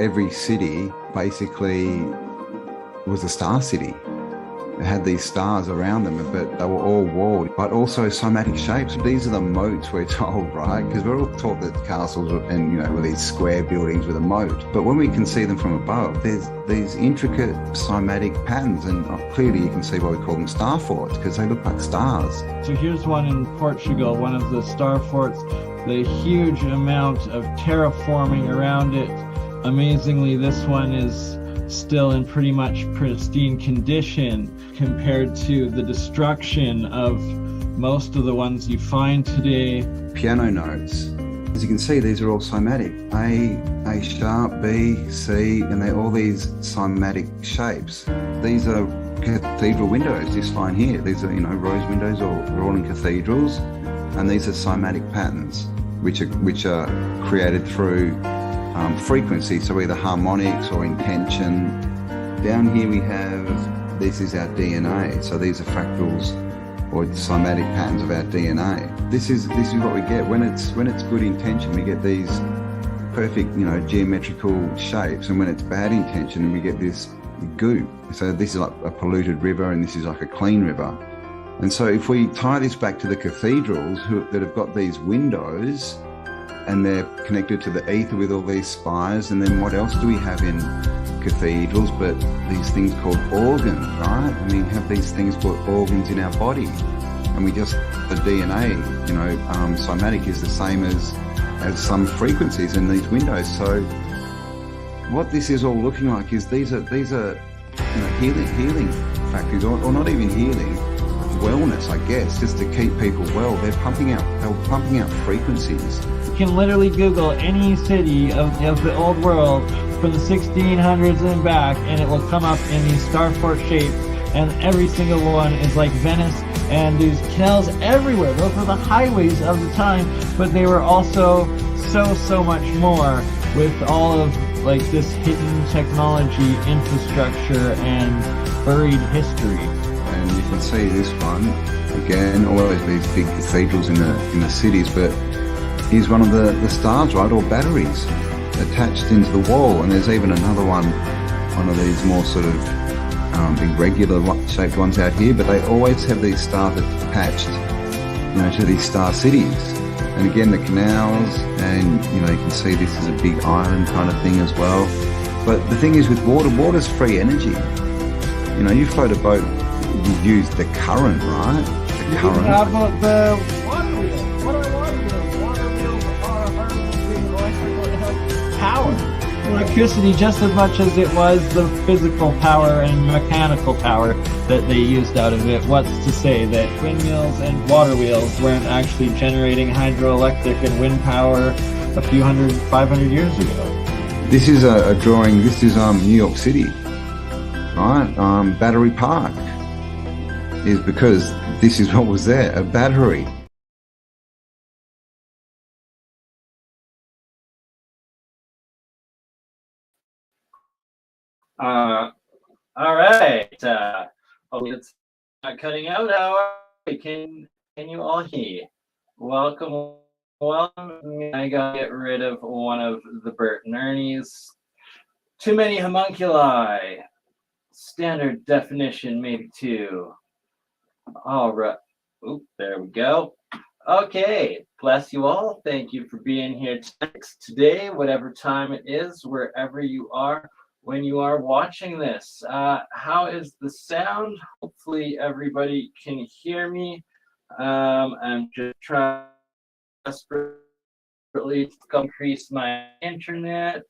every city basically was a star city. It had these stars around them, but they were all walled, but also somatic shapes. These are the moats, we're told, right? Because we're all taught that castles and, were these square buildings with a moat. But when we can see them from above, there's these intricate somatic patterns, and clearly you can see why we call them star forts, because they look like stars. So here's one in Portugal, one of the star forts, the huge amount of terraforming around it. Amazingly, this one is still in pretty much pristine condition compared to the destruction of most of the ones you find today. Piano notes. As you can see, these are all cymatic. A sharp, B, C, and they're all these cymatic shapes. These are cathedral windows, this line here. These are, rose windows, all in cathedrals. And these are cymatic patterns, which are created through frequency, so either harmonics or intention. Down here we have, this is our DNA, so these are fractals or cymatic patterns of our DNA. This is what we get when it's good intention. We get these perfect, geometrical shapes, and when it's bad intention, we get this goo. So this is like a polluted river, and this is like a clean river. And so if we tie this back to the cathedrals that have got these windows, and they're connected to the ether with all these spires, and then what else do we have in cathedrals but these things called organs, right? I mean, we have these things called organs in our body, and the DNA, cymatic is the same as some frequencies in these windows. So what this is all looking like is these are healing factories, or not even healing, wellness, I guess, just to keep people well. They're pumping out frequencies. You can literally Google any city of the old world from the 1600s and back, and it will come up in these star fort shapes, and every single one is like Venice, and there's canals everywhere. Those were the highways of the time, but they were also so much more, with all of like this hidden technology, infrastructure, and buried history. And you can see this one again, always these big cathedrals in the cities, but here's one of the stars, right, or batteries attached into the wall. And there's even another one of these more sort of irregular shaped ones out here, but they always have these stars attached, to these star cities. And again, the canals, and you can see this is a big island kind of thing as well. But the thing is with water's free energy. You float a boat, you use the current, right? The current. How about the water wheels? What are water wheels? Water wheels are harnessing electrical power. Electricity just as much as it was the physical power and mechanical power that they used out of it. What's to say that windmills and water wheels weren't actually generating hydroelectric and wind power a few 500 years ago? This is a drawing. This is New York City, right? Battery Park is because this is what was there, a battery. All right. It's not cutting out now. Can you all hear? Welcome. I gotta get rid of one of the Bert and Ernie's. Too many homunculi. Standard definition, maybe two. All right. Oop, there we go. Okay. Bless you all. Thank you for being here today, whatever time it is, wherever you are when you are watching this. How is the sound? Hopefully everybody can hear me. I'm just trying desperately to increase my internet.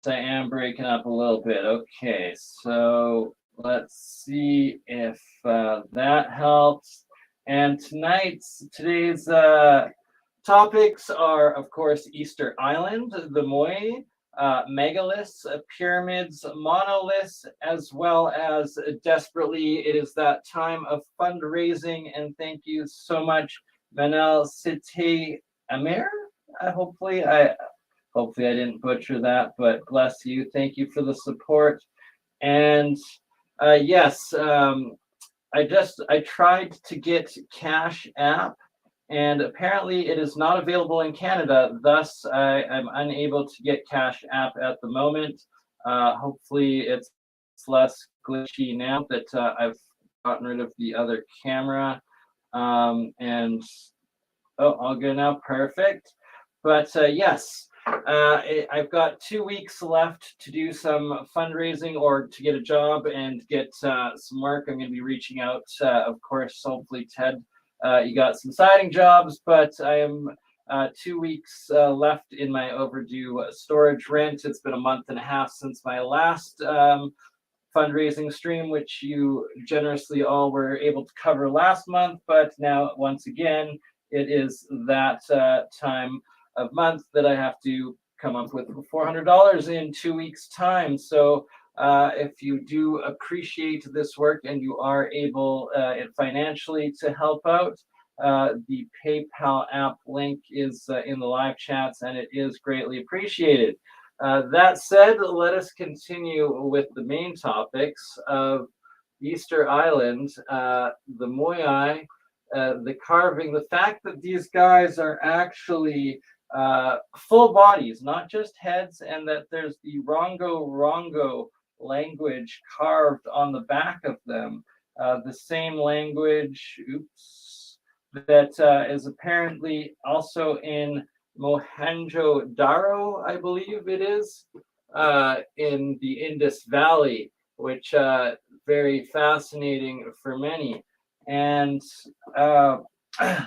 I am breaking up a little bit. Okay, so let's see if that helps. And today's topics are, of course, Easter Island, the Moai, Megaliths, pyramids, monoliths, as well as desperately, it is that time of fundraising. And thank you so much, Monaliths. Hopefully I didn't butcher that, but bless you. Thank you for the support. And yes, I tried to get Cash App, and apparently it is not available in Canada. Thus, I'm unable to get Cash App at the moment. Hopefully it's less glitchy now that I've gotten rid of the other camera. And all good now, perfect. But yes, I've got 2 weeks left to do some fundraising or to get a job and get some work. I'm going to be reaching out, of course, hopefully, Ted, you got some siding jobs, but I am 2 weeks left in my overdue storage rent. It's been a month and a half since my last fundraising stream, which you generously all were able to cover last month. But now, once again, it is that time of month that I have to come up with $400 in 2 weeks' time. So if you do appreciate this work and you are able financially to help out, the PayPal app link is in the live chats, and it is greatly appreciated. That said, let us continue with the main topics of Easter Island, the Moai, the carving, the fact that these guys are actually full bodies, not just heads, and that there's the Rongo language carved on the back of them. The same language, that is apparently also in Mohenjo-Daro, I believe it is, in the Indus Valley, which very fascinating for many. And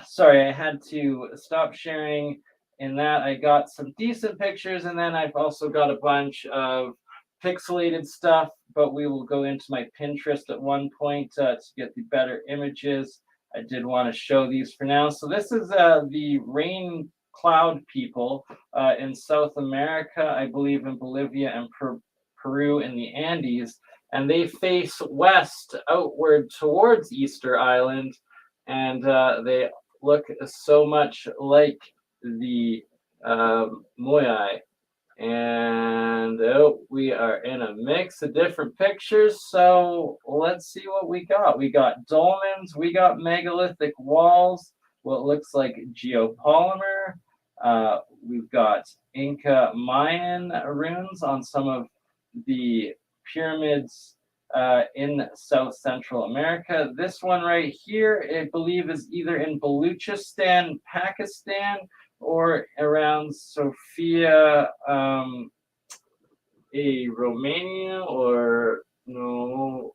sorry, I had to stop sharing in that. I got some decent pictures, and then I've also got a bunch of pixelated stuff, but we will go into my Pinterest at one point to get the better images. I did want to show these for now. So this is the rain cloud people in South America, I believe in Bolivia and Peru in the Andes, and they face west outward towards Easter Island, and they look so much like the Moai. And we are in a mix of different pictures, so let's see what we got. We got dolmens, we got megalithic walls, what looks like geopolymer. We've got Inca Mayan runes on some of the pyramids in South Central America. This one right here, I believe, is either in Baluchistan, Pakistan, or around Sofia, Romania, or no,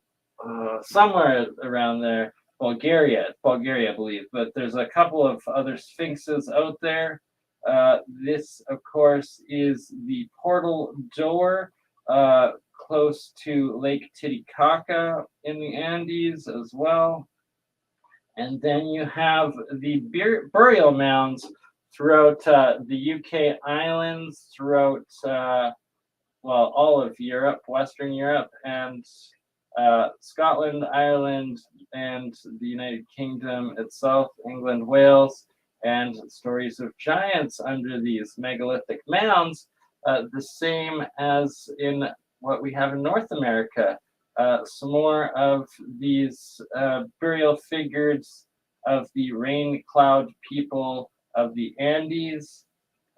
somewhere around there. Bulgaria, I believe. But there's a couple of other sphinxes out there. This, of course, is the portal door close to Lake Titicaca in the Andes as well. And then you have the burial mounds throughout the UK islands, throughout, all of Europe, Western Europe, and Scotland, Ireland, and the United Kingdom itself, England, Wales, and stories of giants under these megalithic mounds, the same as in what we have in North America. Some more of these burial figures of the rain cloud people of the Andes.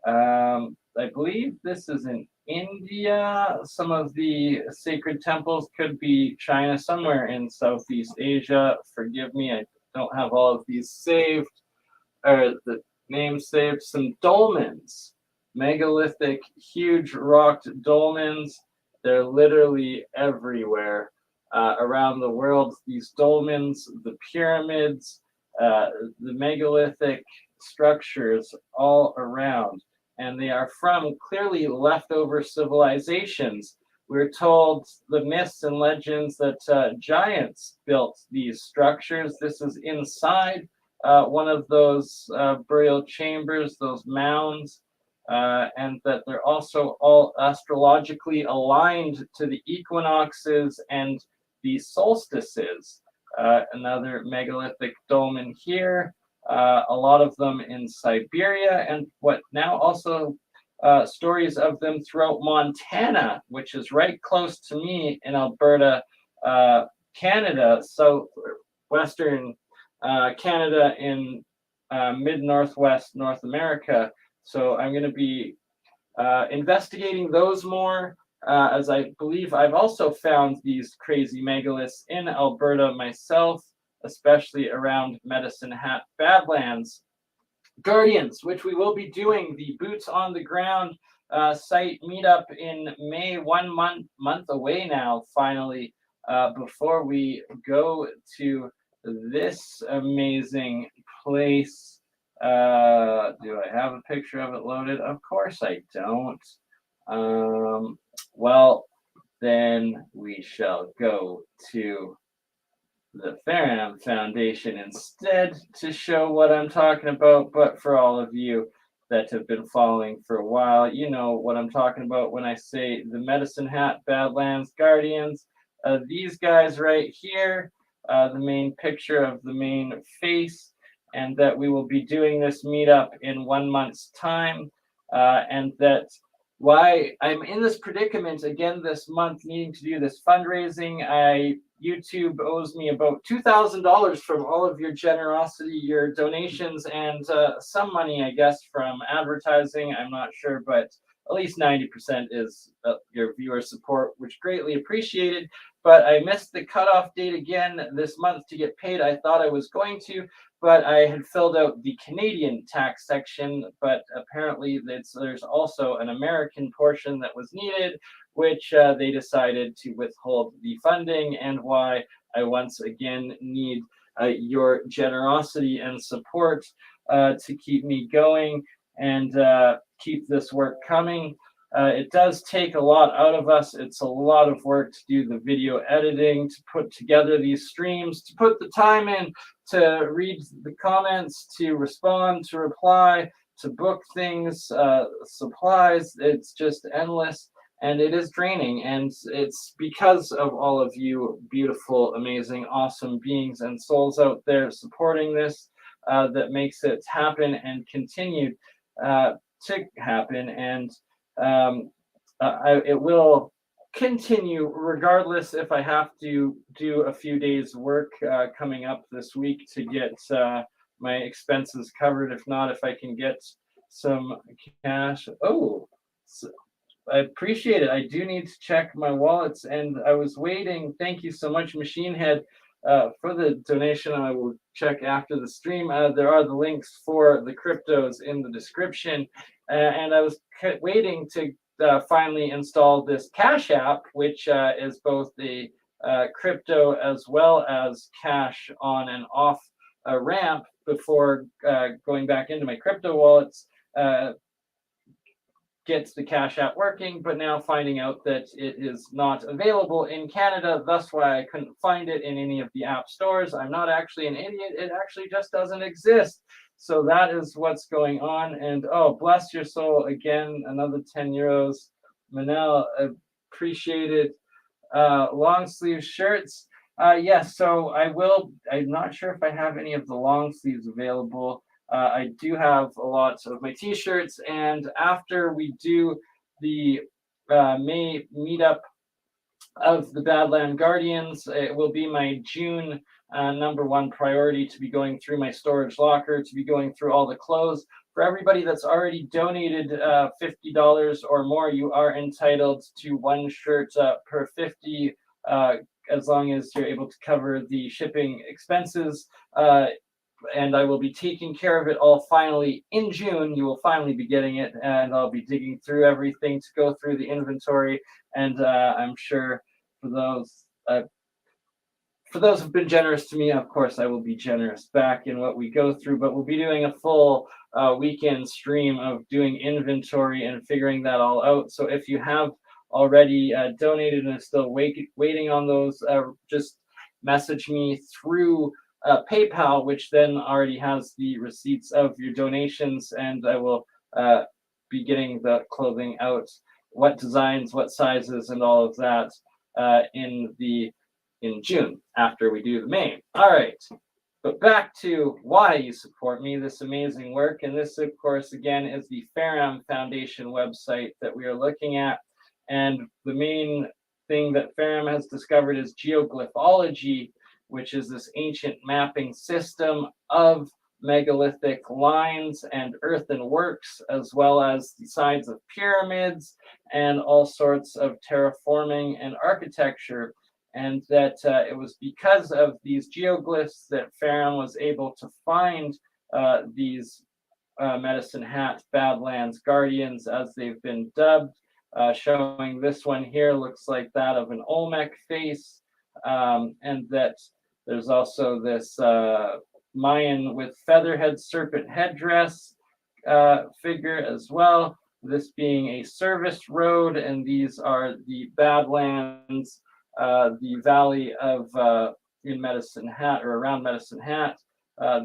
I believe this is in India. Some of the sacred temples could be China, somewhere in Southeast Asia. Forgive me, I don't have all of these saved, or the names saved. Some dolmens, megalithic, huge rocked dolmens. They're literally everywhere around the world. These dolmens, the pyramids, the megalithic structures all around. And they are from clearly leftover civilizations. We're told the myths and legends that giants built these structures. This is inside one of those burial chambers, those mounds, and that they're also all astrologically aligned to the equinoxes and the solstices. Another megalithic dolmen here. A lot of them in Siberia, and what now also stories of them throughout Montana, which is right close to me in Alberta, Canada, southwestern Canada in mid-northwest North America. So I'm going to be investigating those more, as I believe I've also found these crazy megaliths in Alberta myself, especially around Medicine Hat Badlands. Guardians, which we will be doing the boots on the ground site meetup in May, 1 month away now, finally, before we go to this amazing place. Do I have a picture of it loaded? Of course I don't. Well, then we shall go to the Faram Foundation instead to show what I'm talking about. But for all of you that have been following for a while, you know what I'm talking about when I say the Medicine Hat Badlands Guardians. These guys right here, the main picture of the main face, and that we will be doing this meetup in 1 month's time, and that why I'm in this predicament again this month, needing to do this fundraising. YouTube owes me about $2,000 from all of your generosity, your donations, and some money, I guess, from advertising. I'm not sure, but at least 90% is your viewer support, which greatly appreciated. But I missed the cutoff date again this month to get paid. I thought I was going to, but I had filled out the Canadian tax section, but apparently there's also an American portion that was needed, which they decided to withhold the funding, and why I once again need your generosity and support to keep me going and keep this work coming. It does take a lot out of us. It's a lot of work to do the video editing, to put together these streams, to put the time in, to read the comments, to respond, to reply, to book things, supplies. It's just endless, and it is draining. And it's because of all of you beautiful, amazing, awesome beings and souls out there supporting this that makes it happen and continue to happen. And it will continue regardless if I have to do a few days work coming up this week to get my expenses covered. If not, if I can get some cash. Oh, so I appreciate it. I do need to check my wallets, and I was waiting. Thank you so much, Machine Head, for the donation. I will check after the stream. There are the links for the cryptos in the description. And I was waiting to finally install this Cash App, which is both the crypto as well as cash on and off a ramp before going back into my crypto wallets. Gets the Cash App working, but now finding out that it is not available in Canada. That's why I couldn't find it in any of the app stores. I'm not actually an idiot. It actually just doesn't exist. So that is what's going on. And oh, bless your soul again, another 10 euros. Manel, appreciate it. Long sleeve shirts. Yes, so I'm not sure if I have any of the long sleeves available. I do have a lot of my t-shirts, and after we do the May meetup of the Badland Guardians, it will be my June #1 priority to be going through my storage locker, to be going through all the clothes. For everybody that's already donated $50 or more, you are entitled to one shirt per 50, as long as you're able to cover the shipping expenses. And I will be taking care of it all finally in June. You will finally be getting it, and I'll be digging through everything to go through the inventory. And I'm sure for those who've been generous to me, of course, I will be generous back in what we go through. But we'll be doing a full weekend stream of doing inventory and figuring that all out. So if you have already donated and are still waiting on those, just message me through PayPal, which then already has the receipts of your donations, and I will be getting the clothing out, what designs, what sizes, and all of that in June after we do the May. All right, but back to why you support me, this amazing work, and this, of course, again, is the Faram Foundation website that we are looking at, and the main thing that Faram has discovered is geoglyphology, which is this ancient mapping system of megalithic lines and earthen works, as well as the sides of pyramids and all sorts of terraforming and architecture. And that it was because of these geoglyphs that Pharaoh was able to find these Medicine Hat Badlands Guardians, as they've been dubbed. Showing this one here looks like that of an Olmec face, and that there's also this Mayan with featherhead serpent headdress figure as well. This being a service road, and these are the Badlands, the valley of in Medicine Hat or around Medicine Hat.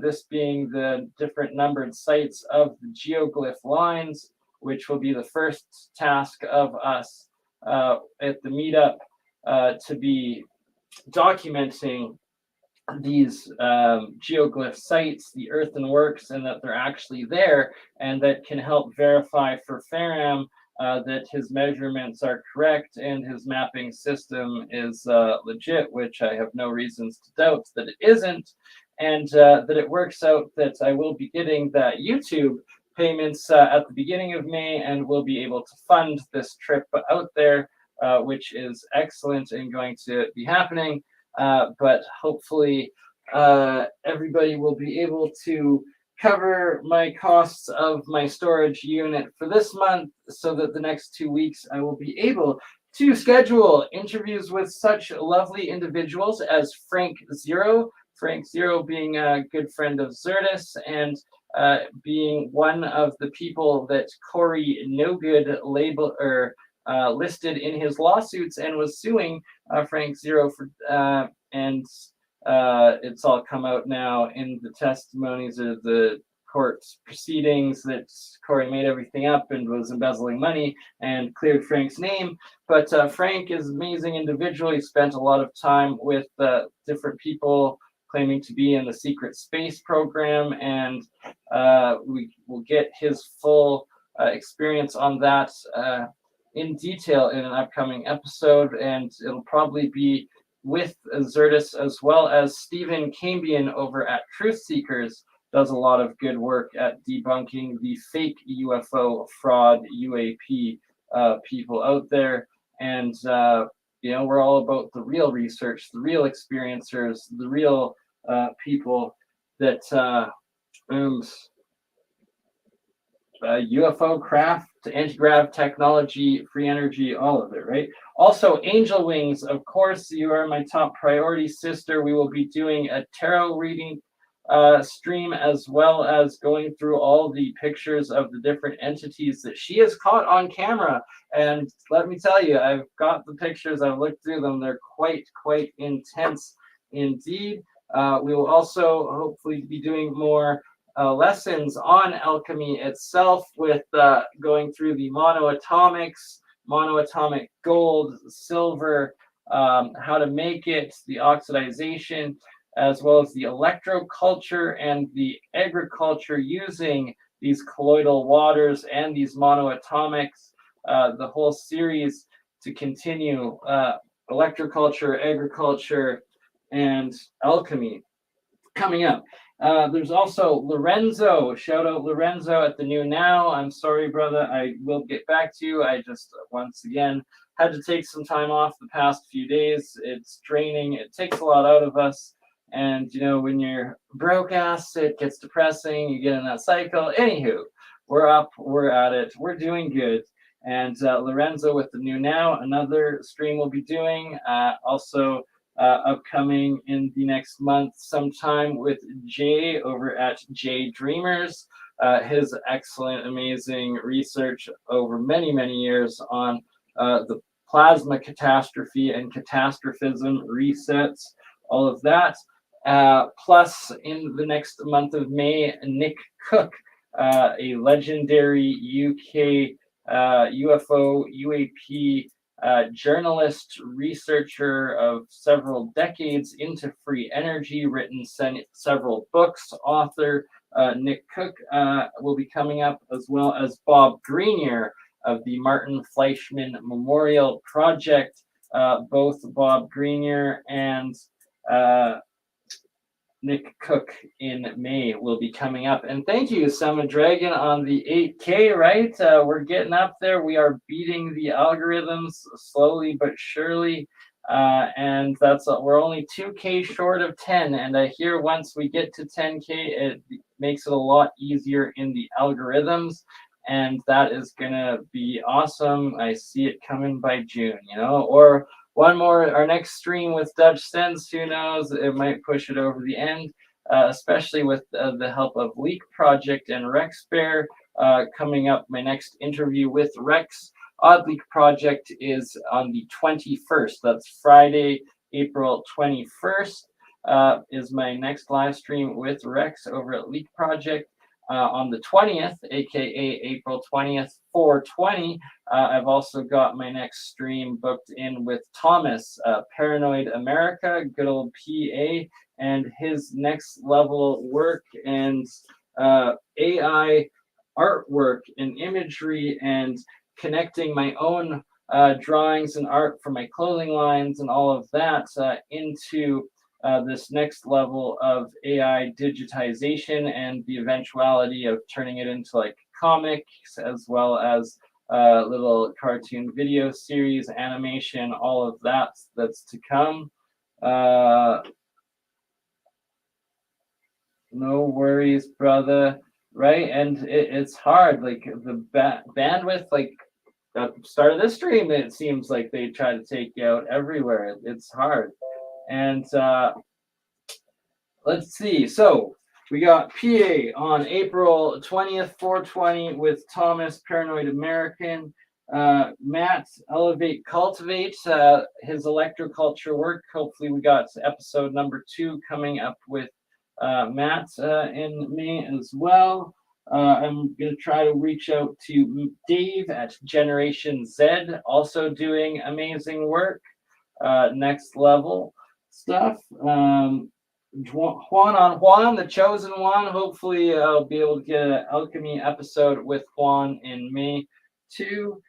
This being the different numbered sites of the geoglyph lines, which will be the first task of us at the meetup to be documenting these geoglyph sites, the earthenworks, and that they're actually there, and that can help verify for Faram that his measurements are correct and his mapping system is legit, which I have no reasons to doubt that it isn't, and that it works out that I will be getting that YouTube payments at the beginning of May, and will be able to fund this trip out there, which is excellent and going to be happening. But hopefully everybody will be able to cover my costs of my storage unit for this month, so that the next 2 weeks I will be able to schedule interviews with such lovely individuals as Frank Zero. Frank Zero being a good friend of Zertis, and being one of the people that Corey Nogood label or listed in his lawsuits and was suing Frank Zero for, and it's all come out now in the testimonies of the court proceedings that Corey made everything up and was embezzling money and cleared Frank's name. But Frank is an amazing individual. He spent a lot of time with different people claiming to be in the secret space program, and we will get his full experience on that in detail in an upcoming episode, and it'll probably be with Zertis, as well as Stephen Cambion over at Truth Seekers does a lot of good work at debunking the fake UFO fraud UAP people out there. And we're all about the real research, the real experiencers, the real people that UFO craft, anti-grav technology, free energy, all of it, right? Also, Angel Wings, of course, you are my top priority, sister. We will be doing a tarot reading stream, as well as going through all the pictures of the different entities that she has caught on camera. And let me tell you, I've got the pictures, I've looked through them. They're quite intense indeed. We will also hopefully be doing more lessons on alchemy itself, with going through the monoatomics, monoatomic gold, silver, how to make it, the oxidization, as well as the electroculture and the agriculture using these colloidal waters and these monoatomics, the whole series to continue electroculture, agriculture, and alchemy coming up. There's also Lorenzo. Shout out Lorenzo at the New Now. I'm sorry, brother. I will get back to you. I just, once again, had to take some time off the past few days. It's draining. It takes a lot out of us. And, when you're broke ass, it gets depressing. You get in that cycle. Anywho, we're up. We're at it. We're doing good. And Lorenzo with the New Now, another stream we'll be doing. Also, upcoming in the next month sometime with Jay over at Jay Dreamers. His excellent, amazing research over many years on the plasma catastrophe and catastrophism resets, all of that. Plus, in the next month of May, Nick Cook, a legendary UK UFO, UAP journalist, researcher of several decades into free energy, written several books, author. Nick Cook will be coming up, as well as Bob Greenier of the Martin Fleischmann Memorial Project. Both Bob Greenier and Nick Cook in May will be coming up. And thank you, Summon Dragon, on the 8K, right? We're getting up there. We are beating the algorithms slowly but surely. And we're only 2K short of 10. And I hear once we get to 10K, it makes it a lot easier in the algorithms. And that is going to be awesome. I see it coming by June, or one more, our next stream with Dutch Sense, who knows, it might push it over the end, especially with the help of Leak Project and Rex Bear coming up. My next interview with Rex Odd Leak Project is on the 21st. That's Friday, April 21st is my next live stream with Rex over at Leak Project. On the 20th, aka April 20th, 420, I've also got my next stream booked in with Thomas, Paranoid America, good old PA, and his next level work and AI artwork and imagery and connecting my own drawings and art for my clothing lines and all of that into this next level of AI digitization and the eventuality of turning it into like comics as well as little cartoon video series, animation, all of that's to come. No worries, brother. Right, and it's hard. Like the bandwidth, like at the start of this stream, it seems like they try to take you out everywhere. It's hard. And let's see. So we got PA on April 20th, 420 with Thomas, Paranoid American. Matt, Elevate, Cultivate, his electroculture work. Hopefully we got episode number 2 coming up with Matt in May as well. I'm going to try to reach out to Dave at Generation Z, also doing amazing work, next level stuff. Juan on Juan, the chosen one. Hopefully, I'll be able to get an alchemy episode with Juan in May too.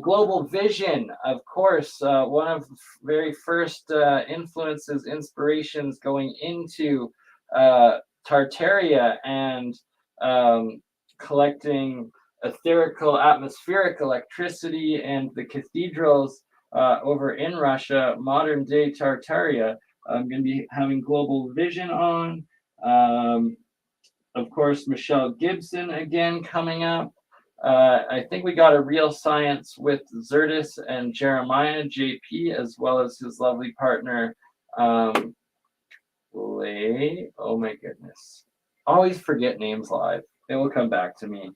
Global Vision, of course, one of the very first influences, inspirations going into Tartaria and collecting etherical, atmospheric electricity and the cathedrals over in Russia, modern day Tartaria. I'm going to be having Global Vision on. Of course, Michelle Gibson again coming up. I think we got a Real Science with Zertis and Jeremiah JP, as well as his lovely partner, Lay. Oh my goodness. Always forget names live. It will come back to me.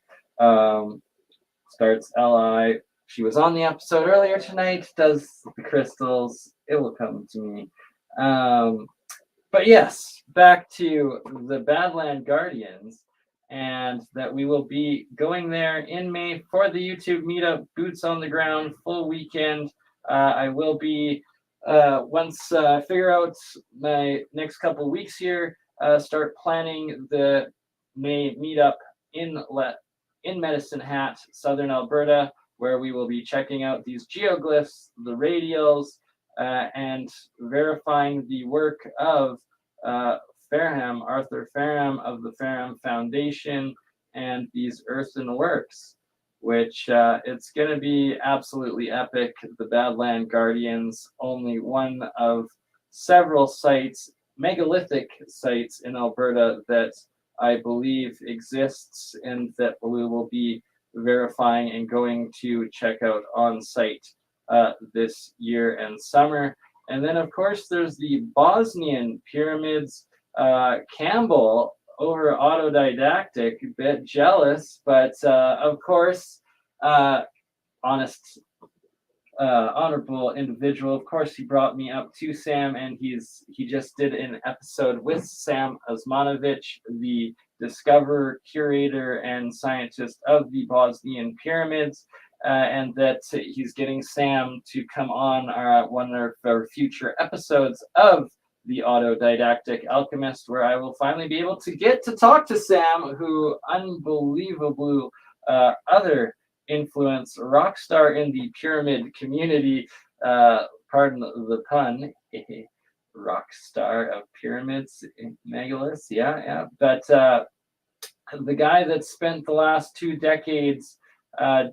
Starts LI. She was on the episode earlier tonight, does the crystals. It will come to me. But yes, back to the Badland Guardians, and that we will be going there in May for the YouTube meetup, boots on the ground, full weekend. I will be, once I figure out my next couple of weeks here, start planning the May meetup in Medicine Hat, Southern Alberta, where we will be checking out these geoglyphs, the radials, and verifying the work of Farham, Arthur Farham of the Farham Foundation, and these earthen works, which it's going to be absolutely epic. The Badland Guardians, only one of several sites, megalithic sites in Alberta that I believe exists and that we will be verifying and going to check out on site this year and summer. And then, of course, there's the Bosnian pyramids. Campbell over autodidactic, a bit jealous, but of course, honest, honorable individual. Of course, he brought me up to Sam, and he just did an episode with Sam Osmanovic, the discoverer, curator, and scientist of the Bosnian pyramids. And that he's getting Sam to come on one of our future episodes of the Autodidactic Alchemist, where I will finally be able to get to talk to Sam, who unbelievable other influence, rock star in the pyramid community, pardon the pun, rock star of pyramids, Megaliths. Yeah. But the guy that spent the last 2 decades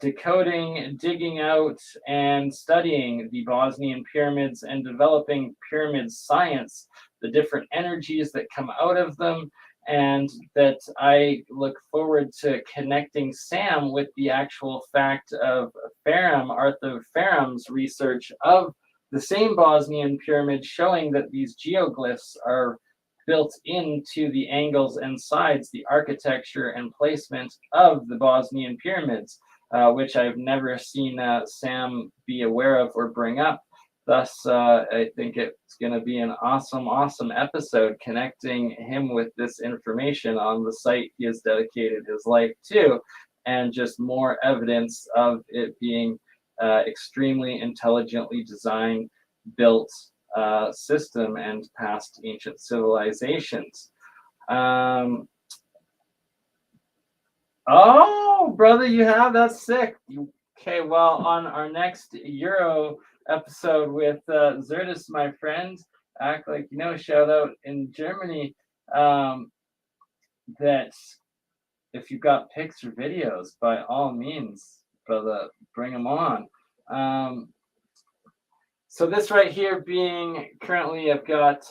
decoding, digging out, and studying the Bosnian pyramids and developing pyramid science, the different energies that come out of them, and that I look forward to connecting Sam with the actual fact of Arthur Faram's research of the same Bosnian pyramid, showing that these geoglyphs are built into the angles and sides, the architecture and placement of the Bosnian pyramids, which I've never seen Sam be aware of or bring up. Thus, I think it's going to be an awesome episode connecting him with this information on the site he has dedicated his life to, and just more evidence of it being extremely intelligently designed, built system and past ancient civilizations. Oh, brother, you have? That's sick. Okay, well, on our next Euro episode with Zertis, my friend, act like you know, shout out in Germany, that if you've got pics or videos, by all means, brother, bring them on. So this right here being currently, I've got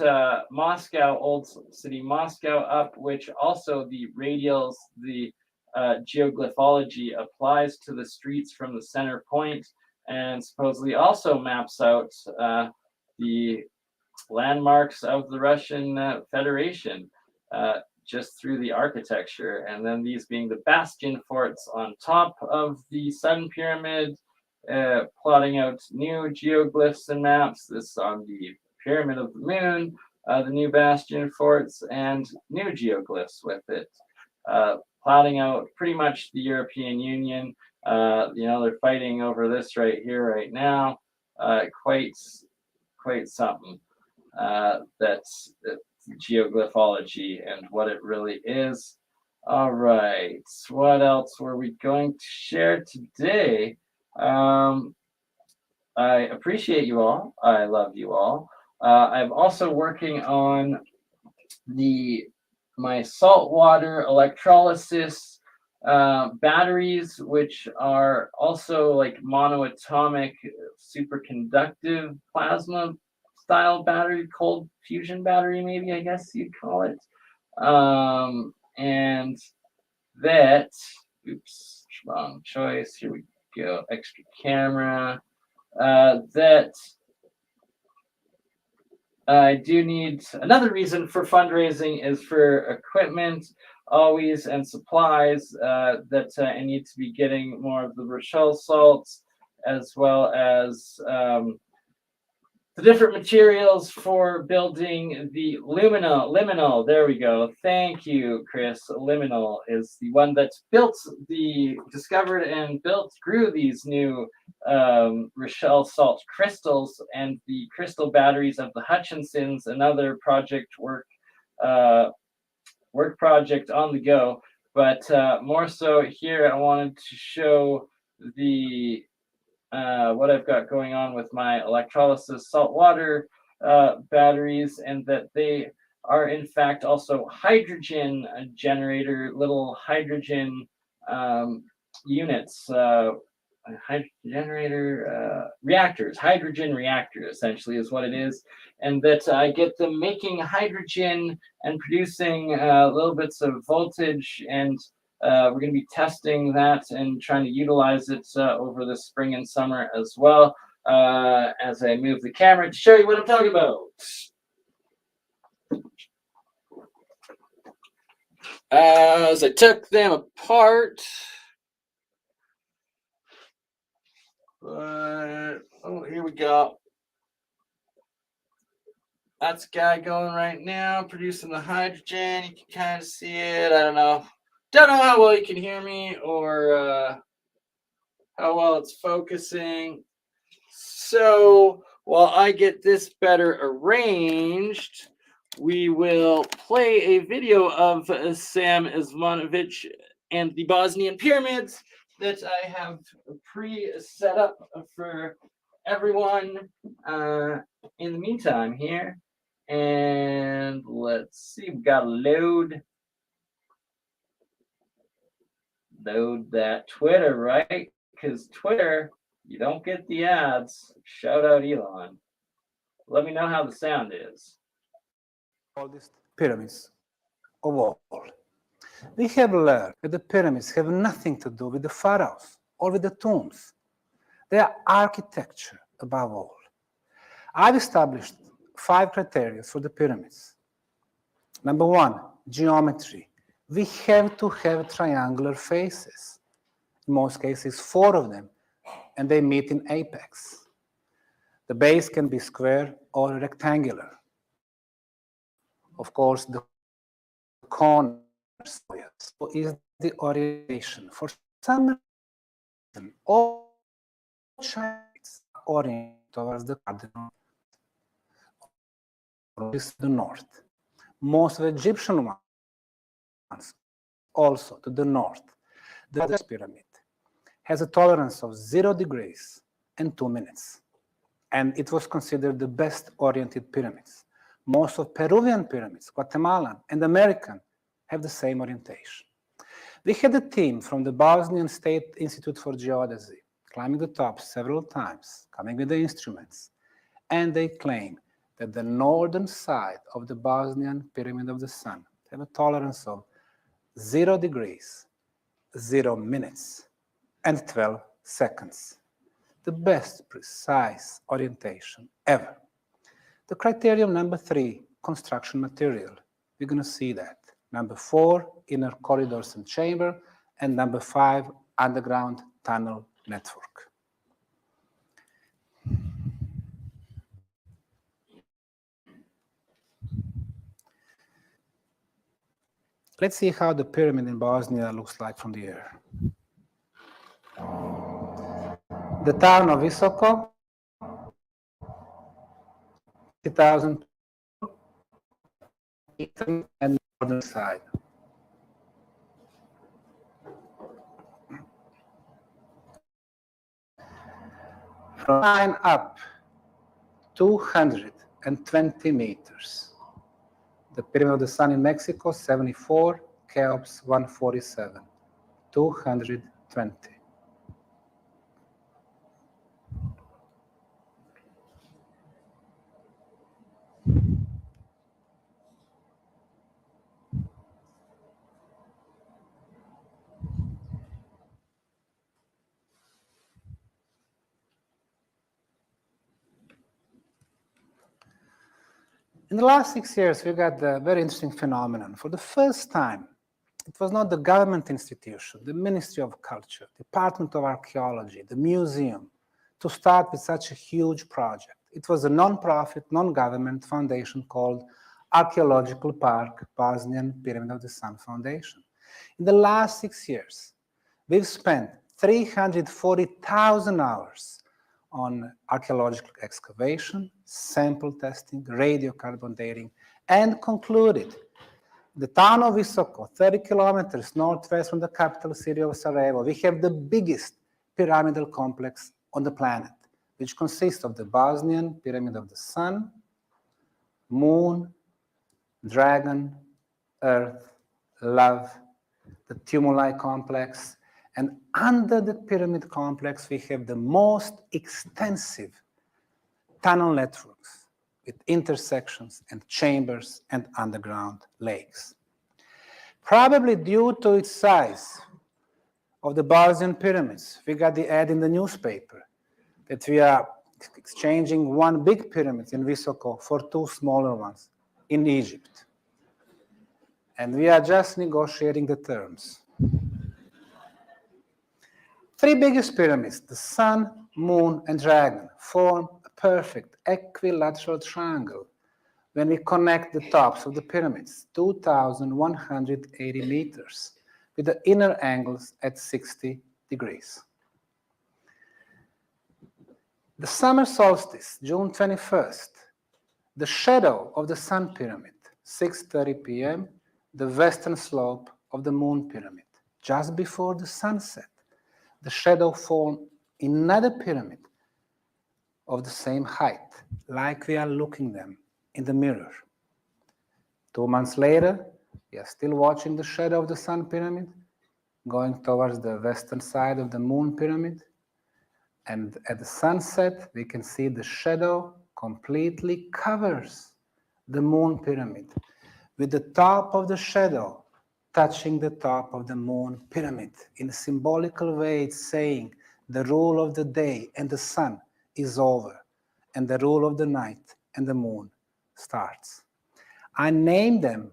Moscow, Old City Moscow up, which also the radials, the geoglyphology applies to the streets from the center point, and supposedly also maps out the landmarks of the Russian Federation just through the architecture. And then these being the bastion forts on top of the Sun Pyramid, plotting out new geoglyphs and maps. This on the Pyramid of the Moon, the new bastion forts, and new geoglyphs with it. Plotting out pretty much the European Union. They're fighting over this right here, right now. Quite something. That's geoglyphology and what it really is. All right, what else were we going to share today? I appreciate you all. I love you all. I'm also working on my saltwater electrolysis batteries, which are also like monoatomic superconductive plasma style battery, cold fusion battery, maybe, I guess you'd call it. And that, oops, wrong choice. Here we go, extra camera. That I do need another reason for fundraising is for equipment, always, and supplies. That I need to be getting more of the Rochelle salts, as well as the different materials for building the liminal. There we go. Thank you, Chris. Liminal is the one that's discovered and grew these new Rochelle salt crystals, and the crystal batteries of the Hutchinsons, another work project on the go. But more so here, I wanted to show what I've got going on with my electrolysis saltwater batteries, and that they are in fact also hydrogen generator, little hydrogen units, hydrogen reactor essentially is what it is, and that I get them making hydrogen and producing little bits of voltage, and we're going to be testing that and trying to utilize it over the spring and summer as well, as I move the camera to show you what I'm talking about. As I took them apart, here we go. That's the guy going right now, producing the hydrogen. You can kind of see it. I don't know how well you can hear me, or how well it's focusing. So while I get this better arranged, we will play a video of Sam Izmanovich and the Bosnian pyramids that I have pre-set up for everyone in the meantime here. And let's see, we've got to load that Twitter, right? Because Twitter, you don't get the ads. Shout out Elon. Let me know how the sound is. Oldest pyramids of all. We have learned that the pyramids have nothing to do with the pharaohs or with the tombs. They are architecture above all. I've established 5 criteria for the pyramids. Number 1, geometry. We have to have triangular faces. In most cases, 4 of them, and they meet in apex. The base can be square or rectangular. Of course, the corner is the orientation. For some reason, all sides are oriented towards the cardinal, or the north. Most of the Egyptian ones also to the north. The other pyramid has a tolerance of 0 degrees and 2 minutes, and it was considered the best oriented pyramids. Most of Peruvian pyramids, Guatemalan and American, have the same orientation. We had a team from the Bosnian State Institute for Geodesy climbing the top several times, coming with the instruments, and they claim that the northern side of the Bosnian Pyramid of the Sun have a tolerance of 0 degrees, 0 minutes, and 12 seconds. The best precise orientation ever. The criterion number 3, construction material. We're going to see that. Number 4, inner corridors and chamber. And number 5, underground tunnel network. Let's see how the pyramid in Bosnia looks like from the air. The town of Visoko, 50,000 eastern and northern side. From 9 up, 220 meters. The Pyramid of the Sun in Mexico, 74, Cheops 147, 220. In the last 6 years, we got a very interesting phenomenon. For the first time, it was not the government institution, the Ministry of Culture, Department of Archaeology, the museum, to start with such a huge project. It was a non-profit, non-government foundation called Archaeological Park Bosnian Pyramid of the Sun Foundation. In the last 6 years, we've spent 340,000 hours on archaeological excavation, sample testing, radiocarbon dating, and concluded the town of Visoko, 30 kilometers northwest from the capital city of Sarajevo, we have the biggest pyramidal complex on the planet, which consists of the Bosnian Pyramid of the Sun, Moon, Dragon, Earth, Love, the Tumuli complex, and under the pyramid complex, we have the most extensive tunnel networks with intersections and chambers and underground lakes. Probably due to its size of the Bosnian pyramids, we got the ad in the newspaper that we are exchanging 1 big pyramid in Visoko for 2 smaller ones in Egypt. And we are just negotiating the terms. 3 biggest pyramids, the Sun, Moon, and Dragon, form a perfect equilateral triangle when we connect the tops of the pyramids, 2,180 meters, with the inner angles at 60 degrees. The summer solstice, June 21st, the shadow of the Sun Pyramid, 6:30 p.m., the western slope of the Moon Pyramid, just before the sunset. The shadow formed another pyramid of the same height, like we are looking them in the mirror. 2 months later, we are still watching the shadow of the Sun pyramid going towards the western side of the Moon pyramid. And at the sunset, we can see the shadow completely covers the Moon pyramid, with the top of the shadow touching the top of the Moon pyramid. In a symbolical way, it's saying the rule of the day and the sun is over, and the rule of the night and the moon starts. I named them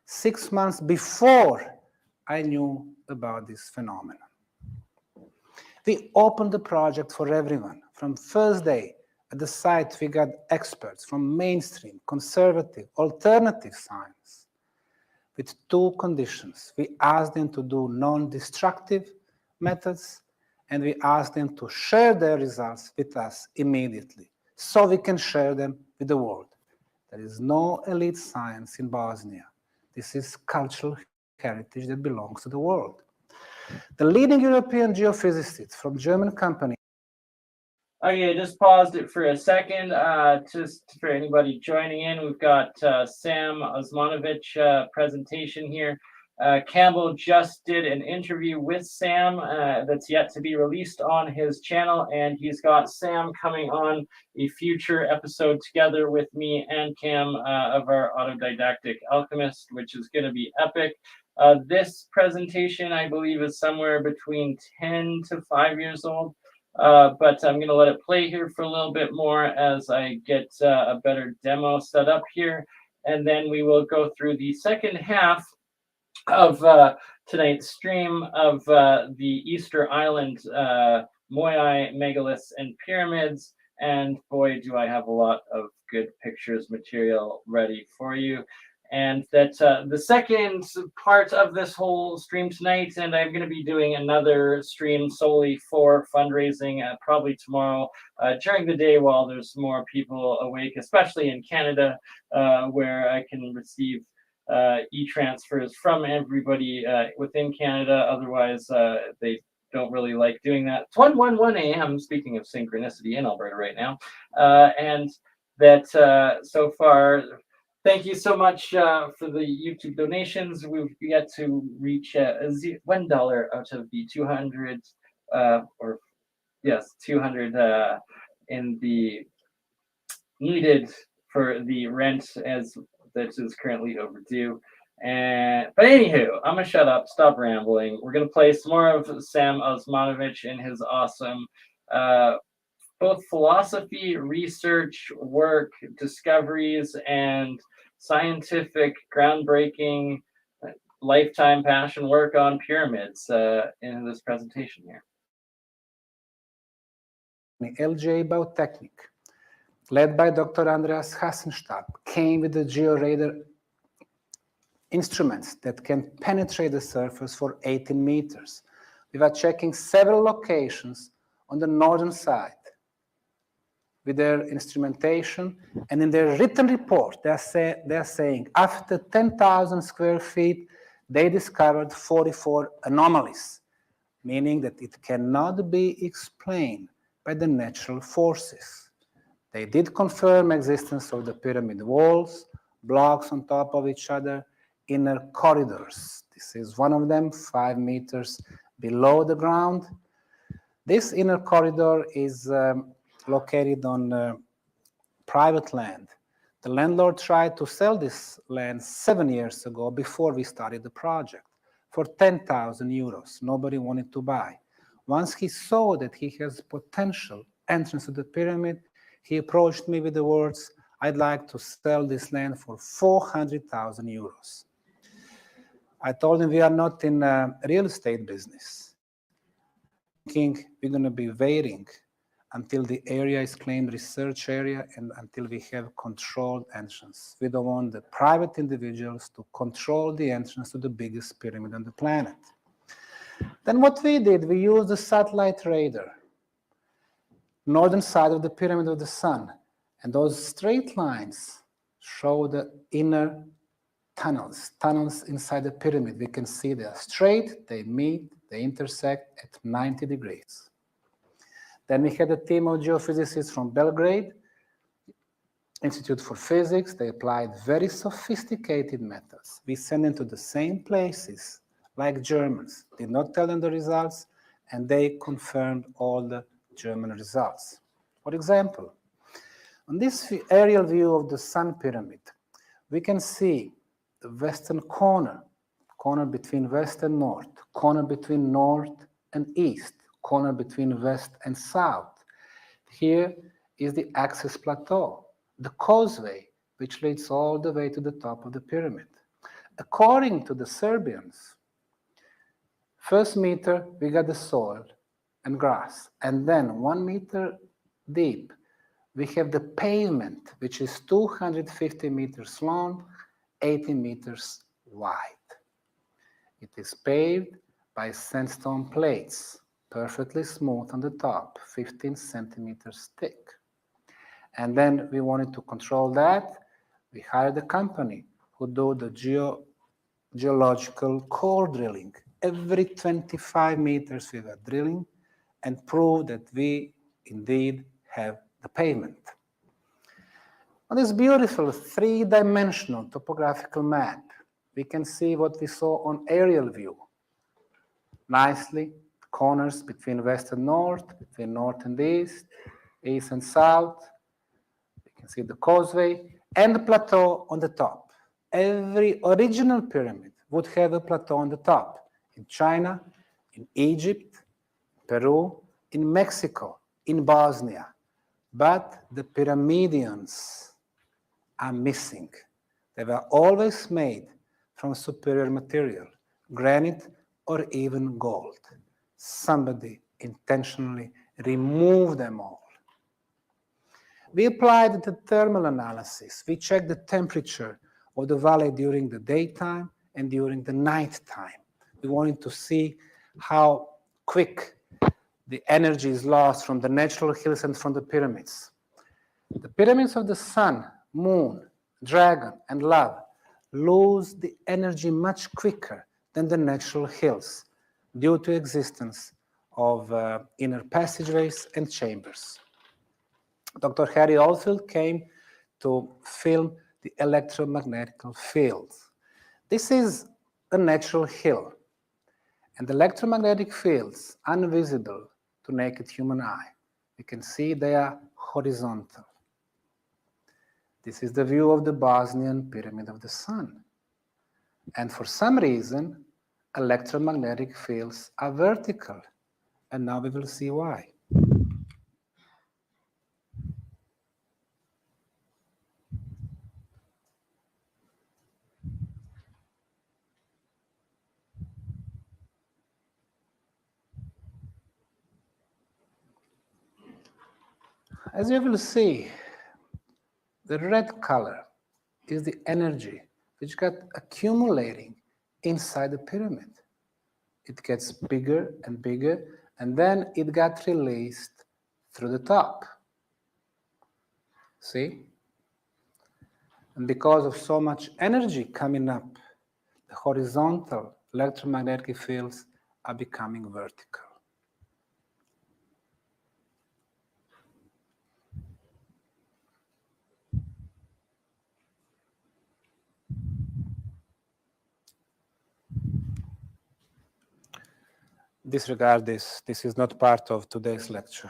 6 months before I knew about this phenomenon. We opened the project for everyone. From first day at the site, we got experts from mainstream, conservative, alternative science with 2 conditions. We asked them to do non-destructive methods, and we asked them to share their results with us immediately so we can share them with the world. There is no elite science in Bosnia. This is cultural heritage that belongs to the world. The leading European geophysicist from German company. Okay, just paused it for a second. Just for anybody joining in, we've got Sam Osmanovic presentation here. Campbell just did an interview with Sam that's yet to be released on his channel, and he's got Sam coming on a future episode together with me and Cam of our autodidactic Alchemist, which is going to be epic. This presentation, I believe, is somewhere between 10 to 5 years old. But I'm going to let it play here for a little bit more as I get a better demo set up here. And then we will go through the second half of tonight's stream of the Easter Island Moai, Megaliths, and pyramids. And boy, do I have a lot of good pictures material ready for you. And that the second part of this whole stream tonight, and I'm going to be doing another stream solely for fundraising probably tomorrow during the day while there's more people awake, especially in Canada, where I can receive e-transfers from everybody within Canada. Otherwise, they don't really like doing that. It's 1:11 a.m. Speaking of synchronicity in Alberta right now, and that so far. Thank you so much for the YouTube donations. We've yet to reach $1 out of the 200, 200 in the needed for the rent as that is currently overdue. But anywho, I'm gonna shut up, stop rambling. We're gonna play some more of Sam Osmanovic and his awesome both philosophy, research, work, discoveries, and scientific, groundbreaking, lifetime passion work on pyramids in this presentation here. LJ Biotechnic, led by Dr. Andreas Hassenstab, came with the georadar instruments that can penetrate the surface for 18 meters. We were checking several locations on the northern side with their instrumentation, and in their written report, they're saying after 10,000 square feet, they discovered 44 anomalies, meaning that it cannot be explained by the natural forces. They did confirm existence of the pyramid walls, blocks on top of each other, inner corridors. This is one of them, 5 meters below the ground. This inner corridor is located on private land. The landlord tried to sell this land 7 years ago before we started the project for 10,000 euros. Nobody wanted to buy. Once he saw that he has potential entrance to the pyramid, he approached me with the words, "I'd like to sell this land for 400,000 euros. I told him we are not in real estate business. We're going to be waiting until the area is claimed research area and until we have controlled entrance. We don't want the private individuals to control the entrance to the biggest pyramid on the planet." Then what we did, we used a satellite radar, northern side of the pyramid of the sun, and those straight lines show the inner tunnels inside the pyramid. We can see they are straight, they meet, they intersect at 90 degrees. Then we had a team of geophysicists from Belgrade Institute for Physics, they applied very sophisticated methods. We sent them to the same places, like Germans, did not tell them the results, and they confirmed all the German results. For example, on this aerial view of the Sun Pyramid, we can see the western corner, corner between west and north, corner between north and east, corner between west and south. Here is the access plateau, the causeway, which leads all the way to the top of the pyramid. According to the Serbians, first meter, we got the soil and grass, and then 1 meter deep, we have the pavement, which is 250 meters long, 80 meters wide. It is paved by sandstone plates, perfectly smooth on the top, 15 centimeters thick. And then we wanted to control that. We hired a company who do the geological core drilling. Every 25 meters we were drilling and proved that we indeed have the pavement. On this beautiful three-dimensional topographical map, we can see what we saw on aerial view. Nicely, corners between west and north, between north and east, east and south. You can see the causeway and the plateau on the top. Every original pyramid would have a plateau on the top. In China, in Egypt, Peru, in Mexico, in Bosnia. But the pyramidions are missing. They were always made from superior material, granite or even gold. Somebody intentionally removed them all. We applied the thermal analysis. We checked the temperature of the valley during the daytime and during the nighttime. We wanted to see how quick the energy is lost from the natural hills and from the pyramids. The pyramids of the sun, moon, dragon, and love lose the energy much quicker than the natural hills due to existence of inner passageways and chambers. Dr. Harry Oldfield came to film the electromagnetic fields. This is a natural hill, and the electromagnetic fields are invisible to naked human eye. You can see they are horizontal. This is the view of the Bosnian Pyramid of the Sun. And for some reason, electromagnetic fields are vertical. And now we will see why. As you will see, the red color is the energy which got accumulating inside the pyramid. It gets bigger and bigger, and then it got released through the top. See? And because of so much energy coming up, the horizontal electromagnetic fields are becoming vertical. Disregard this. This is not part of today's lecture.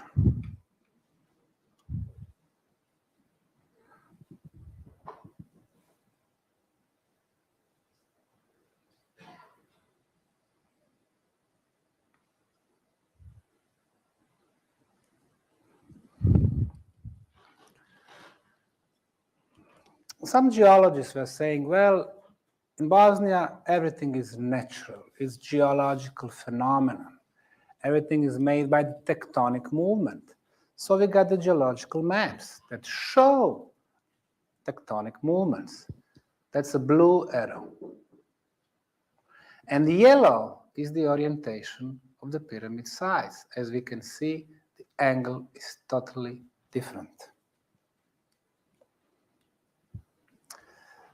Some geologists were saying, well, in Bosnia, everything is natural. It's geological phenomenon. Everything is made by the tectonic movement. So we got the geological maps that show tectonic movements. That's a blue arrow. And the yellow is the orientation of the pyramid sides. As we can see, the angle is totally different.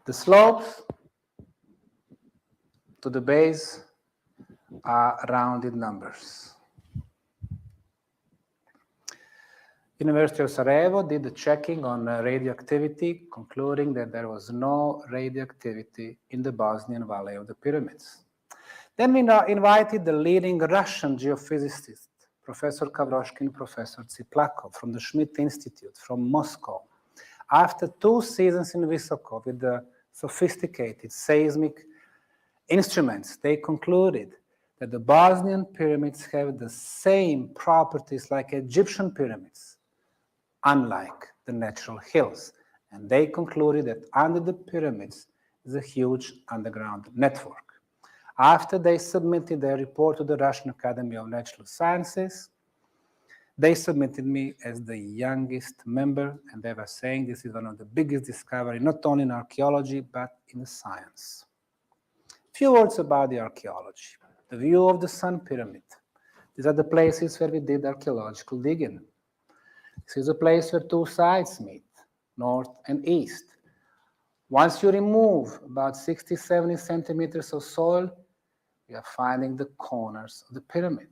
The slopes to the base are rounded numbers. University of Sarajevo did the checking on radioactivity, concluding that there was no radioactivity in the Bosnian Valley of the Pyramids. Then we invited the leading Russian geophysicist, Professor Kavroshkin, Professor Tsiplakov from the Schmidt Institute from Moscow. After 2 seasons in Visoko with the sophisticated seismic instruments, they concluded that the Bosnian pyramids have the same properties like Egyptian pyramids, unlike the natural hills. And they concluded that under the pyramids is a huge underground network. After they submitted their report to the Russian Academy of Natural Sciences, they submitted me as the youngest member, and they were saying this is one of the biggest discoveries, not only in archaeology, but in science. Few words about the archaeology. The view of the Sun Pyramid. These are the places where we did archaeological digging. This is a place where 2 sides meet, north and east. Once you remove about 60, 70 centimeters of soil, we are finding the corners of the pyramid.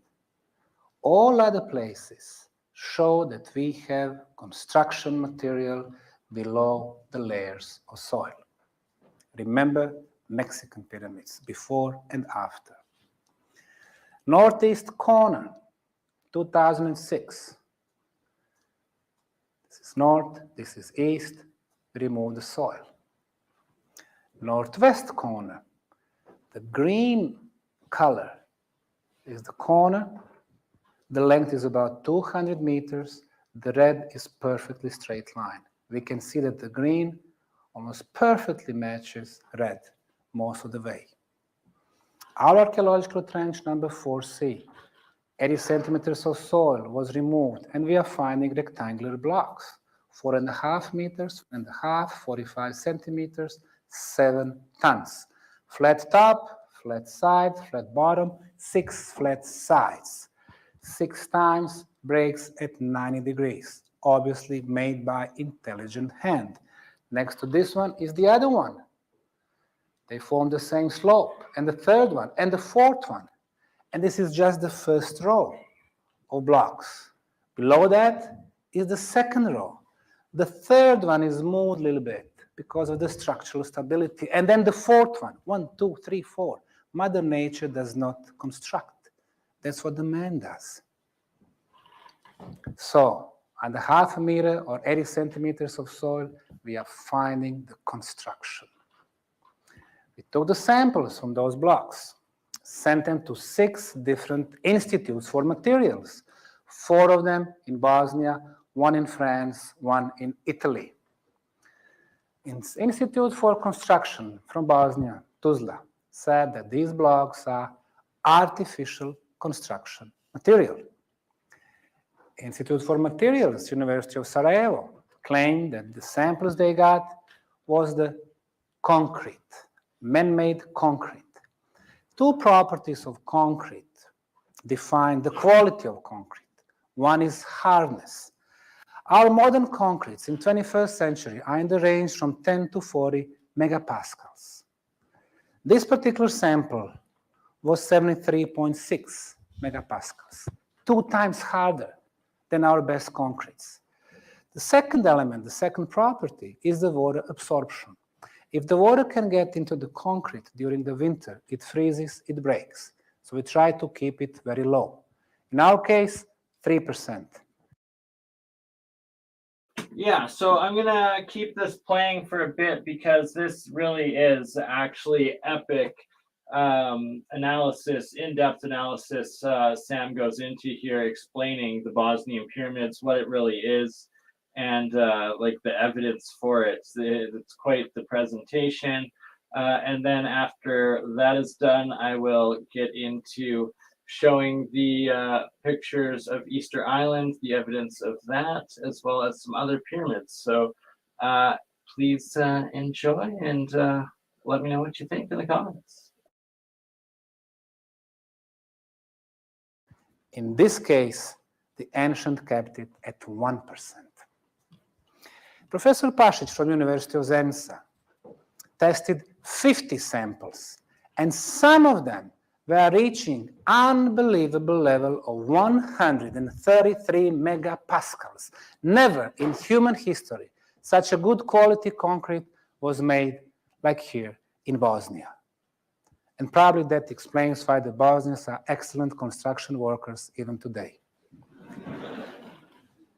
All other places show that we have construction material below the layers of soil. Remember Mexican pyramids, before and after. Northeast corner, 2006. This is north, this is east, remove the soil. Northwest corner, the green color is the corner. The length is about 200 meters. The red is perfectly straight line. We can see that the green almost perfectly matches red most of the way. Our archaeological trench number 4C, 80 centimeters of soil was removed, and we are finding rectangular blocks, 4.5 meters, 4.5, 45 centimeters, 7 tons. Flat top, flat side, flat bottom, 6 flat sides. 6 times breaks at 90 degrees, obviously made by intelligent hand. Next to this one is the other one. They form the same slope, and the third one, and the fourth one. And this is just the first row of blocks. Below that is the second row. The third one is moved a little bit because of the structural stability. And then the fourth one, 1, 2, 3, 4. Mother Nature does not construct. That's what the man does. So, under 0.5 meter or 80 centimeters of soil, we are finding the construction. We took the samples from those blocks, sent them to 6 different institutes for materials, 4 of them in Bosnia, 1 in France, 1 in Italy. Institute for Construction from Bosnia, Tuzla, said that these blocks are artificial construction material. Institute for Materials, University of Sarajevo, claimed that the samples they got was the concrete, man-made concrete. 2 properties of concrete define the quality of concrete. One is hardness. Our modern concretes in 21st century are in the range from 10 to 40 megapascals. This particular sample was 73.6 megapascals, 2 times harder than our best concretes. The second element, the second property, is the water absorption. If the water can get into the concrete during the winter, it freezes, it breaks. So we try to keep it very low. In our case, 3%. Yeah, so I'm gonna keep this playing for a bit because this really is actually epic analysis, in-depth analysis. Sam goes into here explaining the Bosnian pyramids, what it really is, and like the evidence for it. It's quite the presentation. And then after that is done, I will get into showing the pictures of Easter Island, the evidence of that, as well as some other pyramids. So please enjoy and let me know what you think in the comments. In this case, the ancient kept it at 1%. Professor Pasic from University of Zenica tested 50 samples, and some of them were reaching unbelievable level of 133 megapascals. Never in human history such a good quality concrete was made like here in Bosnia. And probably that explains why the Bosnians are excellent construction workers even today.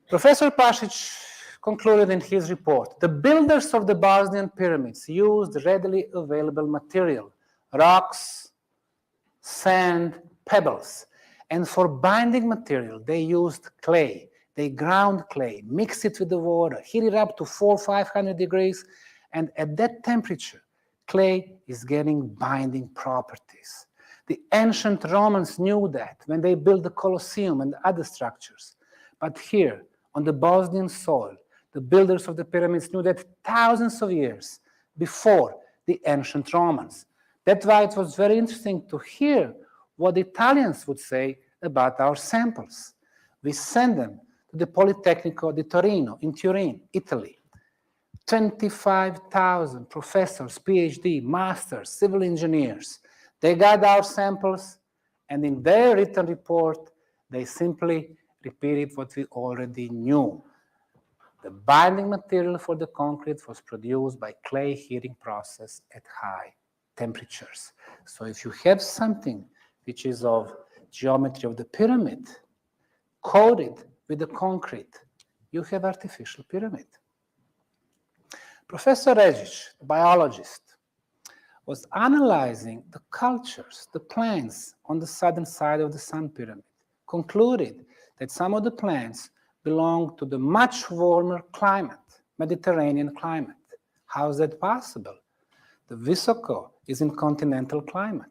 Professor Pasic concluded in his report, the builders of the Bosnian pyramids used readily available material, rocks, sand, pebbles. And for binding material, they used clay. They ground clay, mixed it with the water, heat it up to 400 or 500 degrees, and at that temperature, clay is getting binding properties. The ancient Romans knew that when they built the Colosseum and other structures. But here, on the Bosnian soil, the builders of the pyramids knew that thousands of years before the ancient Romans. That's why it was very interesting to hear what the Italians would say about our samples. We send them to the Politecnico di Torino in Turin, Italy. 25,000 professors, PhD, masters, civil engineers. They got our samples, and in their written report, they simply repeated what we already knew. The binding material for the concrete was produced by clay heating process at high temperatures. So if you have something which is of geometry of the pyramid coated with the concrete, you have artificial pyramid. Professor Regic, the biologist, was analyzing the cultures, the plants on the southern side of the Sun Pyramid, concluded that some of the plants belong to the much warmer climate, Mediterranean climate. How is that possible? The Visoko is in continental climate.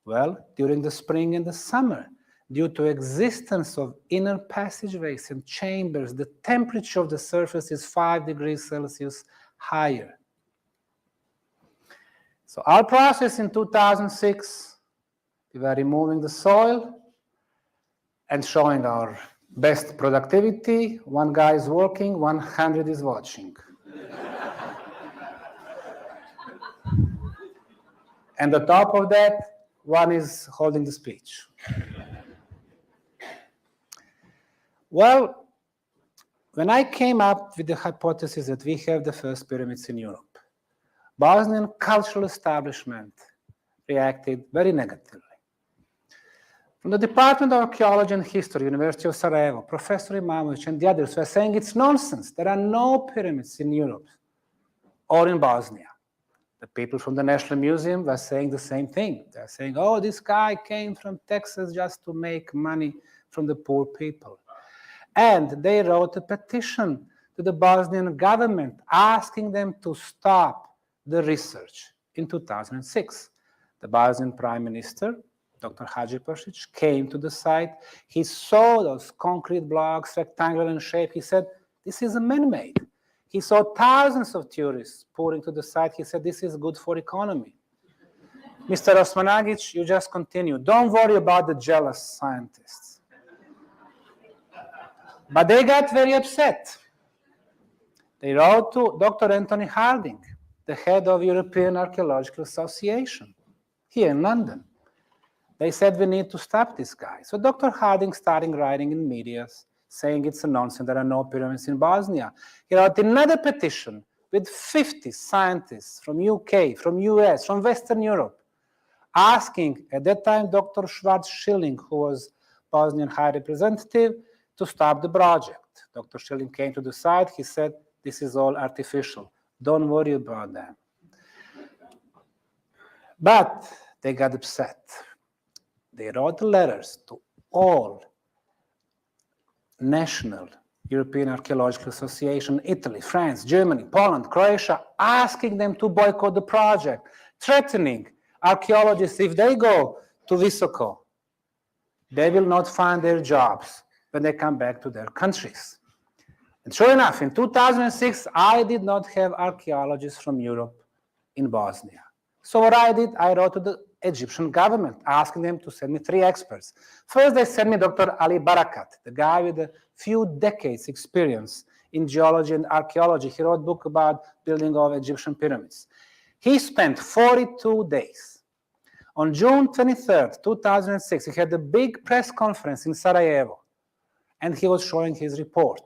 Well, during the spring and the summer, due to existence of inner passageways and chambers, the temperature of the surface is 5 degrees Celsius higher. So our process in 2006, we were removing the soil and showing our best productivity. One guy is working, 100 is watching. And on top of that, one is holding the speech. Well, when I came up with the hypothesis that we have the first pyramids in Europe, Bosnian cultural establishment reacted very negatively. From the Department of Archaeology and History, University of Sarajevo, Professor Imamovic and the others were saying it's nonsense. There are no pyramids in Europe or in Bosnia. The people from the National Museum were saying the same thing. They're saying, oh, this guy came from Texas just to make money from the poor people. And they wrote a petition to the Bosnian government asking them to stop the research in 2006. The Bosnian Prime Minister, Dr. Hadžipašić, came to the site. He saw those concrete blocks, rectangular in shape. He said, this is a man-made. He saw thousands of tourists pouring to the site. He said, this is good for economy. Mr. Osmanagić, you just continue. Don't worry about the jealous scientists. But they got very upset. They wrote to Dr. Anthony Harding, the head of European Archaeological Association, here in London. They said, we need to stop this guy. So Dr. Harding started writing in media, saying it's a nonsense, there are no pyramids in Bosnia. He wrote another petition with 50 scientists from UK, from US, from Western Europe, asking, at that time, Dr. Schwarz-Schilling, who was Bosnian High Representative, to stop the project. Dr. Schilling came to the site. He said, this is all artificial. Don't worry about them. But they got upset. They wrote letters to all national European Archaeological Association, Italy, France, Germany, Poland, Croatia, asking them to boycott the project, threatening archaeologists if they go to Visoko, they will not find their jobs when they come back to their countries. And sure enough, in 2006, I did not have archaeologists from Europe in Bosnia. So what I did, I wrote to the Egyptian government, asking them to send me 3 experts. First, they sent me Dr. Ali Barakat, the guy with a few decades experience in geology and archaeology. He wrote a book about building of Egyptian pyramids. He spent 42 days On June 23rd, 2006, he had a big press conference in Sarajevo, and he was showing his report.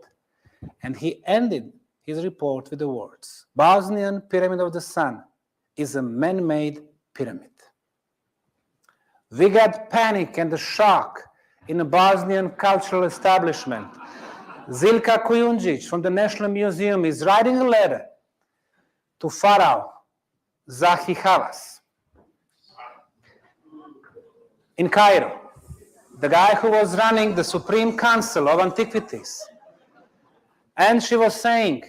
And he ended his report with the words, Bosnian Pyramid of the Sun is a man-made pyramid. We got panic and a shock in a Bosnian cultural establishment. Zilka Kujundžić from the National Museum is writing a letter to Pharaoh Zahi Hawass in Cairo, the guy who was running the Supreme Council of Antiquities. And she was saying,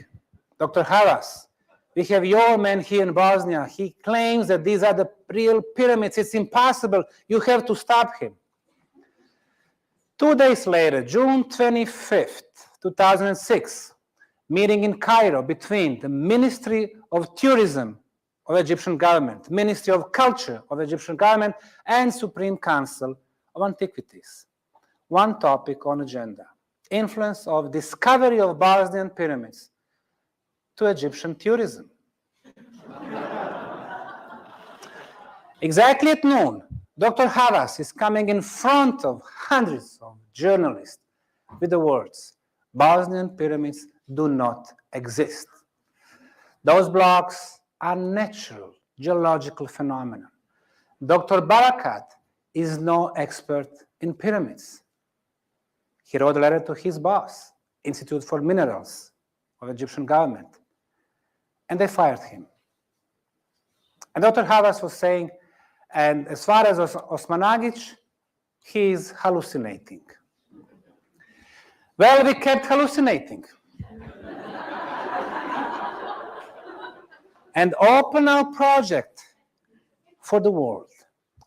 Dr. Hawass, we have your man here in Bosnia. He claims that these are the real pyramids. It's impossible. You have to stop him. 2 days later, June 25th, 2006, meeting in Cairo between the Ministry of Tourism of Egyptian government, Ministry of Culture of Egyptian government, and Supreme Council of Antiquities. One topic on agenda, influence of discovery of Bosnian pyramids to Egyptian tourism. Exactly at noon, Dr. Hawass is coming in front of hundreds of journalists with the words, Bosnian pyramids do not exist. Those blocks are natural geological phenomena. Dr. Barakat is no expert in pyramids. He wrote a letter to his boss, Institute for Minerals of Egyptian government, and they fired him. And Dr. Hawass was saying, and as far as Osmanagic, he is hallucinating. Well, we kept hallucinating. And open our project for the world.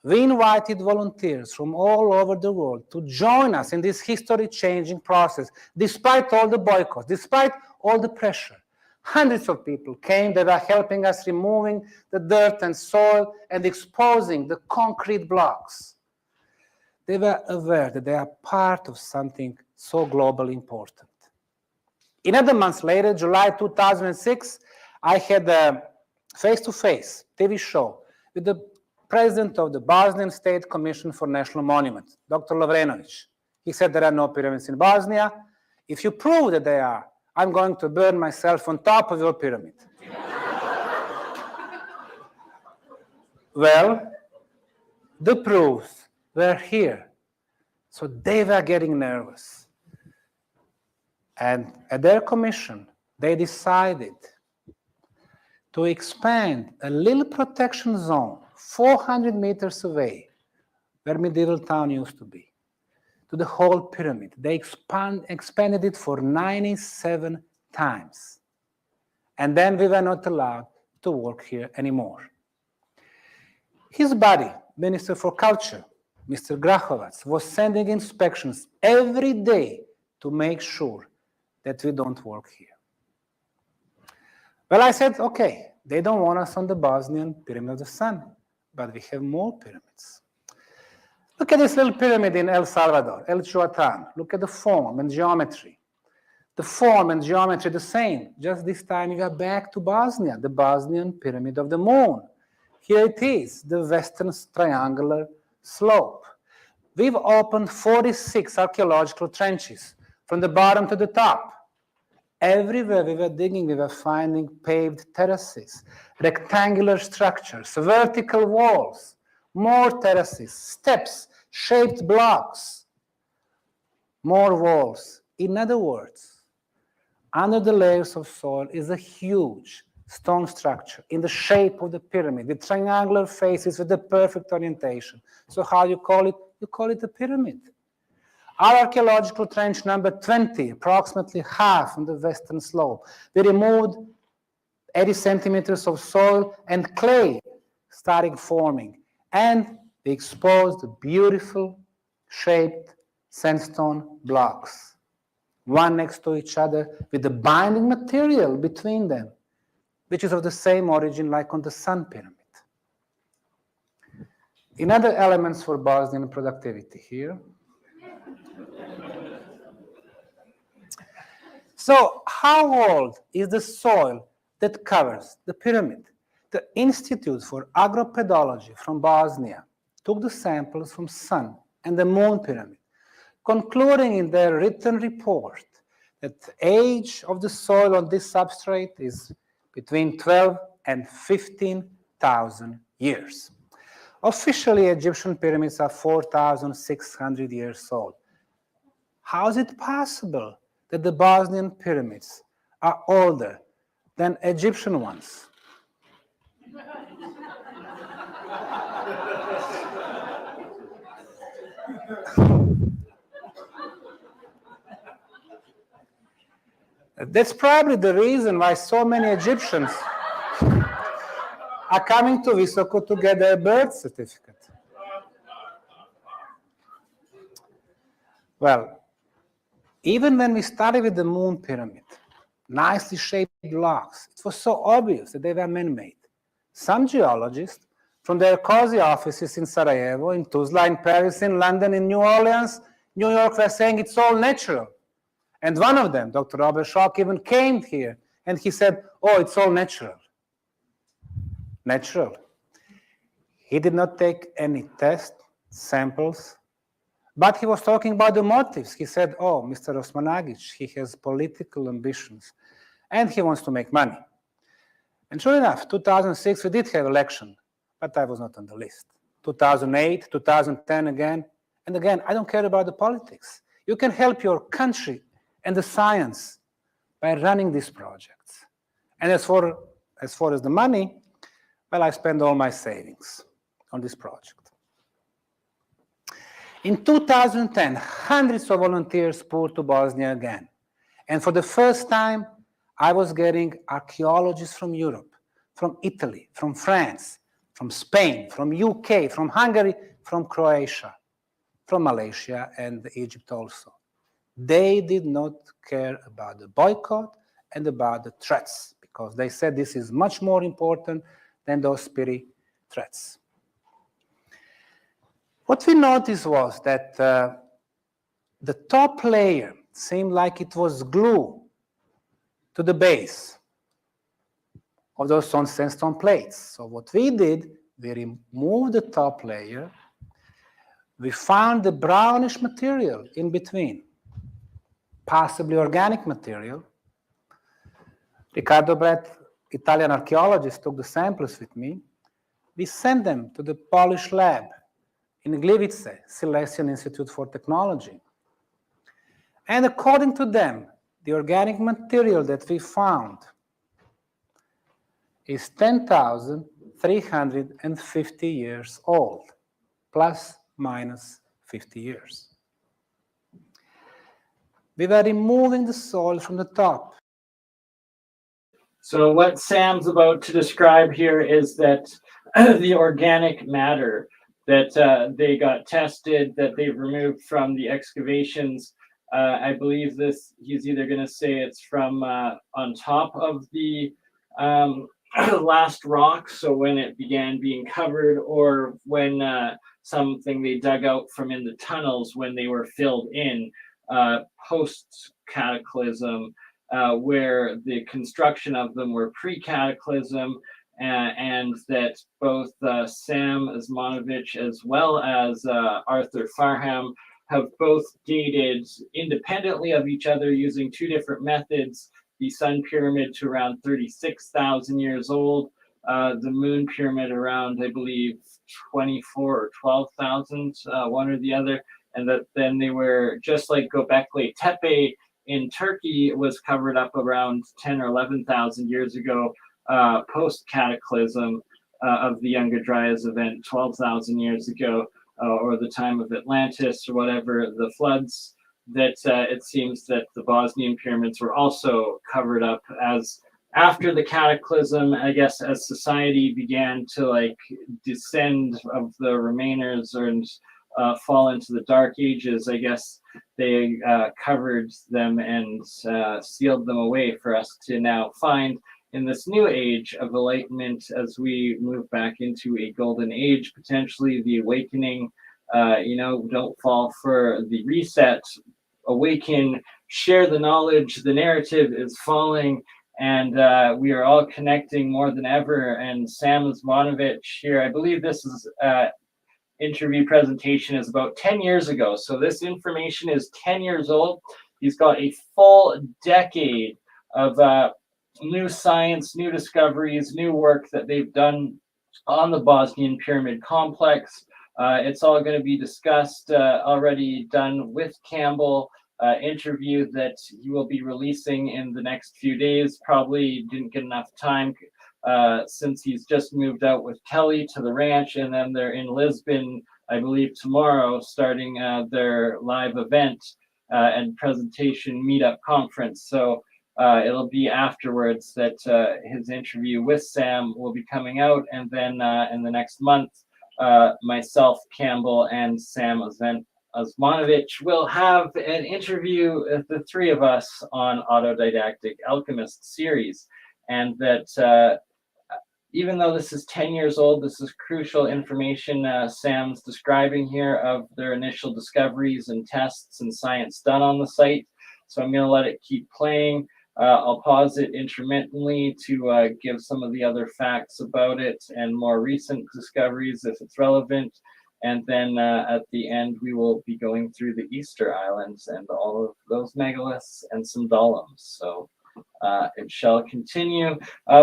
We invited volunteers from all over the world to join us in this history-changing process, despite all the boycotts, despite all the pressure. Hundreds of people came that are helping us removing the dirt and soil and exposing the concrete blocks. They were aware that they are part of something so globally important. 11 months later, July 2006, I had a face-to-face TV show with the president of the Bosnian State Commission for National Monuments, Dr. Lovrenović. He said there are no pyramids in Bosnia. If you prove that they are, I'm going to burn myself on top of your pyramid. Well, the proofs were here. So they were getting nervous. And at their commission, they decided to expand a little protection zone 400 meters away, where medieval town used to be, to the whole pyramid. They expanded it for 97 times. And then we were not allowed to work here anymore. His buddy, Minister for Culture, Mr. Grahovac, was sending inspections every day to make sure that we don't work here. Well, I said, okay, they don't want us on the Bosnian Pyramid of the Sun, but we have more pyramids. Look at this little pyramid in El Salvador, El Chuatan. Look at the form and geometry. The form and geometry the same. Just this time we are back to Bosnia, the Bosnian Pyramid of the Moon. Here it is, the western triangular slope. We've opened 46 archaeological trenches from the bottom to the top. Everywhere we were digging, we were finding paved terraces, rectangular structures, vertical walls, more terraces, steps, shaped blocks, more walls. In other words, under the layers of soil is a huge stone structure in the shape of the pyramid with triangular faces with the perfect orientation. So how you call it? You call it a pyramid. Our archaeological trench number 20, approximately half on the western slope. We removed 80 centimeters of soil and clay starting forming. And we exposed beautiful shaped sandstone blocks, one next to each other with the binding material between them, which is of the same origin like on the Sun Pyramid. In other elements for Bosnian productivity here. So how old is the soil that covers the pyramid? The Institute for Agropedology from Bosnia took the samples from Sun and the Moon pyramid, concluding in their written report that the age of the soil on this substrate is between 12 and 15,000 years. Officially, Egyptian pyramids are 4,600 years old. How is it possible that the Bosnian pyramids are older than Egyptian ones? That's probably the reason why so many Egyptians are coming to Visoko to get their birth certificate. Well, even when we started with the Moon pyramid, nicely shaped blocks, it was so obvious that they were man-made. Some geologists from their cozy offices in Sarajevo, in Tuzla, in Paris, in London, in New Orleans, New York, were saying it's all natural. And one of them, Dr. Robert Schock, even came here and he said, oh, it's all natural. Natural. He did not take any test samples, but he was talking about the motives. He said, oh, Mr. Osmanagic, he has political ambitions and he wants to make money. And sure enough, 2006, we did have election, but I was not on the list. 2008, 2010 again, and again, I don't care about the politics. You can help your country and the science by running these projects. And as far as the money, well, I spend all my savings on this project. In 2010, hundreds of volunteers poured to Bosnia again. And for the first time, I was getting archaeologists from Europe, from Italy, from France, from Spain, from UK, from Hungary, from Croatia, from Malaysia and Egypt also. They did not care about the boycott and about the threats because they said this is much more important than those petty threats. What we noticed was that the top layer seemed like it was glue to the base of those sandstone plates. So what we did, we removed the top layer, we found the brownish material in between, possibly organic material. Riccardo Brett, Italian archaeologist, took the samples with me. We sent them to the Polish lab in Gliwice, Silesian Institute for Technology. And according to them, the organic material that we found is 10,350 years old, plus minus 50 years. We were removing the soil from the top. So what Sam's about to describe here is that the organic matter that they got tested, that they've removed from the excavations, I believe this, he's either going to say it's from on top of the last rock, so when it began being covered, or when something they dug out from in the tunnels when they were filled in post-cataclysm, where the construction of them were pre-cataclysm, and that both Sam Osmanagic as well as Arthur Farham have both dated independently of each other using two different methods, the Sun Pyramid to around 36,000 years old, the Moon Pyramid around, I believe, 24 or 12,000, one or the other, and that then they were just like Göbekli Tepe in Turkey was covered up around 10 or 11,000 years ago, post-cataclysm of the Younger Dryas event 12,000 years ago, or the time of Atlantis or whatever, the floods, that it seems that the Bosnian pyramids were also covered up as after the cataclysm, I guess, as society began to like descend of the remainers and fall into the dark ages, I guess they covered them and sealed them away for us to now find in this new age of enlightenment as we move back into a golden age, potentially the awakening. Don't fall for the reset, awaken, share the knowledge. The narrative is falling, and we are all connecting more than ever. And Sam Osmanagic here, I believe this is interview presentation is about 10 years ago. So this information is 10 years old. He's got a full decade of new science, new discoveries, new work that they've done on the Bosnian Pyramid Complex. It's all going to be discussed, already done with Campbell, interview that he will be releasing in the next few days. Probably didn't get enough time since he's just moved out with Kelly to the ranch, and then they're in Lisbon, I believe, tomorrow, starting their live event and presentation meetup conference. So it'll be afterwards that his interview with Sam will be coming out, and then in the next month, myself, Campbell, and Sam Osmanovich will have an interview, the three of us, on Autodidactic Alchemist series. And that even though this is 10 years old, this is crucial information Sam's describing here of their initial discoveries and tests and science done on the site. So I'm going to let it keep playing. I'll pause it intermittently to give some of the other facts about it and more recent discoveries if it's relevant. And then at the end, we will be going through the Easter Islands and all of those megaliths and some dolems. So it shall continue.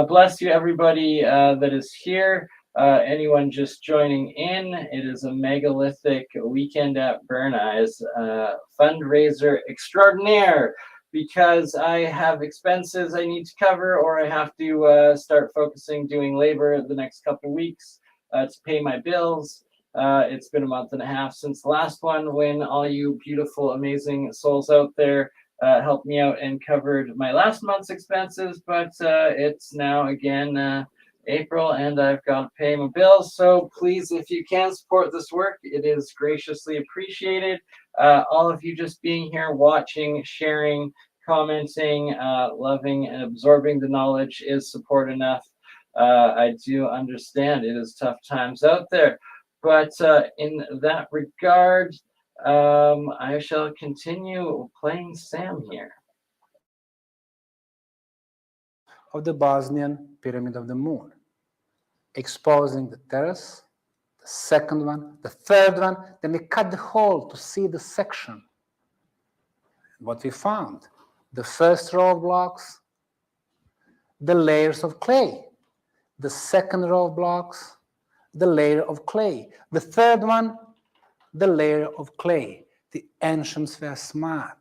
Bless you, everybody that is here. Anyone just joining in, it is a megalithic weekend at BurnEye's fundraiser extraordinaire, because I have expenses I need to cover, or I have to start focusing doing labor the next couple weeks to pay my bills. It's been a month and a half since the last one, when all you beautiful, amazing souls out there helped me out and covered my last month's expenses, but it's now again April, and I've got to pay my bills. So please, if you can support this work, it is graciously appreciated. All of you just being here, watching, sharing, commenting, loving, and absorbing the knowledge is support enough. I do understand it is tough times out there, but in that regard, I shall continue playing Sam here. Of the Bosnian Pyramid of the Moon, exposing the terrace, the second one, the third one, then we cut the hole to see the section. What we found, the first row of blocks, the layers of clay, the second row of blocks, the layer of clay, the third one, the layer of clay. The ancients were smart.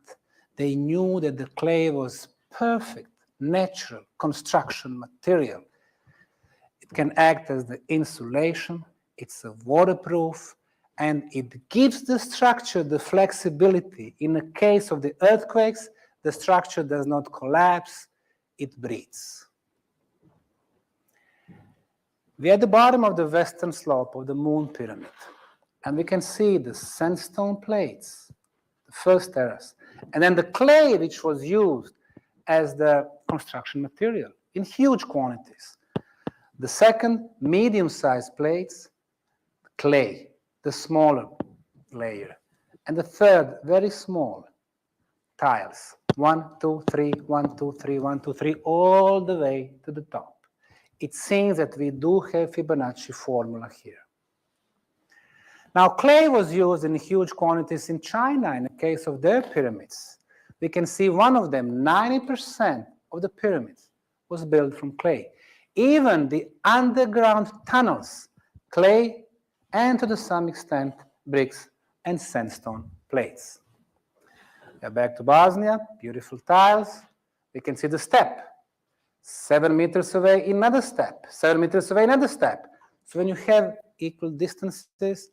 They knew that the clay was perfect, natural construction material. It can act as the insulation, it's a waterproof, and it gives the structure the flexibility. In the case of the earthquakes, the structure does not collapse, it breathes. We're at the bottom of the western slope of the Moon Pyramid, and we can see the sandstone plates, the first terrace, and then the clay which was used as the construction material in huge quantities. The second, medium-sized plates, clay, the smaller layer. And the third, very small, tiles. 1, 2, 3, 1, 2, 3, 1, 2, 3, all the way to the top. It seems that we do have Fibonacci formula here. Now, clay was used in huge quantities in China in the case of their pyramids. We can see one of them, 90% of the pyramids was built from clay. Even the underground tunnels, clay, and to some extent, bricks and sandstone plates. We're back to Bosnia, beautiful tiles. We can see the step. 7 meters away, another step. 7 meters away, another step. So when you have equal distances,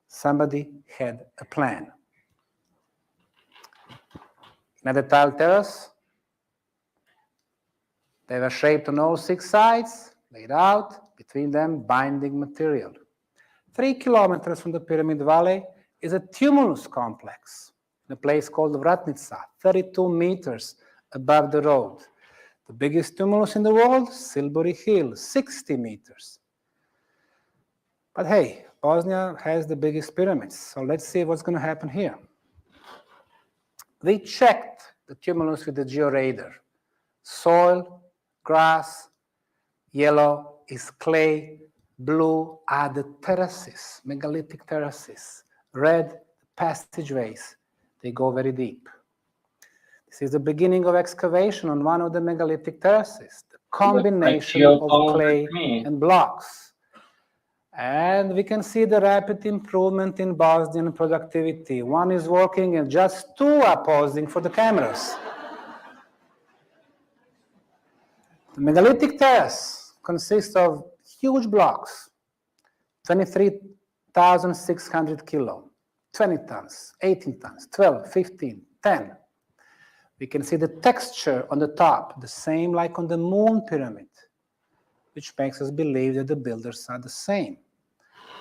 somebody had a plan. Another tile terrace. They were shaped on all 6 sides, laid out, between them binding material. 3 kilometers from the Pyramid Valley is a tumulus complex in a place called Vratnica, 32 meters above the road. The biggest tumulus in the world, Silbury Hill, 60 meters. But hey, Bosnia has the biggest pyramids, so let's see what's going to happen here. We checked the tumulus with the georadar. Soil, grass, yellow is clay, blue are the terraces, megalithic terraces. Red, passageways. They go very deep. This is the beginning of excavation on one of the megalithic terraces. The combination of clay and blocks. And we can see the rapid improvement in Bosnian productivity. One is working and just two are posing for the cameras. The megalithic terrace consists of huge blocks, 23,600 kilo, 20 tons, 18 tons, 12, 15, 10. We can see the texture on the top, the same like on the moon pyramid, which makes us believe that the builders are the same.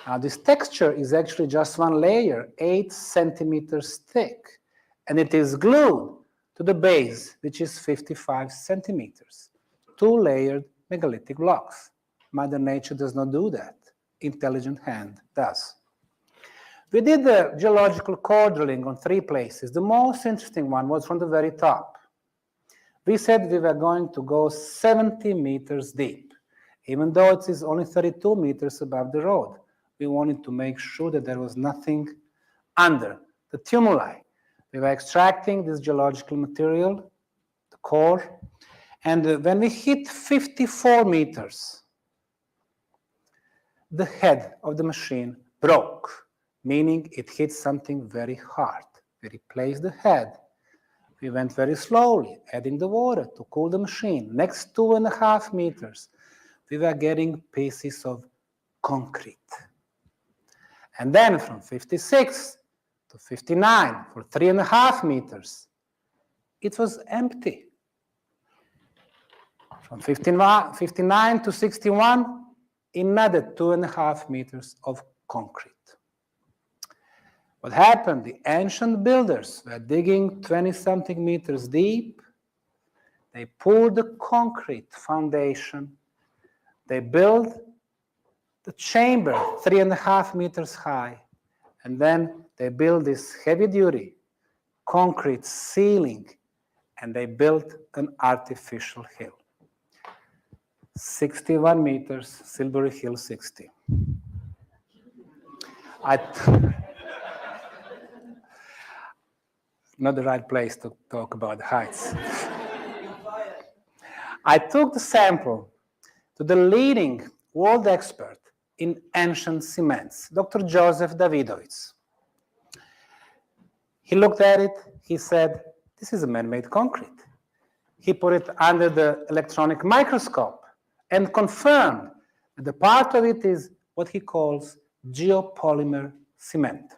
Now, this texture is actually just one layer, 8 centimeters thick, and it is glued to the base, which is 55 centimeters. Two-layered megalithic blocks. Mother Nature does not do that. Intelligent hand does. We did the geological core drilling on 3 places. The most interesting one was from the very top. We said we were going to go 70 meters deep, even though it is only 32 meters above the road. We wanted to make sure that there was nothing under the tumuli. We were extracting this geological material, the core, and when we hit 54 meters, the head of the machine broke, meaning it hit something very hard. We replaced the head. We went very slowly, adding the water to cool the machine. Next 2.5 meters, we were getting pieces of concrete. And then from 56 to 59 for 3.5 meters, it was empty. From 59 to 61, another 2.5 meters of concrete. What happened? The ancient builders were digging 20-something meters deep. They poured the concrete foundation. They built the chamber 3.5 meters high. And then they built this heavy-duty concrete ceiling, and they built an artificial hill. 61 meters, Silbury Hill 60. Not the right place to talk about heights. I took the sample to the leading world expert in ancient cements, Dr. Joseph Davidovits. He looked at it, he said, this is a man-made concrete. He put it under the electronic microscope and confirmed that the part of it is what he calls geopolymer cement.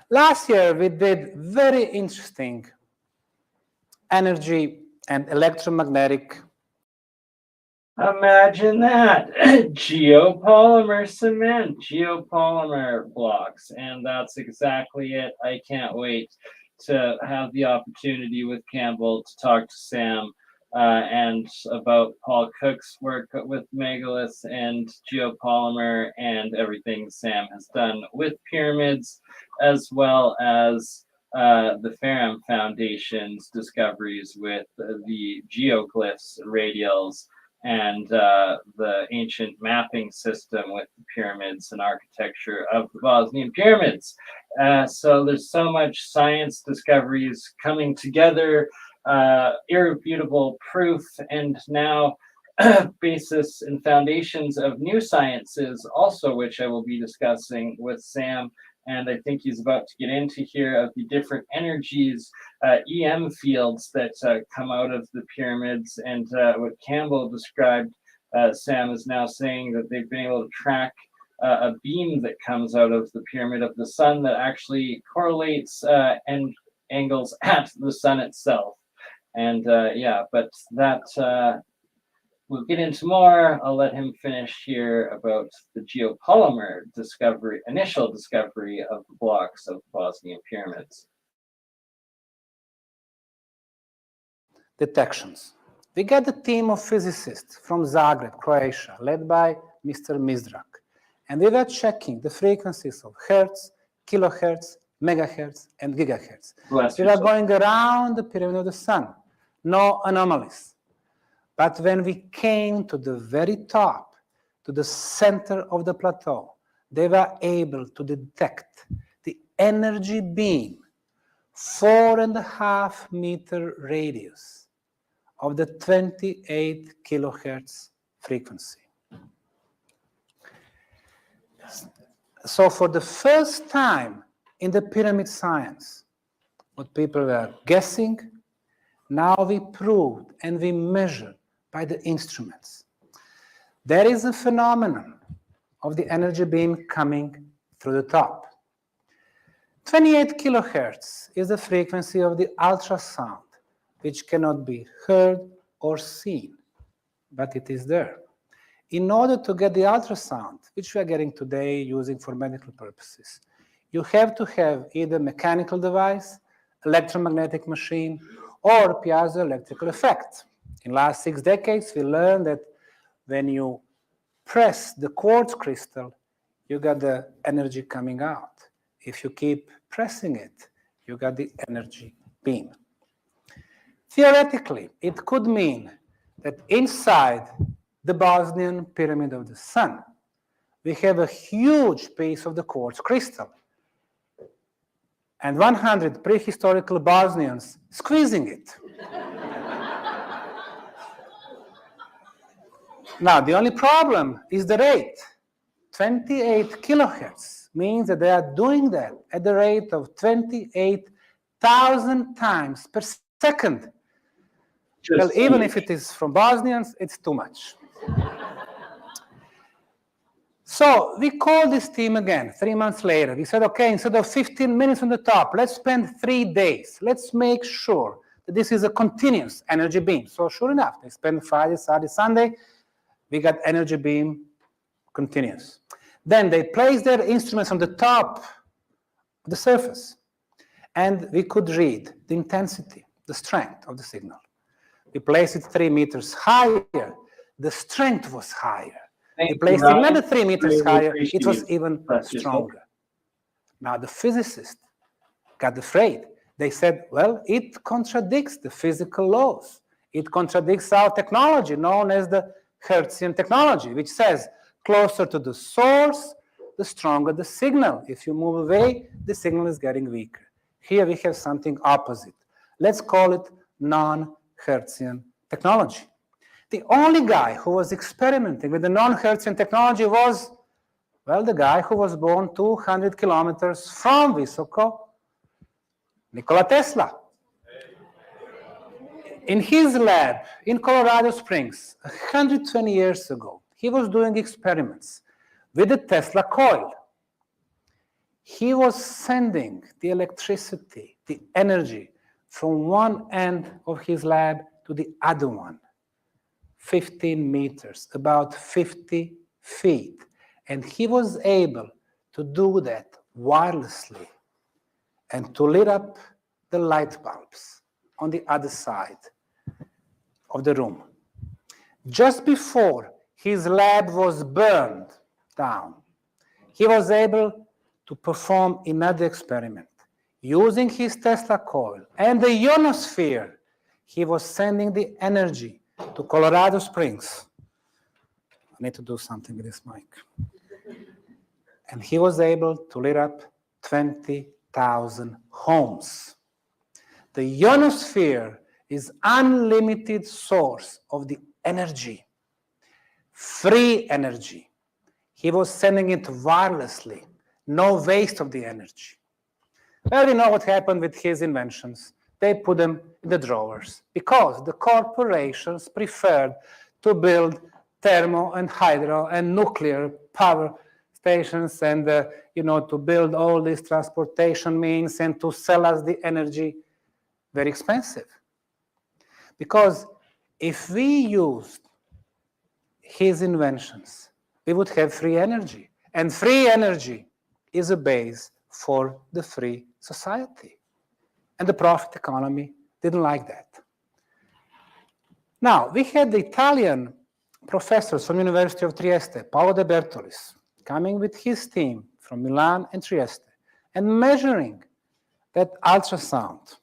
Last year, we did very interesting energy and electromagnetic. Imagine that. Geopolymer cement, geopolymer blocks. And that's exactly it. I can't wait to have the opportunity with Campbell to talk to Sam and about Paul Cook's work with Megaliths and geopolymer and everything Sam has done with pyramids, as well as the Ferrum Foundation's discoveries with the geoglyphs, radials, and the ancient mapping system with the pyramids and architecture of the Bosnian pyramids. So there's so much science discoveries coming together, irrefutable proof, and now basis and foundations of new sciences also, which I will be discussing with Sam. And I think he's about to get into here of the different energies, EM fields that come out of the pyramids. And what Campbell described, Sam is now saying that they've been able to track a beam that comes out of the pyramid of the sun that actually correlates and angles at the sun itself. And yeah, but that we'll get into more. I'll let him finish here about the geopolymer discovery, initial discovery of the blocks of the Bosnian pyramids. Detections. We got the team of physicists from Zagreb, Croatia, led by Mr. Mizrak. And we were checking the frequencies of hertz, kilohertz, megahertz, and gigahertz. We were going around the pyramid of the sun. No anomalies. But when we came to the very top, to the center of the plateau, they were able to detect the energy beam 4.5 meter radius of the 28 kilohertz frequency. So for the first time in the pyramid science, what people were guessing, now we proved and we measured by the instruments. There is a phenomenon of the energy beam coming through the top. 28 kilohertz is the frequency of the ultrasound, which cannot be heard or seen, but it is there. In order to get the ultrasound, which we are getting today using for medical purposes, you have to have either mechanical device, electromagnetic machine, or piezoelectrical effect. In the last 6 decades, we learned that when you press the quartz crystal, you got the energy coming out. If you keep pressing it, you got the energy beam. Theoretically, it could mean that inside the Bosnian pyramid of the sun, we have a huge piece of the quartz crystal, and 100 prehistorical Bosnians squeezing it. Now, the only problem is the rate. 28 kilohertz means that they are doing that at the rate of 28,000 times per second. Well, even if it is from Bosnians, it's too much. So we called this team again 3 months later. We said, okay, instead of 15 minutes on the top, let's spend 3 days. Let's make sure that this is a continuous energy beam. So sure enough, they spent Friday, Saturday, Sunday. We got energy beam continuous. Then they placed their instruments on the top of the surface, and we could read the intensity, the strength of the signal. We placed it 3 meters higher. The strength was higher. We placed it another 3 meters higher. It was even stronger. Now the physicists got afraid. They said, well, it contradicts the physical laws. It contradicts our technology known as the Hertzian technology, which says closer to the source, the stronger the signal. If you move away, the signal is getting weaker. Here we have something opposite. Let's call it non-Hertzian technology. The only guy who was experimenting with the non-Hertzian technology was, well, the guy who was born 200 kilometers from Visoko, Nikola Tesla. In his lab in Colorado Springs, 120 years ago, he was doing experiments with the Tesla coil. He was sending the electricity, the energy, from one end of his lab to the other one, 15 meters, about 50 feet. And he was able to do that wirelessly and to lit up the light bulbs on the other side of the room. Just before his lab was burned down, he was able to perform another experiment. Using his Tesla coil and the ionosphere, he was sending the energy to Colorado Springs. I need to do something with this mic. And he was able to lit up 20,000 homes. The ionosphere is unlimited source of the energy, free energy. He was sending it wirelessly, no waste of the energy. Well, we know what happened with his inventions. They put them in the drawers because the corporations preferred to build thermo and hydro and nuclear power stations and to build all these transportation means and to sell us the energy very expensive. Because if we used his inventions, we would have free energy. And free energy is a base for the free society. And the profit economy didn't like that. Now, we had the Italian professors from University of Trieste, Paolo De Bertolis, coming with his team from Milan and Trieste and measuring that ultrasound.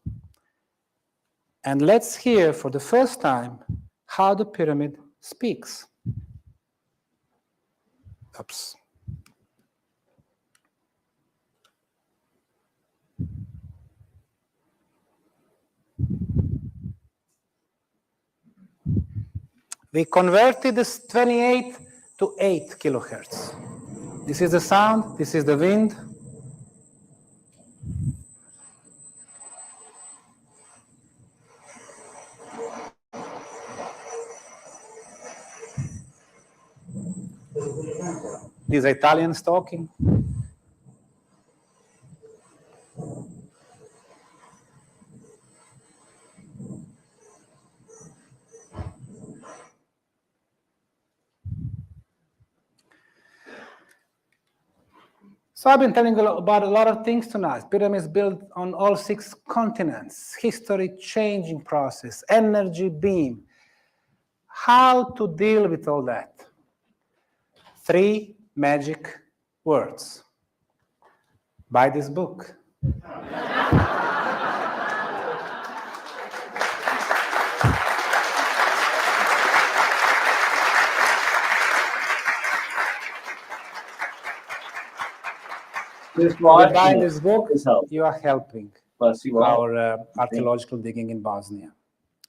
And let's hear for the first time how the pyramid speaks. Oops. We converted this 28 to 8 kilohertz. This is the sound, this is the wind. These are Italians talking. So I've been telling you about a lot of things tonight. Pyramids built on all 6 continents, history-changing process, energy beam. How to deal with all that? 3 magic words. Buy this book. Just By watching buying it this book, is help. you are helping Bless you all. our archaeological digging in Bosnia.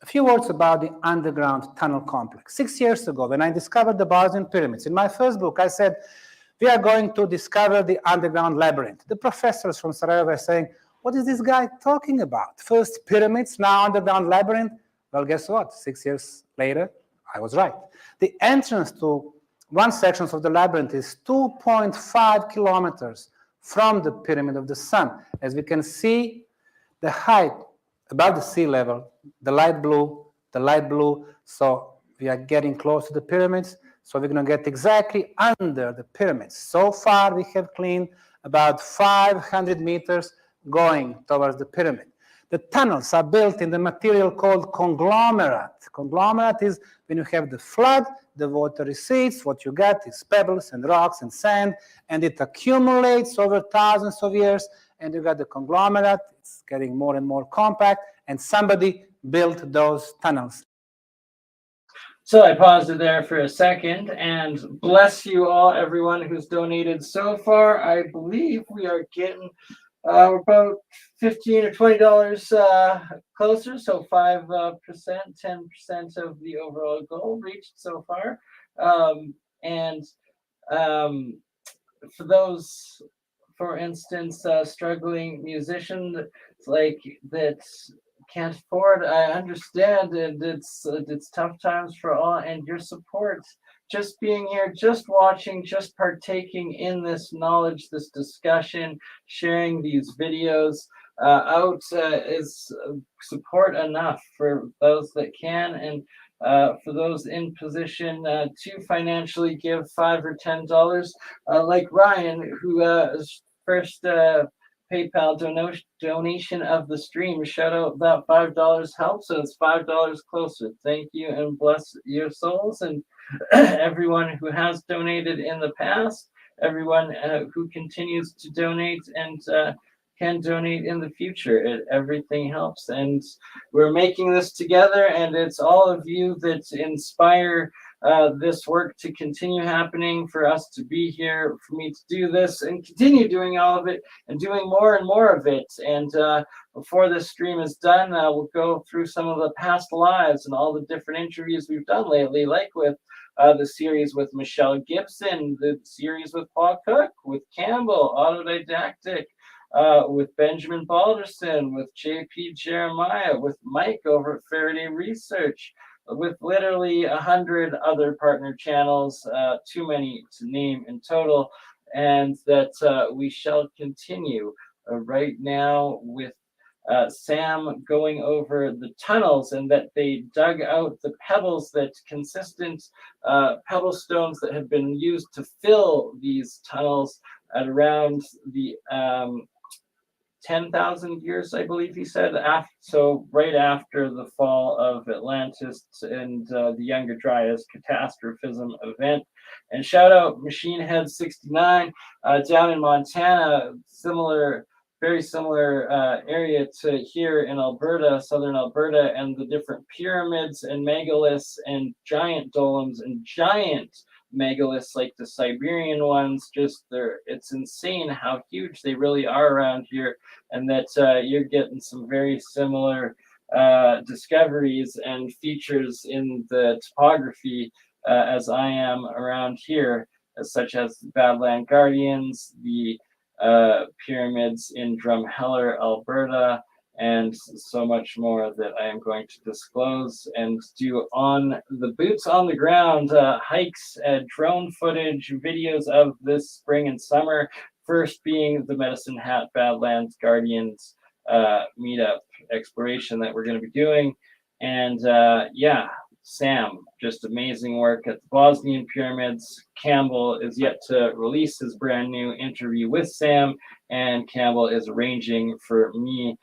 A few words about the underground tunnel complex. 6 years ago, when I discovered the Bosnian pyramids, in my first book, I said, we are going to discover the underground labyrinth. The professors from Sarajevo were saying, what is this guy talking about? First pyramids, now underground labyrinth? Well, guess what? 6 years later, I was right. The entrance to one section of the labyrinth is 2.5 kilometers from the Pyramid of the Sun. As we can see, the height above the sea level, the light blue, so we are getting close to the pyramids, so we're going to get exactly under the pyramids. So far, we have cleaned about 500 meters going towards the pyramid. The tunnels are built in the material called conglomerate. Conglomerate is when you have the flood, the water recedes, what you get is pebbles and rocks and sand, and it accumulates over thousands of years, and you got the conglomerate, it's getting more and more compact, and somebody built those tunnels. So I paused it there for a second, and bless you all, everyone who's donated so far. I believe we are getting about $15 or $20 closer, so 5%, 10% of the overall goal reached so far. For those, for instance, struggling musicians like that can't afford, I understand, and it's tough times for all, and your support, just being here, just watching, just partaking in this knowledge, this discussion, sharing these videos out is support enough for those that can, and for those in position to financially give $5 or $10, like Ryan, who first PayPal donation of the stream. Shout out, that $5 helps, so it's $5 closer. Thank you, and bless your souls, and everyone who has donated in the past, everyone who continues to donate and can donate in the future. Everything helps, and we're making this together, and it's all of you that inspire this work to continue happening, for us to be here, for me to do this and continue doing all of it and doing more and more of it. And before this stream is done, we'll go through some of the past lives and all the different interviews we've done lately, like with the series with Michelle Gibson, the series with Paul Cook, with Campbell, Autodidactic, with Benjamin Balderson, with JP Jeremiah, with Mike over at Faraday Research, with literally 100 other partner channels, too many to name in total, and that we shall continue right now with Sam going over the tunnels, and that they dug out the pebbles, that consistent pebble stones that have been used to fill these tunnels at around the 10,000 years, I believe he said, so right after the fall of Atlantis and the Younger Dryas catastrophism event. And shout out Machine Head 69 down in Montana, very similar area to here in Alberta, southern Alberta, and the different pyramids and megaliths and giant domes and giant megaliths like the Siberian ones. It's insane how huge they really are around here, and that you're getting some very similar discoveries and features in the topography as I am around here, such as the Badland Guardians, the pyramids in Drumheller, Alberta, and so much more that I am going to disclose and do on the boots on the ground hikes, drone footage, videos of this spring and summer. First being the Medicine Hat Badlands Guardians meetup exploration that we're going to be doing. And yeah, Sam, just amazing work at the Bosnian pyramids. Campbell is yet to release his brand new interview with Sam, and Campbell is arranging for me,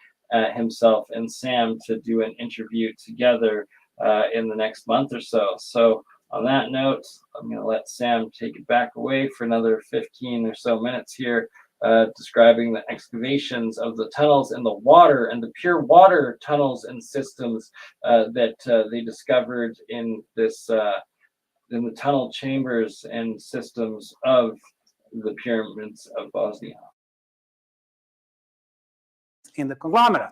himself and Sam to do an interview together in the next month or so. So on that note, I'm going to let Sam take it back away for another 15 or so minutes here, describing the excavations of the tunnels and the water and the pure water tunnels and systems that they discovered in this in the tunnel chambers and systems of the pyramids of Bosnia. In the conglomerate.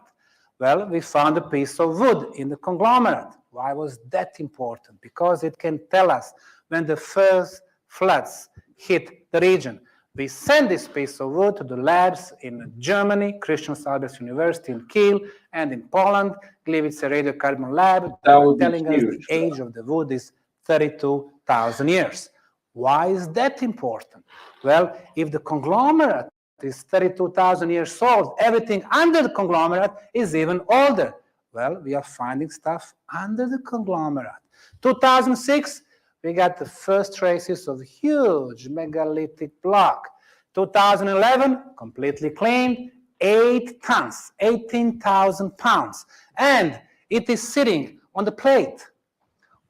Well, we found a piece of wood in the conglomerate. Why was that important? Because it can tell us when the first floods hit the region. We sent this piece of wood to the labs in Germany, Christian Albert University in Kiel, and in Poland, Gliwice Radiocarbon Lab. They were telling us the age of the wood is 32,000 years. Why is that important? Well, if the conglomerate is 32,000 years old, everything under the conglomerate is even older. Well, we are finding stuff under the conglomerate. 2006, we got the first traces of huge megalithic block. 2011, completely cleaned, 8 tons, 18,000 pounds. And it is sitting on the plate,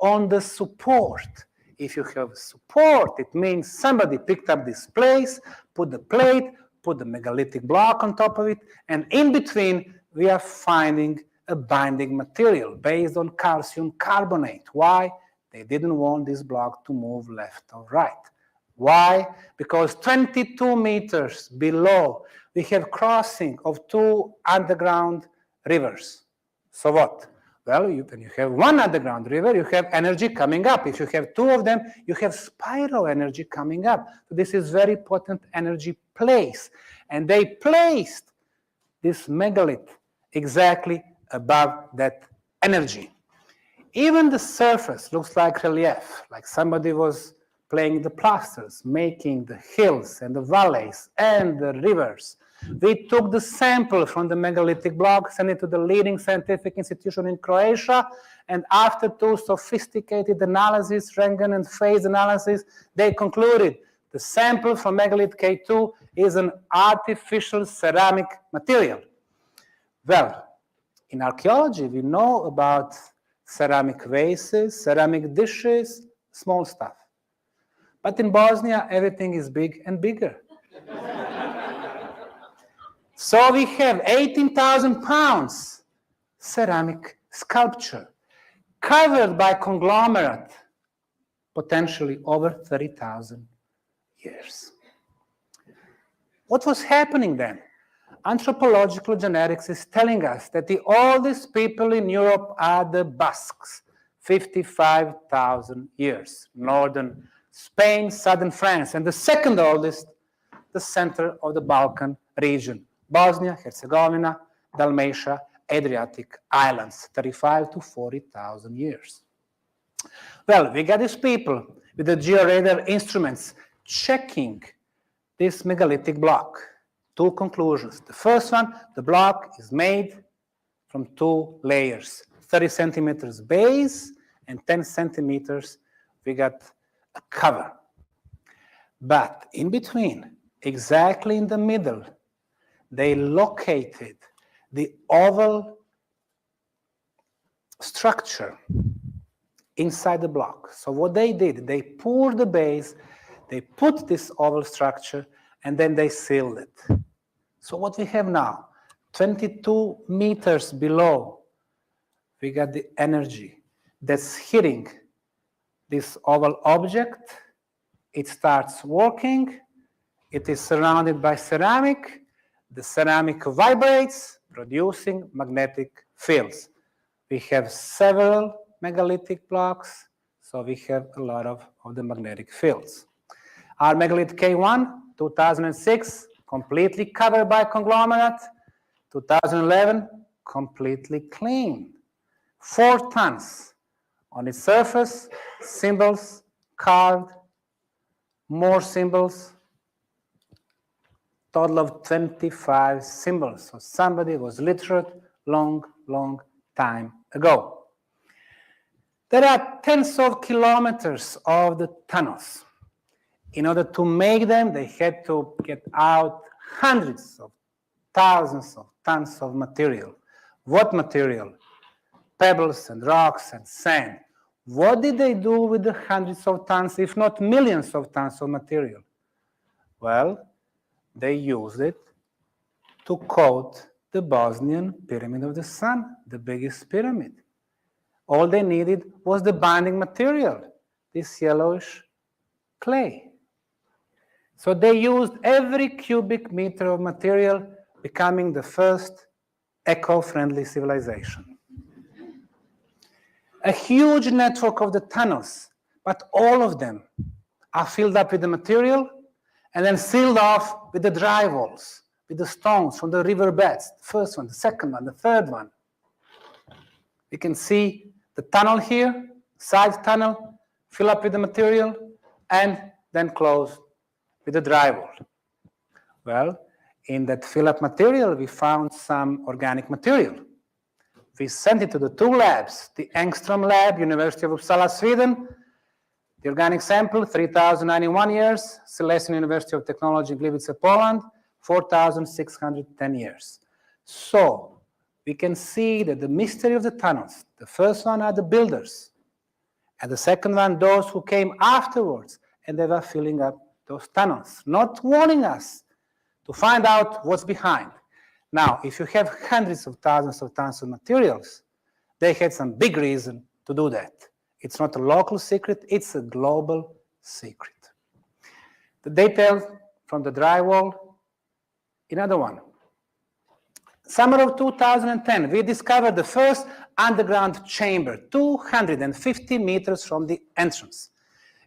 on the support. If you have support, it means somebody picked up this place, put the plate, put the megalithic block on top of it, and in between, we are finding a binding material based on calcium carbonate. Why? They didn't want this block to move left or right. Why? Because 22 meters below, we have crossing of 2 underground rivers. So what? Well, when you have one underground river, you have energy coming up. If you have 2 of them, you have spiral energy coming up. So this is very potent energy place. And they placed this megalith exactly above that energy. Even the surface looks like relief, like somebody was playing the plasters, making the hills and the valleys and the rivers. We took the sample from the megalithic block, sent it to the leading scientific institution in Croatia, and after 2 sophisticated analyses, Röntgen and phase analysis, they concluded the sample from megalith K2 is an artificial ceramic material. Well, in archaeology, we know about ceramic vases, ceramic dishes, small stuff. But in Bosnia, everything is big and bigger. So we have 18,000 pounds ceramic sculpture covered by conglomerate, potentially over 30,000 years. What was happening then? Anthropological genetics is telling us that the oldest people in Europe are the Basques, 55,000 years. Northern Spain, southern France, and the second oldest, the center of the Balkan region. Bosnia, Herzegovina, Dalmatia, Adriatic Islands, 35 to 40,000 years. Well, we got these people with the georadar instruments checking this megalithic block. 2 conclusions. The first one, the block is made from 2 layers, 30 centimeters base and 10 centimeters, we got a cover. But in between, exactly in the middle, they located the oval structure inside the block. So what they did, they poured the base, they put this oval structure, and then they sealed it. So what we have now, 22 meters below, we got the energy that's hitting this oval object it starts working. It is surrounded by ceramic. The ceramic vibrates, producing magnetic fields. We have several megalithic blocks, so we have a lot of the magnetic fields. Our megalith K1, 2006, completely covered by conglomerate. 2011, completely clean. 4 tons. On its surface, symbols carved, more symbols, total of 25 symbols. So somebody was literate long time ago. There are tens of kilometers of the tunnels. In order to make them, they had to get out hundreds of thousands of tons of material. What material? Pebbles and rocks and sand. What did they do with the hundreds of tons, if not millions of tons of material? Well, they used it to coat the Bosnian Pyramid of the Sun, the biggest pyramid. All they needed was the binding material, this yellowish clay. So they used every cubic meter of material, becoming the first eco-friendly civilization. A huge network of the tunnels, but all of them are filled up with the material and then sealed off with the drywalls, with the stones from the riverbeds, the first one, the second one, the third one. You can see the tunnel here, side tunnel, fill up with the material, and then close with the drywall. Well, in that fill-up material, we found some organic material. We sent it to the 2 labs, the Engström lab, University of Uppsala, Sweden. The organic sample, 3,091 years. Silesian University of Technology, Gliwice, Poland, 4,610 years. So we can see that the mystery of the tunnels, the first one are the builders, and the second one, those who came afterwards, and they were filling up those tunnels, not warning us to find out what's behind. Now, if you have hundreds of thousands of tons of materials, they had some big reason to do that. It's not a local secret, it's a global secret. The details from the drywall, another one. Summer of 2010, we discovered the first underground chamber, 250 meters from the entrance.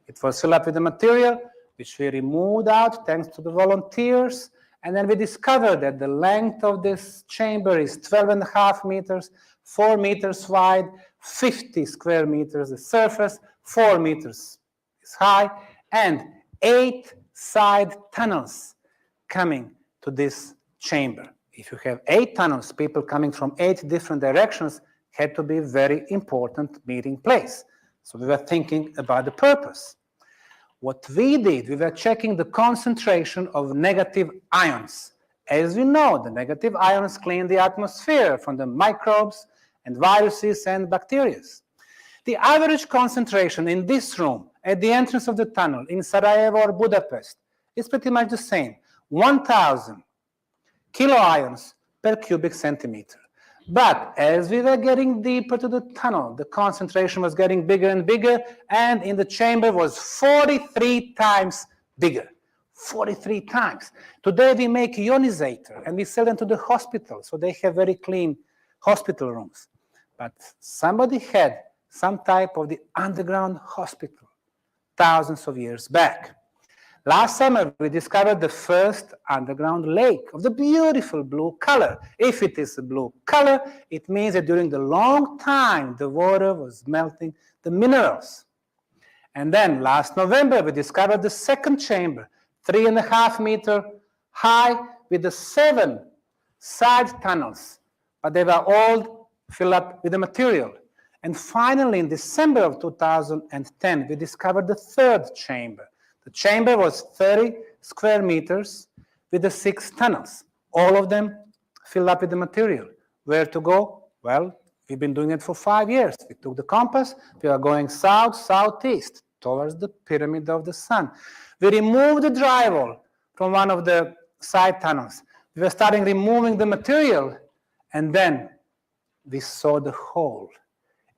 It was filled up with the material, which we removed out thanks to the volunteers. And then we discovered that the length of this chamber is 12.5 meters, 4 meters wide, 50 square meters the surface, 4 meters is high, and 8 side tunnels coming to this chamber. If you have 8 tunnels, people coming from 8 different directions had to be a very important meeting place. So we were thinking about the purpose. What we did, we were checking the concentration of negative ions. As we know, the negative ions clean the atmosphere from the microbes and viruses and bacteria. The average concentration in this room, at the entrance of the tunnel, in Sarajevo or Budapest, is pretty much the same, 1,000 kiloions per cubic centimeter. But as we were getting deeper to the tunnel, the concentration was getting bigger and bigger, and in the chamber was 43 times bigger. 43 times. Today we make ionizator, and we sell them to the hospitals, so they have very clean hospital rooms. But somebody had some type of the underground hospital thousands of years back. Last summer, we discovered the first underground lake of the beautiful blue color. If it is a blue color, it means that during the long time, the water was melting the minerals. And then last November, we discovered the second chamber, 3.5 meter high with the 7 side tunnels, but they were all filled up with the material. And finally, in December of 2010, we discovered the third chamber. The chamber was 30 square meters with the 6 tunnels, all of them filled up with the material. Where to go? Well, we've been doing it for 5 years. We took the compass, we are going south, southeast, towards the Pyramid of the Sun. We removed the drywall from one of the side tunnels. We were starting removing the material, and then we saw the hole.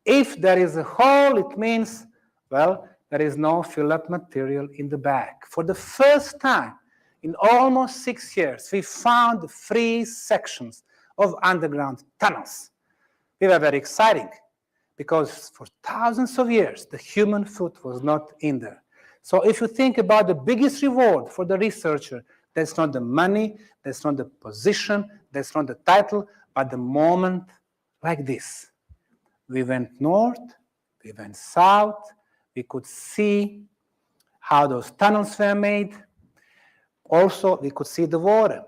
If there is a hole, it means, well, there is no fill-up material in the back. For the first time in almost 6 years, we found 3 sections of underground tunnels. We were very exciting because for thousands of years, the human foot was not in there. So if you think about the biggest reward for the researcher, that's not the money, that's not the position, that's not the title, but the moment like this. We went north, we went south, we could see how those tunnels were made. Also, we could see the water.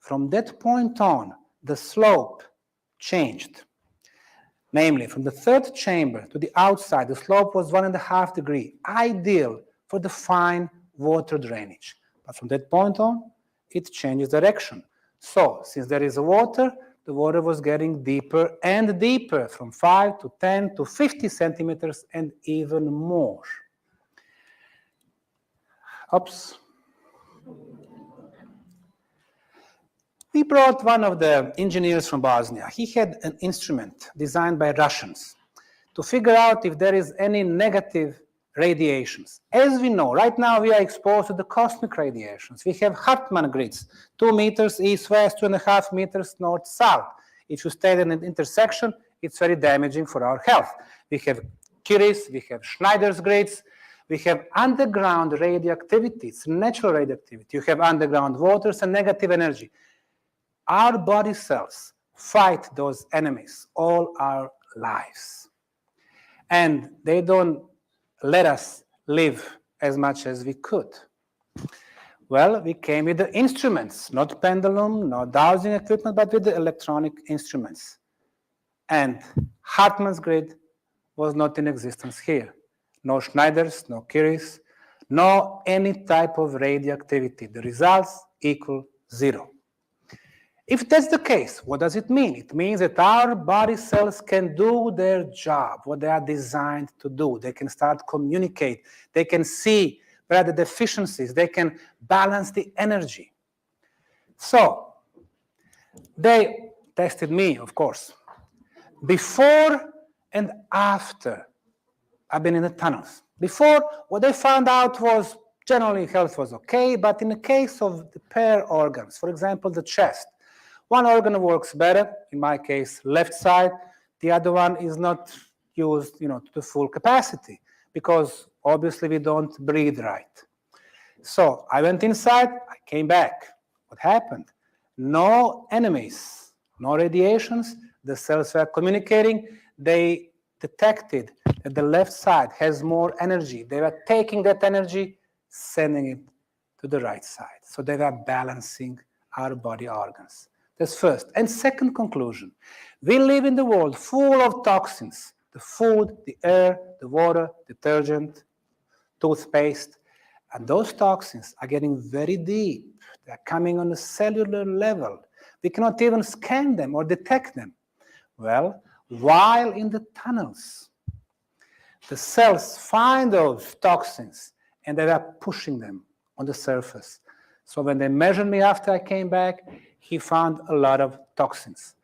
From that point on, the slope changed. Namely, from the 3rd chamber to the outside, the slope was 1.5 degrees, ideal for the fine water drainage. But from that point on, it changes direction. So, since there is water, the water was getting deeper and deeper, from 5 to 10 to 50 centimeters and even more. Oops. We brought one of the engineers from Bosnia. He had an instrument designed by Russians to figure out if there is any negative radiations. As we know, right now we are exposed to the cosmic radiations. We have Hartmann grids, 2 meters east-west, 2.5 meters north-south. If you stay in an intersection, it's very damaging for our health. We have Curies, we have Schneider's grids, we have underground radioactivity, it's natural radioactivity. You have underground waters and negative energy. Our body cells fight those enemies all our lives. And they don't let us live as much as we could. Well, we came with the instruments, not pendulum, not dowsing equipment, but with the electronic instruments. And Hartmann's grid was not in existence here. No Schneiders, no Curies, no any type of radioactivity. The results equal 0. If that's the case, what does it mean? It means that our body cells can do their job, what they are designed to do. They can start communicate. They can see where the deficiencies. They can balance the energy. So they tested me, of course. Before and after I've been in the tunnels. Before, what they found out was generally health was okay, but in the case of the pair organs, for example, the chest, one organ works better, in my case, left side. The other one is not used, to the full capacity because obviously we don't breathe right. So I went inside, I came back. What happened? No enemies, no radiations. The cells were communicating. They detected that the left side has more energy. They were taking that energy, sending it to the right side. So they were balancing our body organs. That's first. And second conclusion, we live in the world full of toxins. The food, the air, the water, detergent, toothpaste. And those toxins are getting very deep. They're coming on a cellular level. We cannot even scan them or detect them. Well, while in the tunnels, the cells find those toxins and they are pushing them on the surface. So when they measured me after I came back, he found a lot of toxins.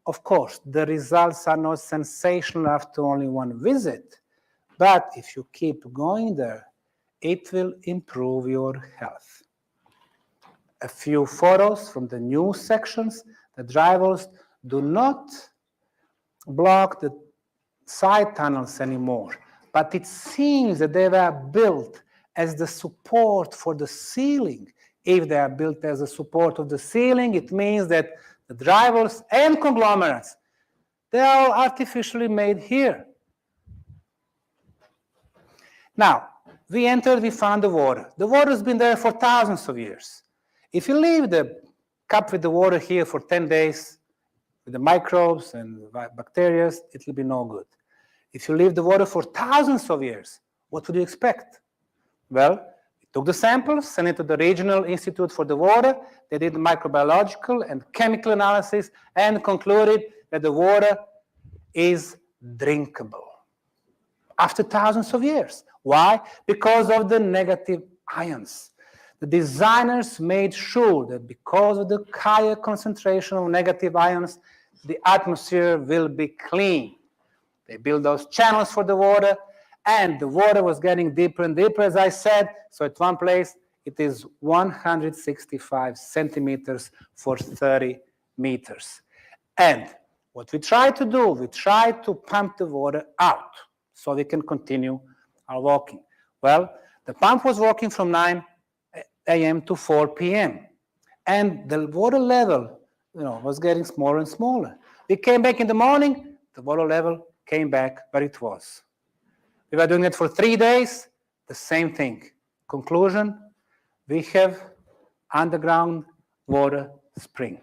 Of course, the results are not sensational after only one visit, but if you keep going there, it will improve your health. A few photos from the new sections. The drivers do not block the side tunnels anymore, but it seems that they were built as the support for the ceiling. If they are built as a support of the ceiling, it means that the drivers and conglomerates, they are all artificially made here. Now, we entered, we found the water. The water has been there for thousands of years. If you leave the cup with the water here for 10 days, with the microbes and bacteria, it will be no good. If you leave the water for thousands of years, what would you expect? Well, we took the samples, sent it to the Regional Institute for the Water. They did microbiological and chemical analysis and concluded that the water is drinkable after thousands of years. Why? Because of the negative ions. The designers made sure that because of the higher concentration of negative ions, the atmosphere will be clean. They built those channels for the water, and the water was getting deeper and deeper, as I said. So at one place, it is 165 centimeters for 30 meters. And what we try to do, we try to pump the water out so we can continue our walking. Well, the pump was working from 9 a.m. to 4 p.m. And the water level, was getting smaller and smaller. We came back in the morning, the water level came back where it was. We were doing it for 3 days, the same thing. Conclusion, we have underground water spring.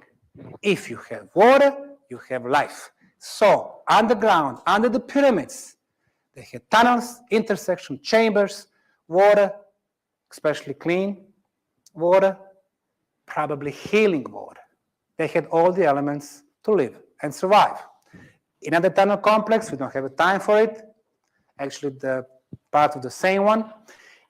If you have water, you have life. So underground, under the pyramids, they had tunnels, intersection chambers, water, especially clean water, probably healing water. They had all the elements to live and survive. In other tunnel complex, we don't have time for it. Actually, the part of the same one.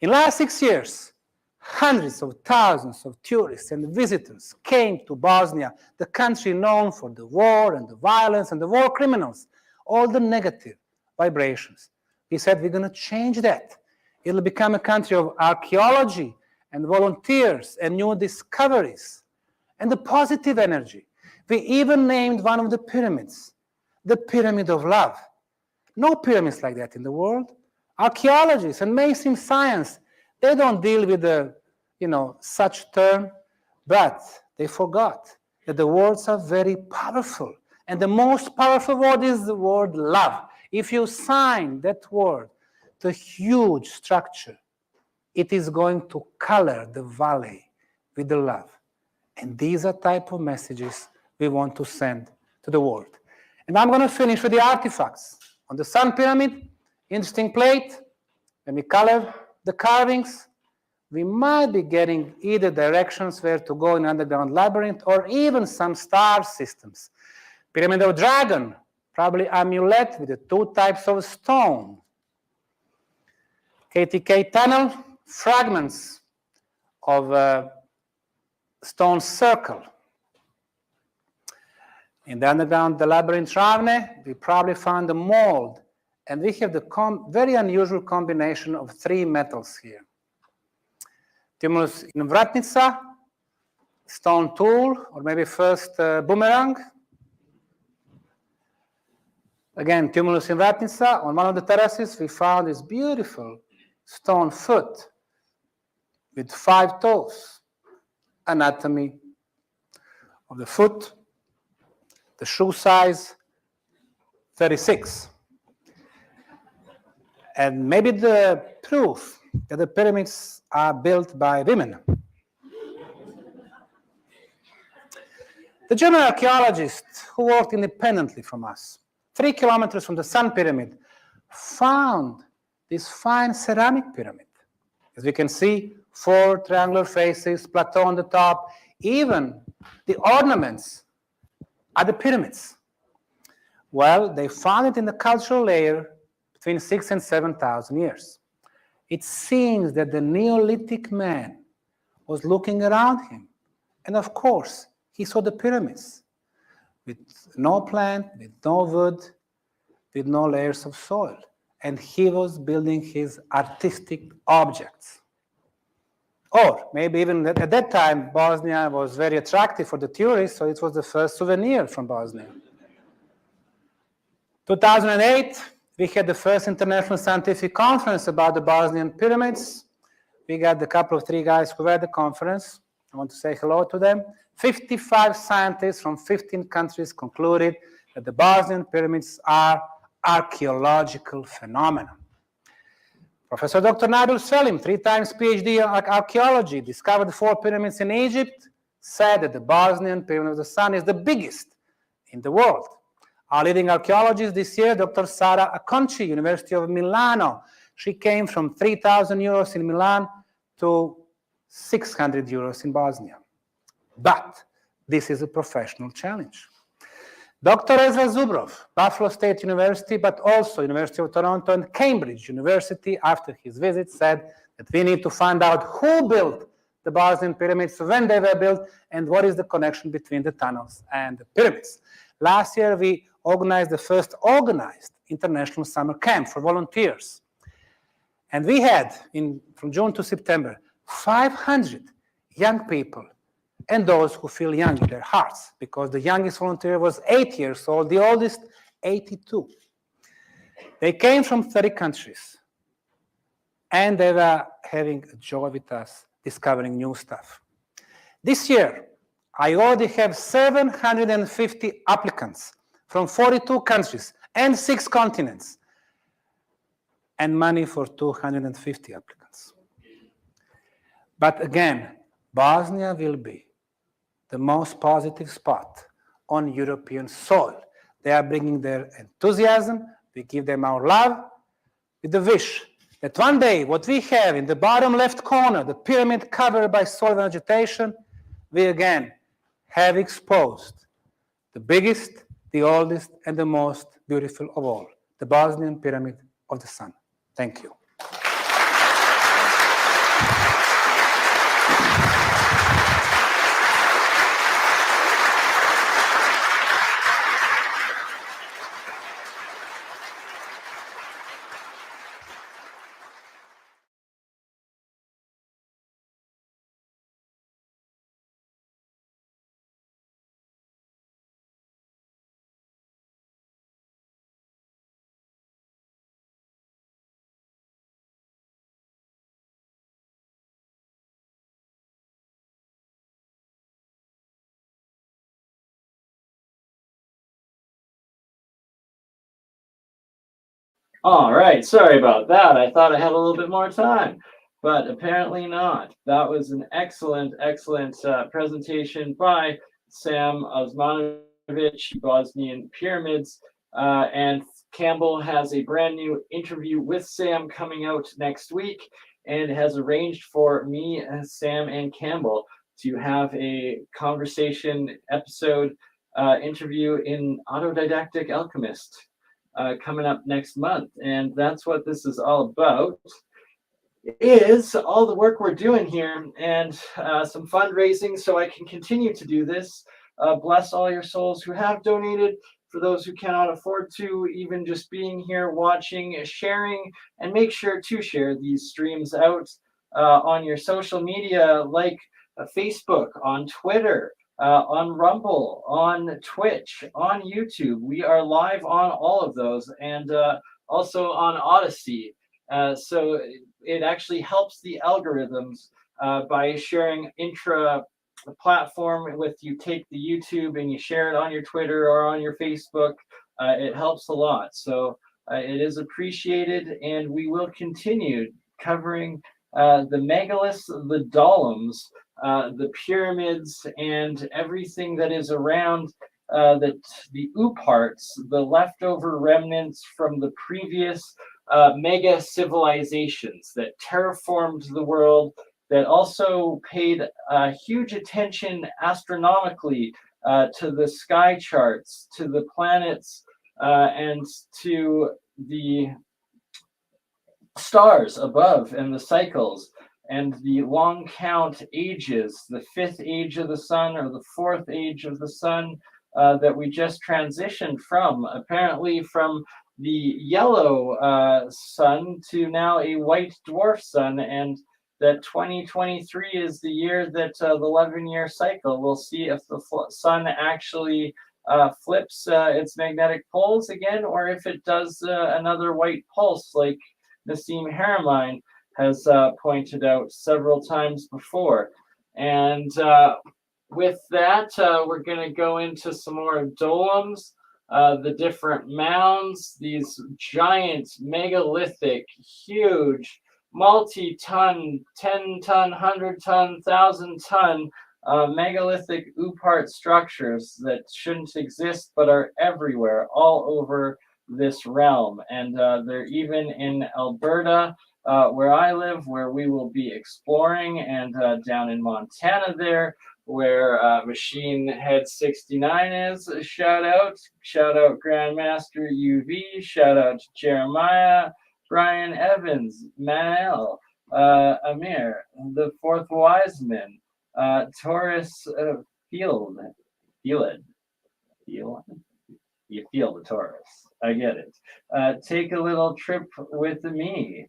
In the last 6 years, hundreds of thousands of tourists and visitors came to Bosnia, the country known for the war and the violence and the war criminals, all the negative vibrations. We said, we're going to change that. It'll become a country of archaeology and volunteers and new discoveries and the positive energy. We even named one of the pyramids the Pyramid of Love. No pyramids like that in the world. Archaeologists and mainstream science, they don't deal with the, such term, but they forgot that the words are very powerful. And the most powerful word is the word love. If you sign that word, the huge structure, it is going to color the valley with the love. And these are type of messages we want to send to the world. And I'm going to finish with the artifacts. On the Sun Pyramid, interesting plate. When we color the carvings, we might be getting either directions where to go in underground labyrinth or even some star systems. Pyramid of Dragon, probably amulet with the 2 types of stone. KTK tunnel, fragments of a stone circle. In the underground, the labyrinth Ravne, we probably found a mold, and we have the very unusual combination of 3 metals here. Tumulus in Vratnica, stone tool, or maybe first boomerang. Again, Tumulus in Vratnica. On one of the terraces, we found this beautiful stone foot with 5 toes. Anatomy of the foot, the shoe size, 36. And maybe the proof that the pyramids are built by women. The German archaeologist who worked independently from us, 3 kilometers from the Sun Pyramid, found this fine ceramic pyramid. As we can see, 4 triangular faces, plateau on the top, even the ornaments are the pyramids. Well, they found it in the cultural layer between 6,000 and 7,000 years. It seems that the Neolithic man was looking around him, and of course, he saw the pyramids with no plant, with no wood, with no layers of soil. And he was building his artistic objects. Or maybe even at that time, Bosnia was very attractive for the tourists, so it was the first souvenir from Bosnia. 2008, we had the first international scientific conference about the Bosnian pyramids. We got a couple of 3 guys who were at the conference. I want to say hello to them. 55 scientists from 15 countries concluded that the Bosnian pyramids are archaeological phenomena. Professor Dr. Nabil Selim, 3 times PhD in archaeology, discovered 4 pyramids in Egypt, said that the Bosnian Pyramid of the Sun is the biggest in the world. Our leading archaeologist this year, Dr. Sara Acconci, University of Milano. She came from 3,000 euros in Milan to 600 euros in Bosnia. But this is a professional challenge. Dr. Ezra Zubrov, Buffalo State University, but also University of Toronto and Cambridge University, after his visit, said that we need to find out who built the Bosnian pyramids, when they were built, and what is the connection between the tunnels and the pyramids. Last year, we organized the first organized international summer camp for volunteers. And we had, from June to September, 500 young people and those who feel young in their hearts, because the youngest volunteer was 8 years old, the oldest 82. They came from 30 countries, and they were having a joy with us, discovering new stuff. This year, I already have 750 applicants from 42 countries and 6 continents, and money for 250 applicants. But again, Bosnia will be the most positive spot on European soil. They are bringing their enthusiasm, we give them our love, with the wish that one day what we have in the bottom left corner, the pyramid covered by soil vegetation, we again have exposed the biggest, the oldest, and the most beautiful of all, the Bosnian Pyramid of the Sun. Thank you. All right, sorry about that. I thought I had a little bit more time, but apparently not. That was an excellent, excellent presentation by Sam Osmanovic, Bosnian Pyramids, and Campbell has a brand new interview with Sam coming out next week, and has arranged for me, Sam, and Campbell to have a conversation episode interview in Autodidactic Alchemist. Coming up next month, and that's what this is all about, is all the work we're doing here, and some fundraising so I can continue to do this. Bless all your souls who have donated. For those who cannot afford to, even just being here, watching, sharing, and make sure to share these streams out on your social media, like Facebook, on Twitter, on Rumble, on Twitch, on YouTube. We are live on all of those, and also on OdySee. So it actually helps the algorithms by sharing intra-platform. With you take the YouTube and you share it on your Twitter or on your Facebook. It helps a lot. So it is appreciated, and we will continue covering the megaliths, the dolems, the pyramids, and everything that is around the ooparts, the leftover remnants from the previous mega civilizations that terraformed the world, that also paid huge attention astronomically to the sky charts, to the planets, and to the stars above, and the cycles, and the long count ages, the 5th age of the sun or the 4th age of the sun that we just transitioned from, apparently from the yellow sun to now a white dwarf sun, and that 2023 is the year that the 11-year cycle. We'll see if the sun actually flips its magnetic poles again, or if it does another white pulse like Nassim Haramein has pointed out several times before. And with that, we're going to go into some more dolems, the different mounds, these giant megalithic, huge, multi-ton, 10-ton, 100-ton, 1,000-ton megalithic oopart structures that shouldn't exist but are everywhere, all over this realm. And they're even in Alberta, where I live, where we will be exploring, and down in Montana there, where Machine Head 69 is. Shout out Grandmaster UV, shout out to Jeremiah, Brian Evans, Manel, Amir, the Fourth Wiseman, Taurus Field. You feel the Taurus. I get it. Take a little trip with me.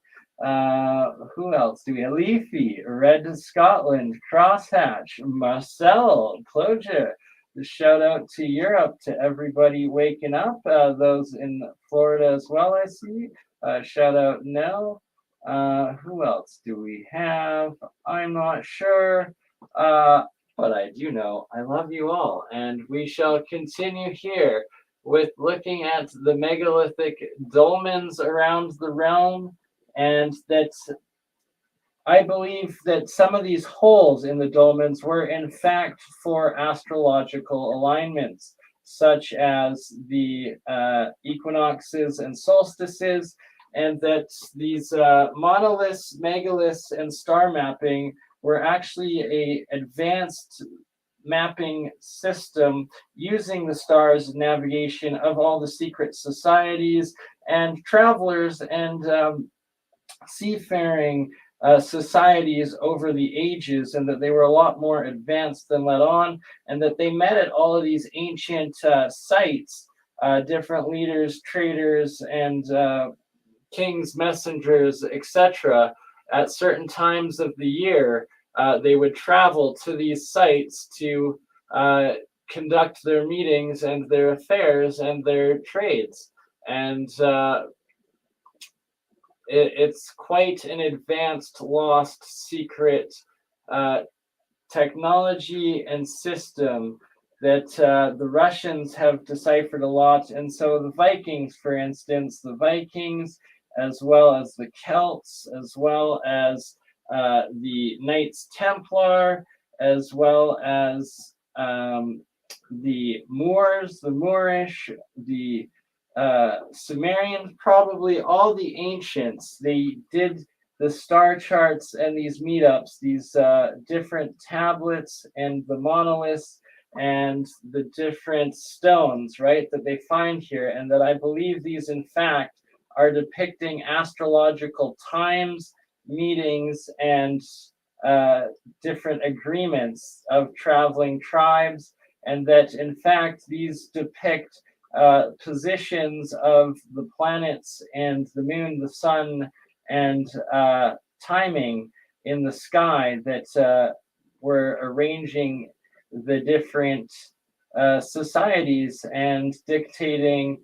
Who else do we have? Leafy, Red Scotland, Crosshatch, Marcel, Closure. Shout out to Europe, to everybody waking up. Those in Florida as well, I see. Shout out Nell. Who else do we have? I'm not sure. But I do know I love you all. And we shall continue here with looking at the megalithic dolmens around the realm. And that I believe that some of these holes in the dolmens were in fact for astrological alignments, such as the equinoxes and solstices, and that these monoliths, megaliths, and star mapping were actually a advanced mapping system using the stars navigation of all the secret societies and travelers and seafaring societies over the ages, and that they were a lot more advanced than let on, and that they met at all of these ancient sites, different leaders, traders, and kings, messengers, etc. At certain times of the year, they would travel to these sites to conduct their meetings and their affairs and their trades. And it's quite an advanced, lost, secret technology and system that the Russians have deciphered a lot. And so the Vikings, for instance, the Vikings, as well as the Celts, as well as the Knights Templar, as well as the Moors, the Moorish, the Sumerians, probably all the ancients, they did the star charts and these meetups, these different tablets and the monoliths and the different stones, right, that they find here, and that I believe these, in fact, are depicting astrological times, meetings, and different agreements of traveling tribes, and that, in fact, these depict positions of the planets and the moon, the sun, and timing in the sky that were arranging the different societies and dictating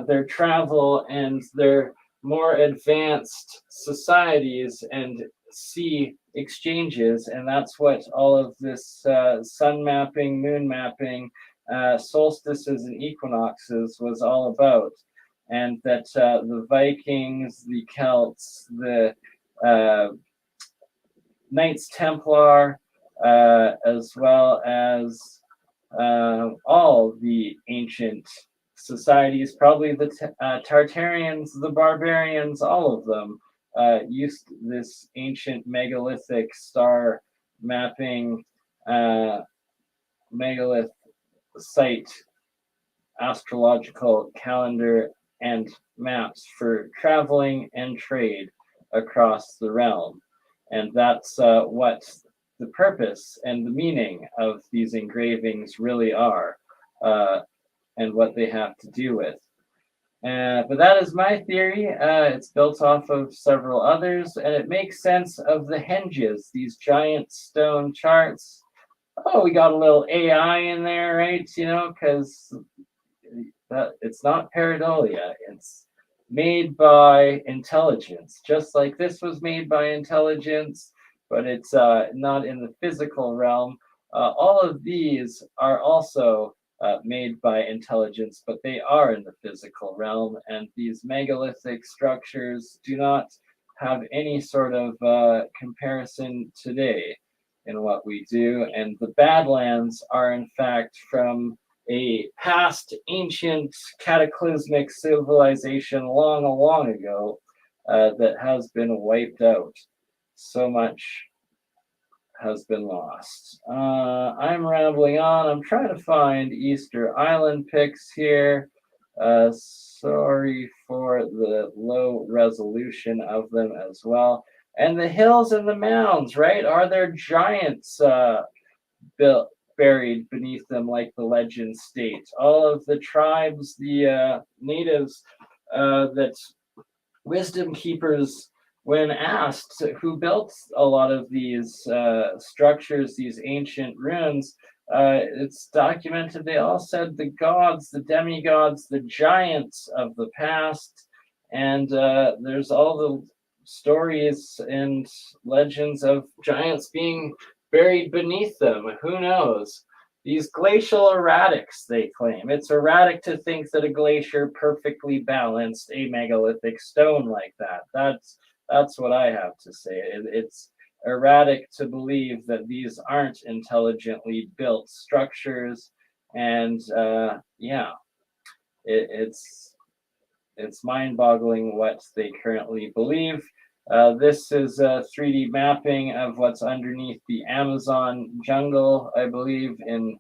their travel and their more advanced societies and sea exchanges. And that's what all of this sun mapping, moon mapping, solstices and equinoxes was all about. And that the Vikings, the Celts, the Knights Templar, as well as all the ancient societies, probably the Tartarians, the barbarians, all of them used this ancient megalithic star mapping megalith site astrological calendar and maps for traveling and trade across the realm. And that's what the purpose and the meaning of these engravings really are, and what they have to do with. But that is my theory. It's built off of several others, and it makes sense of the henges, these giant stone charts. Oh, we got a little AI in there, right? You know, because it's not pareidolia. It's made by intelligence, just like this was made by intelligence, but it's not in the physical realm. All of these are also made by intelligence, but they are in the physical realm, and these megalithic structures do not have any sort of comparison today in what we do. And the Badlands are, in fact, from a past ancient cataclysmic civilization long ago that has been wiped out. So much has been lost. I'm rambling on. I'm trying to find Easter Island pics here. Sorry for the low resolution of them as well. And the hills and the mounds, right? Are there giants buried beneath them like the legend states? All of the tribes, the natives that wisdom keepers when asked who built a lot of these structures, these ancient ruins, it's documented they all said the gods, the demigods, the giants of the past. And there's all the stories and legends of giants being buried beneath them. Who knows? These glacial erratics, they claim. It's erratic to think that a glacier perfectly balanced a megalithic stone like that. That's what I have to say. It's erratic to believe that these aren't intelligently built structures. And yeah, it's mind-boggling what they currently believe. This is a 3D mapping of what's underneath the Amazon jungle, I believe, in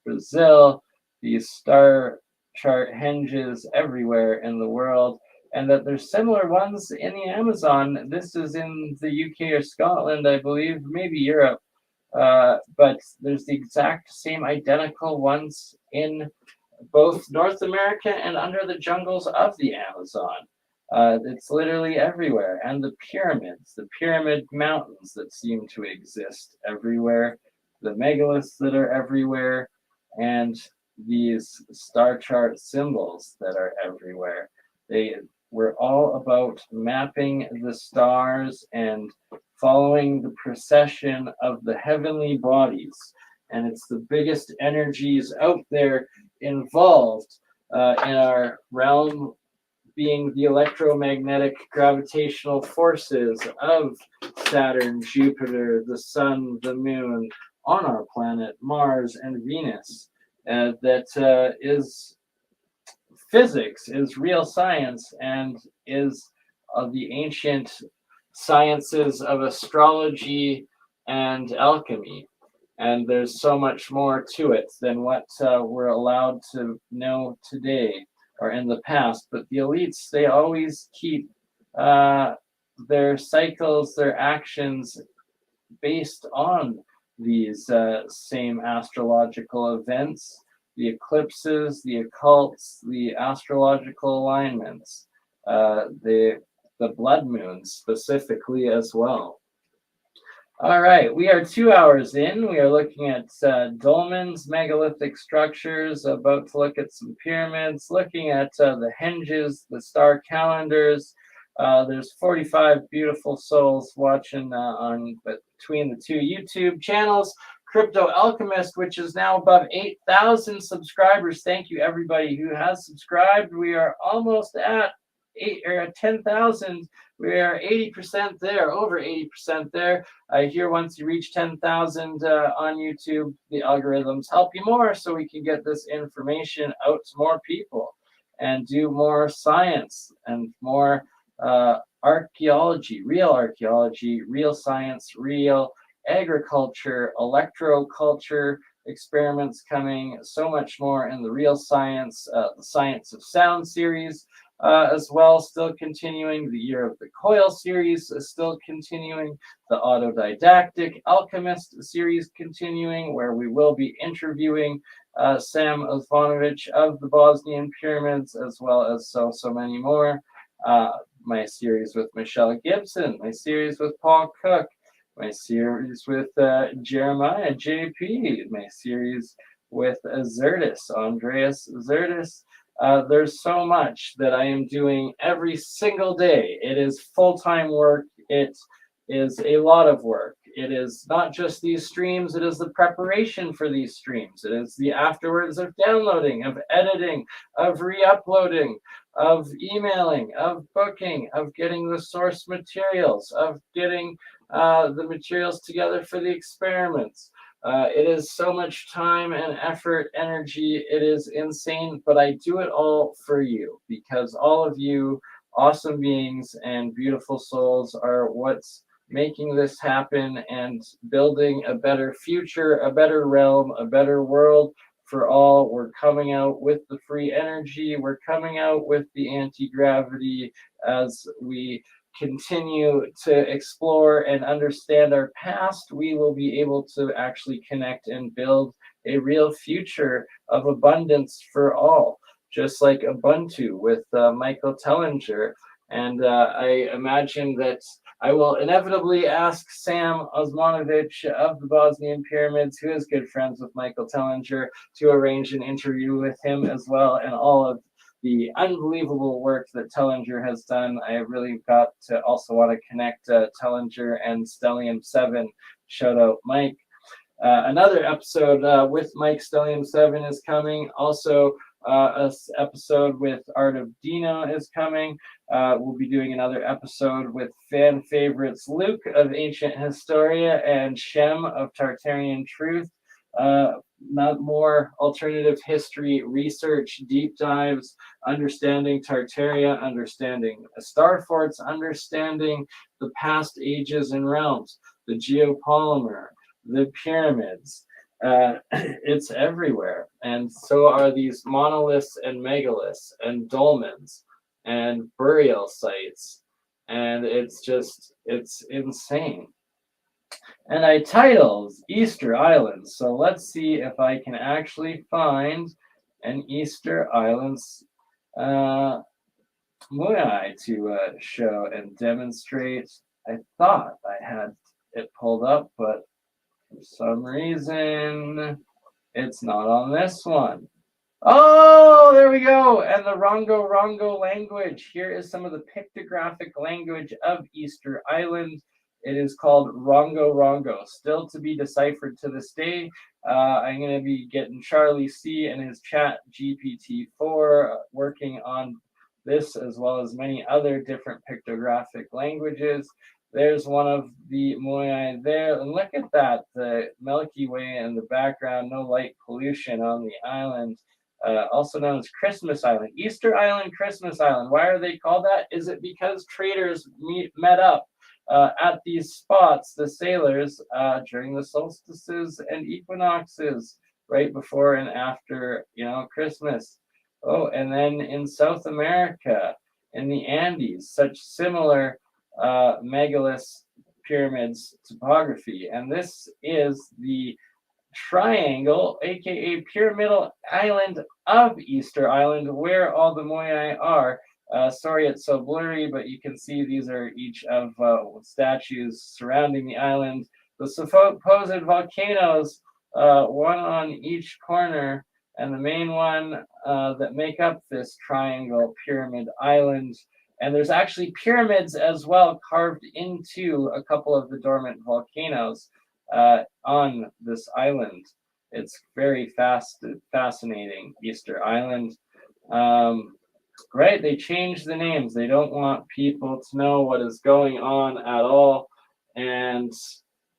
Brazil. These star chart henges everywhere in the world, and that there's similar ones in the Amazon. This is in the UK or Scotland, I believe, maybe Europe, but there's the exact same identical ones in both North America and under the jungles of the Amazon. It's literally everywhere. And the pyramids, the pyramid mountains that seem to exist everywhere, the megaliths that are everywhere, and these star chart symbols that are everywhere. They were all about mapping the stars and following the procession of the heavenly bodies. And it's the biggest energies out there involved in our realm, being the electromagnetic gravitational forces of Saturn, Jupiter, the Sun, the Moon, on our planet, Mars, and Venus. That is physics, is real science, and is the ancient sciences of astrology and alchemy. And there's so much more to it than what we're allowed to know today or in the past. But the elites, they always keep their cycles, their actions based on these same astrological events, the eclipses, the occults, the astrological alignments, the blood moons specifically as well. All right, we are 2 hours in. We are looking at dolmens, megalithic structures, about to look at some pyramids, looking at the henges, the star calendars. There's 45 beautiful souls watching between the two YouTube channels. Crypto Alchemist, which is now above 8,000 subscribers. Thank you, everybody who has subscribed. We are almost at 10,000. We are 80% there, over 80% there. I hear once you reach 10,000 on YouTube, the algorithms help you more, so we can get this information out to more people and do more science and more archaeology, real science, real agriculture, electroculture experiments coming, so much more in the real science, the Science of Sound series. As well, still continuing. The Year of the Coil series is still continuing. The Autodidactic Alchemist series continuing, where we will be interviewing Sam Osvanovic of the Bosnian Pyramids, as well as so many more. My series with Michelle Gibson, my series with Paul Cook, my series with Jeremiah JP, my series with Andreas Zertis. There's so much that I am doing every single day. It is full-time work. It is a lot of work. It is not just these streams, it is the preparation for these streams. It is the afterwards of downloading, of editing, of re-uploading, of emailing, of booking, of getting the source materials, of getting the materials together for the experiments. It is so much time and effort, energy. It is insane, but I do it all for you, because all of you awesome beings and beautiful souls are what's making this happen and building a better future, a better realm, a better world for all. We're coming out with the free energy. We're coming out with the anti-gravity as we continue to explore and understand our past. We will be able to actually connect and build a real future of abundance for all, just like Ubuntu with Michael Tellinger. And I imagine that I will inevitably ask Sam Osmanovic of the Bosnian Pyramids, who is good friends with Michael Tellinger, to arrange an interview with him as well, and all of the unbelievable work that Tellinger has done. I really got to also want to connect Tellinger and Stellium 7. Shout out Mike. Another episode with Mike Stellium 7 is coming. Also, an episode with Art of Dino is coming. We'll be doing another episode with fan favorites Luke of Ancient Historia and Shem of Tartarian Truth. Not more alternative history research, deep dives, understanding Tartaria, understanding star forts, understanding the past ages and realms, the geopolymer, the pyramids. It's everywhere. And so are these monoliths and megaliths and dolmens and burial sites. And it's insane. And I titled Easter Islands. So let's see if I can actually find an Easter Islands Mooneye to show and demonstrate. I thought I had it pulled up, but for some reason it's not on this one. Oh, there we go. And the Rongo language. Here is some of the pictographic language of Easter Island. It is called Rongo, still to be deciphered to this day. I'm going to be getting Charlie C and his chat GPT-4 working on this, as well as many other different pictographic languages. There's one of the Moai there. And look at that, the Milky Way in the background, no light pollution on the island. Also known as Christmas Island. Easter Island, Christmas Island. Why are they called that? Is it because traders met up at these spots, the sailors, during the solstices and equinoxes, right before and after, Christmas? Oh, and then in South America, in the Andes, such similar megaliths, pyramids topography. And this is the triangle, aka pyramidal island of Easter Island, where all the Moai are. Sorry it's so blurry, but you can see these are each of statues surrounding the island. The supposed volcanoes, one on each corner, and the main one that make up this triangle pyramid island. And there's actually pyramids as well carved into a couple of the dormant volcanoes on this island. It's very fascinating, Easter Island. Right, they changed the names. They don't want people to know what is going on at all. And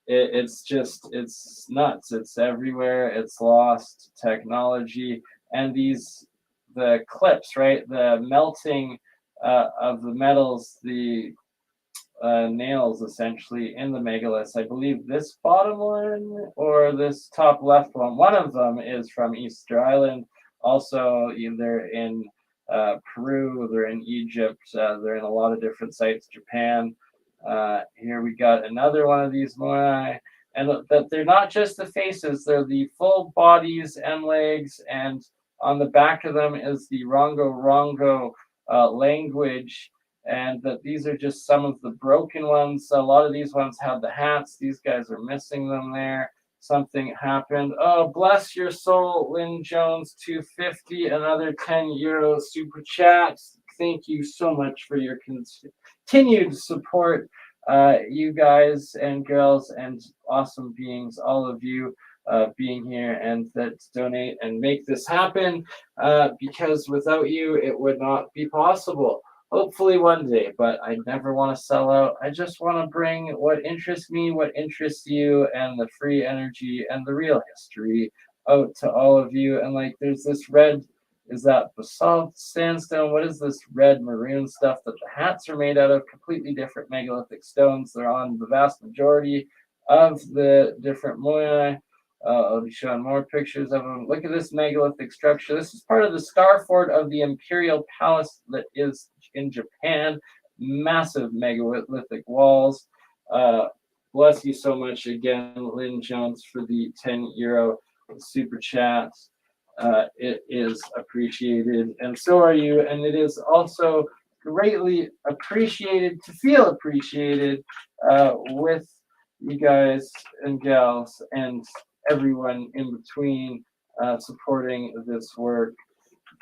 it's nuts. It's everywhere. It's lost technology. And the clips, right? The melting of the metals, the nails essentially in the megaliths. I believe this bottom one or this top left one of them is from Easter Island. Also, either in Peru, they're in Egypt, they're in a lot of different sites, Japan. Here we got another one of these Moai, and that they're not just the faces, they're the full bodies and legs, and on the back of them is the Rongo language, and that these are just some of the broken ones. A lot of these ones have the hats. These guys are missing them there. Something happened. Oh, bless your soul, Lynn Jones, 250, another 10 euro super chat. Thank you so much for your continued support, you guys and girls and awesome beings, all of you being here and that donate and make this happen, because without you, it would not be possible. Hopefully one day, but I never want to sell out. I just want to bring what interests me, what interests you, and the free energy and the real history out to all of you. And like, there's this red, is that basalt sandstone? What is this red maroon stuff that the hats are made out of? Completely different megalithic stones. They're on the vast majority of the different Moai. I'll be showing more pictures of them. Look at this megalithic structure. This is part of the star fort of the Imperial Palace that is in Japan. Massive megalithic walls. Bless you so much again, Lynn Jones, for the 10 euro super chat. It is appreciated, and so are you. And it is also greatly appreciated to feel appreciated with you guys and gals and everyone in between supporting this work.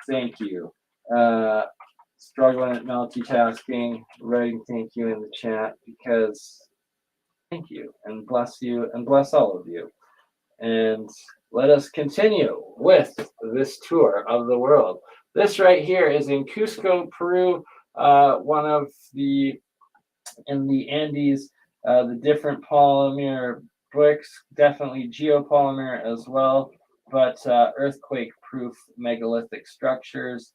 Thank you. Struggling at multitasking, writing thank you in the chat because thank you and bless all of you. And let us continue with this tour of the world. This right here is in Cusco, Peru, one of the, in the Andes, the different polymer bricks, definitely geopolymer as well, but earthquake-proof megalithic structures.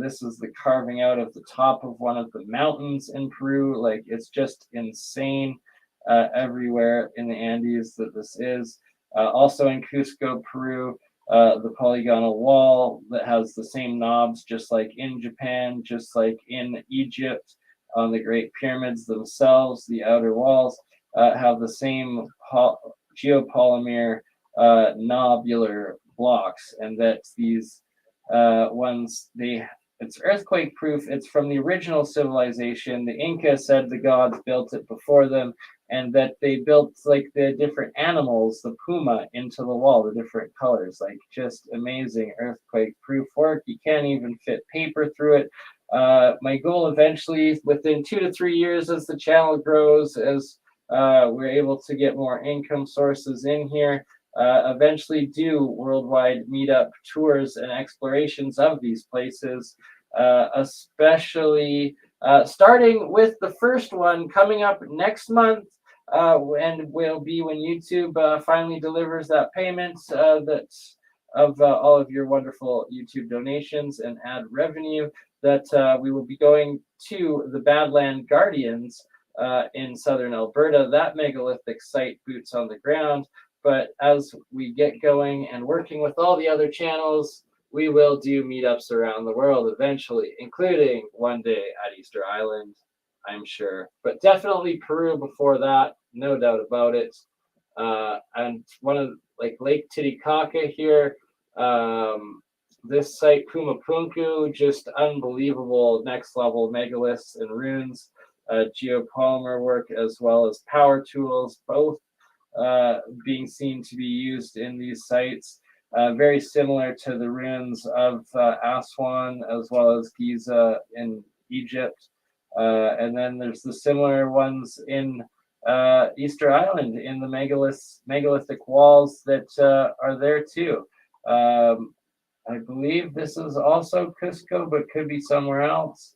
This is the carving out of the top of one of the mountains in Peru. Like, it's just insane everywhere in the Andes that this is. Also in Cusco, Peru, the polygonal wall that has the same knobs, just like in Japan, just like in Egypt. On the Great Pyramids themselves, the outer walls have the same geopolymer nobular blocks, and that these ones, it's earthquake proof. It's from the original civilization. The Inca said the gods built it before them, and that they built like the different animals, the puma, into the wall, the different colors. Like, just amazing earthquake proof work. You can't even fit paper through it. My goal eventually, within 2 to 3 years, as the channel grows, as we're able to get more income sources in here, eventually do worldwide meetup tours and explorations of these places, especially starting with the first one coming up next month, and will be when YouTube finally delivers that payment that's of all of your wonderful YouTube donations and ad revenue, that we will be going to the Badland Guardians in southern Alberta, that megalithic site, boots on the ground. But as we get going and working with all the other channels, we will do meetups around the world eventually, including one day at Easter Island, I'm sure. But definitely Peru before that, no doubt about it. And one of, like, Lake Titicaca here, this site, Pumapunku, just unbelievable next level megaliths and runes, geopolymer work, as well as power tools, both being seen to be used in these sites. Very similar to the ruins of Aswan, as well as Giza in Egypt. And then there's the similar ones in Easter Island in the megalithic walls that are there too. I believe this is also Cusco, but could be somewhere else.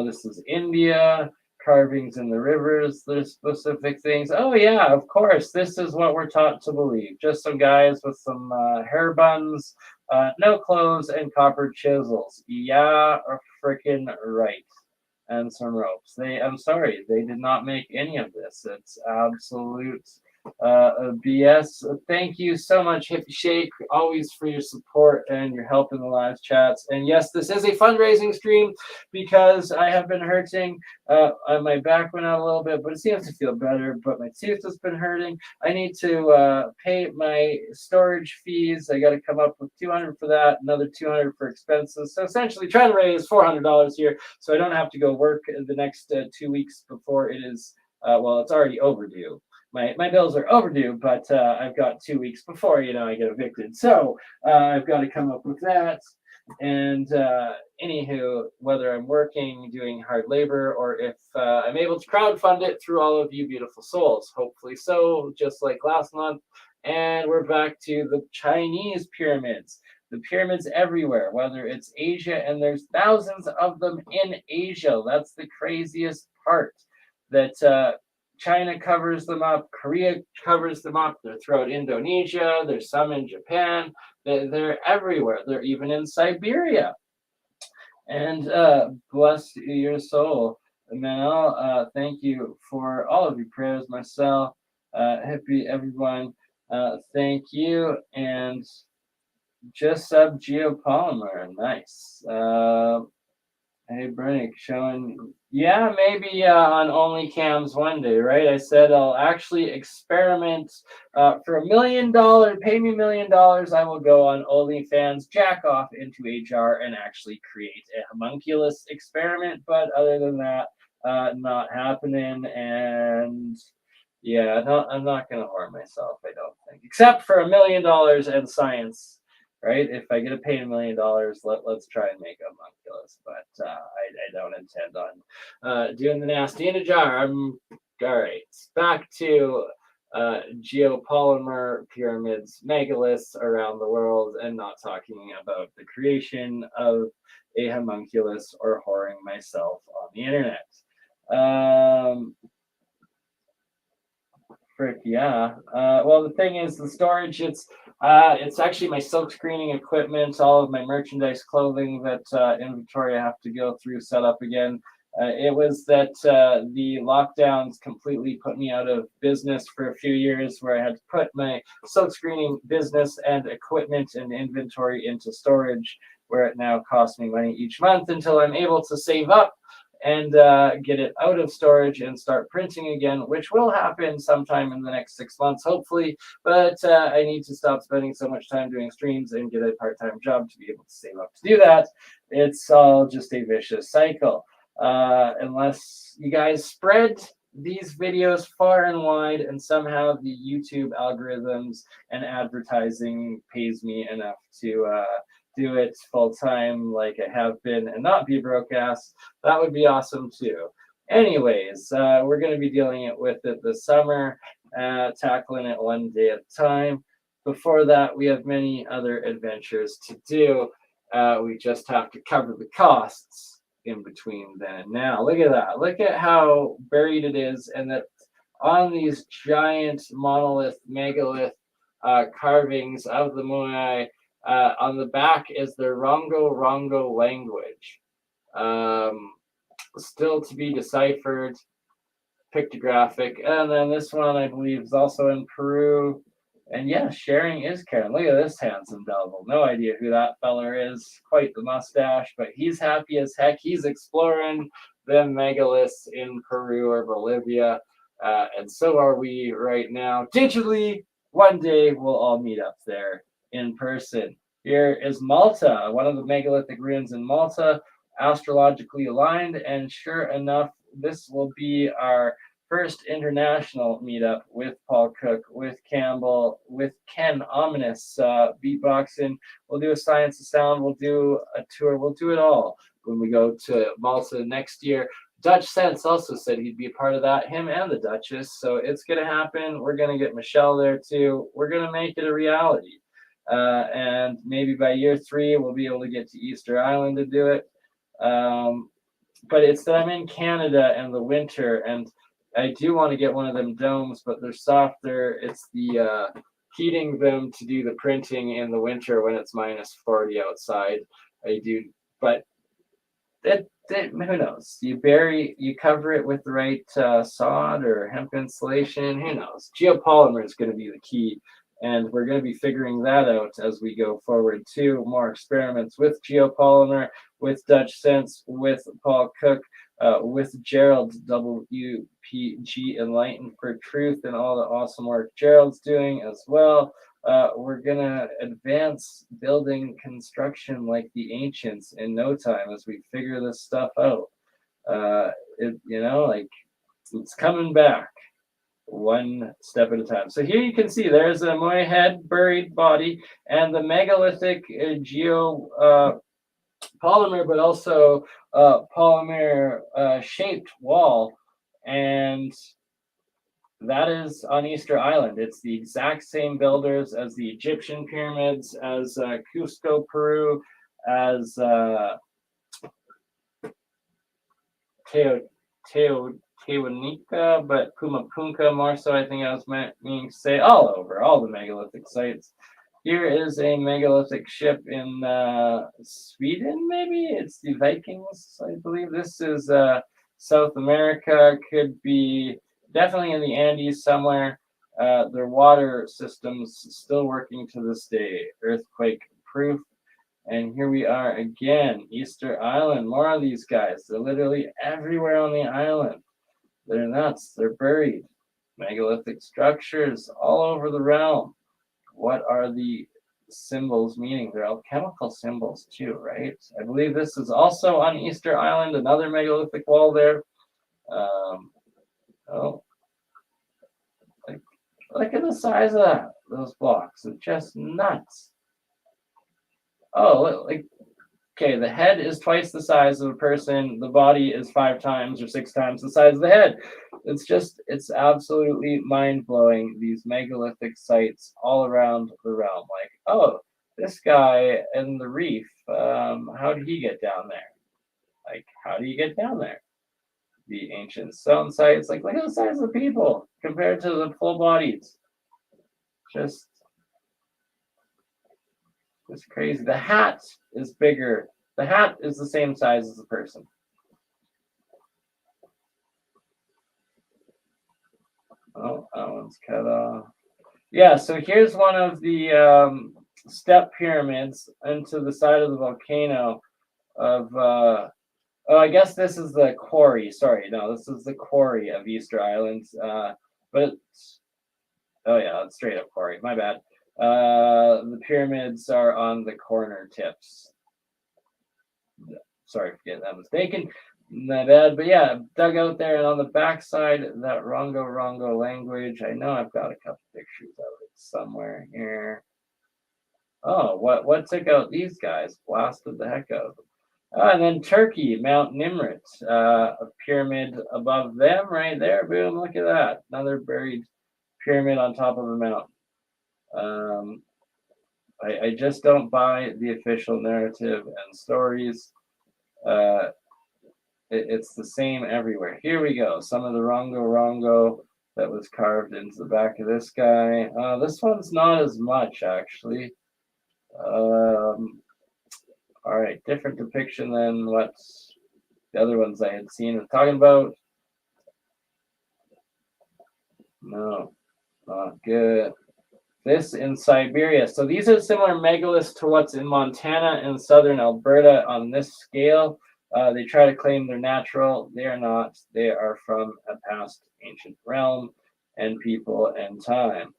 This is India, carvings in the rivers. There's specific things. Oh yeah, of course. This is what we're taught to believe. Just some guys with some hair buns, no clothes, and copper chisels. Yeah, freaking right. And some ropes. I'm sorry, they did not make any of this. It's absolute BS. Thank you so much, Hippie Shake, always for your support and your help in the live chats. And yes, this is a fundraising stream because I have been hurting. My back went out a little bit, but it seems to feel better. But my tooth has been hurting. I need to pay my storage fees. I got to come up with $200 for that, another $200 for expenses. So essentially, trying to raise $400 here, so I don't have to go work the next 2 weeks before it is. Well, it's already overdue. My bills are overdue, but I've got 2 weeks before, I get evicted. So I've got to come up with that. And anywho, whether I'm working, doing hard labor, or if I'm able to crowdfund it through all of you beautiful souls, hopefully so, just like last month. And we're back to the Chinese pyramids. The pyramids everywhere, whether it's Asia, and there's thousands of them in Asia. That's the craziest part, that China covers them up, Korea covers them up, they're throughout Indonesia, there's some in Japan, they're everywhere, they're even in Siberia. And bless your soul, Manel. Thank you for all of your prayers, Marcel, Hippie, everyone. Thank you. And just sub geopolymer, nice. Hey, Bernick, showing Yeah, maybe on OnlyCams one day, right? I said I'll actually experiment for $1 million. Pay me $1 million. I will go on OnlyFans, jack off into a jar, and actually create a homunculus experiment. But other than that, not happening. And yeah, I'm not gonna harm myself. I don't think, except for $1 million and science. Right? If I get paid $1 million, let's try and make a homunculus. But I don't intend on doing the nasty in a jar. All right. Back to geopolymer pyramids, megaliths around the world, and not talking about the creation of a homunculus or whoring myself on the internet. Frick, yeah. Well, the thing is, the storage, it's actually my silk screening equipment, all of my merchandise, clothing, that inventory I have to go through, set up again. It was that the lockdowns completely put me out of business for a few years, where I had to put my silk screening business and equipment and inventory into storage, where it now costs me money each month until I'm able to save up and get it out of storage and start printing again, which will happen sometime in the next 6 months, hopefully. But I need to stop spending so much time doing streams and get a part-time job to be able to save up to do that. It's all just a vicious cycle. Unless you guys spread these videos far and wide, and somehow the YouTube algorithms and advertising pays me enough to do it full time like I have been and not be broke ass, that would be awesome too. Anyways, we're going to be dealing with it this summer, tackling it one day at a time. Before that, we have many other adventures to do. We just have to cover the costs in between then and now. Look at that. Look at how buried it is, and that on these giant monolith, megalith carvings of the Moai, on the back is the Rongo language. Still to be deciphered, pictographic. And then this one, I believe, is also in Peru. And yeah, sharing is caring. Look at this handsome devil. No idea who that feller is. Quite the mustache, but he's happy as heck. He's exploring the megaliths in Peru or Bolivia. And so are we right now. Digitally, one day we'll all meet up there in person. Here is Malta, one of the megalithic ruins in Malta, astrologically aligned. And sure enough, this will be our first international meetup with Paul Cook, with Campbell, with Ken Ominous, beatboxing. We'll do a Science of Sound. We'll do a tour. We'll do it all when we go to Malta next year. Dutch Sense also said he'd be a part of that, him and the Duchess. So it's going to happen. We're going to get Michelle there too. We're going to make it a reality. And maybe by year 3, we'll be able to get to Easter Island to do it. But it's that I'm in Canada in the winter, and I do want to get one of them domes, but they're softer. It's the heating them to do the printing in the winter when it's minus 40 outside. I do, but who knows? You cover it with the right sod or hemp insulation. Who knows? Geopolymer is going to be the key, and we're going to be figuring that out as we go forward too. More experiments with geopolymer, with Dutch Sense, with Paul Cook, with Gerald WPG Enlightened for Truth, and all the awesome work Gerald's doing as well. We're gonna advance building construction like the ancients in no time as we figure this stuff out. It's coming back one step at a time. So here you can see there's a Moai head, buried body, and the megalithic polymer, but also polymer shaped wall, and that is on Easter Island. It's the exact same builders as the Egyptian pyramids, as Cusco, Peru, as Teotihuacan, but Pumapunka more so, I think I was meaning to say, all over, all the megalithic sites. Here is a megalithic ship in Sweden, maybe? It's the Vikings, I believe. This is South America, could be definitely in the Andes somewhere. Their water systems still working to this day, earthquake proof. And here we are again, Easter Island, more of these guys. They're literally everywhere on the island. They're nuts, they're buried. Megalithic structures all over the realm. What are the symbols meaning? They're alchemical symbols too, right? I believe this is also on Easter Island, another megalithic wall there. Oh, look at the size of those blocks. It's just nuts. Oh, like, okay, the head is twice the size of a person. The body is 5 times or 6 times the size of the head. It's absolutely mind-blowing, these megalithic sites all around the realm. Like, oh, this guy in the reef, how did he get down there? Like, how do you get down there? The ancient stone sites, like, look at the size of the people compared to the full bodies. Just it's crazy. The hat is bigger. The hat is the same size as the person. Oh, that one's cut off. Yeah, so here's one of the step pyramids into the side of the volcano of oh, I guess this is the quarry. Sorry, no, this is the quarry of Easter Island. But oh yeah, it's straight up quarry. My bad. The pyramids are on the corner tips. Sorry for getting that mistaken. My bad. But yeah, dug out there, and on the backside, that Rongo language. I know I've got a couple pictures of it somewhere here. Oh, what took out these guys? Blasted the heck out of them. And then Turkey, Mount Nimrit, a pyramid above them right there. Boom, look at that. Another buried pyramid on top of a mountain. I just don't buy the official narrative and stories. It's the same everywhere. Here we go. Some of the Rongo that was carved into the back of this guy. This one's not as much, actually. All right, different depiction than what the other ones I had seen was talking about. No, not good. This in Siberia. So these are similar megaliths to what's in Montana and southern Alberta on this scale. They try to claim they're natural. They are not. They are from a past ancient realm and people and time.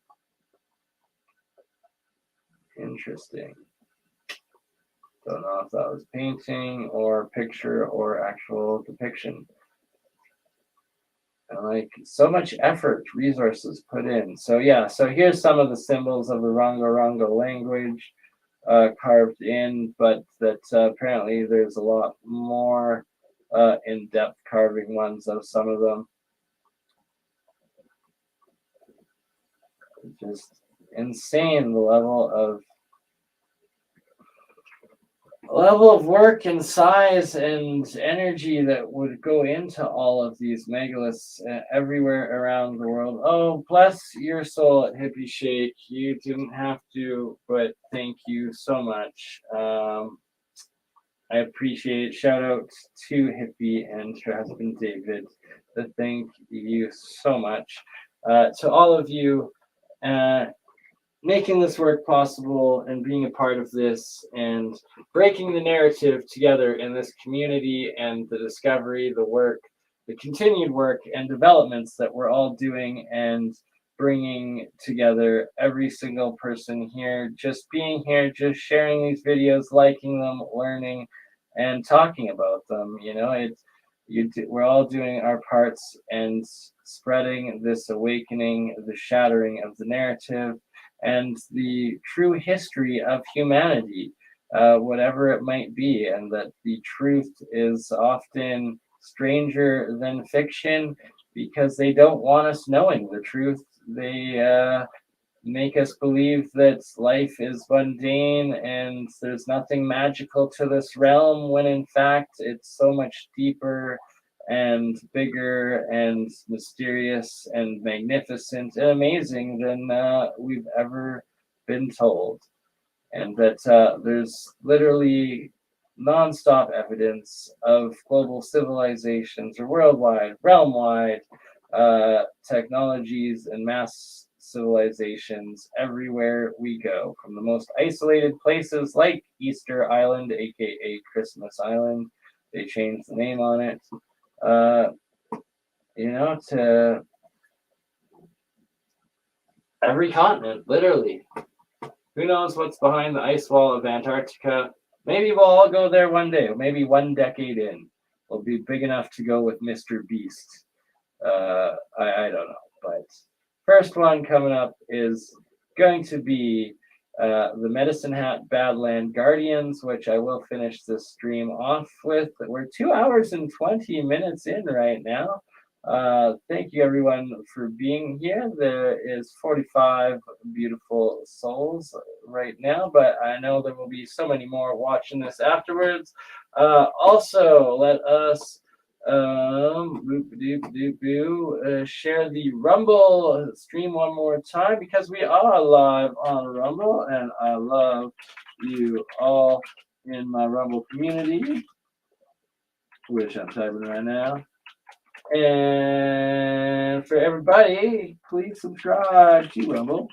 Interesting. Don't know if that was painting or picture or actual depiction. And like so much effort, resources put in. So yeah, so here's some of the symbols of the Rongo language carved in, but that apparently there's a lot more in-depth carving ones of some of them. Just insane, the level of work and size and energy that would go into all of these megaliths everywhere around the world. Oh, bless your soul at Hippie Shake. You didn't have to, but thank you so much. I appreciate it. Shout out to Hippie and her husband David. Thank you so much. To all of you making this work possible and being a part of this and breaking the narrative together in this community, and the discovery, the work, the continued work and developments that we're all doing, and bringing together every single person here, just being here, just sharing these videos, liking them, learning, and talking about them. You know, we're all doing our parts and spreading this awakening, the shattering of the narrative, and the true history of humanity, whatever it might be, and that the truth is often stranger than fiction because they don't want us knowing the truth. They make us believe that life is mundane and there's nothing magical to this realm, when in fact it's so much deeper and bigger and mysterious and magnificent and amazing than we've ever been told. And that there's literally nonstop evidence of global civilizations or worldwide, realm-wide technologies and mass civilizations everywhere we go, from the most isolated places like Easter Island, aka Christmas Island. They changed the name on it. To every continent, literally. Who knows what's behind the ice wall of Antarctica? Maybe we'll all go there one day, maybe 1 decade in. We'll be big enough to go with Mr. Beast. I don't know, but first one coming up is going to be the Medicine Hat Badland Guardians, which I will finish this stream off with. We're 2 hours and 20 minutes in right now. Thank you everyone for being here. There is 45 beautiful souls right now, but I know there will be so many more watching this afterwards. Also, let us share the Rumble stream one more time, because we are live on Rumble, and I love you all in my Rumble community, which I'm typing right now. And for everybody, please subscribe to Rumble.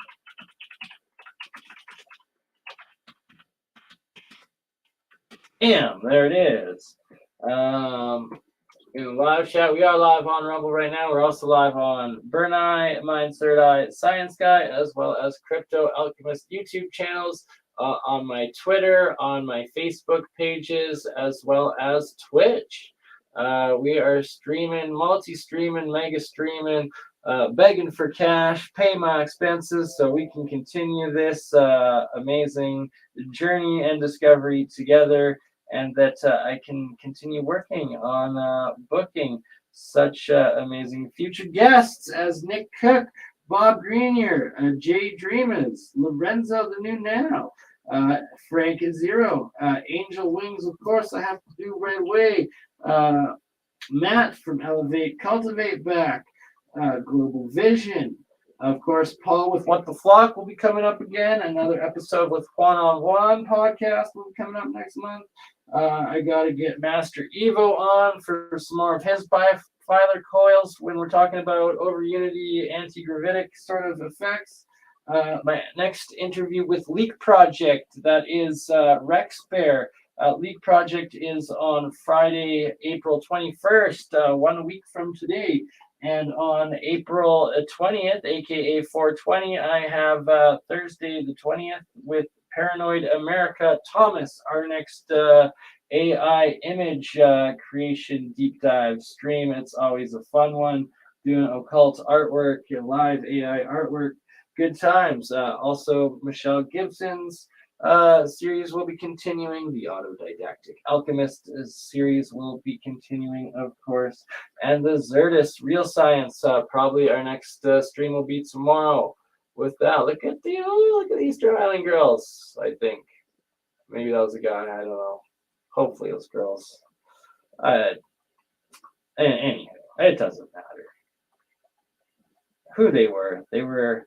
And there it is. In the live chat, we are live on Rumble right now. We're also live on BurnEye, Mine's Third Eye, ScienceGuy, as well as Crypto Alchemist YouTube channels, on my Twitter, on my Facebook pages, as well as Twitch. We are streaming, multi-streaming, mega streaming, begging for cash, pay my expenses so we can continue this amazing journey and discovery together, and that I can continue working on booking such amazing future guests as Nick Cook, Bob Greenier, Jay Dreamers, Lorenzo the New Now, Frank Zero, Angel Wings, of course, I have to do right away. Matt from Elevate, Cultivate Back, Global Vision. Of course, Paul with What the Flock will be coming up again. Another episode with One on One podcast will be coming up next month. I got to get Master Evo on for some more of his bifilar coils when we're talking about over unity, anti-gravitic sort of effects. My next interview with Leak Project, that is Rex Bear. Leak Project is on Friday, April 21st, 1 week from today. And on April 20th, aka 420, I have Thursday the 20th with Paranoid America Thomas, our next AI image creation deep dive stream. It's always a fun one, doing occult artwork, live AI artwork, good times. Also, Michelle Gibson's series will be continuing. The Autodidactic Alchemist series will be continuing, of course. And the Zertis Real Science, probably our next stream will be tomorrow. With that, look at the Easter Island girls, I think. Maybe that was a guy, I don't know. Hopefully it was girls. Anyway, it doesn't matter who they were. They were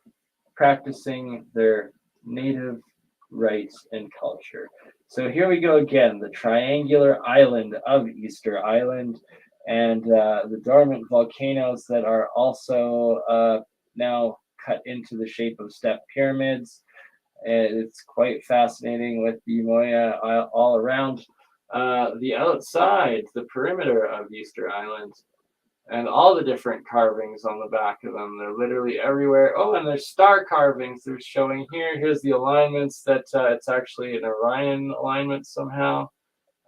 practicing their native rights and culture. So here we go again, the triangular island of Easter Island, and the dormant volcanoes that are also now cut into the shape of step pyramids. And it's quite fascinating with the Moya all around the outside, the perimeter of Easter Island, and all the different carvings on the back of them. They're literally everywhere. Oh, and there's star carvings they're showing here. Here's the alignments that it's actually an Orion alignment somehow.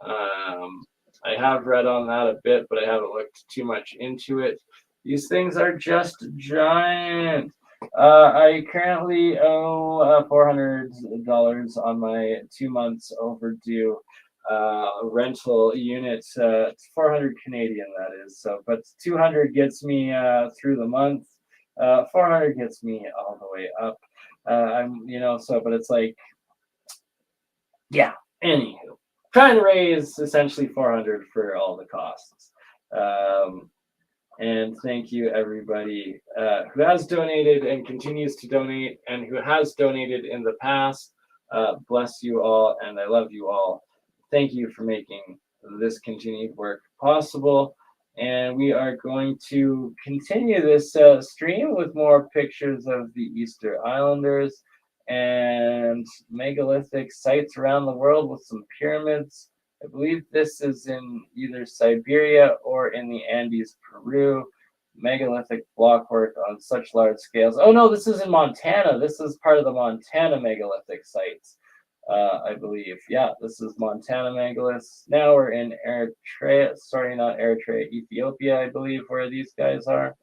I have read on that a bit, but I haven't looked too much into it. These things are just giant. I currently owe $400 on my 2 months overdue rental unit. It's 400 Canadian, that is. So, but 200 gets me through the month. 400 gets me all the way up. But it's like, yeah. Anywho, trying to raise essentially 400 for all the costs. And thank you everybody who has donated and continues to donate, and who has donated in the past. Bless you all, and I love you all. Thank you for making this continued work possible. and we are going to continue this stream with more pictures of the Easter Islanders and megalithic sites around the world with some pyramids. I believe this is in either Siberia or in the Andes, Peru. Megalithic blockwork on such large scales. Oh no, this is in Montana. This is part of the Montana megalithic sites, I believe. Yeah, this is Montana megaliths. Now we're in Eritrea. Sorry, not Eritrea, Ethiopia, I believe, where these guys are.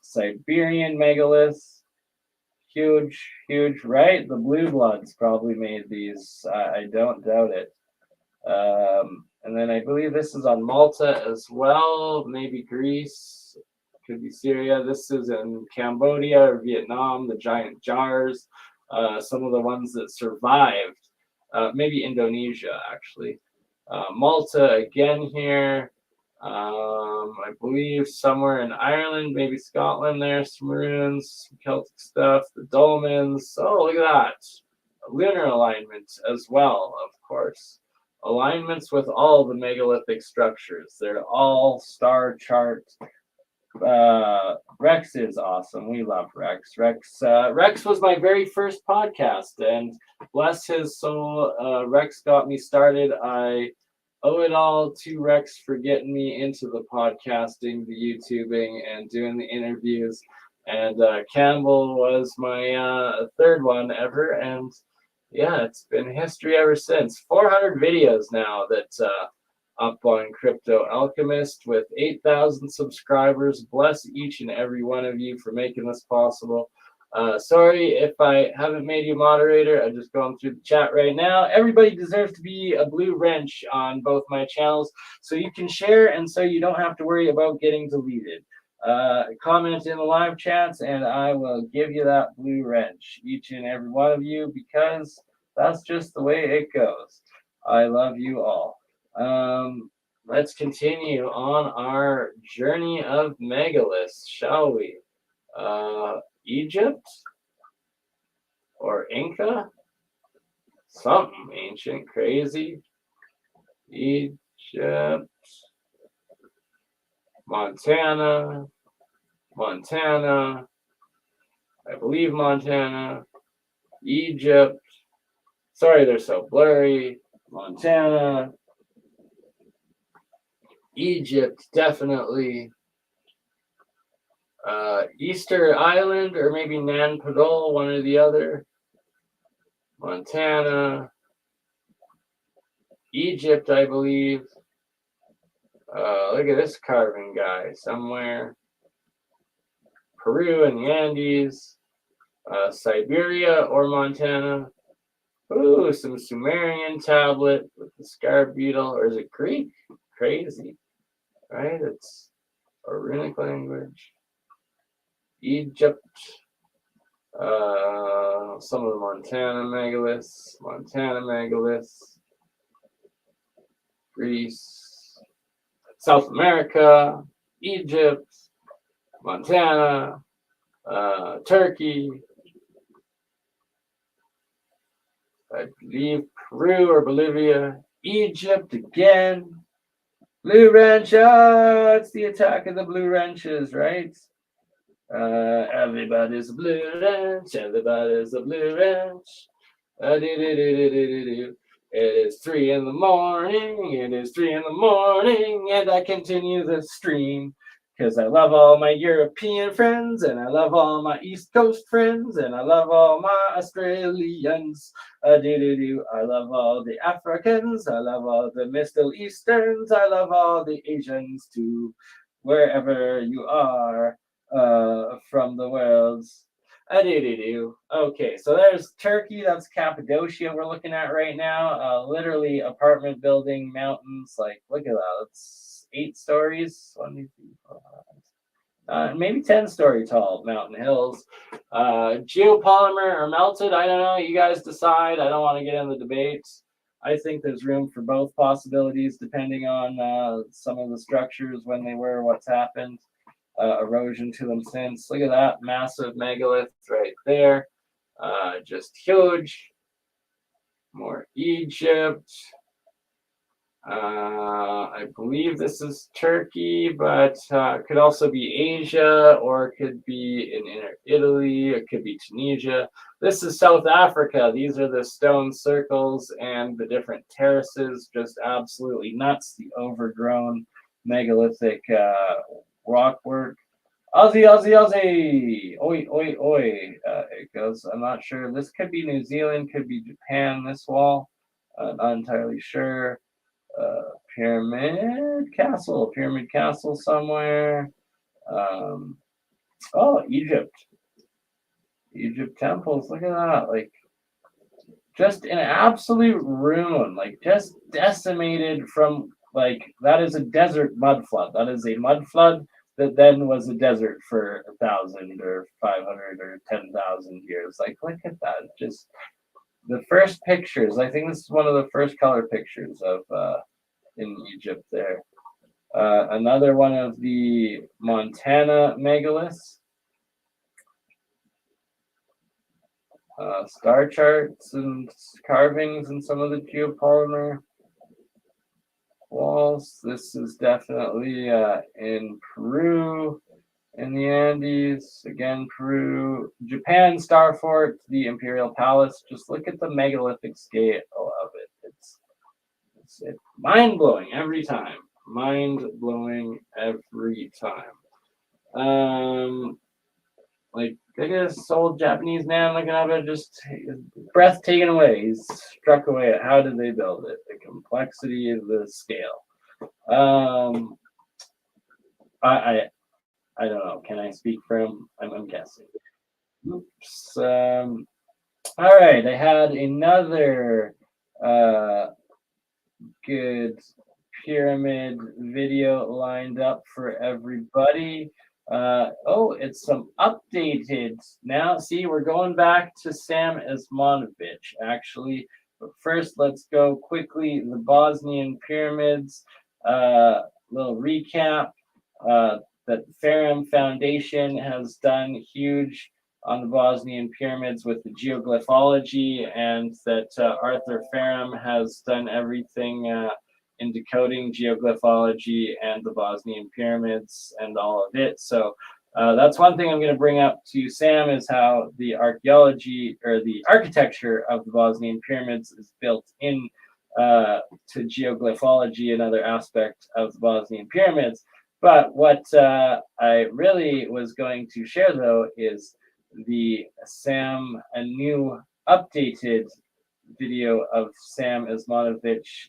Siberian megaliths. Huge, huge, right? The Blue Bloods probably made these. I don't doubt it. And then I believe this is on Malta as well, maybe Greece, could be Syria. This is in Cambodia or Vietnam, the giant jars, some of the ones that survived, maybe Indonesia actually. Malta again here, I believe somewhere in Ireland, maybe Scotland there, some ruins, some Celtic stuff, the dolmens. Oh, look at that. Lunar alignment as well, of course. Alignments with all the megalithic structures. They're all star chart. Rex is awesome. We love Rex. Rex was my very first podcast, and bless his soul, Rex got me started. I owe it all to Rex for getting me into the podcasting, the YouTubing, and doing the interviews. And Campbell was my third one ever, and yeah, it's been history ever since. 400 videos now that's up on Crypto Alchemist with 8,000 subscribers. Bless each and every one of you for making this possible. Sorry if I haven't made you moderator. I'm just going through the chat right now. Everybody deserves to be a blue wrench on both my channels so you can share and so you don't have to worry about getting deleted. Comment in the live chats and I will give you that blue wrench, each and every one of you, because that's just the way it goes. I love you all. Let's continue on our journey of megaliths, shall we? Egypt or Inca? Something ancient, crazy. Egypt. Montana, I believe Montana, Egypt. Sorry, they're so blurry. Montana, Egypt, definitely. Easter Island or maybe Nanpadol, one or the other. Montana, Egypt, I believe. Look at this carving guy somewhere. Peru and the Andes, Siberia or Montana. Ooh, some Sumerian tablet with the scarab beetle, or is it Greek? Crazy, right? It's a runic language. Egypt, some of the Montana megaliths, Greece, South America, Egypt, Montana, Turkey, I believe Peru or Bolivia, Egypt again, Blue Wrench, it's the attack of the Blue Wrenches, right? Everybody's a Blue Wrench, everybody's a Blue Wrench. It is 3 in the morning, it is 3 in the morning, and I continue the stream. Because I love all my European friends, and I love all my East Coast friends, and I love all my Australians. I love all the Africans, I love all the Middle Easterns, I love all the Asians too, wherever you are from the world. Okay, so there's Turkey, that's Cappadocia we're looking at right now. Literally apartment building, mountains, like look at that. It's 8 stories, 1, 2, 3, 4, 5, maybe 10-story tall mountain hills. Geopolymer or melted, I don't know. You guys decide. I don't want to get in the debate. I think there's room for both possibilities depending on some of the structures, when they were, what's happened, erosion to them since. Look at that massive megalith right there. Just huge. More Egypt. I believe this is Turkey, but could also be Asia, or it could be in Italy, it could be Tunisia. This is South Africa. These are the stone circles and the different terraces, just absolutely nuts. The overgrown megalithic rockwork. Aussie, Aussie, Aussie! Oi, oi, oi! It goes, I'm not sure. This could be New Zealand, could be Japan, this wall. Not entirely sure. Pyramid Castle somewhere. Oh, Egypt temples. Look at that. Like, just an absolute ruin. Like, just decimated from, like, that is a desert mud flood. That is a mud flood that then was a desert for 1,000 or 500 or 10,000 years. Like, look at that. Just the first pictures. I think this is one of the first color pictures of in Egypt there. Another one of the Montana megaliths. Star charts and carvings in some of the geopolymer walls. This is definitely in Peru, in the Andes. Again, Peru. Japan Star Fort, the Imperial Palace. Just look at the megalithic scale of it. It's mind-blowing every time. Mind-blowing every time. Like, I guess this old Japanese man looking up at just breath taken away. He's struck away at how did they build it, the complexity of the scale. I don't know. Can I speak for him? I'm guessing. Oops. All right. I had another good pyramid video lined up for everybody. It's some updated now. See, we're going back to Sam Esmanovich, actually. But first, let's go quickly the Bosnian pyramids. Little recap that the Ferrum Foundation has done huge on the Bosnian pyramids with the geoglyphology, and that Arthur Ferrum has done everything in decoding geoglyphology and the Bosnian pyramids and all of it. So that's one thing I'm going to bring up to Sam, is how the archaeology or the architecture of the Bosnian pyramids is built in to geoglyphology, another aspect of the Bosnian pyramids. But what I really was going to share, though, is a new updated video of Sam Esmanovich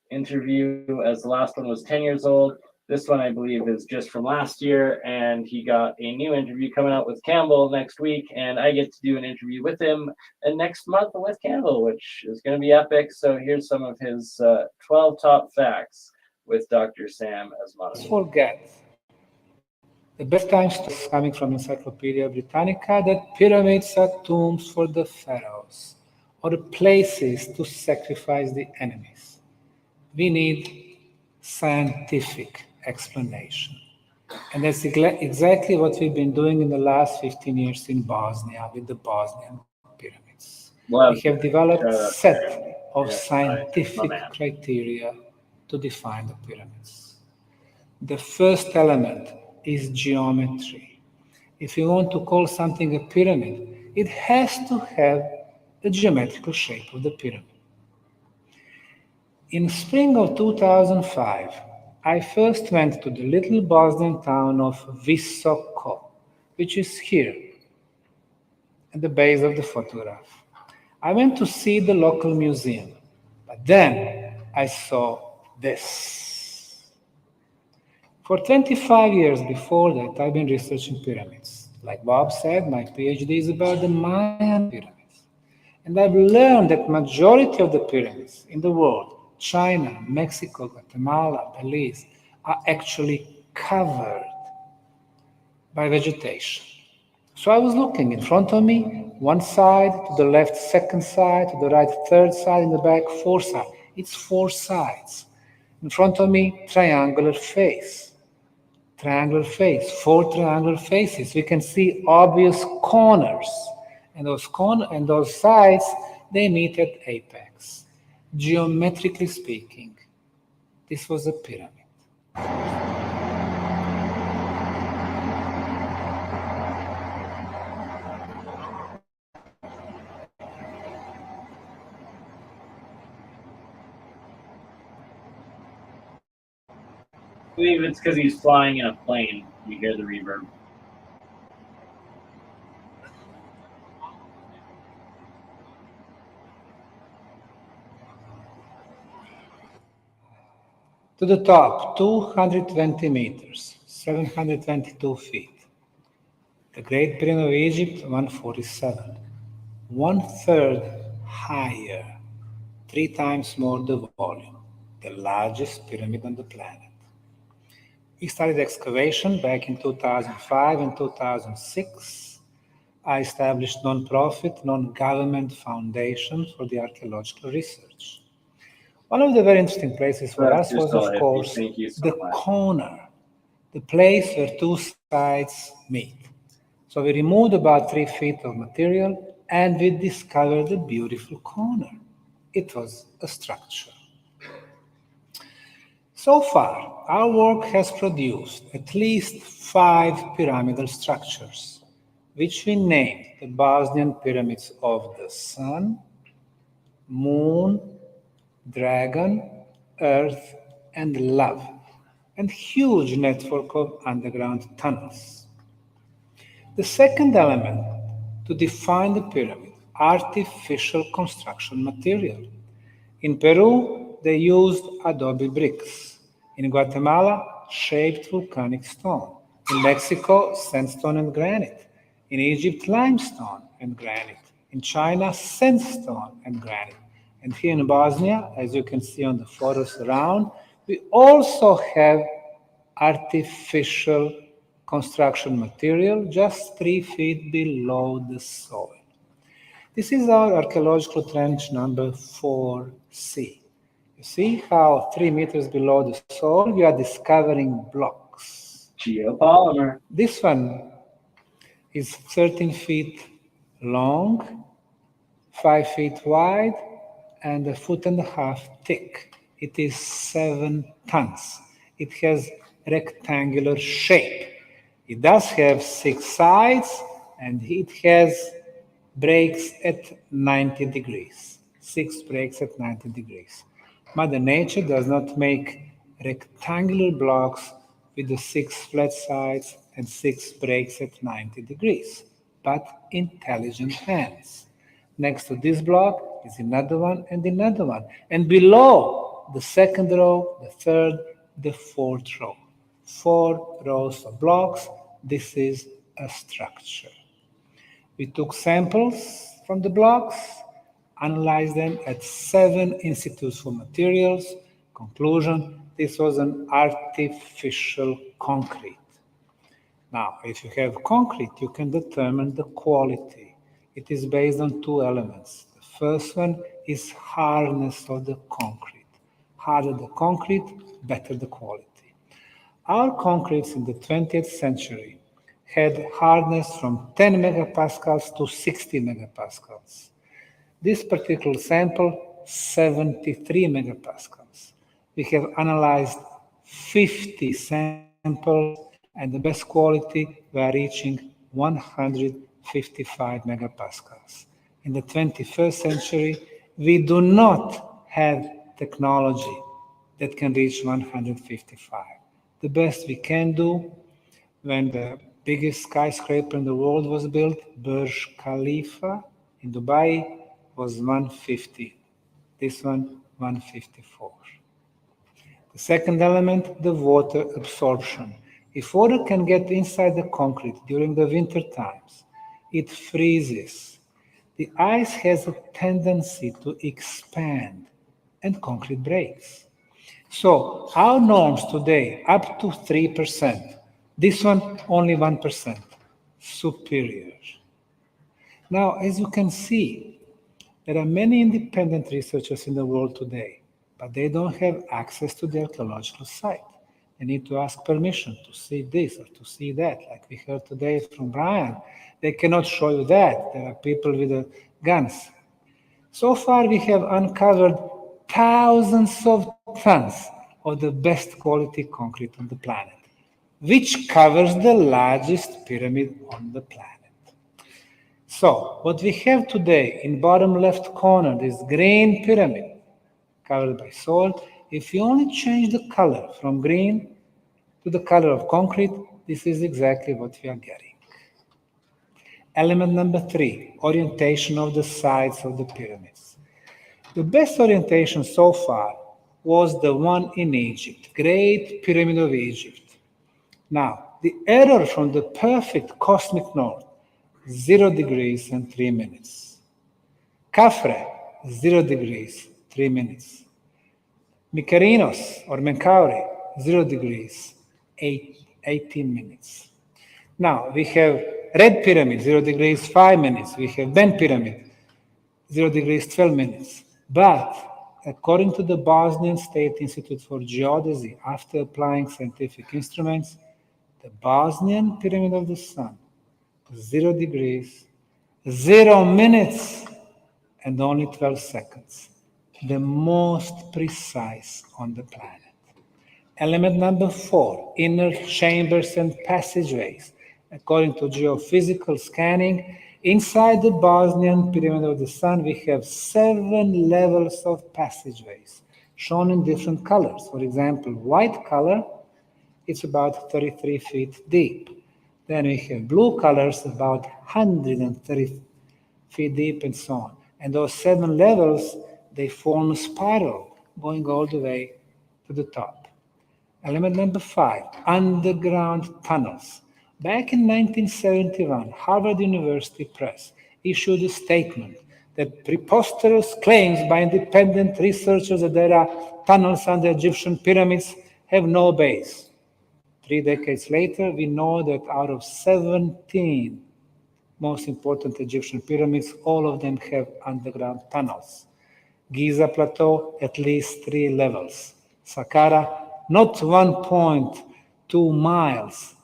interview, as the last one was 10 years old. This one, I believe, is just from last year, and he got a new interview coming out with Campbell next week, and I get to do an interview with him next month with Campbell, which is going to be epic. So here's some of his 12 top facts with Dr. Sam Esmanovich. Forget the best time stories coming from Encyclopedia Britannica that pyramids are tombs for the pharaohs or places to sacrifice the enemies. We need scientific explanation. And that's exactly what we've been doing in the last 15 years in Bosnia with the Bosnian pyramids. We have developed a set of scientific criteria to define the pyramids. The first element is geometry. If you want to call something a pyramid, it has to have the geometrical shape of the pyramid. In spring of 2005, I first went to the little Bosnian town of Visoko, which is here, at the base of the photograph. I went to see the local museum, but then I saw this. For 25 years before that, I've been researching pyramids. Like Bob said, my PhD is about the Mayan pyramids. And I've learned that majority of the pyramids in the world, China, Mexico, Guatemala, Belize, are actually covered by vegetation. So I was looking in front of me, one side, to the left, second side, to the right, third side, in the back, fourth side. It's four sides. In front of me, triangular face. Triangular face, four triangular faces. We can see obvious corners. And those sides, they meet at apex. Geometrically speaking, this was a pyramid. I believe it's because he's flying in a plane. You hear the reverb. To the top, 220 meters, 722 feet. The Great Pyramid of Egypt, 147. 1/3 higher, 3 times more the volume, the largest pyramid on the planet. We started excavation back in 2005 and 2006. I established non-profit, non-government foundation for the archaeological research. One of the very interesting places for us was, of course, the corner, the place where two sides meet. So we removed about 3 feet of material and we discovered a beautiful corner. It was a structure. So far, our work has produced at least 5 pyramidal structures, which we named the Bosnian Pyramids of the Sun, Moon, Dragon, Earth, and Love, and huge network of underground tunnels. The second element to define the pyramid, artificial construction material. In Peru, they used adobe bricks. In Guatemala, shaped volcanic stone. In Mexico, sandstone and granite. In Egypt, limestone and granite. In China, sandstone and granite. And here in Bosnia, as you can see on the photos around, we also have artificial construction material just 3 feet below the soil. This is our archaeological trench number 4C. You see how 3 meters below the soil we are discovering blocks. Geopolymer. This one is 13 feet long, 5 feet wide, and 1.5 feet thick. It is 7 tons. It has rectangular shape. It does have 6 sides, and it has breaks at 90 degrees. 6 breaks at 90 degrees. Mother Nature does not make rectangular blocks with the 6 flat sides and 6 breaks at 90 degrees, but intelligent hands. Next to this block is another one and another one. And below the second row, the third, the fourth row. 4 rows of blocks. This is a structure. We took samples from the blocks, analyzed them at 7 institutes for materials. Conclusion, this was an artificial concrete. Now, if you have concrete, you can determine the quality. It is based on 2 elements. The first one is hardness of the concrete. Harder the concrete, better the quality. Our concretes in the 20th century had hardness from 10 megapascals to 60 megapascals. This particular sample, 73 megapascals. We have analyzed 50 samples, and the best quality were reaching 155 megapascals. In the 21st century, we do not have technology that can reach 155. The best we can do, when the biggest skyscraper in the world was built, Burj Khalifa in Dubai, was 150. This one, 154. The second element, the water absorption. If water can get inside the concrete during the winter times, it freezes. The ice has a tendency to expand and concrete breaks. So our norms today, up to 3%. This one, only 1%. Superior. Now, as you can see, there are many independent researchers in the world today, but they don't have access to the archaeological site. They need to ask permission to see this or to see that, like we heard today from Brian. They cannot show you that. There are people with guns. So far, we have uncovered thousands of tons of the best quality concrete on the planet, which covers the largest pyramid on the planet. So what we have today in bottom left corner, this green pyramid covered by soil, if you only change the color from green to the color of concrete, this is exactly what we are getting. Element number 3, orientation of the sides of the pyramids. The best orientation so far was the one in Egypt, Great Pyramid of Egypt. Now, the error from the perfect cosmic north, 0 degrees and 3 minutes. Khafre, 0 degrees, 3 minutes. Mykerinos or Menkaure, 0 degrees, 18 minutes. Now, we have Red Pyramid, 0 degrees, 5 minutes. We have Ben Pyramid, 0 degrees, 12 minutes. But according to the Bosnian State Institute for Geodesy, after applying scientific instruments, the Bosnian Pyramid of the Sun, 0 degrees, 0 minutes, and only 12 seconds. The most precise on the planet. Element number 4, inner chambers and passageways. According to geophysical scanning, inside the Bosnian Pyramid of the Sun, we have 7 levels of passageways, shown in different colors. For example, white color, it's about 33 feet deep. Then we have blue colors, about 130 feet deep, and so on. And those 7 levels, they form a spiral, going all the way to the top. Element number 5, underground tunnels. Back in 1971, Harvard University Press issued a statement that preposterous claims by independent researchers that there are tunnels under Egyptian pyramids have no base. 3 decades later, we know that out of 17 most important Egyptian pyramids, all of them have underground tunnels. Giza Plateau, at least 3 levels. Saqqara, not 1.2 miles,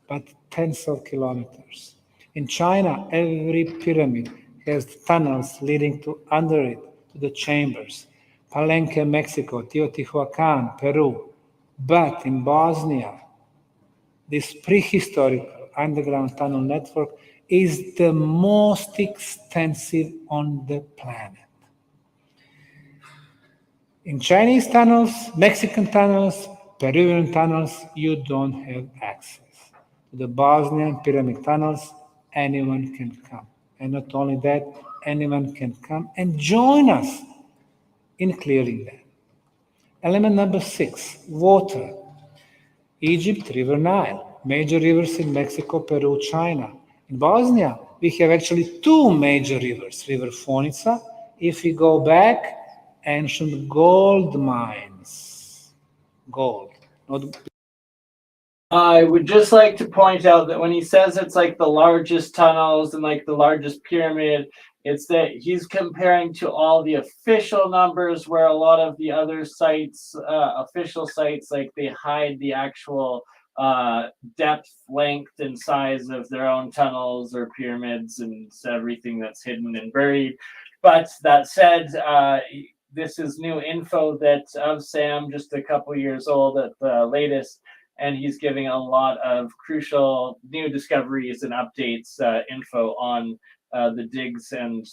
but tens of kilometers. In China, every pyramid has tunnels leading to under it, to the chambers. Palenque, Mexico, Teotihuacan, Peru. But in Bosnia, this prehistoric underground tunnel network is the most extensive on the planet. In Chinese tunnels, Mexican tunnels, Peruvian tunnels, you don't have access. To the Bosnian pyramid tunnels, anyone can come. And not only that, anyone can come and join us in clearing them. Element number 6, water. Egypt, River Nile, major rivers in Mexico, Peru, China. In Bosnia, we have actually 2 major rivers, River Fonica. If we go back, ancient gold mines. Gold. I would just like to point out that when he says it's like the largest tunnels and like the largest pyramid, it's that he's comparing to all the official numbers, where a lot of the other sites, official sites, like they hide the actual depth, length, and size of their own tunnels or pyramids and everything that's hidden and buried. But that said, this is new info that of Sam, just a couple years old at the latest, and he's giving a lot of crucial new discoveries and updates, info on the digs and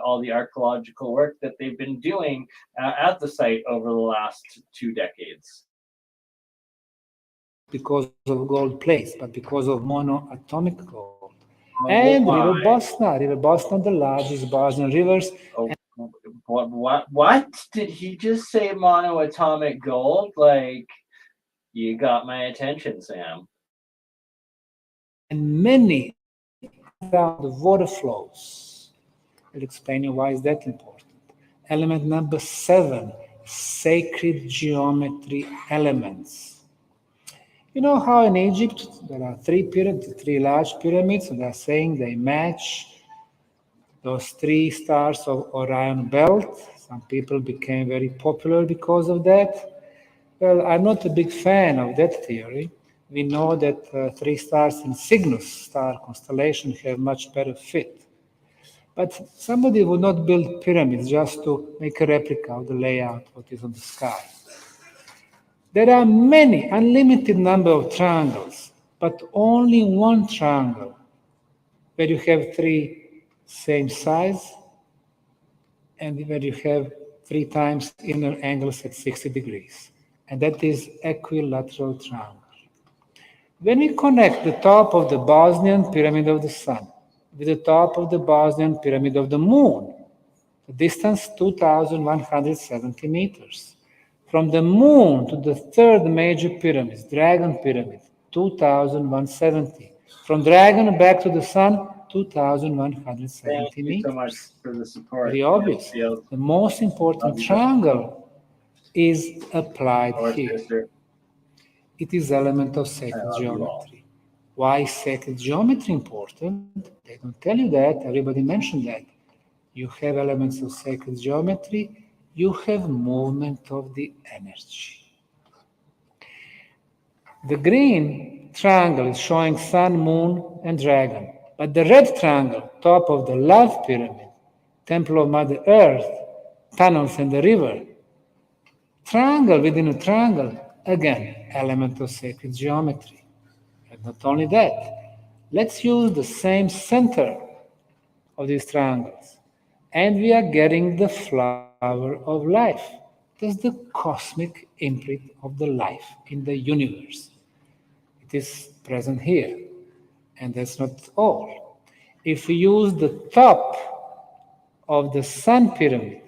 all the archaeological work that they've been doing at the site over the last 2 decades. Because of gold plates, but because of monoatomic gold. And River Bosna, the largest Bosnian rivers. Oh, what? Did he just say monoatomic gold? Like, you got my attention, Sam. And many around the water flows. I'll explain you why is that important. Element number 7, sacred geometry elements. You know how in Egypt there are 3 large pyramids, and they're saying they match those 3 stars of Orion belt. Some people became very popular because of that. Well, I'm not a big fan of that theory. We know that 3 stars in Cygnus star constellation have much better fit. But somebody would not build pyramids just to make a replica of the layout what is on the sky. There are many, unlimited number of triangles, but only one triangle where you have three same size and where you have 3 times inner angles at 60 degrees. And that is equilateral triangle. When we connect the top of the Bosnian pyramid of the sun with the top of the Bosnian pyramid of the moon, the distance 2,170 meters. From the moon to the third major pyramid, Dragon Pyramid, 2,170. From Dragon back to the sun, 2,170 Thank you meters. so much for the support. Very obvious. Field. The most important triangle is applied Or here. sister. It is element of sacred love you all. geometry. Why is sacred geometry important? They don't tell you that. Everybody mentioned that. You have elements of sacred geometry. You have movement of the energy. The green triangle is showing sun, moon, and dragon. But the red triangle, top of the love pyramid, temple of Mother Earth, tunnels and the river, triangle within a triangle, again, element of sacred geometry. And not only that, let's use the same center of these triangles. And we are getting the flower of life. That's the cosmic imprint of the life in the universe. It is present here. And that's not all. If we use the top of the sun pyramid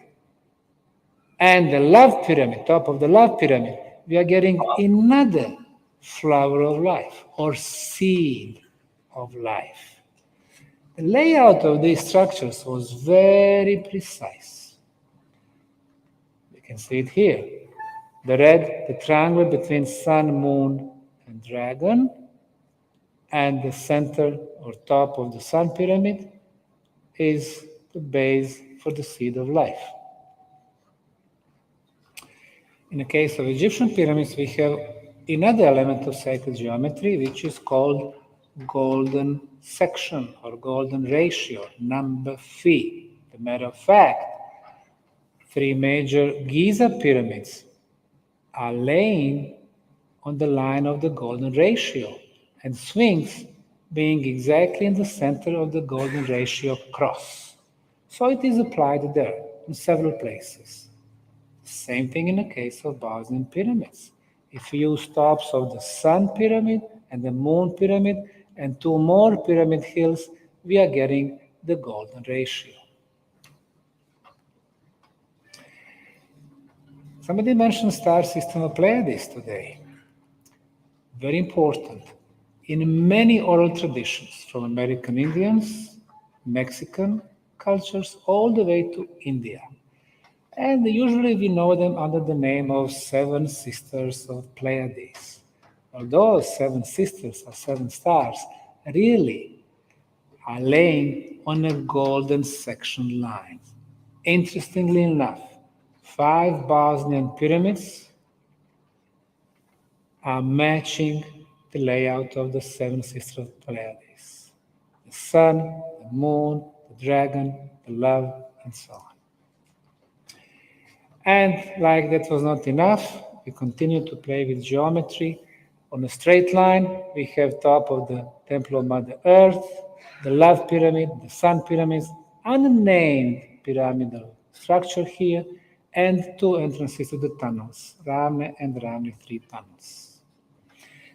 and the love pyramid, top of the love pyramid, we are getting another flower of life or seed of life. The layout of these structures was very precise. You can see it here. The red, the triangle between sun, moon, and dragon, and the center or top of the sun pyramid is the base for the seed of life. In the case of Egyptian pyramids, we have another element of sacred geometry, which is called golden section or golden ratio, number phi. As a matter of fact, 3 major Giza pyramids are laying on the line of the golden ratio, and Sphinx being exactly in the center of the golden ratio cross. So it is applied there in several places. Same thing in the case of Bosnian pyramids. If you use tops of the sun pyramid and the moon pyramid and 2 more pyramid hills, we are getting the golden ratio. Somebody mentioned star system of Pleiades today. Very important. In many oral traditions, from American Indians, Mexican cultures, all the way to India. And usually we know them under the name of 7 sisters of Pleiades. Although 7 sisters or 7 stars really are laying on a golden section line. Interestingly enough, 5 Bosnian pyramids are matching the layout of the 7 sisters of Pleiades. The sun, the moon, the dragon, the love, and so on. And like that was not enough, we continue to play with geometry. On a straight line, we have top of the Temple of Mother Earth, the Love Pyramid, the Sun Pyramids, unnamed pyramidal structure here, and 2 entrances to the tunnels, Ramne and Ramne 3 tunnels.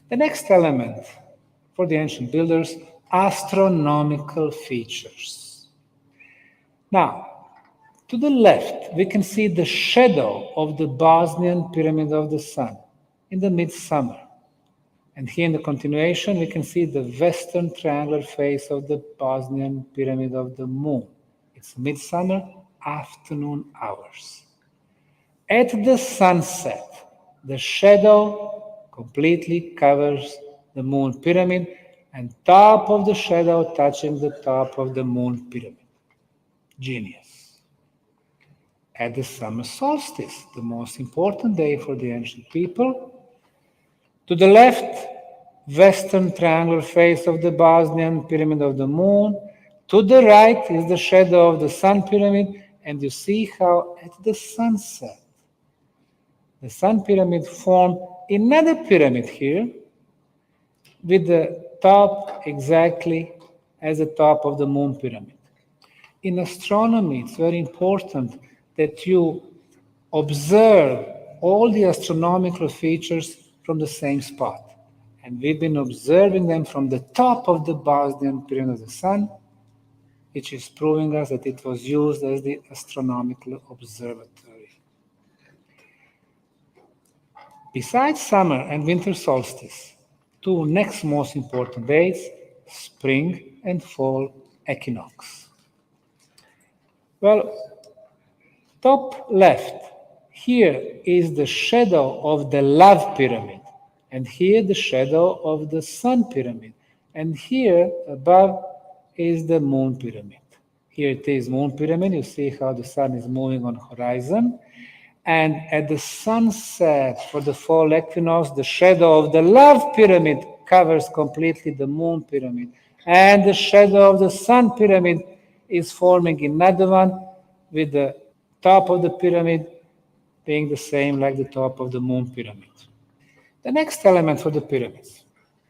The next element for the ancient builders, astronomical features. Now, to the left, we can see the shadow of the Bosnian Pyramid of the Sun in the midsummer. And here in the continuation, we can see the western triangular face of the Bosnian Pyramid of the Moon. It's midsummer afternoon hours. At the sunset, the shadow completely covers the Moon Pyramid and top of the shadow touching the top of the Moon Pyramid. Genius. At the summer solstice, the most important day for the ancient people, to the left, western triangular face of the Bosnian Pyramid of the Moon. To the right is the shadow of the sun pyramid, and you see how at the sunset, the sun pyramid formed another pyramid here with the top exactly as the top of the moon pyramid. In astronomy, it's very important that you observe all the astronomical features from the same spot. And we've been observing them from the top of the Bosnian pyramid of the sun, which is proving us that it was used as the astronomical observatory. Besides summer and winter solstice, two next most important days, spring and fall equinox. Well, top left, here is the shadow of the love pyramid, and here the shadow of the sun pyramid, and here above is the moon pyramid. Here it is moon pyramid, you see how the sun is moving on horizon, and at the sunset for the fall equinox, the shadow of the love pyramid covers completely the moon pyramid, and the shadow of the sun pyramid is forming another one with the top of the pyramid being the same like the top of the moon pyramid. The next element for the pyramids,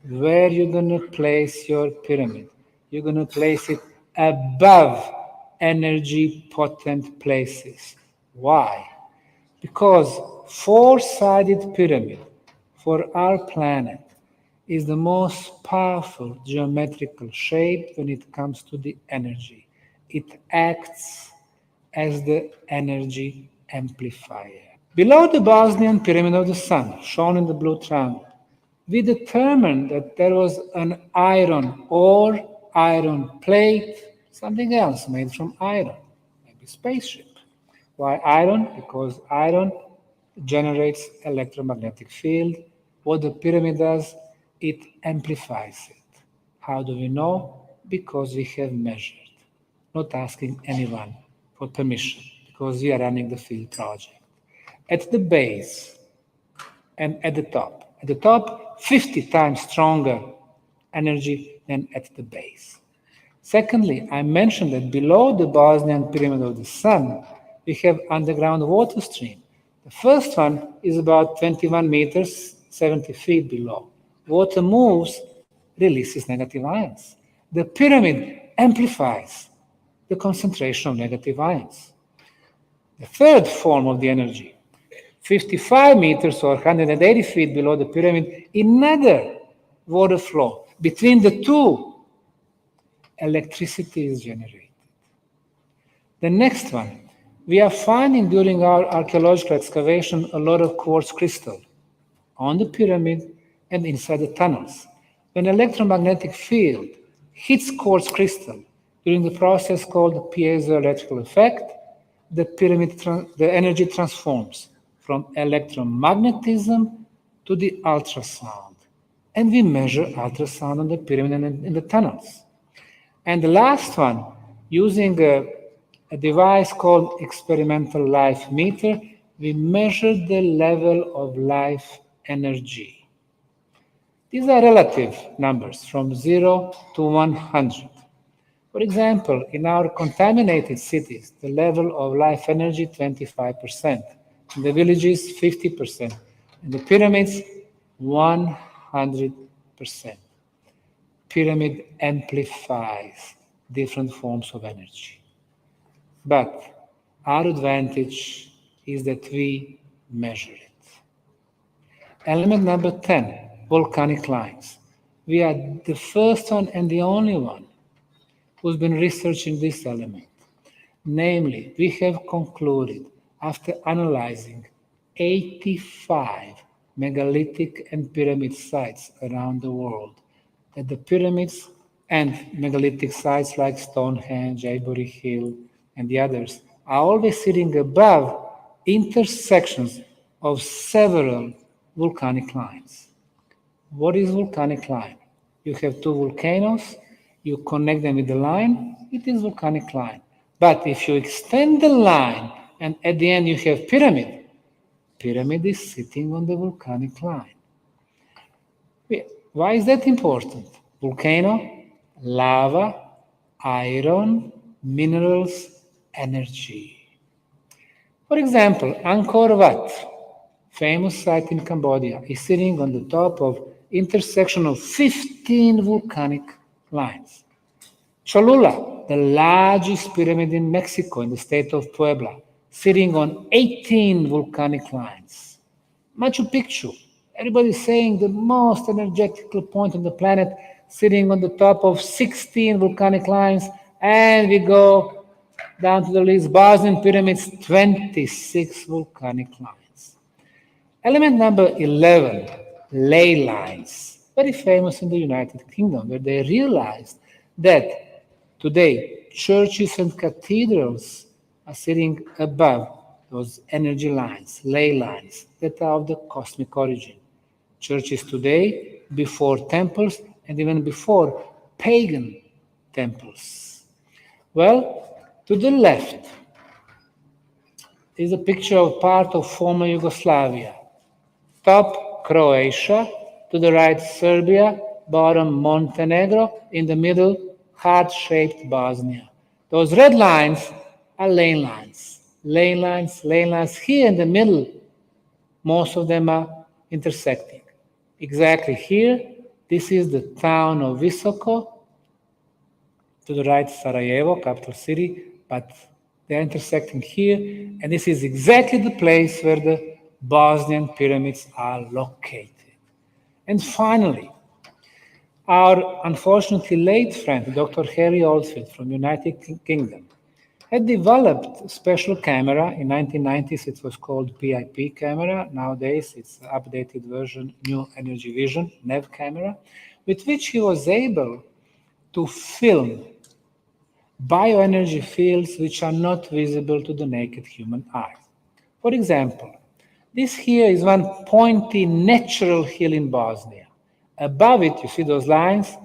where you're going to place your pyramid. You're going to place it above energy potent places. Why? Because four-sided pyramid for our planet is the most powerful geometrical shape when it comes to the energy. It acts as the energy amplifier. Below the Bosnian pyramid of the sun, shown in the blue triangle, we determined that there was an iron ore, iron plate, something else made from iron, maybe spaceship. Why iron? Because iron generates electromagnetic field. What the pyramid does, it amplifies it. How do we know? Because we have measured, not asking anyone for permission, because we are running the field project. At the base and at the top, 50 times stronger energy than at the base. Secondly, I mentioned that below the Bosnian pyramid of the sun, we have underground water stream. The first one is about 21 meters, 70 feet below. Water moves, releases negative ions. The pyramid amplifies the concentration of negative ions. The third form of the energy, 55 meters or 180 feet below the pyramid, another water flow. Between the two, electricity is generated. The next one, we are finding during our archaeological excavation a lot of quartz crystal on the pyramid and inside the tunnels. When electromagnetic field hits quartz crystal during the process called piezoelectrical effect, the energy transforms from electromagnetism to the ultrasound. And we measure ultrasound on the pyramid and in the tunnels. And the last one, using a device called experimental life meter, we measure the level of life energy. These are relative numbers from 0 to 100. For example, in our contaminated cities, the level of life energy 25%, in the villages 50%, in the pyramids 100%. Pyramid amplifies different forms of energy. But our advantage is that we measure it. Element number 10, volcanic lines. We are the first one and the only one who's been researching this element. Namely, we have concluded, after analyzing 85 megalithic and pyramid sites around the world, that the pyramids and megalithic sites like Stonehenge, Avebury Hill, and the others are always sitting above intersections of several volcanic lines. What is volcanic line? You have two volcanoes, you connect them with the line, it is volcanic line. But if you extend the line and at the end you have pyramid, pyramid is sitting on the volcanic line. Why is that important? Volcano, lava, iron, minerals, energy. For example, Angkor Wat, famous site in Cambodia, is sitting on the top of intersection of 15 volcanic lines. Cholula, the largest pyramid in Mexico in the state of Puebla, sitting on 18 volcanic lines. Machu Picchu, everybody's saying the most energetical point on the planet, sitting on the top of 16 volcanic lines, and we go down to the list, Bosnian pyramids, 26 volcanic lines. Element number 11, ley lines, very famous in the United Kingdom, where they realized that today churches and cathedrals are sitting above those energy lines, ley lines, that are of the cosmic origin. Churches today, before temples, and even before pagan temples. Well, to the left is a picture of part of former Yugoslavia. Top, Croatia, to the right, Serbia, bottom, Montenegro, in the middle, heart-shaped Bosnia. Those red lines are lane lines. Lane lines, lane lines. Here in the middle, most of them are intersecting. Exactly here, this is the town of Visoko, to the right, Sarajevo, capital city, but they're intersecting here, and this is exactly the place where the Bosnian pyramids are located. And finally, our unfortunately late friend, Dr. Harry Oldfield from United Kingdom, had developed a special camera. In 1990s, it was called PIP camera. Nowadays, it's the updated version, New Energy Vision, NEV camera, with which he was able to film bioenergy fields which are not visible to the naked human eye. For example, this here is one pointy natural hill in Bosnia. Above it, you see those lines,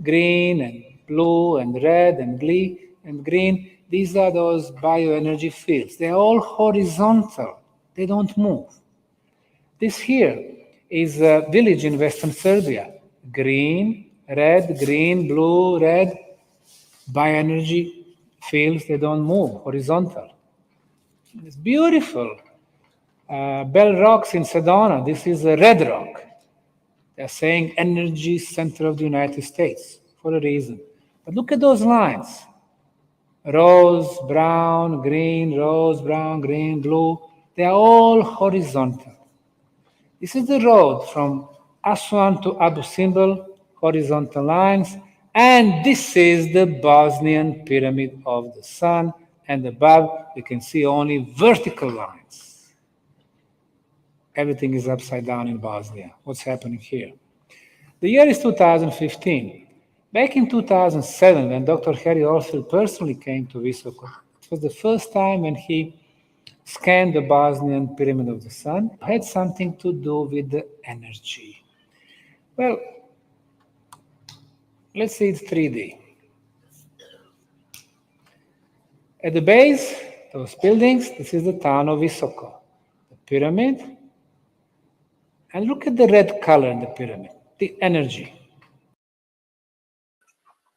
green and blue and red and green. These are those bioenergy fields. They're all horizontal. They don't move. This here is a village in Western Serbia. Green, red, green, blue, red. Bioenergy fields, they don't move, horizontal. It's beautiful. Bell Rocks in Sedona, this is a red rock. They're saying energy center of the United States for a reason. But look at those lines. Rose, brown, green, rose, brown, green, blue. They are all horizontal. This is the road from Aswan to Abu Simbel, horizontal lines. And this is the Bosnian Pyramid of the Sun. And above, you can see only vertical lines. Everything is upside down in Bosnia. What's happening here? The year is 2015. Back in 2007, when Dr. Harry Oldfield personally came to Visoko, it was the first time when he scanned the Bosnian Pyramid of the Sun. It had something to do with the energy. Well, let's see it 3D. At the base, those buildings, this is the town of Visoko, the pyramid. And look at the red color in the pyramid, the energy.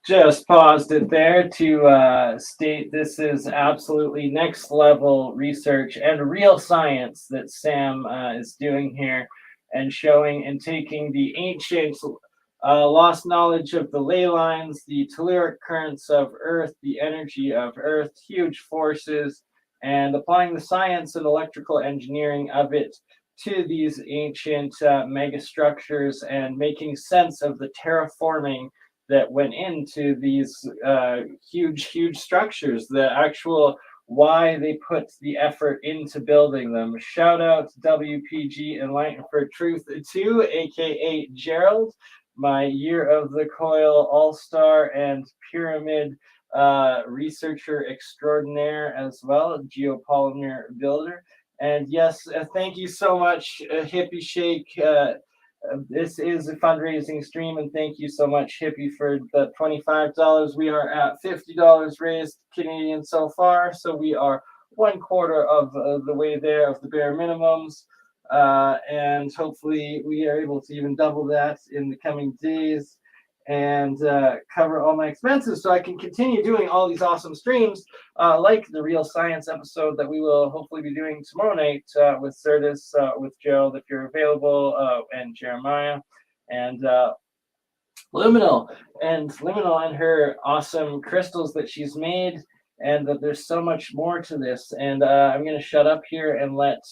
Just paused it there to state this is absolutely next level research and real science that Sam is doing here, and showing and taking the ancient lost knowledge of the ley lines, the telluric currents of Earth, the energy of Earth, huge forces, and applying the science and electrical engineering of it to these ancient megastructures, and making sense of the terraforming that went into these huge structures, the actual why they put the effort into building them. Shout out to WPG Enlighten for Truth 2, aka Gerald, my Year of the Coil all-star and pyramid researcher extraordinaire as well, geopolymer builder. And yes, thank you so much, Hippie Shake. This is a fundraising stream, and thank you so much, Hippie, for the $25. We are at $50 raised Canadian so far, so we are 1/4 of the way there of the bare minimums, and hopefully we are able to even double that in the coming days. and cover all my expenses so I can continue doing all these awesome streams, like the Real Science episode that we will hopefully be doing tomorrow night with Certus, with Gerald if you're available, and Jeremiah, and Liminal and her awesome crystals that she's made, and that there's so much more to this. And I'm going to shut up here and let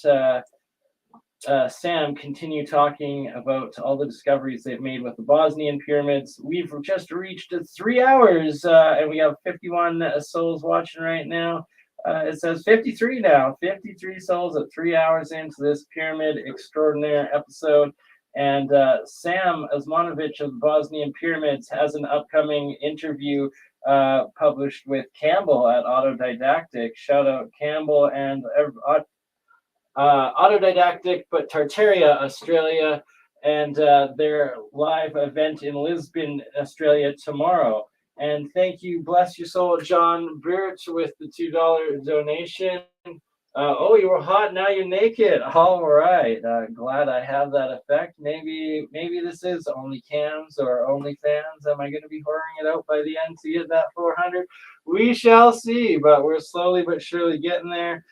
Sam continue talking about all the discoveries they've made with the Bosnian pyramids. We've just reached 3 hours, and we have 51 souls watching right now. It says 53 now, 53 souls at 3 hours into this pyramid extraordinaire episode. And Sam Osmanovic of the Bosnian Pyramids has an upcoming interview published with Campbell at Autodidactic. Shout out Campbell and Autodidactic, but Tartaria, Australia, and their live event in Lisbon, Australia tomorrow. And thank you, bless your soul, John Burt, with the $2 donation. Oh, you were hot, now you're naked. All right, glad I have that effect. Maybe this is OnlyCams or OnlyFans. Am I going to be whoring it out by the end to get that 400? We shall see, but we're slowly but surely getting there.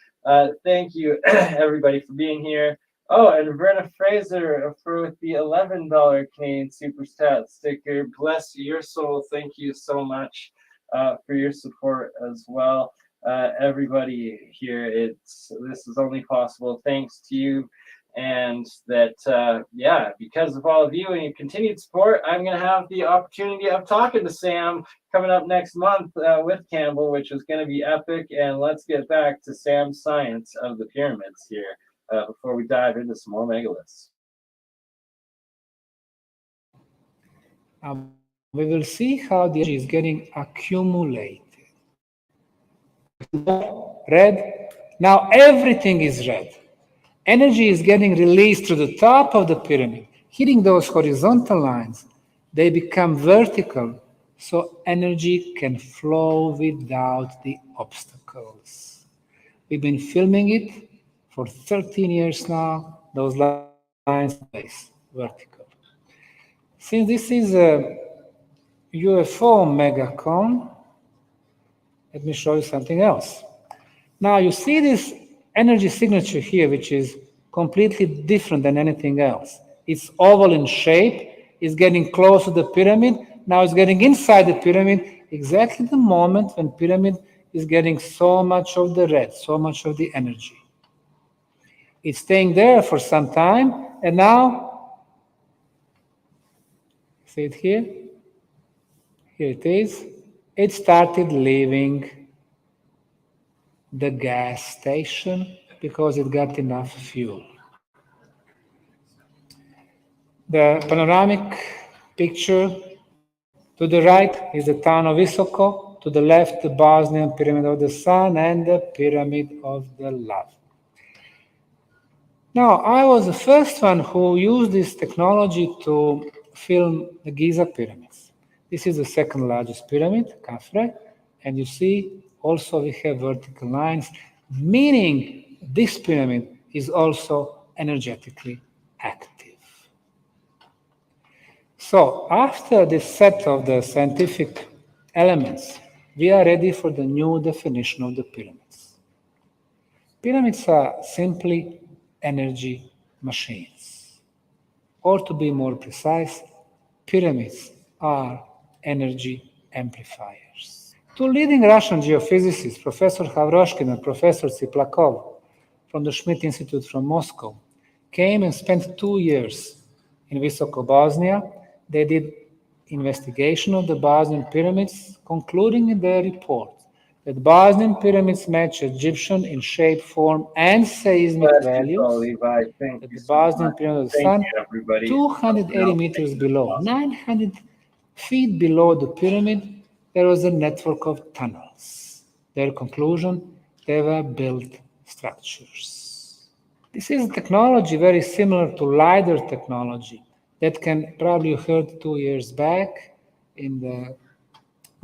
Thank you, everybody, for being here. Oh, and Verna Fraser for the $11 Canadian Super Stat sticker. Bless your soul. Thank you so much for your support as well. Everybody here, this is only possible thanks to you, and that because of all of you and your continued support, I'm going to have the opportunity of talking to Sam coming up next month with Campbell, which is going to be epic. And let's get back to Sam's science of the pyramids here before we dive into some more megaliths. We will see how the energy is getting accumulated. Red. Now everything is red. Energy is getting released to the top of the pyramid, hitting those horizontal lines. They become vertical, so energy can flow without the obstacles. We've been filming it for 13 years now. Those lines place vertical. Since this is a UFO megacon, let me show you something else. Now you see this energy signature here, which is completely different than anything else. It's oval in shape, it's getting close to the pyramid, now it's getting inside the pyramid, exactly the moment when pyramid is getting so much of the red, so much of the energy. It's staying there for some time, and now, see it here? Here it is. It started leaving the gas station because it got enough fuel. The panoramic picture to the right is the town of Isoko, to the left the Bosnian Pyramid of the Sun and the Pyramid of the Love. Now, I was the first one who used this technology to film the Giza pyramids. This is the second largest pyramid, Khafre, and you see also we have vertical lines, meaning this pyramid is also energetically active. So after this set of the scientific elements, we are ready for the new definition of the pyramids. Pyramids are simply energy machines. Or to be more precise, pyramids are energy amplifiers. Two leading Russian geophysicists, Professor Havroshkin and Professor Tsiplakov from the Schmidt Institute from Moscow, came and spent 2 years in Visoko, Bosnia. They did investigation of the Bosnian pyramids, concluding in their report that Bosnian pyramids match Egyptian in shape, form, and seismic values. That the Bosnian pyramid of the Sun, 280 meters below, 900 feet below the pyramid, there was a network of tunnels. Their conclusion, they were built structures. This is technology very similar to LiDAR technology that can, probably you heard 2 years back in the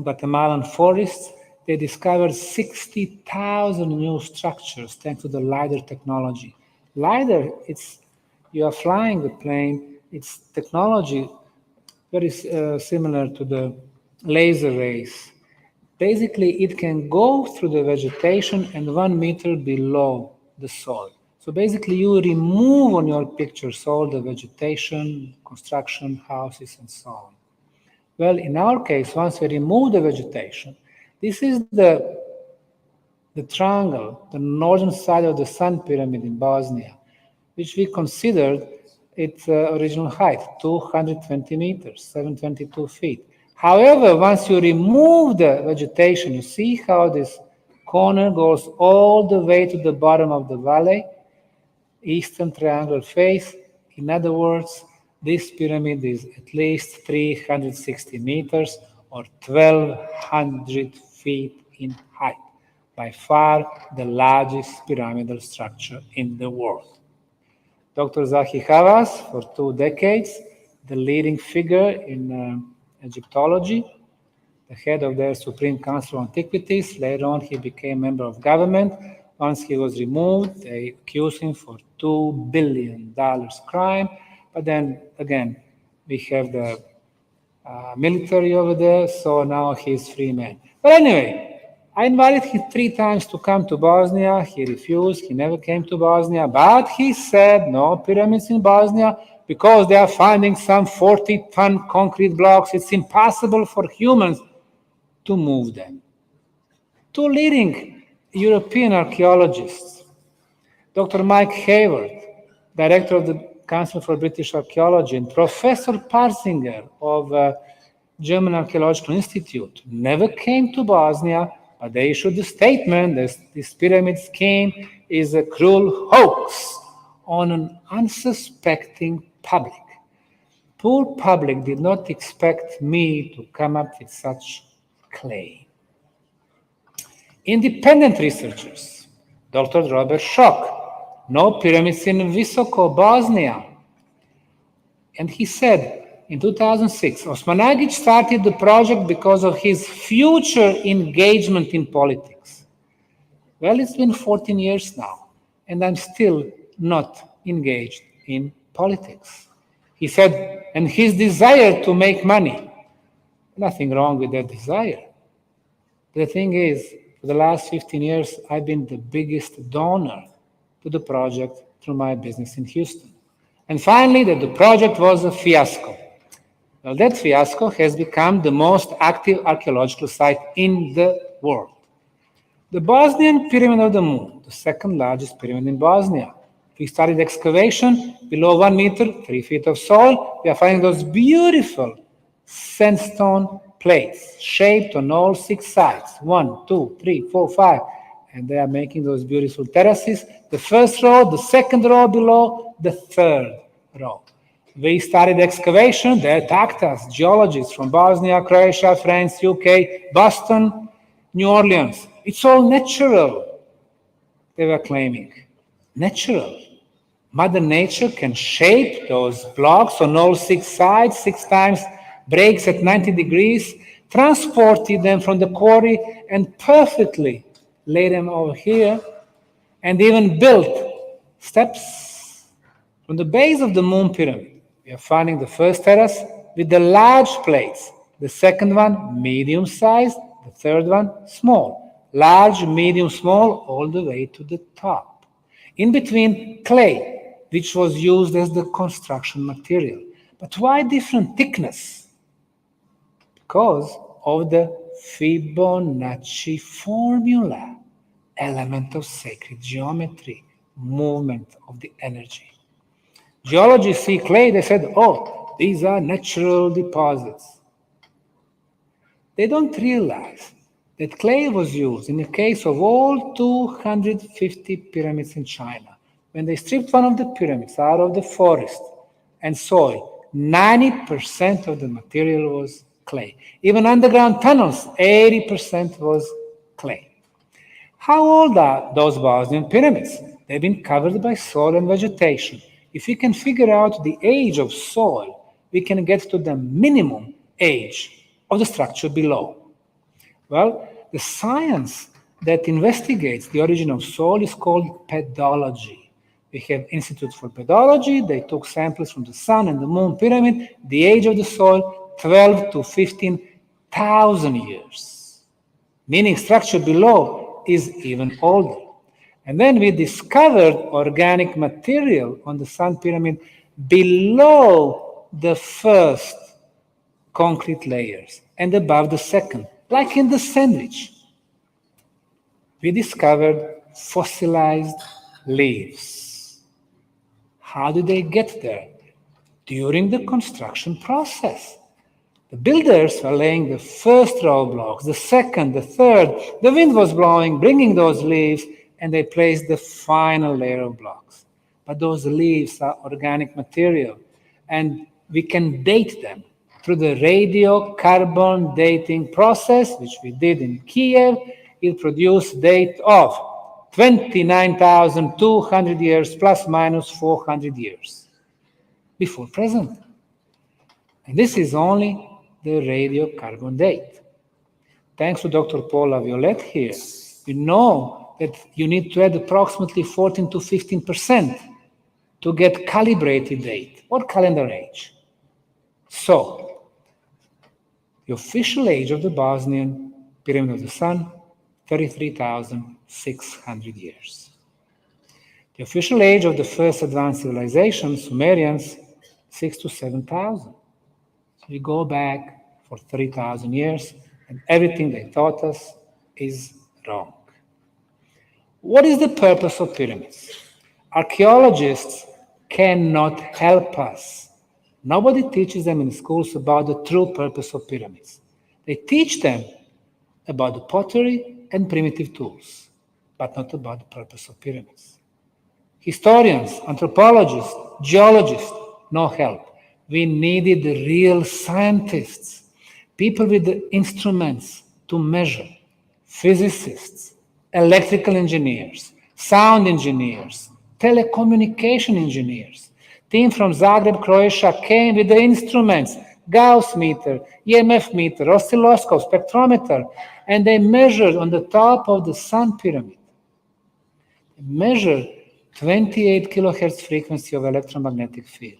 Guatemalan forests, they discovered 60,000 new structures thanks to the LiDAR technology. LiDAR, you are flying the plane, it's technology very similar to the laser rays. Basically, it can go through the vegetation and 1 meter below the soil. So basically, you remove on your pictures all the vegetation, construction, houses, and so on. Well, in our case, once we remove the vegetation, this is the triangle, the northern side of the Sun Pyramid in Bosnia, which we considered its original height, 220 meters, 722 feet. However, once you remove the vegetation, you see how this corner goes all the way to the bottom of the valley, eastern triangular face. In other words, this pyramid is at least 360 meters or 1,200 feet in height, by far the largest pyramidal structure in the world. Dr. Zahi Hawass, for 2 decades, the leading figure in Egyptology, the head of their Supreme Council on Antiquities. Later on, he became member of government. Once he was removed, they accused him for $2 billion crime. But then, again, we have the military over there, so now he's free man. But anyway, I invited him 3 times to come to Bosnia. He refused. He never came to Bosnia. But he said no pyramids in Bosnia because they are finding some 40-ton concrete blocks. It's impossible for humans to move them. 2 leading European archaeologists, Dr. Mike Hayward, director of the Council for British Archaeology, and Professor Parsinger of German Archaeological Institute, never came to Bosnia, but they issued a statement that this pyramid scheme is a cruel hoax on an unsuspecting public. Poor public did not expect me to come up with such claim. Independent researchers, Dr. Robert Schock, no pyramids in Visoko, Bosnia. And he said, in 2006, Osmanagic started the project because of his future engagement in politics. Well, it's been 14 years now, and I'm still not engaged in politics. He said, and his desire to make money. Nothing wrong with that desire. The thing is, for the last 15 years, I've been the biggest donor to the project through my business in Houston. And finally, that the project was a fiasco. Well, that fiasco has become the most active archaeological site in the world. The Bosnian Pyramid of the Moon, the second largest pyramid in Bosnia. We started excavation below 1 meter, 3 feet of soil. We are finding those beautiful sandstone plates shaped on all 6 sides, 1, 2, 3, 4, 5. And they are making those beautiful terraces. The first row, the second row below, the third row. We started excavation. They attacked us, geologists from Bosnia, Croatia, France, UK, Boston, New Orleans. It's all natural, they were claiming. Natural. Mother Nature can shape those blocks on all 6 sides, 6 times, breaks at 90 degrees, transported them from the quarry and perfectly laid them over here, and even built steps from the base of the Moon Pyramid. We are finding the first terrace with the large plates, the second one medium-sized, the third one small. Large, medium, small, all the way to the top. In between, clay, which was used as the construction material. But why different thickness? Because of the Fibonacci formula, element of sacred geometry, movement of the energy. Geologists see clay, they said, oh, these are natural deposits. They don't realize that clay was used in the case of all 250 pyramids in China. When they stripped one of the pyramids out of the forest and soil, 90% of the material was clay. Even underground tunnels, 80% was clay. How old are those Bosnian pyramids? They've been covered by soil and vegetation. If we can figure out the age of soil, we can get to the minimum age of the structure below. Well, the science that investigates the origin of soil is called pedology. We have Institute for Pedology. They took samples from the Sun and the Moon Pyramid, the age of the soil, 12 to 15,000 years, meaning structure below is even older. And then we discovered organic material on the Sun pyramid below the first concrete layers and above the second, like in the sandwich. We discovered fossilized leaves. How did they get there? During the construction process. The builders were laying the first row of blocks, the second, the third. The wind was blowing, bringing those leaves, and they placed the final layer of blocks. But those leaves are organic material, and we can date them through the radiocarbon dating process, which we did in Kiev. It produced date of 29,200 years plus minus 400 years before present. And this is only the radiocarbon date. Thanks to Dr. Paula Violette here, we know that you need to add approximately 14 to 15% to get calibrated date or calendar age. So, the official age of the Bosnian Pyramid of the Sun, 33,600 years. The official age of the first advanced civilization, Sumerians, 6,000 to 7,000. So we go back for 3,000 years, and everything they taught us is wrong. What is the purpose of pyramids? Archaeologists cannot help us. Nobody teaches them in schools about the true purpose of pyramids. They teach them about the pottery and primitive tools, but not about the purpose of pyramids. Historians, anthropologists, geologists, no help. We needed the real scientists, people with the instruments to measure, physicists, electrical engineers, sound engineers, telecommunication engineers. Team from Zagreb, Croatia came with the instruments, Gauss meter, EMF meter, oscilloscope, spectrometer, and they measured on the top of the Sun pyramid. They measured 28 kilohertz frequency of electromagnetic field.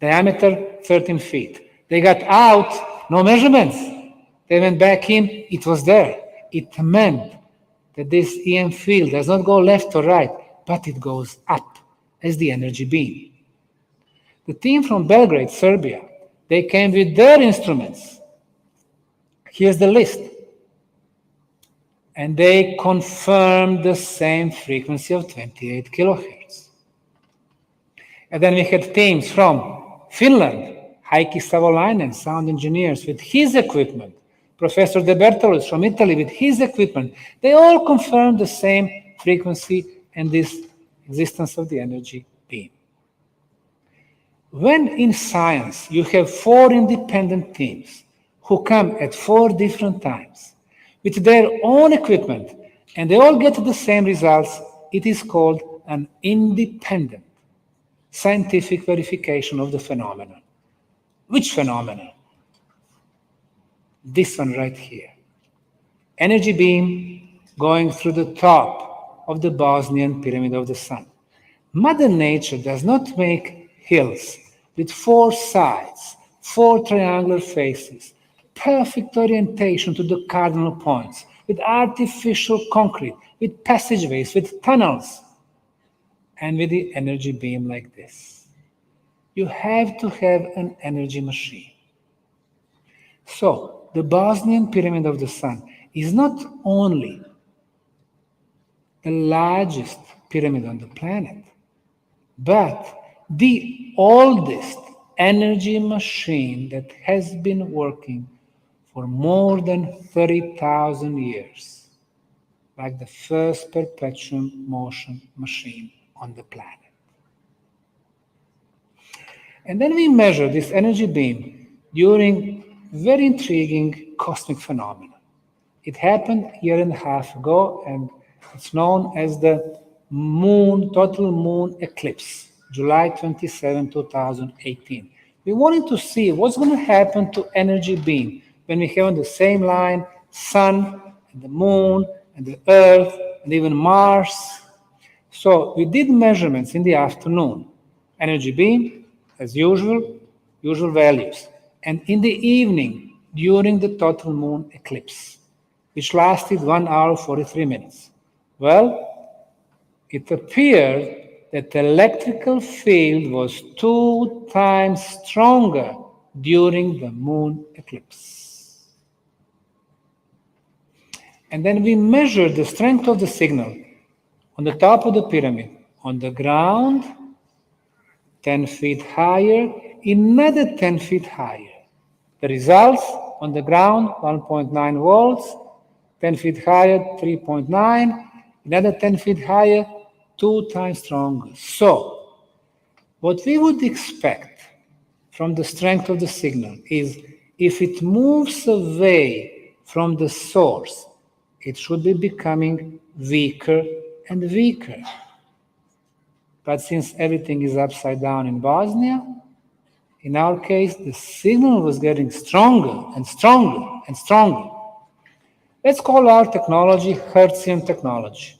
Diameter 13 feet. They got out, no measurements. They went back in, it was there. It meant that this EM field does not go left or right, but it goes up as the energy beam. The team from Belgrade, Serbia, they came with their instruments. Here's the list. And they confirmed the same frequency of 28 kilohertz. And then we had teams from Finland, Heikki Savolainen, sound engineers, with his equipment. Professor De Bertolus from Italy with his equipment. They all confirmed the same frequency and this existence of the energy beam. When in science you have 4 independent teams who come at 4 different times with their own equipment and they all get the same results, it is called an independent scientific verification of the phenomenon. Which phenomenon? This one right here. Energy beam going through the top of the Bosnian Pyramid of the Sun. Mother Nature does not make hills with 4 sides, 4 triangular faces, perfect orientation to the cardinal points, with artificial concrete, with passageways, with tunnels, and with the energy beam like this. You have to have an energy machine. So, the Bosnian Pyramid of the Sun is not only the largest pyramid on the planet, but the oldest energy machine that has been working for more than 30,000 years, like the first perpetual motion machine on the planet. And then we measure this energy beam during very intriguing cosmic phenomena. It happened a year and a half ago, and it's known as the total moon eclipse, July 27, 2018. We wanted to see what's going to happen to energy beam when we have on the same line Sun and the moon and the Earth and even Mars. So we did measurements in the afternoon. Energy beam, as usual values. and in the evening during the total moon eclipse, which lasted 1 hour 43 minutes. Well, it appeared that the electrical field was 2 times stronger during the moon eclipse. And then we measured the strength of the signal on the top of the pyramid, on the ground, 10 feet higher, another 10 feet higher. The results on the ground, 1.9 volts, 10 feet higher, 3.9, another 10 feet higher, 2 times stronger. So, what we would expect from the strength of the signal is if it moves away from the source, it should be becoming weaker and weaker. But since everything is upside down in Bosnia, in our case, the signal was getting stronger and stronger and stronger. Let's call our technology Hertzian technology.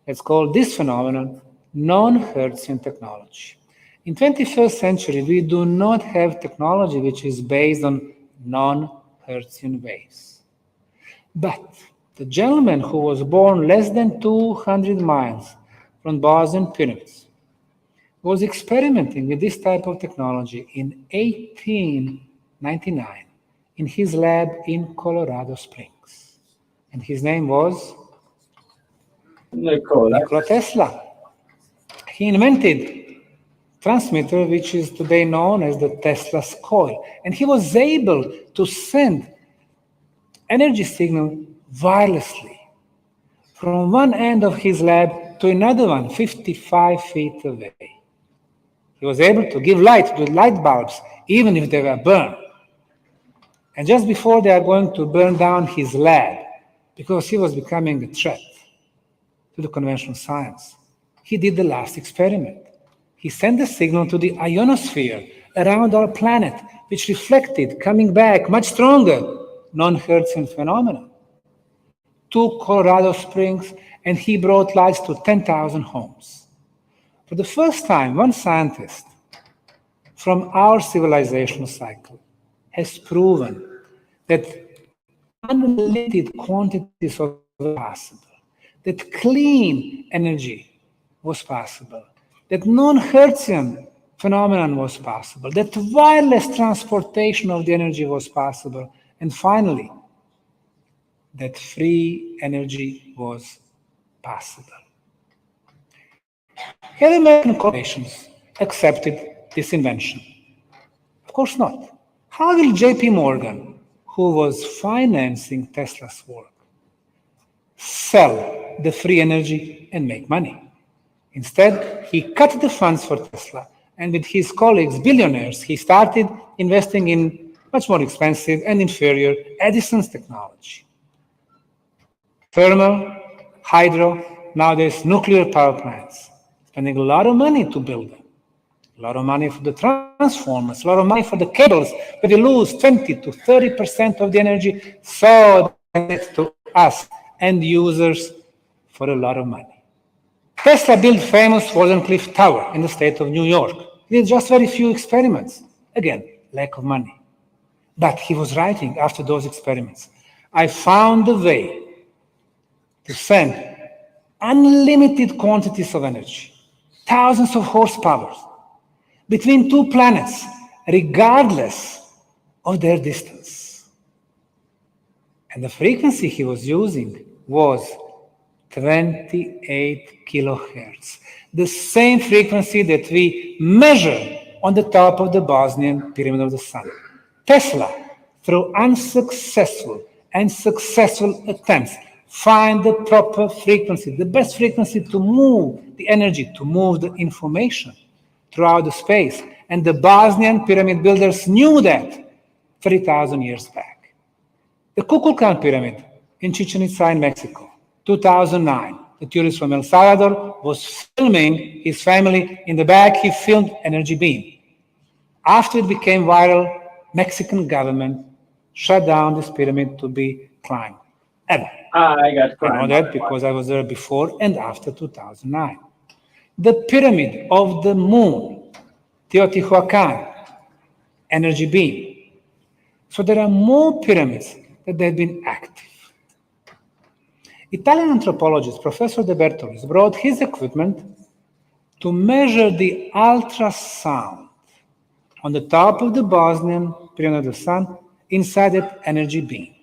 Let's call this phenomenon non-Hertzian technology. In 21st century, we do not have technology which is based on non-Hertzian waves. But the gentleman who was born less than 200 miles from Bosnian pyramids was experimenting with this type of technology in 1899 in his lab in Colorado Springs. And his name was Nikola Tesla. He invented transmitter, which is today known as the Tesla's coil. And he was able to send energy signal wirelessly from one end of his lab to another one, 55 feet away. He was able to give light to light bulbs, even if they were burned. And just before they are going to burn down his lab, because he was becoming a threat to the conventional science, he did the last experiment. He sent the signal to the ionosphere around our planet, which reflected, coming back much stronger, non-Hertzian phenomena, to Colorado Springs, and he brought lights to 10,000 homes. For the first time, one scientist from our civilizational cycle has proven that unlimited quantities of possible, that clean energy was possible, that non-Hertzian phenomenon was possible, that wireless transportation of the energy was possible, and finally, that free energy was possible. Have American corporations accepted this invention? Of course not. How will JP Morgan, who was financing Tesla's work, sell the free energy and make money? Instead, he cut the funds for Tesla, and with his colleagues, billionaires, he started investing in much more expensive and inferior Edison's technology. Thermal, hydro, nowadays nuclear power plants, spending a lot of money to build them. A lot of money for the transformers, a lot of money for the cables, but they lose 20 to 30% of the energy, so that's to us, end users, for a lot of money. Tesla built famous Wardenclyffe Tower in the state of New York. He did just very few experiments. Again, lack of money. But he was writing after those experiments, I found a way to send unlimited quantities of energy, thousands of horsepower, between two planets, regardless of their distance. And the frequency he was using was 28 kilohertz, the same frequency that we measure on the top of the Bosnian Pyramid of the Sun. Tesla, through unsuccessful and successful attempts, find the proper frequency, the best frequency to move the energy, to move the information throughout the space. And the Bosnian pyramid builders knew that 3,000 years back. The Kukulkan pyramid in Chichen Itza in Mexico, 2009. The tourist from El Salvador was filming his family. In the back, he filmed energy beam. After it became viral, Mexican government shut down this pyramid to be climbed. Ever. I know that because I was there before and after 2009. The Pyramid of the Moon, Teotihuacan, energy beam. So there are more pyramids that have been active. Italian anthropologist Professor De Bertolis brought his equipment to measure the ultrasound on the top of the Bosnian Pyramid of the Sun inside that energy beam.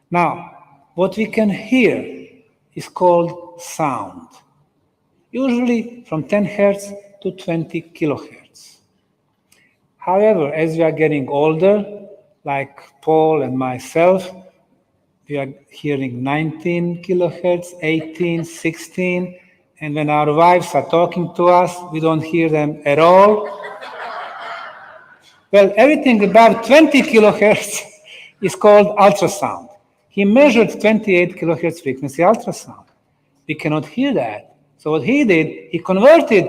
Now, what we can hear is called sound, usually from 10 hertz to 20 kilohertz. However, as we are getting older, like Paul and myself, we are hearing 19 kilohertz, 18, 16, and when our wives are talking to us, we don't hear them at all. Well, everything above 20 kilohertz is called ultrasound. He measured 28 kilohertz frequency ultrasound. We cannot hear that. So what he did, he converted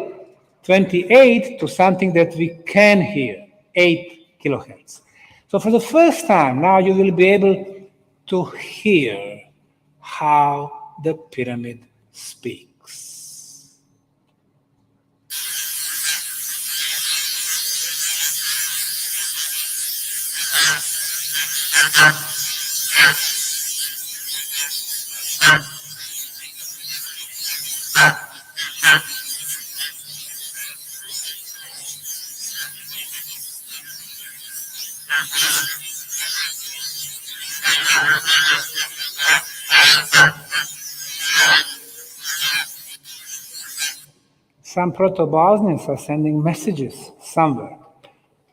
28 to something that we can hear, 8 kilohertz. So for the first time, now you will be able to hear how the pyramid speaks. Some proto-Bosnians are sending messages somewhere.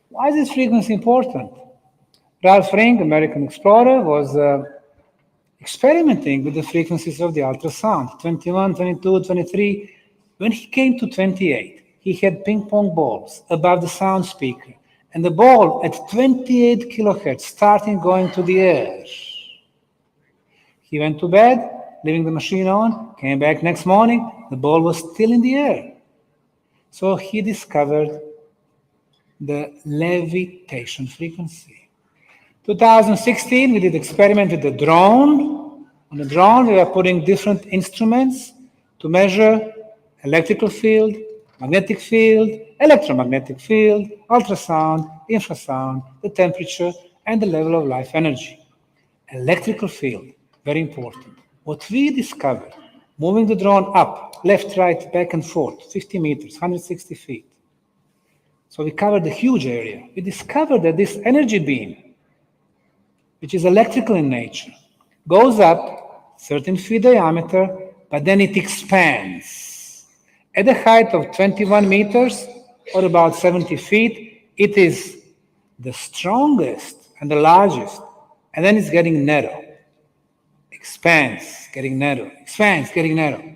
Why is this frequency important? Ralph Ring, American explorer, was experimenting with the frequencies of the ultrasound, 21, 22, 23. When he came to 28, he had ping pong balls above the sound speaker, and the ball at 28 kilohertz started going to the air. He went to bed, leaving the machine on, came back next morning, the ball was still in the air. So he discovered the levitation frequency. 2016, we did experiment with the drone. On the drone, we were putting different instruments to measure electrical field, magnetic field, electromagnetic field, ultrasound, infrasound, the temperature, and the level of life energy. Electrical field, very important. What we discovered, moving the drone up, left, right, back and forth, 50 meters, 160 feet. So we covered a huge area. We discovered that this energy beam, which is electrical in nature, goes up 13 feet diameter, but then it expands. At a height of 21 meters, or about 70 feet, it is the strongest and the largest, and then it's getting narrow. Expands, getting narrow, expands, getting narrow.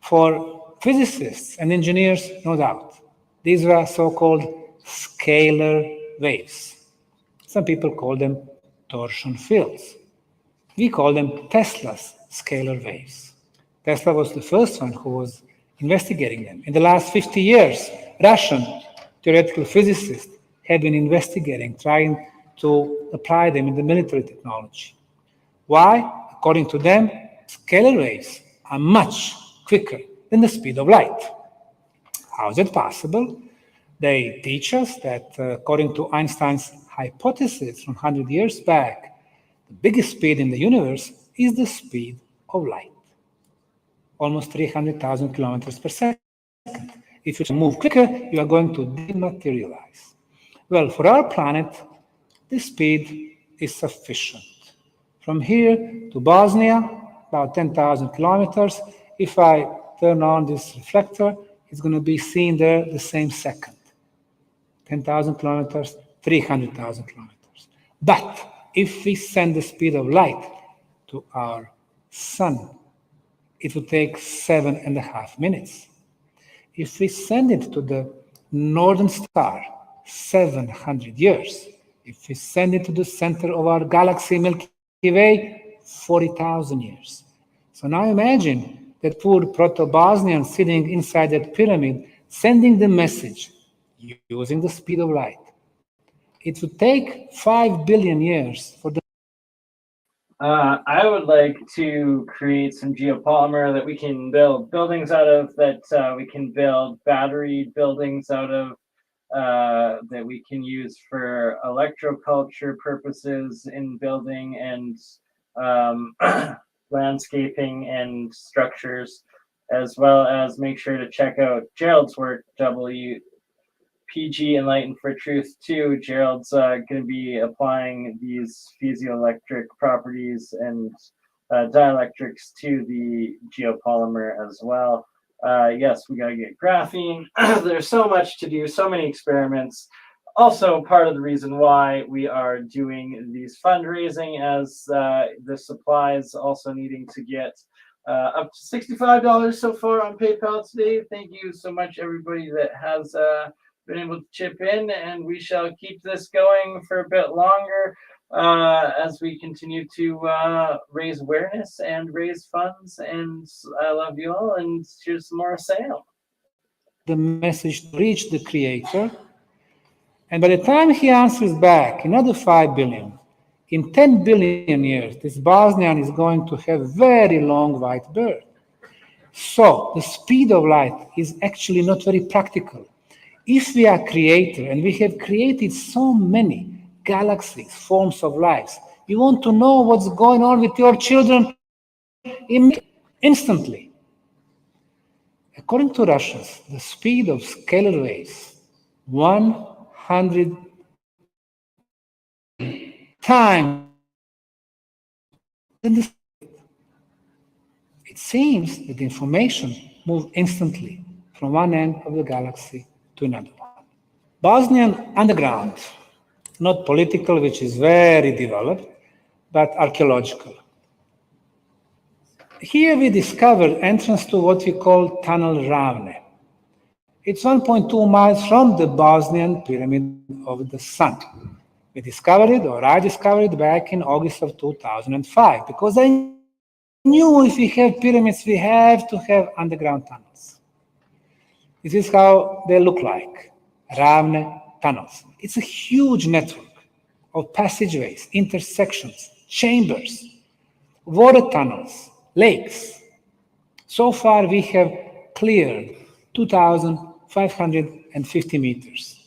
For physicists and engineers, no doubt, these were so-called scalar waves. Some people call them torsion fields. We call them Tesla's scalar waves. Tesla was the first one who was investigating them. In the last 50 years, Russian theoretical physicists have been investigating, trying to apply them in the military technology. Why? According to them, scalar waves are much quicker than the speed of light. How is it possible? They teach us that according to Einstein's hypothesis from 100 years back, the biggest speed in the universe is the speed of light, almost 300,000 kilometers per second. If you move quicker, you are going to dematerialize. Well, for our planet, this speed is sufficient. From here to Bosnia, about 10,000 kilometers. If I turn on this reflector, it's going to be seen there the same second. 10,000 kilometers, 300,000 kilometers. But if we send the speed of light to our sun, it will take 7.5 minutes. If we send it to the northern star, 700 years. If we send it to the center of our galaxy, Milky Way, 40,000 years. So now imagine that poor proto-Bosnian sitting inside that pyramid, sending the message using the speed of light. It would take 5 billion years for the I would like to create some geopolymer that we can build buildings out of, that we can build battery buildings out of, that we can use for electroculture purposes in building and landscaping and structures, as well as make sure to check out Gerald's work, WPG Enlightened for Truth 2. Gerald's going to be applying these piezoelectric properties and dielectrics to the geopolymer as well. Yes, we got to get graphene. There's so much to do, so many experiments. Also, part of the reason why we are doing these fundraising, as the supplies also needing to get up to $65 so far on PayPal today. Thank you so much, everybody that has been able to chip in, and we shall keep this going for a bit longer as we continue to raise awareness and raise funds. And I love you all, and here's some more Sam. The message to reach the creator. And by the time he answers back, another 5 billion, in 10 billion years, this Bosnian is going to have very long white bird. So the speed of light is actually not very practical. If we are creator and we have created so many galaxies, forms of lives, you want to know what's going on with your children instantly. According to Russians, the speed of scalar waves, 100 times. It seems that the information moves instantly from one end of the galaxy to another one. Bosnian underground, not political, which is very developed, but archaeological. Here we discovered entrance to what we call Tunnel Ravne. It's 1.2 miles from the Bosnian Pyramid of the Sun. We discovered it, or I discovered it back in August of 2005, because I knew if we have pyramids, we have to have underground tunnels. This is how they look like, Ravne tunnels. It's a huge network of passageways, intersections, chambers, water tunnels, lakes. So far, we have cleared 2,550 meters,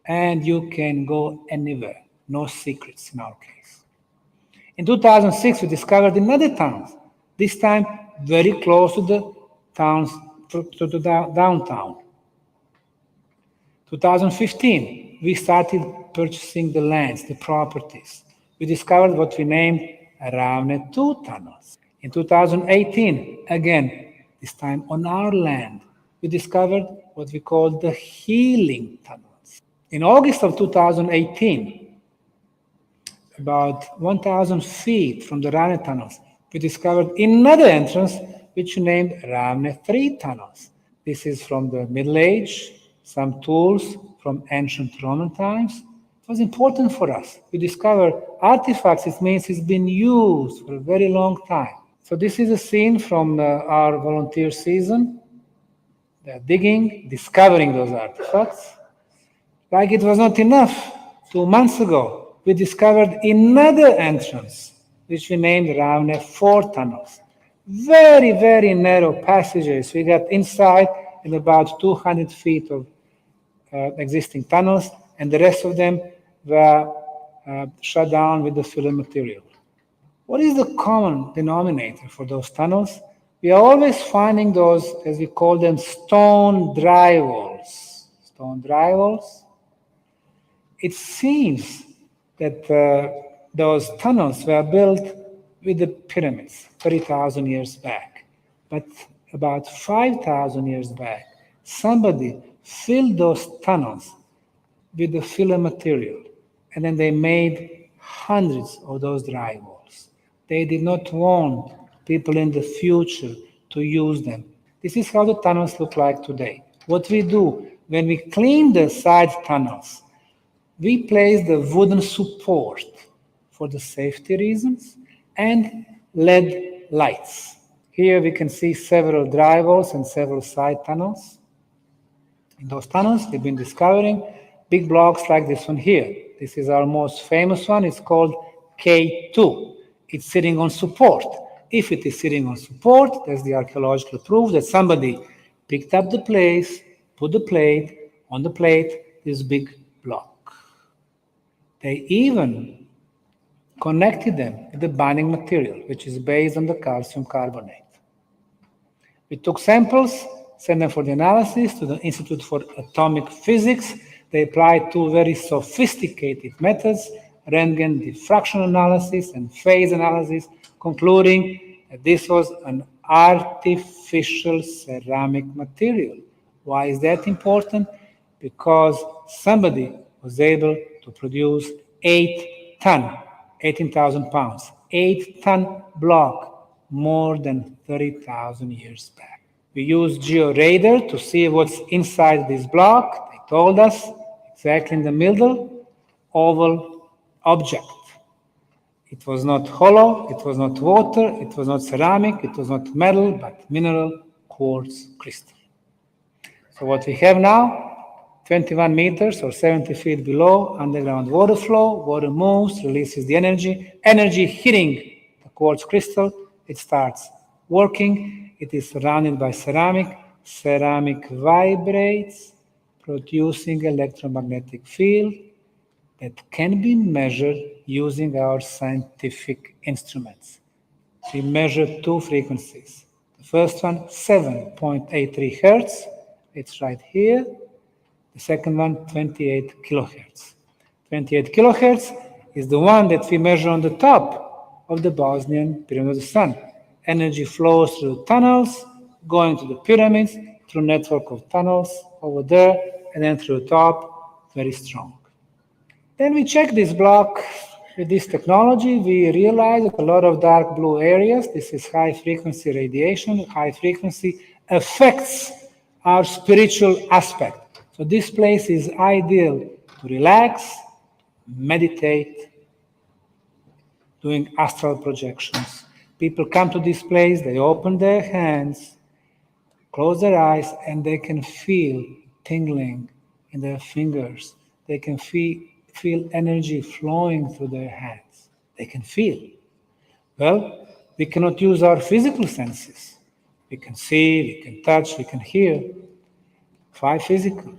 and you can go anywhere. No secrets in our case. In 2006, we discovered another tunnel, this time very close to the towns, to the downtown. 2015, we started purchasing the lands, the properties. We discovered what we named Ravne 2 tunnels. In 2018, again, this time on our land, we discovered what we call the healing tunnels. In August of 2018, about 1,000 feet from the Ravne tunnels, we discovered another entrance, which we named Ravne 3 tunnels. This is from the Middle Age, some tools from ancient Roman times. It was important for us. We discovered artifacts. It means it's been used for a very long time. So this is a scene from our volunteer season. They're digging, discovering those artifacts. Like it was not enough, 2 months ago, we discovered another entrance, which we named Ravne 4 tunnels. Very, very narrow passages. We got inside in about 200 feet of existing tunnels, and the rest of them were shut down with the filler material. What is the common denominator for those tunnels? We are always finding those, as we call them, stone drywalls. Stone drywalls. It seems that those tunnels were built with the pyramids 30,000 years back. But about 5,000 years back, somebody filled those tunnels with the filler material, and then they made hundreds of those drywalls. They did not want people in the future to use them. This is how the tunnels look like today. What we do, when we clean the side tunnels, we place the wooden support for the safety reasons and LED lights. Here we can see several drywalls and several side tunnels. In those tunnels, we've been discovering big blocks like this one here. This is our most famous one. It's called K2. It's sitting on support. If it is sitting on support, that's the archaeological proof that somebody picked up the place, put the plate on the plate. this big block. They even connected them with the binding material, which is based on the calcium carbonate. We took samples, sent them for the analysis to the Institute for Atomic Physics. They applied two very sophisticated methods, Röntgen diffraction analysis and phase analysis, concluding that this was an artificial ceramic material. Why is that important? Because somebody was able to produce 8 ton, 18,000 pounds, 8-ton block more than 30,000 years back. We used GeoRadar to see what's inside this block. They told us exactly in the middle, oval object. It was not hollow, it was not water, it was not ceramic, it was not metal, but mineral quartz crystal. So what we have now, 21 meters or 70 feet below, underground water flow, water moves, releases the energy hitting the quartz crystal, it starts working, it is surrounded by ceramic, ceramic vibrates, producing electromagnetic field that can be measured using our scientific instruments. We measure two frequencies. The first one, 7.83 hertz, it's right here. The second one, 28 kilohertz. 28 kilohertz is the one that we measure on the top of the Bosnian Pyramid of the Sun. Energy flows through the tunnels, going to the pyramids, through a network of tunnels over there, and then through the top, very strong. Then we check this block with this technology. We realize that a lot of dark blue areas, this is high frequency radiation, high frequency affects our spiritual aspect. So this place is ideal to relax, meditate, doing astral projections. People come to this place, they open their hands, close their eyes, and they can feel tingling in their fingers. They can feel energy flowing through their hands. They can feel. Well, we cannot use our physical senses. We can see, we can touch, we can hear. 5 physical.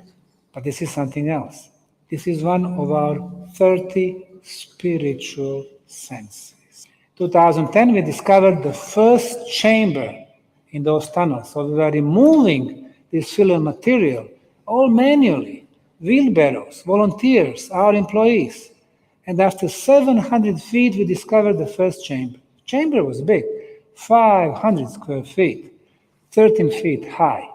But this is something else. This is one of our 30 spiritual senses. 2010, we discovered the first chamber in those tunnels. So we were removing this filler material, all manually, wheelbarrows, volunteers, our employees. And after 700 feet, we discovered the first chamber. The chamber was big, 500 square feet, 13 feet high.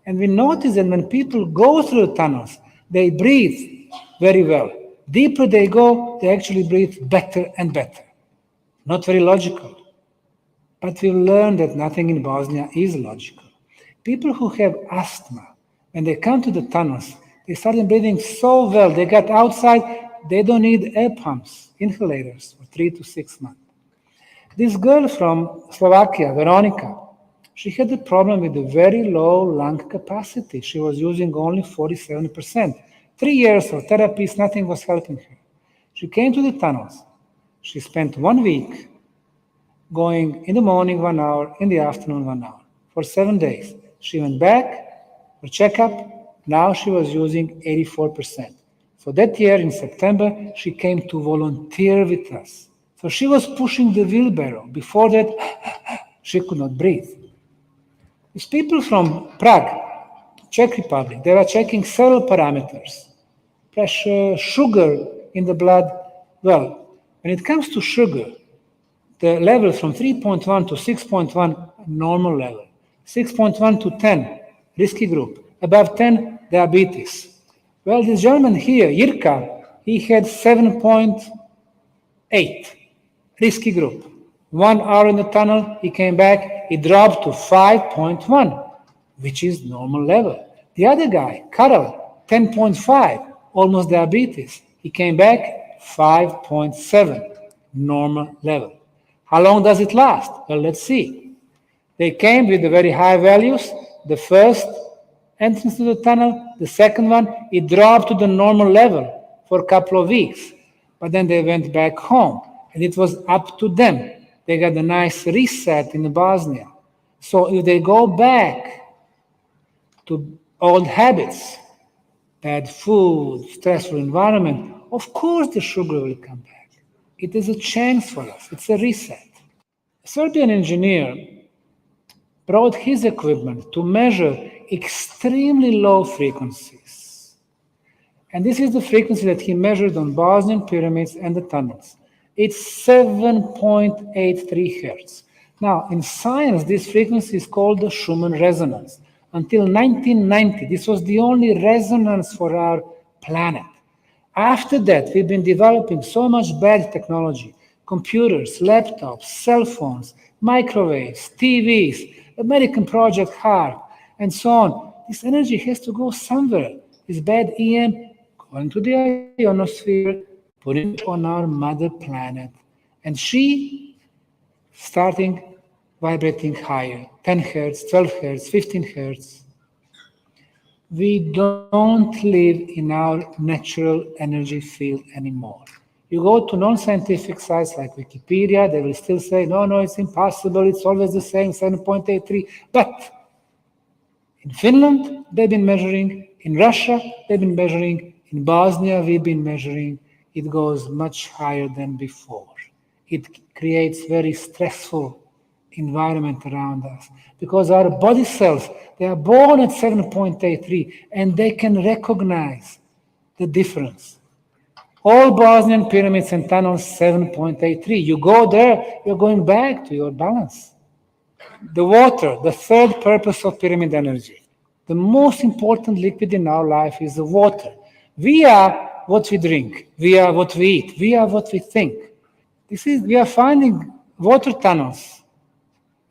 And we noticed that when people go through the tunnels, they breathe very well. Deeper they go, they actually breathe better and better. Not very logical. But we've learned that nothing in Bosnia is logical. People who have asthma, when they come to the tunnels, they started breathing so well. They got outside, they don't need air pumps, inhalators for 3 to 6 months. This girl from Slovakia, Veronica, she had a problem with a very low lung capacity. She was using only 47%. 3 years of therapies, nothing was helping her. She came to the tunnels. She spent 1 week going in the morning 1 hour, in the afternoon 1 hour. For 7 days. She went back for checkup. Now she was using 84%. So that year in September, she came to volunteer with us. So she was pushing the wheelbarrow. Before that, she could not breathe. These people from Prague, Czech Republic, they were checking several parameters. Pressure, sugar in the blood. Well, when it comes to sugar, the level from 3.1 to 6.1, normal level. 6.1 to 10, risky group. Above 10, diabetes. Well, this German here, Jirka, he had 7.8, risky group. 1 hour in the tunnel, he came back, he dropped to 5.1, which is normal level. The other guy, Karel, 10.5, almost diabetes. He came back 5.7, normal level. How long does it last? Well, let's see. They came with the very high values. The first entrance to the tunnel, the second one, it dropped to the normal level for a couple of weeks. But then they went back home, and it was up to them. They got a nice reset in Bosnia. So if they go back to old habits, bad food, stressful environment, of course the sugar will come back. It is a chance for us. It's a reset. A Serbian engineer brought his equipment to measure extremely low frequencies. And this is the frequency that he measured on Bosnian pyramids and the tunnels. It's 7.83 hertz. Now, in science, this frequency is called the Schumann resonance. Until 1990, this was the only resonance for our planet. After that, we've been developing so much bad technology, computers, laptops, cell phones, microwaves, TVs, American Project HARP, and so on. This energy has to go somewhere. This bad EM going to the ionosphere, putting it on our mother planet, and she starting vibrating higher, 10 hertz, 12 hertz, 15 hertz. We don't live in our natural energy field anymore. You go to non-scientific sites like Wikipedia, they will still say, no, it's impossible, it's always the same, 7.83. But in Finland, they've been measuring, in Russia, they've been measuring, in Bosnia, we've been measuring, it goes much higher than before. It creates very stressful environment around us because our body cells, they are born at 7.83 and they can recognize the difference. All Bosnian pyramids and tunnels, 7.83. You go there, you're going back to your balance. The water, the third purpose of pyramid energy. The most important liquid in our life is the water. We are what we drink. We are what we eat. We are what we think. We are finding water tunnels.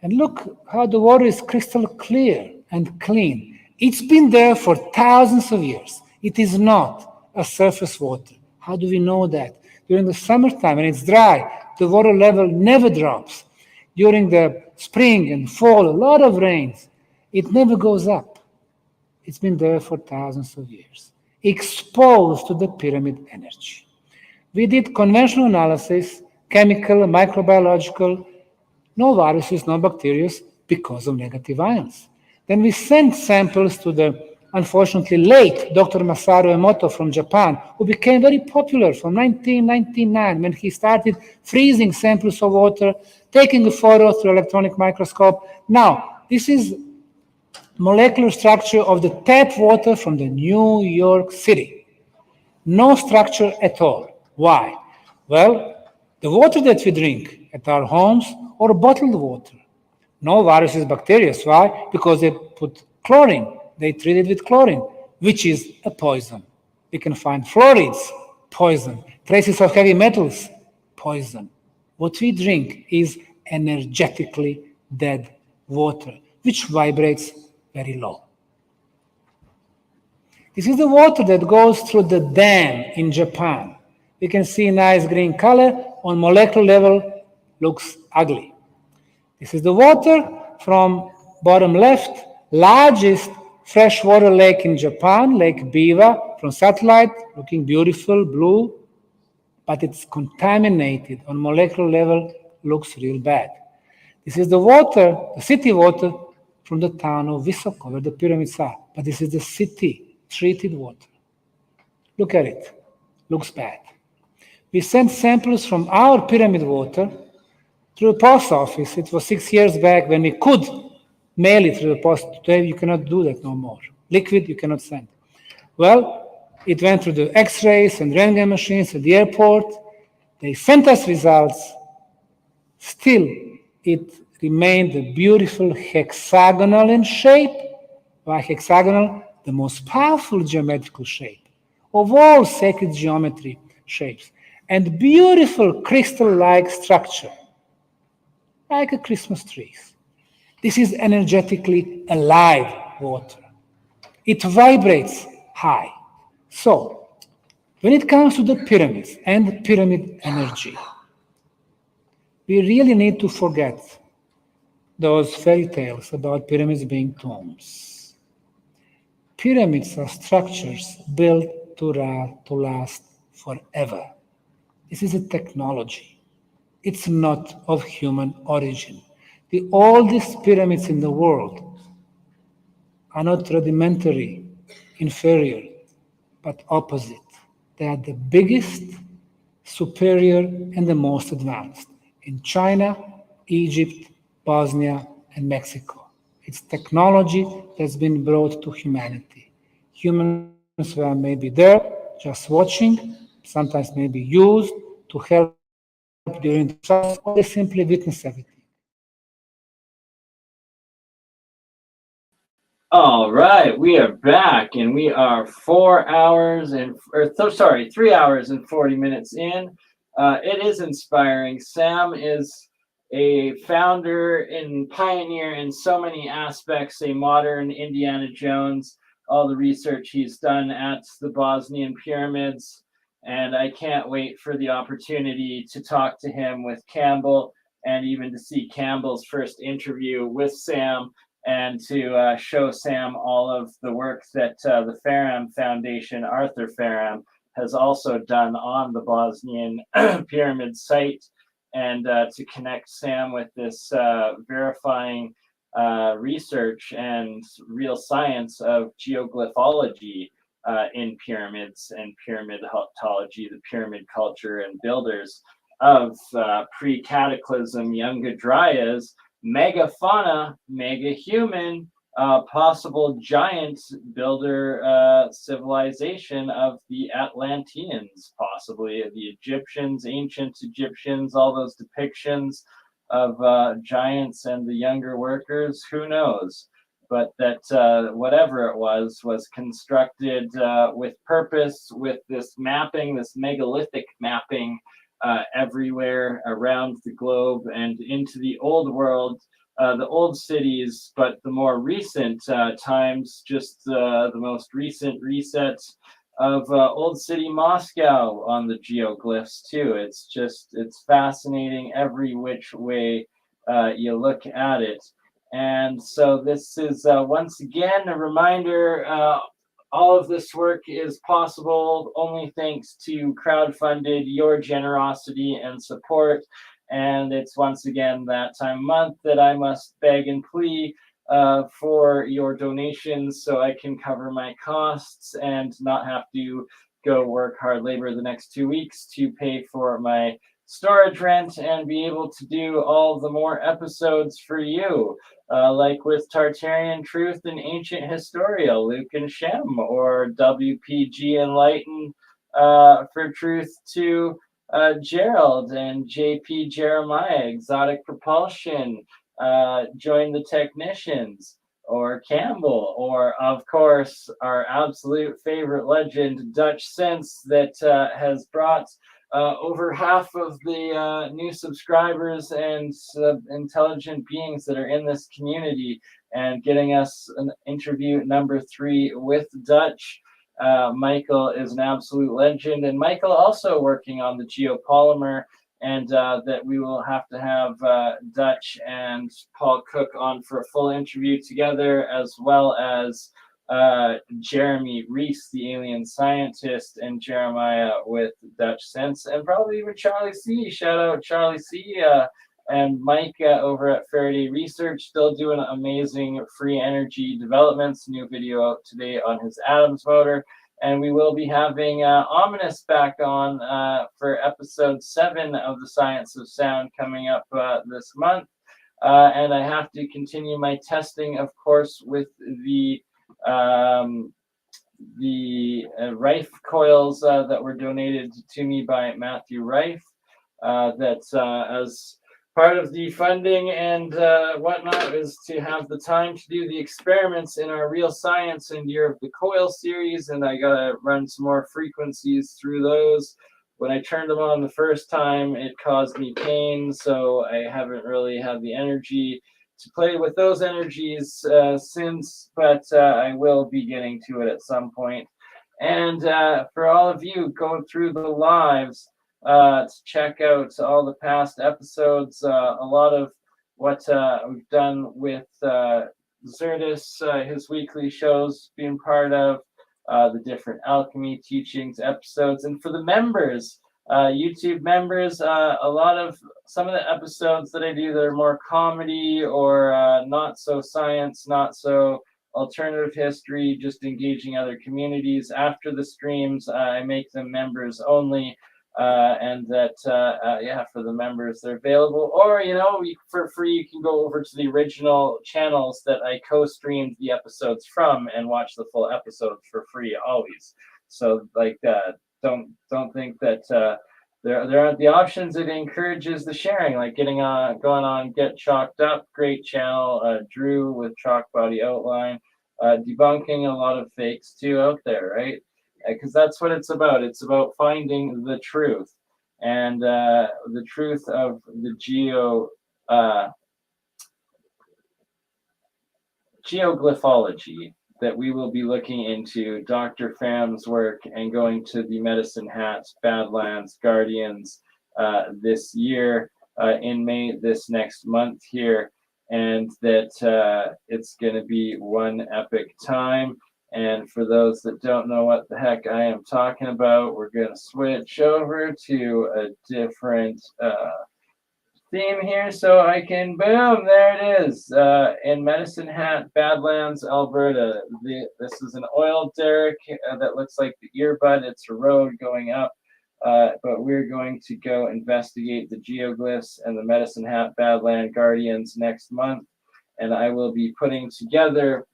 And look how the water is crystal clear and clean. It's been there for thousands of years. It is not a surface water. How do we know that? During the summertime, when it's dry, the water level never drops. During the spring and fall, a lot of rains, it never goes up. It's been there for thousands of years, exposed to the pyramid energy. We did conventional analysis, chemical, microbiological, no viruses, no bacteria, because of negative ions. Then we sent samples to the unfortunately late Dr. Masaru Emoto from Japan, who became very popular from 1999 when he started freezing samples of water, taking a photo through electronic microscope. Now, this is molecular structure of the tap water from the New York City. No structure at all. Why? Well, the water that we drink at our homes or bottled water. No viruses, bacteria. Why? Because they put chlorine. They treat it with chlorine, which is a poison. We can find fluorides, poison. Traces of heavy metals, poison. What we drink is energetically dead water, which vibrates very low. This is the water that goes through the dam in Japan. You can see nice green color. On molecular level, looks ugly. This is the water from bottom left, largest freshwater lake in Japan, Lake Biwa, from satellite, looking beautiful, blue, but it's contaminated. On molecular level, looks real bad. This is the water, the city water, from the town of Visoko, where the pyramids are. But this is the city treated water. Look at it. Looks bad. We sent samples from our pyramid water through the post office. It was 6 years back when we could mail it through the post. Today you cannot do that no more. Liquid you cannot send. Well, it went through the X-rays and Röntgen machines at the airport. They sent us results. Still, it remained a beautiful hexagonal in shape. Why hexagonal? The most powerful geometrical shape of all sacred geometry shapes. And beautiful crystal-like structure, like a Christmas tree. This is energetically alive water. It vibrates high. So, when it comes to the pyramids and the pyramid energy, we really need to forget those fairy tales about pyramids being tombs. Pyramids are structures built to last forever. This is a technology. It's not of human origin. The oldest pyramids in the world are not rudimentary, inferior. but opposite. They are the biggest, superior, and the most advanced in China, Egypt, Bosnia, and Mexico. It's technology that's been brought to humanity. Humans were maybe there, just watching, sometimes maybe used to help during the process, or they simply witness everything. All right, we are back, and we are 3 hours and 40 minutes in. It is inspiring. Sam is a founder and pioneer in so many aspects, a modern Indiana Jones, all the research he's done at the Bosnian pyramids, and I can't wait for the opportunity to talk to him with Campbell and even to see Campbell's first interview with Sam and to show Sam all of the work that the Ferram Foundation, Arthur Ferram, has also done on the Bosnian pyramid site, and to connect Sam with this verifying research and real science of geoglyphology in pyramids and pyramidology, the pyramid culture and builders of pre-cataclysm Younger Dryas, megafauna, mega human, possible giant builder civilization of the Atlanteans, possibly the Egyptians, ancient Egyptians, all those depictions of giants and the younger workers, who knows? But that whatever it was constructed with purpose, with this mapping, this megalithic mapping, everywhere around the globe and into the old world, the old cities, but the more recent times, just the most recent reset of old city Moscow on the geoglyphs too. It's fascinating every which way you look at it. And so this is once again a reminder, all of this work is possible only thanks to crowdfunded, your generosity and support. And it's once again that time of month that I must beg and plead for your donations so I can cover my costs and not have to go work hard labor the next 2 weeks to pay for my storage rent and be able to do all the more episodes for you. Like with Tartarian Truth and Ancient Historia, Luke and Shem, or WPG Enlightened for Truth to Gerald and JP Jeremiah, Exotic Propulsion, Join the Technicians, or Campbell, or of course our absolute favorite legend, Dutch Sense, that has brought over half of the new subscribers and intelligent beings that are in this community, and getting us an interview number 3 with Dutch. Michael is an absolute legend, and Michael also working on the geopolymer, and that we will have to have Dutch and Paul Cook on for a full interview together, as well as Jeremy Reese, the alien scientist, and Jeremiah with Dutch Sense, and probably even Charlie C. Shout out Charlie C. And Mike over at Faraday Research, still doing amazing free energy developments. New video out today on his Adams motor. And we will be having Ominous back on for episode 7 of the Science of Sound coming up this month. And I have to continue my testing, of course, with the Rife coils that were donated to me by Matthew Rife. That's as part of the funding and whatnot is to have the time to do the experiments in our Real Science and Year of the Coil series, and I gotta run some more frequencies through those. When I turned them on the first time, it caused me pain, so I haven't really had the energy to play with those energies since, but I will be getting to it at some point. And for all of you, go through the lives to check out all the past episodes. A lot of what we've done with Zerdis, his weekly shows, being part of the different alchemy teachings episodes. And for the members, YouTube members, a lot of some of the episodes that I do that are more comedy or not so science, not so alternative history, just engaging other communities. After the streams, I make them members only. And that, yeah, for the members, they're available. Or, you know, for free, you can go over to the original channels that I co-streamed the episodes from and watch the full episodes for free always. So, like, don't think that there aren't the options. It encourages the sharing, like going on Get Chalked Up, great channel, Drew with Chalk Body Outline, debunking a lot of fakes too out there, right? Because that's what it's about. It's about finding the truth, and the truth of the geoglyphology that we will be looking into. Dr. Pham's work and going to the Medicine Hat, Badlands, Guardians this year in May, this next month here, and that it's going to be one epic time. And for those that don't know what the heck I am talking about, we're going to switch over to a different theme here so I can, boom, there it is. In Medicine Hat, Badlands, Alberta. This is an oil derrick that looks like the earbud. It's a road going up, but we're going to go investigate the geoglyphs and the Medicine Hat Badland Guardians next month. And I will be putting together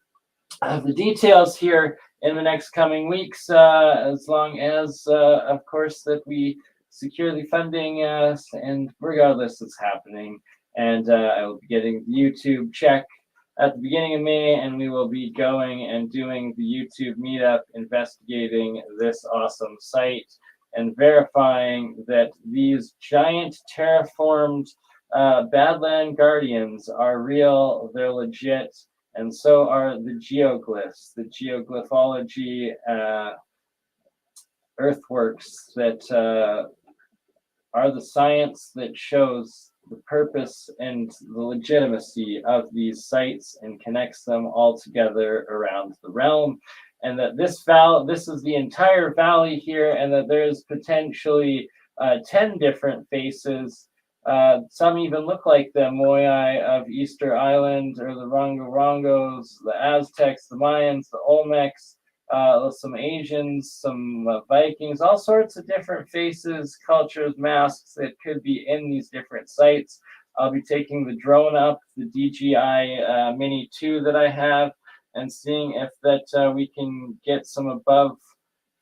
the details here in the next coming weeks, as long as, of course, that we secure the funding, and regardless, it's happening. And I will be getting the YouTube check at the beginning of May, and we will be going and doing the YouTube meetup, investigating this awesome site and verifying that these giant terraformed Badland Guardians are real, they're legit, and so are the geoglyphs, the geoglyphology earthworks that are the science that shows the purpose and the legitimacy of these sites and connects them all together around the realm. And that this is the entire valley here, and that there's potentially 10 different faces. Some even look like the Moai of Easter Island, or the Rongos, the Aztecs, the Mayans, the Olmecs, some Asians, some Vikings, all sorts of different faces, cultures, masks that could be in these different sites. I'll be taking the drone up, the DJI Mini 2 that I have, and seeing if that we can get some above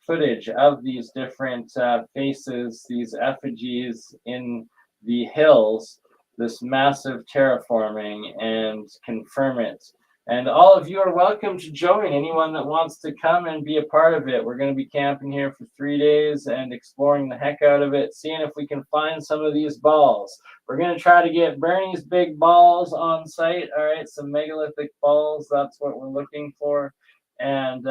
footage of these different faces, these effigies in the hills, this massive terraforming, and confirm it. And all of you are welcome to join. Anyone that wants to come and be a part of it. We're going to be camping here for 3 days and exploring the heck out of it, seeing if we can find some of these balls. We're going to try to get Bernie's big balls on site. All right, some megalithic balls. That's what we're looking for. And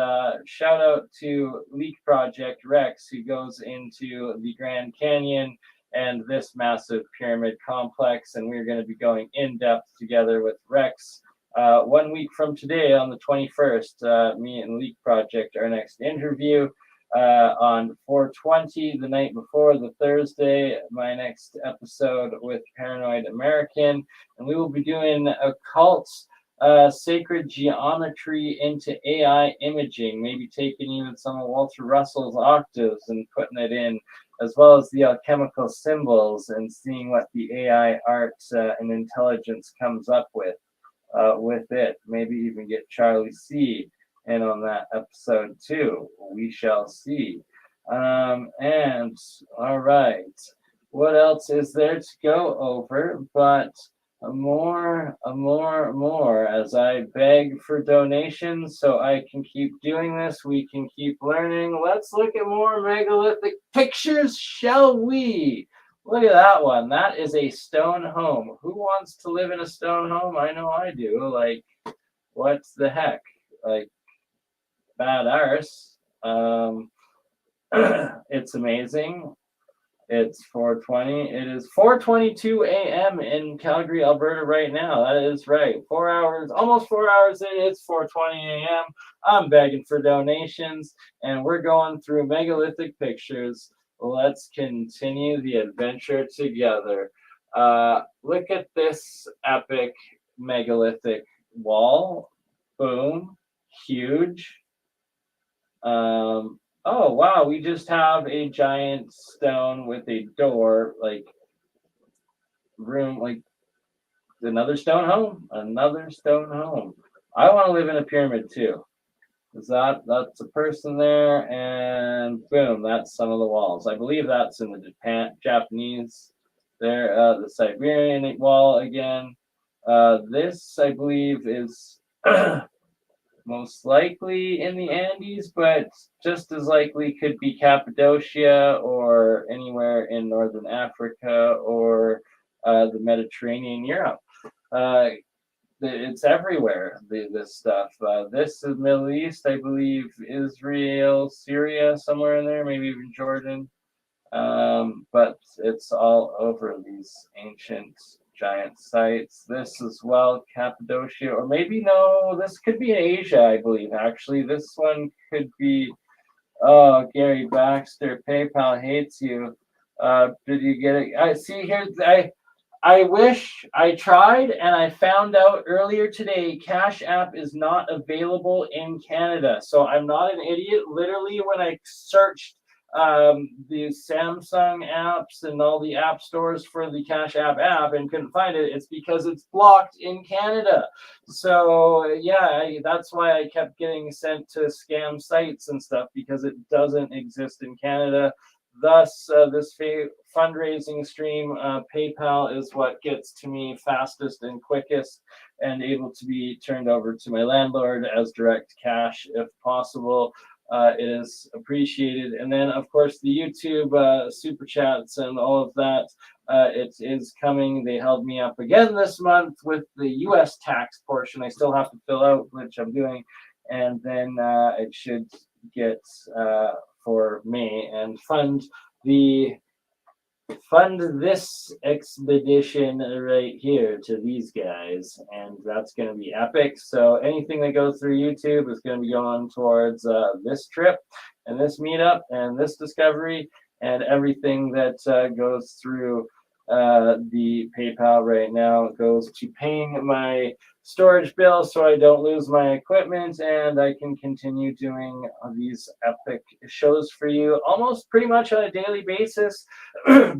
shout out to Leak Project Rex, who goes into the Grand Canyon and this massive pyramid complex. And we're going to be going in depth together with Rex. 1 week from today, on the 21st, me and Leak Project, our next interview. On 4/20, the night before, the Thursday, my next episode with Paranoid American. And we will be doing occult sacred geometry into AI imaging, maybe taking even some of Walter Russell's octaves and putting it in, as well as the alchemical symbols, and seeing what the AI art and intelligence comes up with it. Maybe even get Charlie C in on that episode too. We shall see. And all right, what else is there to go over but more, as I beg for donations so I can keep doing this, we can keep learning. Let's look at more megalithic pictures, shall we? Look at that one. That is a stone home. Who wants to live in a stone home? I know I do. Like, what the heck? Like, bad arse. It's amazing. It's 4:20. It is 4:22 a.m. in Calgary, Alberta right now. That is right. 4 hours, almost 4 hours in. It's 4:20 a.m. I'm begging for donations, and we're going through megalithic pictures. Let's continue the adventure together. Look at this epic megalithic wall. Boom. huge. Oh wow, we just have a giant stone with a door, like room, like another stone home. Another stone home. I want to live in a pyramid too. That's a person there, and boom, that's some of the walls. I believe that's in the Japanese. There, the Siberian wall again. This I believe is most likely in the Andes, but just as likely could be Cappadocia or anywhere in northern Africa or the Mediterranean, Europe. It's everywhere, this stuff. This is Middle East, I believe, Israel, Syria, somewhere in there, maybe even Jordan. But it's all over these ancient giant sites. This as well, Cappadocia, or maybe no, this could be in Asia, I believe, actually. This one could be, oh, Gary Baxter, PayPal hates you. Did you get it? I see here, I wish I tried, and I found out earlier today Cash App is not available in Canada. So I'm not an idiot. Literally, when I searched the Samsung apps and all the app stores for the Cash App app and couldn't find it, it's because it's blocked in Canada. So yeah, that's why I kept getting sent to scam sites and stuff, because it doesn't exist in Canada. Thus, this fundraising stream, PayPal is what gets to me fastest and quickest, and able to be turned over to my landlord as direct cash if possible. It is appreciated. And then, of course, the YouTube super chats and all of that, it is coming. They held me up again this month with the US tax portion I still have to fill out, which I'm doing. And then it should get for May and fund this expedition right here to these guys, and that's going to be epic. So anything that goes through YouTube is going to be going towards this trip and this meetup and this discovery, and everything that goes through the PayPal right now goes to paying my storage bill so I don't lose my equipment, and I can continue doing these epic shows for you almost pretty much on a daily basis,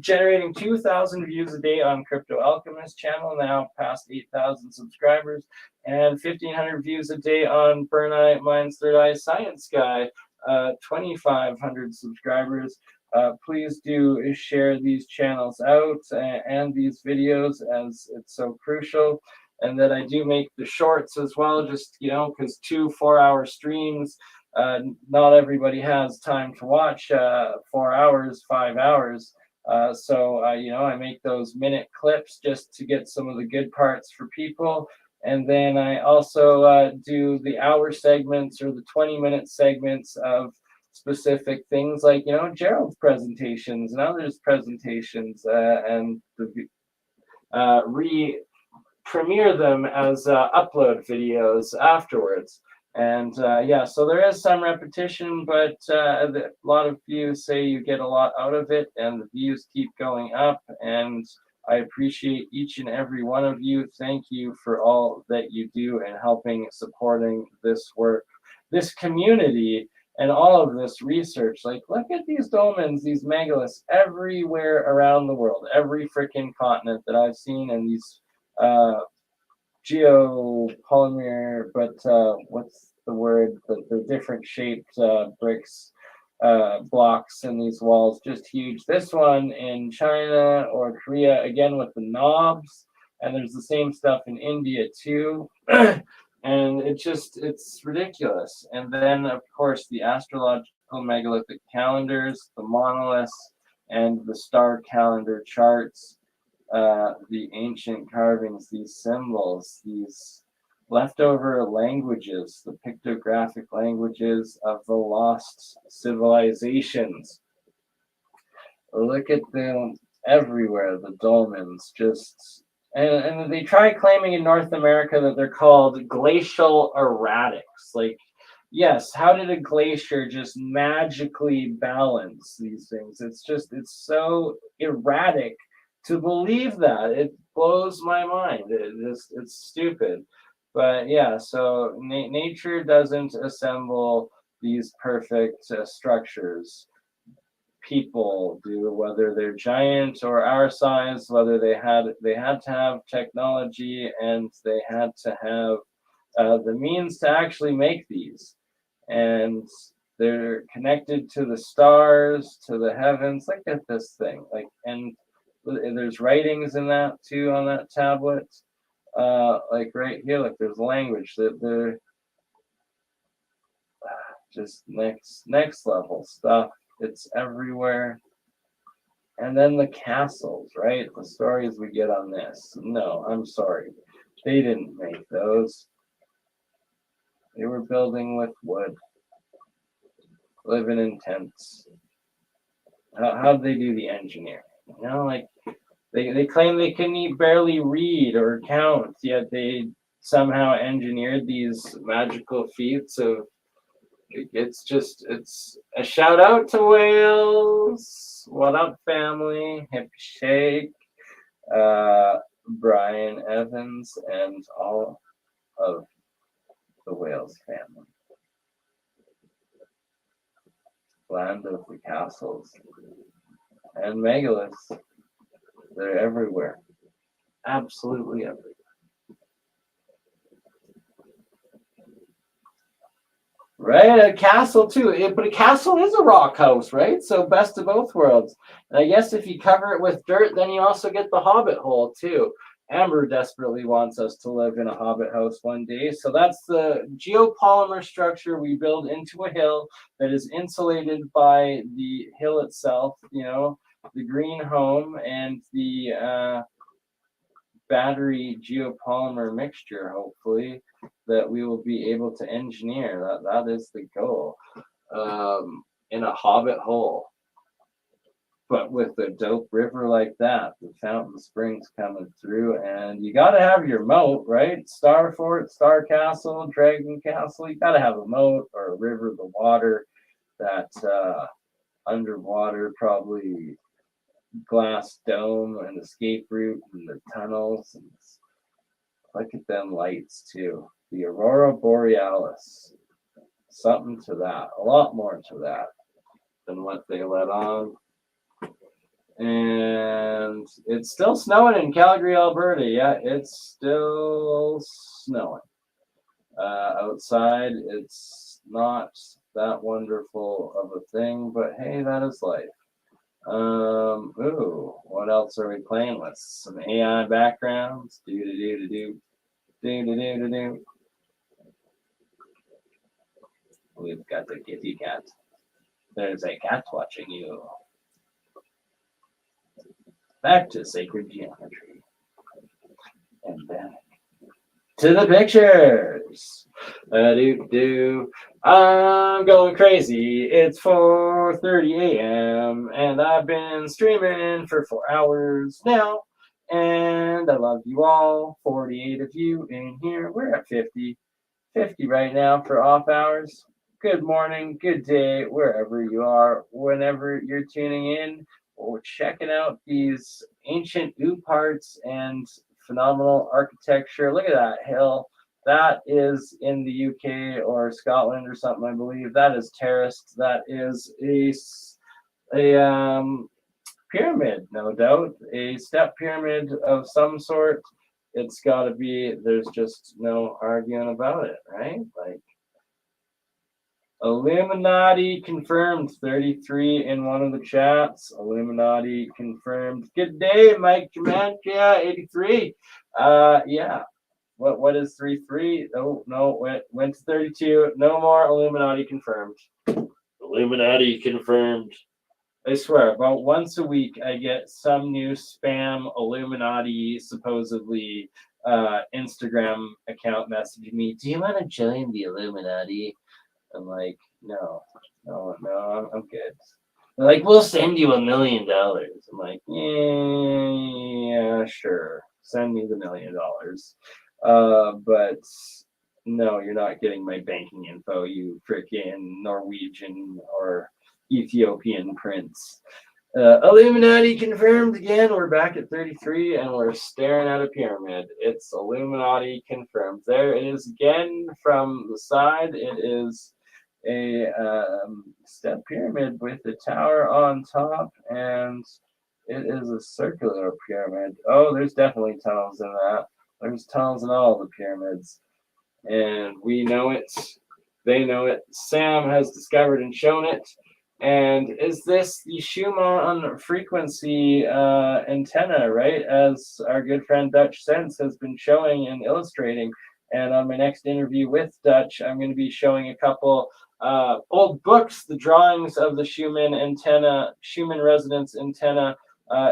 generating 2,000 views a day on Crypto Alchemist channel, now past 8,000 subscribers, and 1,500 views a day on BurnEye, Mine's Third Eye, ScienceGuy, 2,500 subscribers. Please do share these channels out and these videos, as it's so crucial. And that I do make the shorts as well, just, you know, because 2 4-hour streams, not everybody has time to watch 4 hours, 5 hours. So, you know, I make those minute clips just to get some of the good parts for people. And then I also do the hour segments or the 20-minute segments of specific things, like, you know, Gerald's presentations and others' presentations, and the premiere them as upload videos afterwards. And yeah, so there is some repetition, but a lot of you say you get a lot out of it, and the views keep going up, and I appreciate each and every one of you. Thank you for all that you do and helping supporting this work, this community, and all of this research. Like, look at these dolmens, these megaliths everywhere around the world, every freaking continent that I've seen, and these geopolymer, but what's the word? The different shaped bricks, blocks in these walls, just huge. This one in China or Korea, again with the knobs, and there's the same stuff in India too. And it's ridiculous. And then, of course, the astrological megalithic calendars, the monoliths, and the star calendar charts. The ancient carvings, these symbols, these leftover languages, the pictographic languages of the lost civilizations. Look at them everywhere, the dolmens, just, and they try claiming in North America that they're called glacial erratics. Like, yes, how did a glacier just magically balance these things? It's so erratic to believe that. It blows my mind. It's stupid. But yeah, so nature doesn't assemble these perfect structures. People do, whether they're giant or our size, whether they had to have technology and they had to have the means to actually make these, and they're connected to the stars, to the heavens. Look at this thing, like, and there's writings in that too on that tablet. Like right here, like there's language that they're just next level stuff. It's everywhere. And then the castles, right? The stories we get on this. No, I'm sorry. They didn't make those. They were building with wood, living in tents. How'd they do the engineering? You know, like they claim they can barely read or count, yet they somehow engineered these magical feats of. It's a shout out to Wales. What up, family? Hip shake. Brian Evans and all of the Wales family. Land of the castles and megaliths. They're everywhere. Absolutely everywhere. Right, a castle too. But a castle is a rock house, right? So best of both worlds. And I guess if you cover it with dirt, then you also get the hobbit hole too. Amber desperately wants us to live in a hobbit house one day. So that's the geopolymer structure we build into a hill that is insulated by the hill itself, you know, the green home and the battery geopolymer mixture, hopefully, that we will be able to engineer. That is the goal. In a hobbit hole. But with a dope river like that, the fountain springs coming through, and you got to have your moat, right? Star Fort, Star Castle, Dragon Castle. You got to have a moat or a river, the water, that underwater, probably glass dome and escape route and the tunnels. And look at them lights too. The Aurora Borealis. Something to that. A lot more to that than what they let on. And it's still snowing in Calgary, Alberta. Yeah, it's still snowing. Outside, it's not that wonderful of a thing, but hey, that is life. Ooh, what else are we playing with? Some AI backgrounds. Do. We've got the kitty cat. There's a cat watching you. Back to sacred geometry. And back to the pictures. I'm going crazy. It's 4:30 a.m. and I've been streaming for 4 hours now. And I love you all. 48 of you in here. We're at 50 right now for off hours. Good morning, good day, wherever you are, whenever you're tuning in or checking out these ancient parts and phenomenal architecture. Look at that hill. That is in the UK or Scotland or something, I believe. That is terraced. That is a pyramid, no doubt. A step pyramid of some sort. It's got to be. There's just no arguing about it, right? Like, Illuminati confirmed. 33 in one of the chats. Illuminati confirmed. Good day, Mike Germancia, 83. Yeah. What is 33? Oh no, went to 32. No more Illuminati confirmed. Illuminati confirmed. I swear, about once a week I get some new spam Illuminati supposedly Instagram account messaging me. Do you want to join the Illuminati? I'm like, no, I'm good. They're like, we'll send you $1 million. I'm like, yeah, sure. Send me the $1 million. But no, you're not getting my banking info, you frickin' Norwegian or Ethiopian prince. Illuminati confirmed again. We're back at 33 and we're staring at a pyramid. It's Illuminati confirmed. There it is again from the side. It is a step pyramid with a tower on top, and it is a circular pyramid. Oh, there's definitely tunnels in that. There's tunnels in all the pyramids. And we know it. They know it. Sam has discovered and shown it. And is this the Schumann frequency antenna, right? As our good friend Dutch Sense has been showing and illustrating. And on my next interview with Dutch, I'm going to be showing a couple old books, the drawings of the Schumann antenna, Schumann resonance antenna,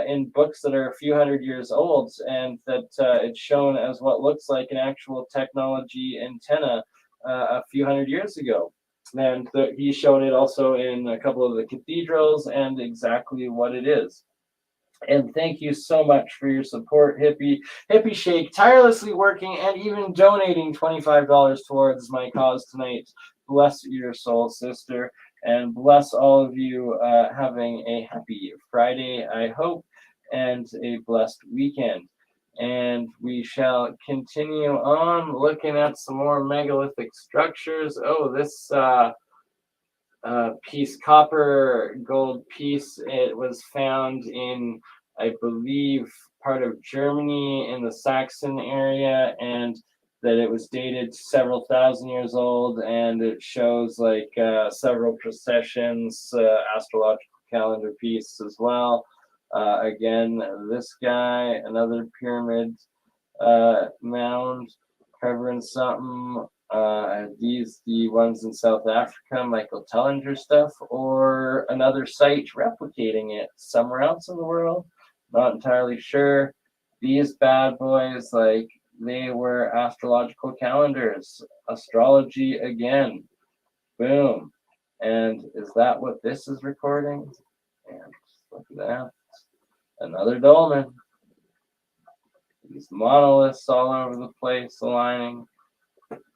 in books that are a few hundred years old, and that it's shown as what looks like an actual technology antenna a few hundred years ago. And he showed it also in a couple of the cathedrals and exactly what it is. And thank you so much for your support, Hippie Shake, tirelessly working and even donating $25 towards my cause tonight. Bless your soul, sister, and bless all of you having a happy Friday, I hope, and a blessed weekend. And we shall continue on looking at some more megalithic structures. Oh, this piece, copper gold piece, it was found in, I believe, part of Germany in the Saxon area, and that it was dated several thousand years old, and it shows like several processions, astrological calendar piece as well. Again, this guy, another pyramid mound covering something. These the ones in South Africa, Michael Tellinger stuff, or another site replicating it somewhere else in the world. Not entirely sure. These bad boys, like, they were astrological calendars. Astrology again. Boom. And is that what this is recording? And look at that. Another dolmen. These monoliths all over the place aligning.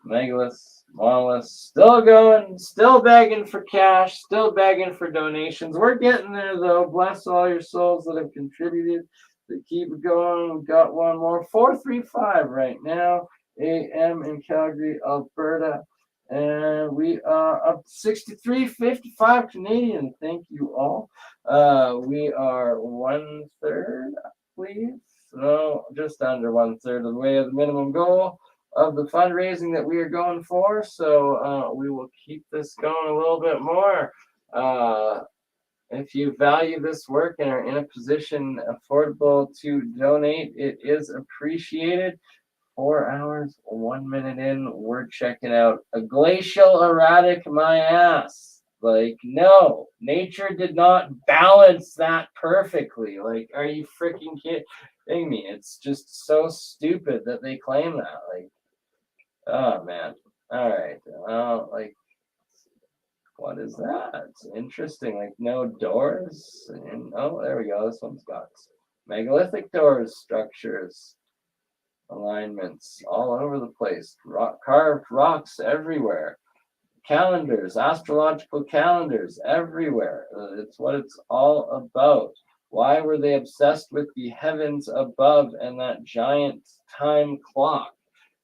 Megaliths, Monaliths, still going, still begging for cash, still begging for donations. We're getting there though. Bless all your souls that have contributed. To keep it going. We've got one more. 435 right now. AM in Calgary, Alberta. And we are up to 63.55 Canadian. Thank you all. We are 1/3, I believe. No, just under 1/3 of the way of the minimum goal of the fundraising that we are going for. So we will keep this going a little bit more. If you value this work and are in a position affordable to donate, it is appreciated. 4 hours, 1 minute in, we're checking out a glacial erratic my ass. Like, no, nature did not balance that perfectly. Like, are you freaking kidding me? It's just so stupid that they claim that. Like, oh man. All right. Like, what is that? It's interesting. Like, no doors. And oh, there we go. This one's got megalithic doors, structures, alignments all over the place. Carved rocks everywhere. Calendars, astrological calendars everywhere. It's what it's all about. Why were they obsessed with the heavens above and that giant time clock?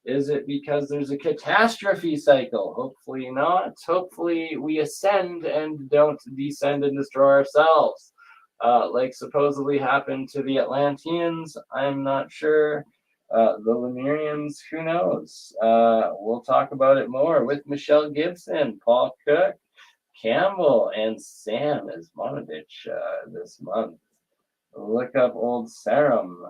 Is it because there's a catastrophe cycle? Hopefully not. Hopefully we ascend and don't descend and destroy ourselves. Like supposedly happened to the Atlanteans. I'm not sure. The Lemurians, who knows? We'll talk about it more with Michelle Gibson, Paul Cook, Campbell, and Sam Ismonidich this month. Look up old Sarum.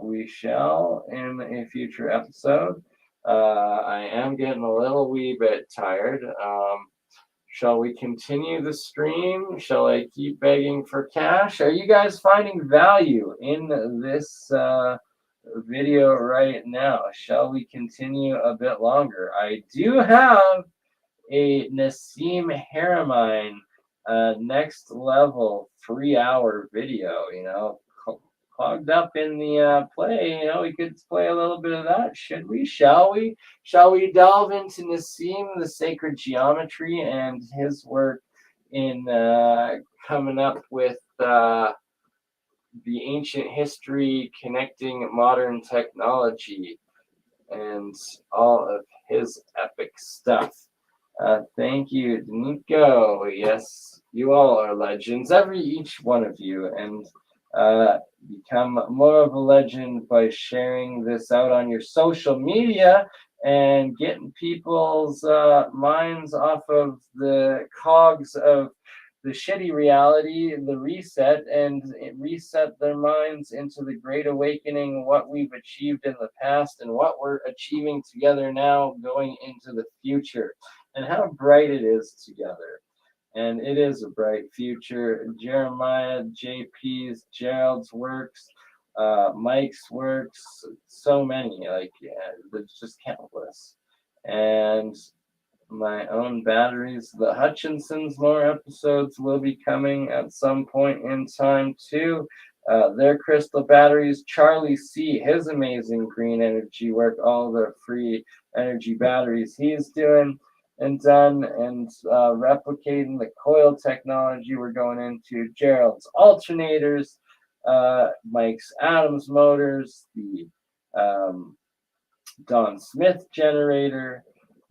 We shall in a future episode. I am getting a little wee bit tired. Shall we continue the stream? Shall I keep begging for cash? Are you guys finding value in this video right now? Shall we continue a bit longer? I do have a Nassim Haramein next level 3-hour video, clogged up in the play. We could play a little bit of that. Should we? Shall we? Shall we delve into Nassim, the sacred geometry, and his work in coming up with the ancient history connecting modern technology and all of his epic stuff. Thank you, Nico. Yes, you all are legends, each one of you, and become more of a legend by sharing this out on your social media and getting people's minds off of the cogs of the shitty reality, the reset, and reset their minds into the great awakening, what we've achieved in the past and what we're achieving together now going into the future, and how bright it is together. And it is a bright future. Jeremiah, JP's, Gerald's works, Mike's works, so many, like, yeah, there's just countless. And my own batteries, the Hutchinsons, more episodes will be coming at some point in time too. Their crystal batteries, Charlie C, his amazing green energy work, all the free energy batteries he's doing and done, and replicating the coil technology we're going into, Gerald's alternators, Mike's Adams motors, the Don Smith generator,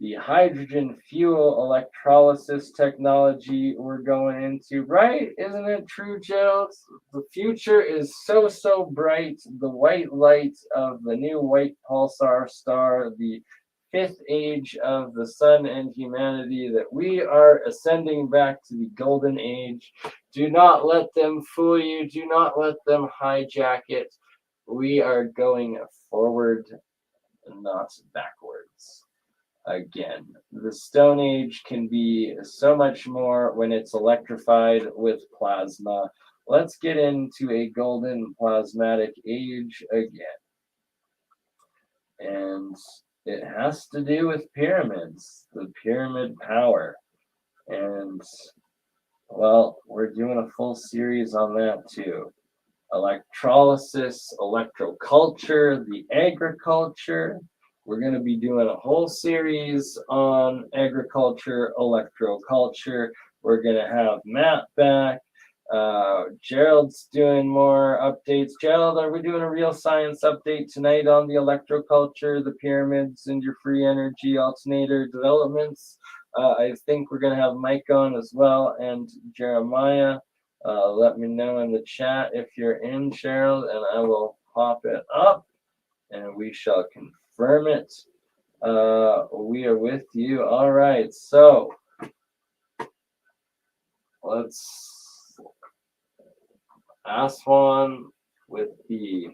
the hydrogen fuel electrolysis technology we're going into, right? Isn't it true, Gerald? The future is so, so bright. The white light of the new white pulsar star, the fifth age of the sun and humanity, that we are ascending back to the golden age. Do not let them fool you. Do not let them hijack it. We are going forward, not backwards. Again, the Stone Age can be so much more when it's electrified with plasma. Let's get into a golden plasmatic age again. And it has to do with pyramids, the pyramid power. And, well, we're doing a full series on that too. Electrolysis, electroculture, the agriculture. We're going to be doing a whole series on agriculture, electroculture. We're going to have Matt back. Gerald's doing more updates. Gerald, are we doing a real science update tonight on the electroculture, the pyramids, and your free energy alternator developments? I think we're going to have Mike on as well, and Jeremiah. Let me know in the chat if you're in, Cheryl, and I will pop it up, and we shall confirm it. We are with you. All right, so let's ask one with the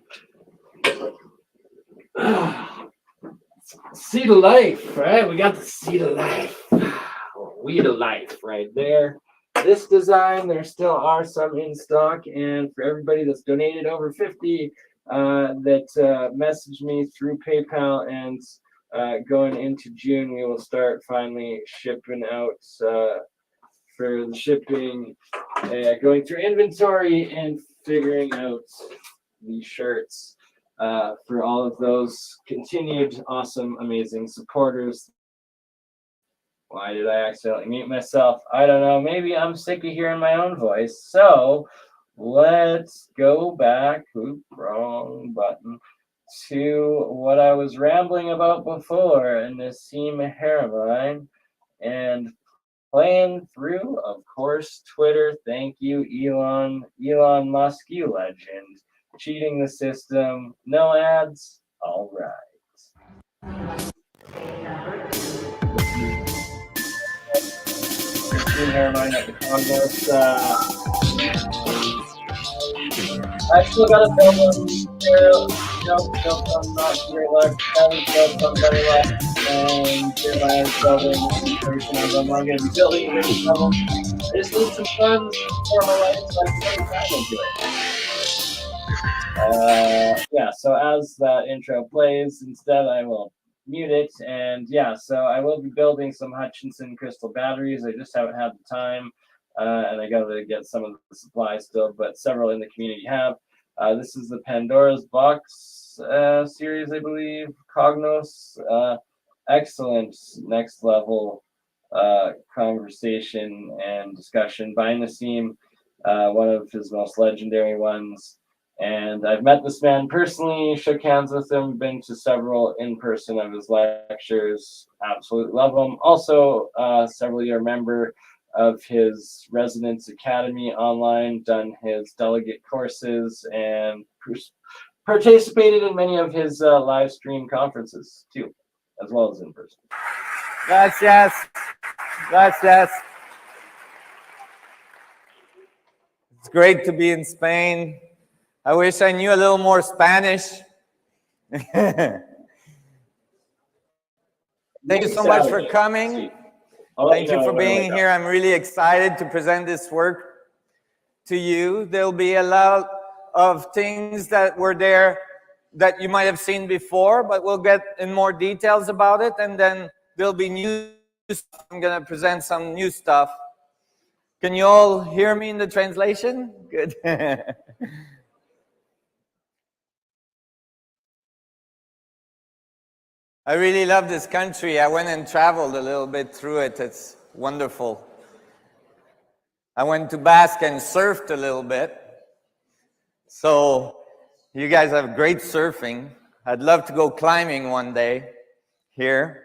seed of life, right? We got the seed of life, weed of life right there. This design, there still are some in stock, and for everybody that's donated over 50, that messaged me through PayPal, and going into June, we will start finally shipping out for the shipping, going through inventory and figuring out the shirts for all of those continued awesome, amazing supporters. Why did I accidentally mute myself? I don't know. Maybe I'm sick of hearing my own voice. So let's go back, wrong button, to what I was rambling about before, and Nassim Haramein, and playing through, of course, Twitter. Thank you, Elon Musk, you legend. Cheating the system. No ads. All right. Haramein at the Congress. I still got a build them. Built some not great luck. Haven't built some better luck. And Jeremiah's building version of them. I'm going to be building a version of them. I just need some funds for my life so I can put time into it. Yeah, so as that intro plays, instead I will mute it. And yeah, so I will be building some Hutchinson crystal batteries. I just haven't had the time. And I got to get some of the supplies still, but several in the community have. This is the Pandora's Box series, I believe. Cognos. Excellent next level conversation and discussion by Nassim, one of his most legendary ones. And I've met this man personally, shook hands with him, been to several in-person of his lectures, absolutely love him. Also, several year member of his Residence Academy online, done his delegate courses, and participated in many of his live stream conferences too, as well as in person. Gracias. Gracias. It's great to be in Spain. I wish I knew a little more Spanish. Thank you so much for coming. Thank you for being here. I'm really excited to present this work to you. There'll be a lot of things that were there that you might have seen before, but we'll get in more details about it. And then there'll be new stuff. I'm going to present some new stuff. Can you all hear me in the translation? Good. I really love this country. I went and traveled a little bit through it. It's wonderful. I went to Basque and surfed a little bit. So you guys have great surfing. I'd love to go climbing one day here.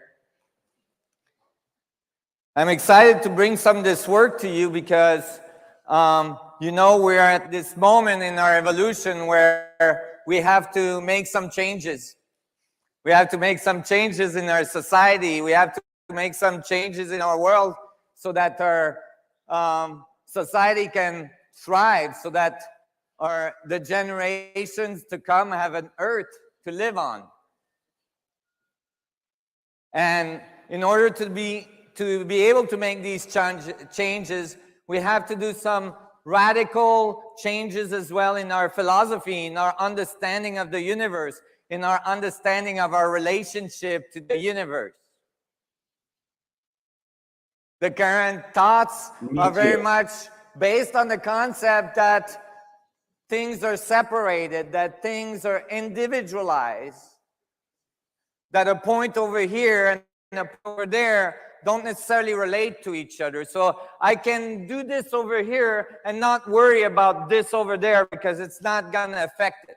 I'm excited to bring some of this work to you because, you know, we're at this moment in our evolution where we have to make some changes. We have to make some changes in our society. We have to make some changes in our world so that our society can thrive, so that the generations to come have an earth to live on. And in order to be able to make these changes, we have to do some radical changes as well in our philosophy, in our understanding of the universe, in our understanding of our relationship to the universe. The current thoughts are very much based on the concept that things are separated, that things are individualized, that a point over here and a point over there don't necessarily relate to each other. So I can do this over here and not worry about this over there because it's not going to affect it.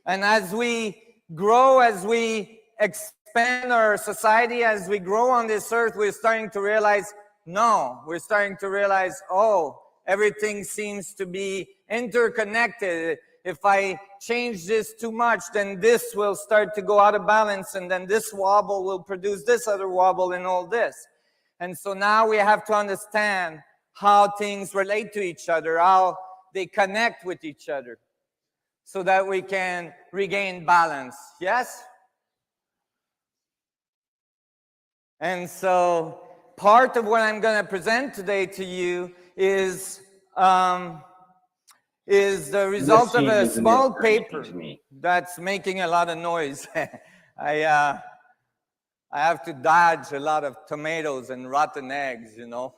And as we grow, as we expand our society, as we grow on this earth, we're starting to realize, no, we're starting to realize, oh, everything seems to be interconnected. If I change this too much, then this will start to go out of balance, and then this wobble will produce this other wobble and all this. And so now we have to understand how things relate to each other, how they connect with each other, so that we can regain balance. Yes? And so part of what I'm going to present today to you is the result of a small paper that's making a lot of noise. I have to dodge a lot of tomatoes and rotten eggs, you know.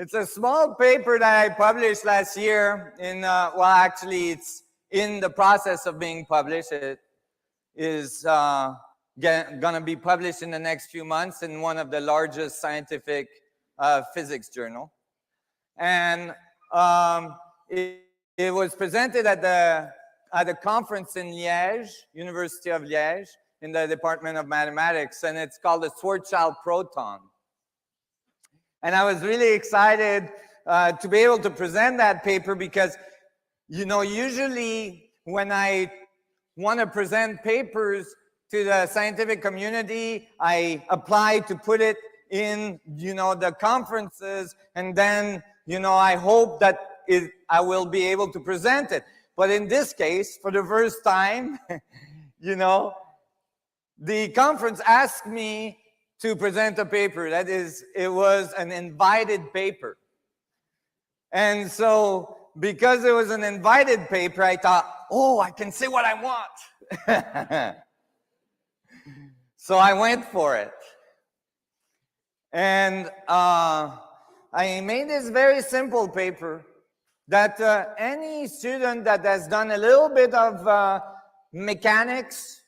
It's a small paper that I published last year in, well, actually it's in the process of being published. It is gonna be published in the next few months in one of the largest scientific physics journal. And it was presented at a conference in Liège, University of Liège, in the Department of Mathematics, and it's called the Schwarzschild Proton. And I was really excited to be able to present that paper because, you know, usually when I want to present papers to the scientific community, I apply to put it in, you know, the conferences, and then, you know, I hope that I will be able to present it. But in this case, for the first time, you know, the conference asked me to present a paper. That is, it was an invited paper. And so, because it was an invited paper, I thought, oh, I can say what I want. So I went for it. And I made this very simple paper that any student that has done a little bit of mechanics,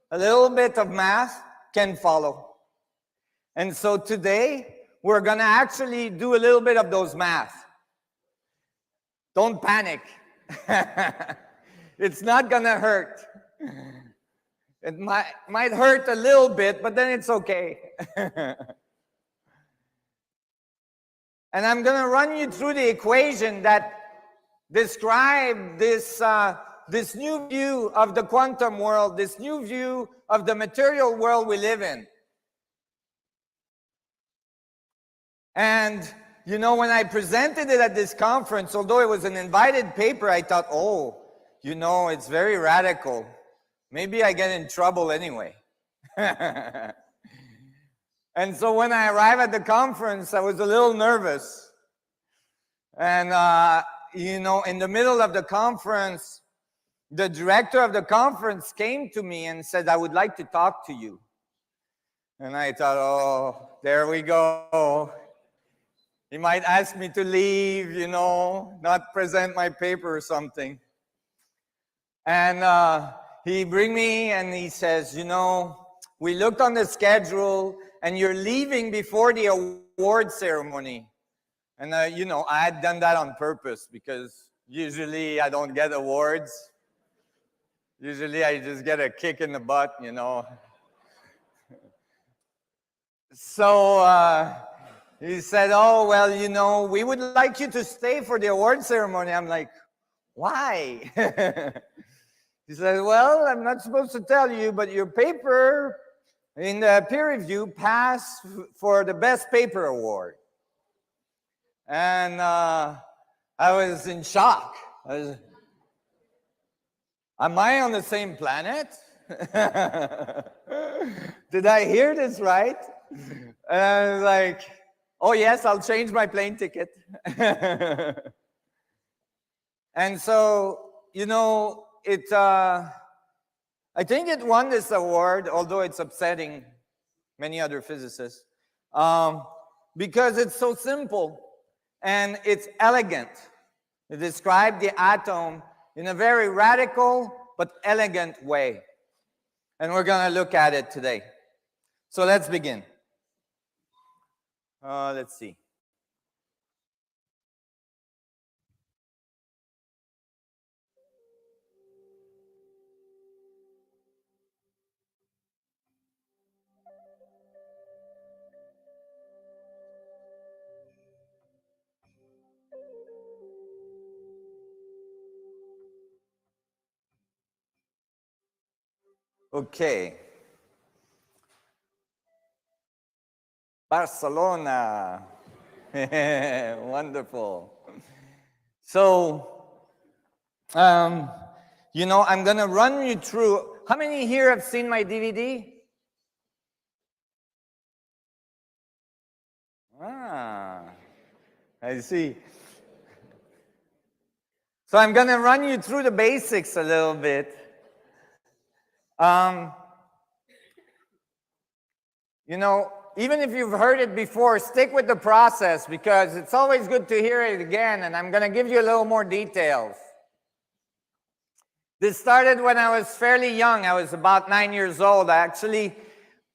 a little bit of math, can follow. And so today, we're going to actually do a little bit of those math. Don't panic. It's not going to hurt. It might hurt a little bit, but then it's okay. And I'm going to run you through the equation that describe this new view of the quantum world, this new view of the material world we live in. And, you know, when I presented it at this conference, although it was an invited paper, I thought, oh, you know, it's very radical. Maybe I get in trouble anyway. And so when I arrived at the conference, I was a little nervous. And, you know, in the middle of the conference, the director of the conference came to me and said, I would like to talk to you. And I thought, oh, there we go. He might ask me to leave, you know, not present my paper or something. And he bring me and he says, you know, we looked on the schedule and you're leaving before the award ceremony. And, you know, I had done that on purpose because usually I don't get awards. Usually I just get a kick in the butt, you know. So he said, oh, well, you know, we would like you to stay for the award ceremony. I'm like, why? He said, well, I'm not supposed to tell you, but your paper in the peer review passed for the best paper award. And I was in shock. Am I on the same planet? Did I hear this right? And I was like, oh yes, I'll change my plane ticket. And so, you know, I think it won this award, although it's upsetting many other physicists, because it's so simple and it's elegant. It describes the atom in a very radical but elegant way. And we're going to look at it today. So let's begin. Let's see. Okay. Barcelona. Wonderful. So, you know, I'm going to run you through. How many here have seen my DVD? Ah, I see. So I'm going to run you through the basics a little bit. You know, even if you've heard it before, stick with the process because it's always good to hear it again, and I'm going to give you a little more details. This started when I was fairly young. I was about 9 years old. Actually,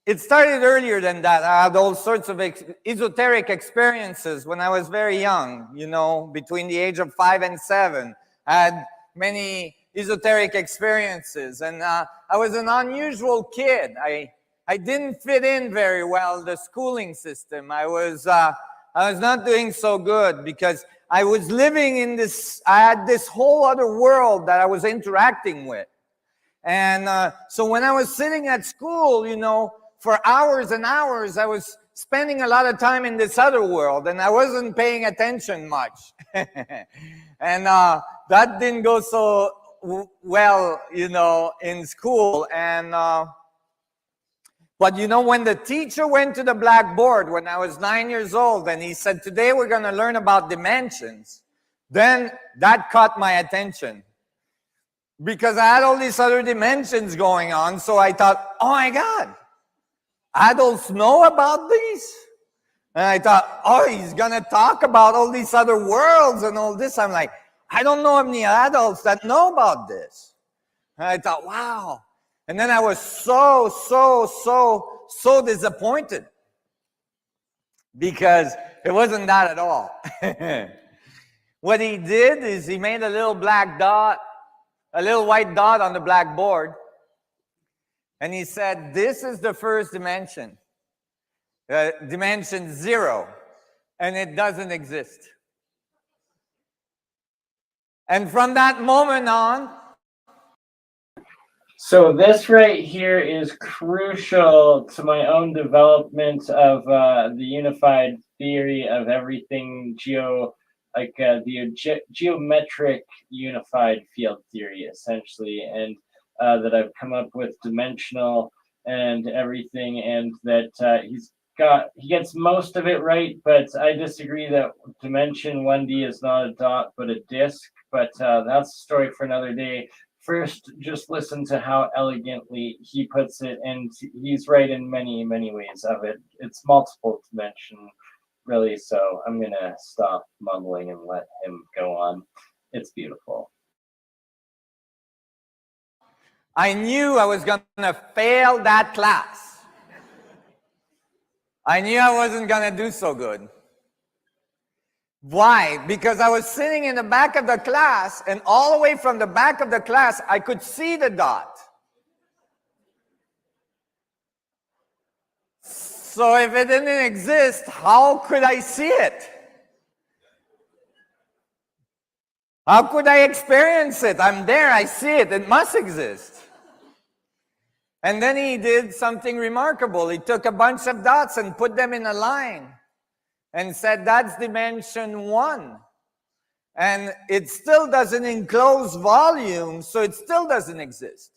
it started earlier than that. I had all sorts of esoteric experiences when I was very young, you know, between the age of 5 and 7. I had many esoteric experiences, and I was an unusual kid. I didn't fit in very well the schooling system. I was not doing so good because I was living in this. I had this whole other world that I was interacting with, and so when I was sitting at school, you know, for hours and hours, I was spending a lot of time in this other world, and I wasn't paying attention much, and that didn't go so well, you know, in school. And but you know, when the teacher went to the blackboard when I was 9 years old and he said, today we're going to learn about dimensions, then that caught my attention because I had all these other dimensions going on. So I thought, oh my God, adults know about these? And I thought, oh, he's going to talk about all these other worlds and all this. I'm like, I don't know any adults that know about this. And I thought, wow. And then I was so so disappointed because it wasn't that at all. What he did is he made a little black dot, a little white dot on the blackboard, and he said, this is the first dimension, dimension 0, and it doesn't exist. And from that moment on, so this right here is crucial to my own development of the unified theory of everything geometric unified field theory, essentially, and that I've come up with dimensional and everything, and that he gets most of it right, but I disagree that dimension 1D is not a dot but a disk, but that's a story for another day. First, just listen to how elegantly he puts it, and he's right in many, many ways of it. It's multiple dimension, really, so I'm going to stop mumbling and let him go on. It's beautiful. I knew I was going to fail that class. I knew I wasn't going to do so good. Why? Because I was sitting in the back of the class, and all the way from the back of the class, I could see the dot. So if it didn't exist, how could I see it? How could I experience it? I'm there, I see it, it must exist. And then he did something remarkable. He took a bunch of dots and put them in a line and said, that's dimension 1. And it still doesn't enclose volume, so it still doesn't exist.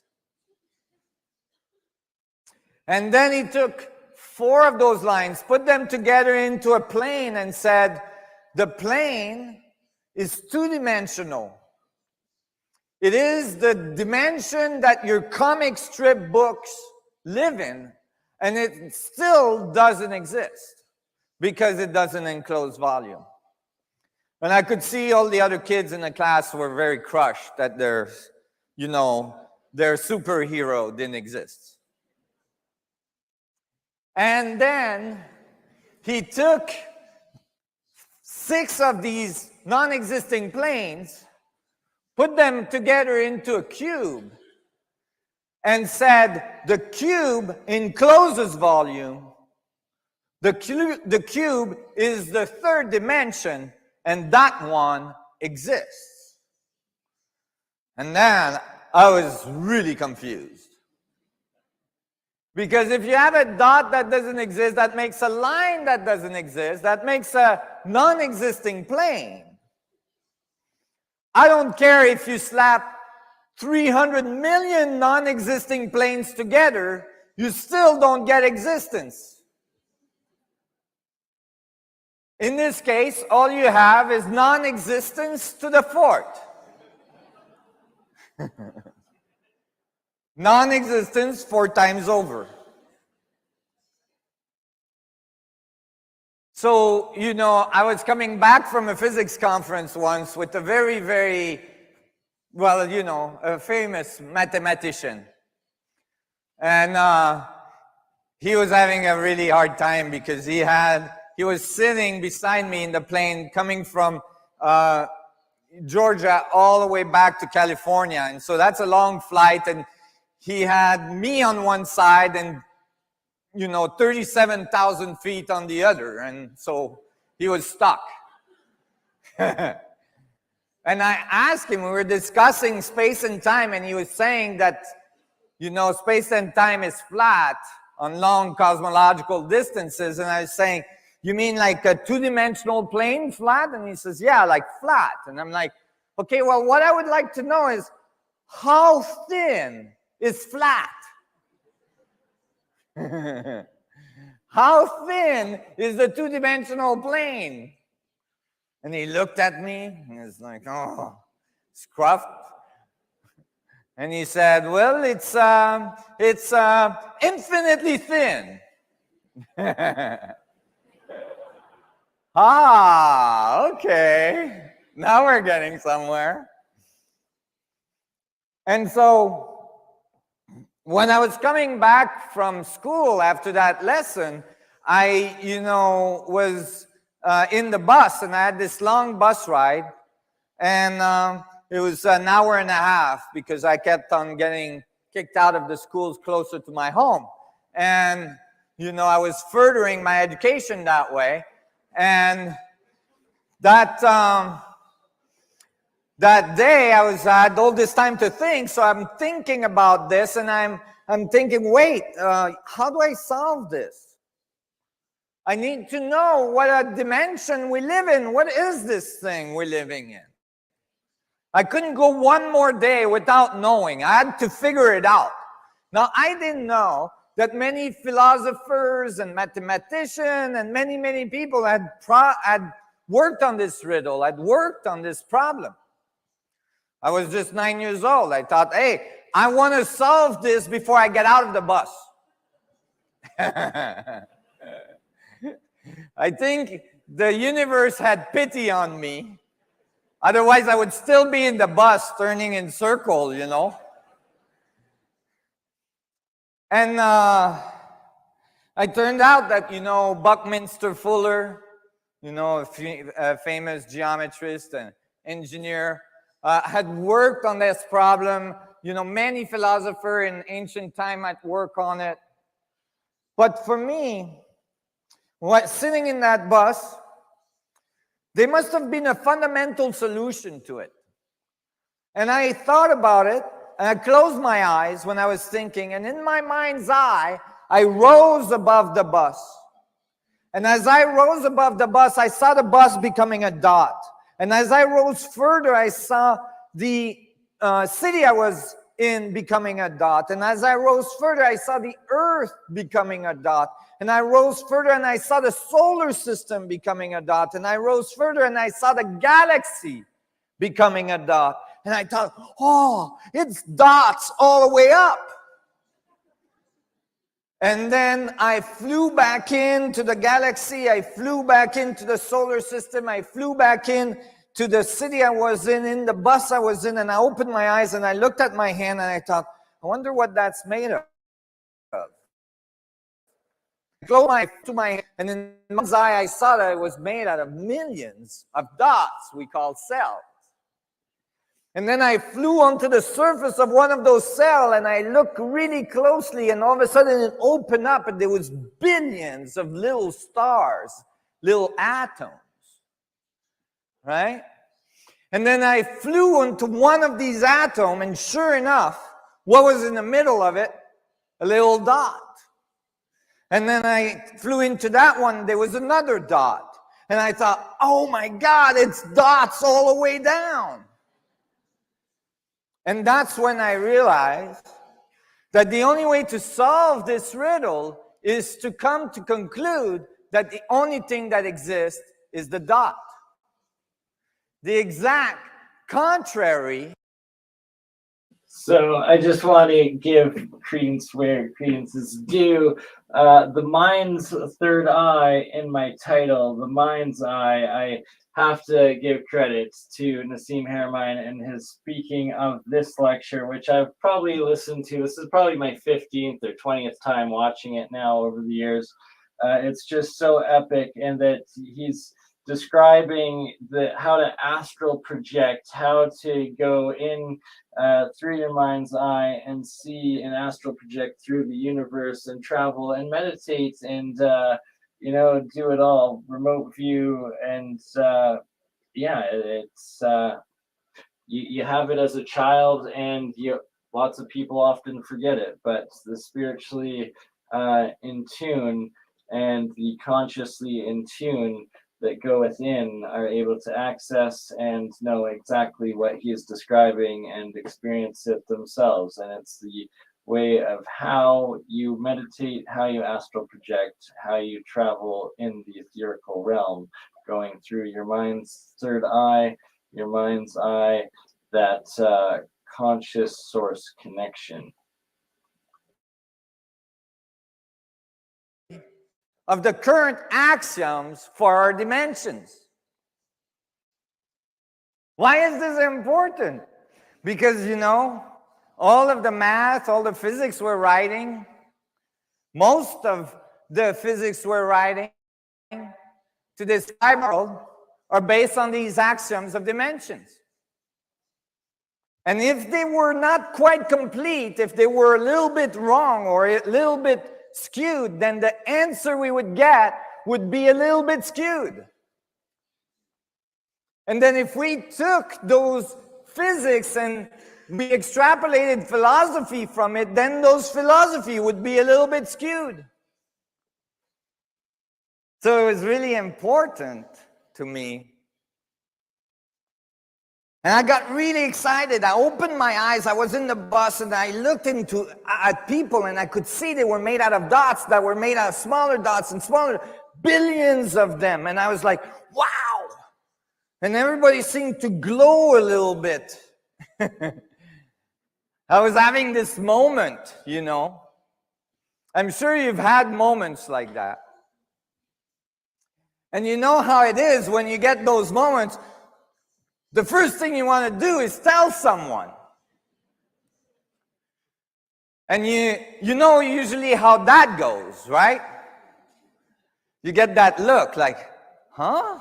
And then he took 4 of those lines, put them together into a plane and said, the plane is 2-dimensional. It is the dimension that your comic strip books live in, and it still doesn't exist because it doesn't enclose volume. And I could see all the other kids in the class were very crushed that their superhero didn't exist. And then he took 6 of these non-existing planes, put them together into a cube, and said the cube encloses volume. The cube is the 3rd dimension, and that one exists. And then I was really confused. Because if you have a dot that doesn't exist, that makes a line that doesn't exist, that makes a non-existing plane. I don't care if you slap 300 million non-existing planes together, you still don't get existence. In this case, all you have is non-existence to the 4th. Non-existence 4 times over. So, I was coming back from a physics conference once with a very, very, a famous mathematician. And he was having a really hard time because he was sitting beside me in the plane coming from Georgia all the way back to California. And so that's a long flight, and he had me on one side and 37,000 feet on the other, and so he was stuck. And I asked him, we were discussing space and time, and he was saying that, space and time is flat on long cosmological distances, and I was saying, you mean like a 2-dimensional plane flat? And he says, yeah, like flat. And I'm like, okay, well, what I would like to know is how thin is flat? How thin is the 2-dimensional plane? And he looked at me and he's like, oh, scruffed. And he said, well, it's infinitely thin. Okay. Now we're getting somewhere. And so when I was coming back from school after that lesson, I, was in the bus, and I had this long bus ride, and it was an hour and a half because I kept on getting kicked out of the schools closer to my home. And, I was furthering my education that way. And that day I had all this time to think, so I'm thinking about this, and I'm thinking, wait, how do I solve this? I need to know what a dimension we live in. What is this thing we're living in? I couldn't go one more day without knowing. I had to figure it out. Now, I didn't know that many philosophers and mathematicians and many people had worked on this riddle, had worked on this problem. I was just 9 years old. I thought, hey, I want to solve this before I get out of the bus. I think the universe had pity on me. Otherwise, I would still be in the bus turning in circles, And I turned out that, Buckminster Fuller, a famous geometrist and engineer, had worked on this problem. Many philosophers in ancient time had worked on it. But for me, sitting in that bus, there must have been a fundamental solution to it. And I thought about it, and I closed my eyes when I was thinking, and in my mind's eye, I rose above the bus. And as I rose above the bus, I saw the bus becoming a dot. And as I rose further, I saw the city I was in becoming a dot. And as I rose further, I saw the earth becoming a dot. And I rose further and I saw the solar system becoming a dot. And I rose further and I saw the galaxy becoming a dot. And I thought, oh, it's dots all the way up. And then I flew back into the galaxy. I flew back into the solar system. I flew back in to the city I was in the bus I was in. And I opened my eyes and I looked at my hand and I thought, I wonder what that's made of. I closed my hand, and in my eye, I saw that it was made out of millions of dots we call cells. And then I flew onto the surface of one of those cells, and I looked really closely, and all of a sudden it opened up, and there was billions of little stars, little atoms, right? And then I flew into one of these atoms, and sure enough, what was in the middle of it? A little dot. And then I flew into that one, there was another dot. And I thought, oh my God, it's dots all the way down. And that's when I realized that the only way to solve this riddle is to come to conclude that the only thing that exists is the dot. The exact contrary. So I just want to give credence where credence is due. The mind's third eye in my title, the mind's eye, I have to give credit to Nassim Haramein and his speaking of this lecture, which I've probably listened to. This is probably my 15th or 20th time watching it now over the years. It's just so epic, and that he's describing how to astral project, how to go in through your mind's eye and see and astral project through the universe and travel and meditate and do it all, remote view, and it's you have it as a child, and lots of people often forget it, but the spiritually in tune and the consciously in tune that go within are able to access and know exactly what he is describing and experience it themselves. And it's the way of how you meditate, how you astral project, how you travel in the etherical realm, going through your mind's third eye, your mind's eye, that conscious source connection. Of the current axioms for our dimensions. Why is this important? Because, all of the math, all the physics we're writing, most of the physics we're writing to describe our world are based on these axioms of dimensions. And if they were not quite complete, if they were a little bit wrong or a little bit skewed, then the answer we would get would be a little bit skewed. And then if we took those physics and we extrapolated philosophy from it, then those philosophy would be a little bit skewed. So it was really important to me. And I got really excited. I opened my eyes. I was in the bus and I looked at people and I could see they were made out of dots that were made out of smaller dots and smaller, billions of them. And I was like, wow. And everybody seemed to glow a little bit. I was having this moment, you know. I'm sure you've had moments like that. And you know how it is when you get those moments. The first thing you want to do is tell someone. And you know usually how that goes, right? You get that look like, huh?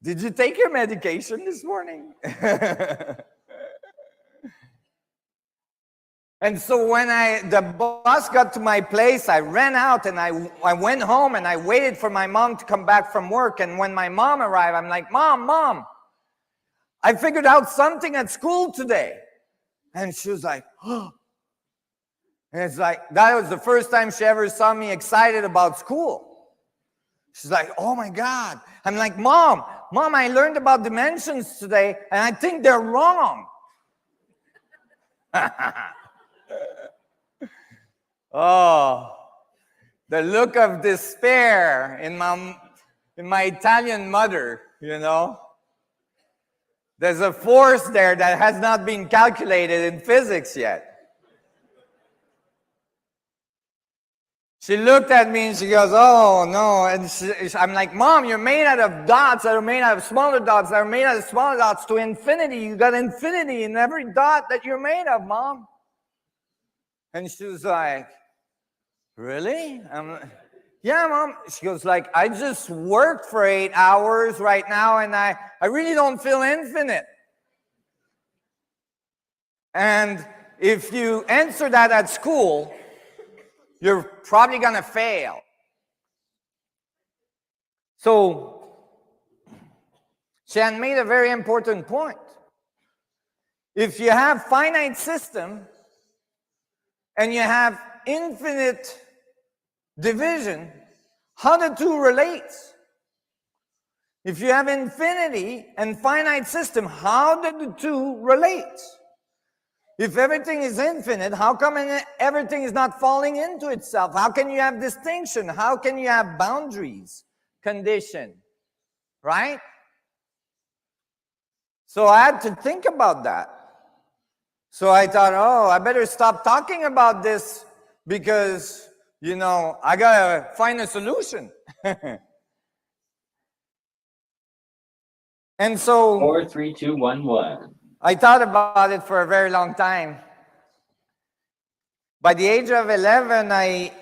Did you take your medication this morning? And so when the bus got to my place, I ran out and I went home and I waited for my mom to come back from work. And when my mom arrived, I'm like, Mom, I figured out something at school today. And she was like, oh. And it's like, that was the first time she ever saw me excited about school. She's like, oh my God. I'm like, Mom, I learned about dimensions today and I think they're wrong. Oh, the look of despair in my Italian mother, you know. There's a force there that has not been calculated in physics yet. She looked at me and she goes, oh no. And I'm like, Mom, you're made out of dots that are made out of smaller dots that are made out of smaller dots to infinity. You got infinity in every dot that you're made of, Mom. And she was like, really? Yeah, Mom. She goes like, I just worked for 8 hours right now and I really don't feel infinite. And if you answer that at school, you're probably going to fail. So, she had made a very important point. If you have finite system and you have infinite division, how the two relate? If you have infinity and finite system, how do the two relate? If everything is infinite, how come everything is not falling into itself? How can you have distinction? How can you have boundaries, condition, right? So I had to think about that. So I thought, oh, I better stop talking about this because, you know, I gotta find a solution. And so 4, 3, 2, 1, 1. I thought about it for a very long time. By the age of 11, I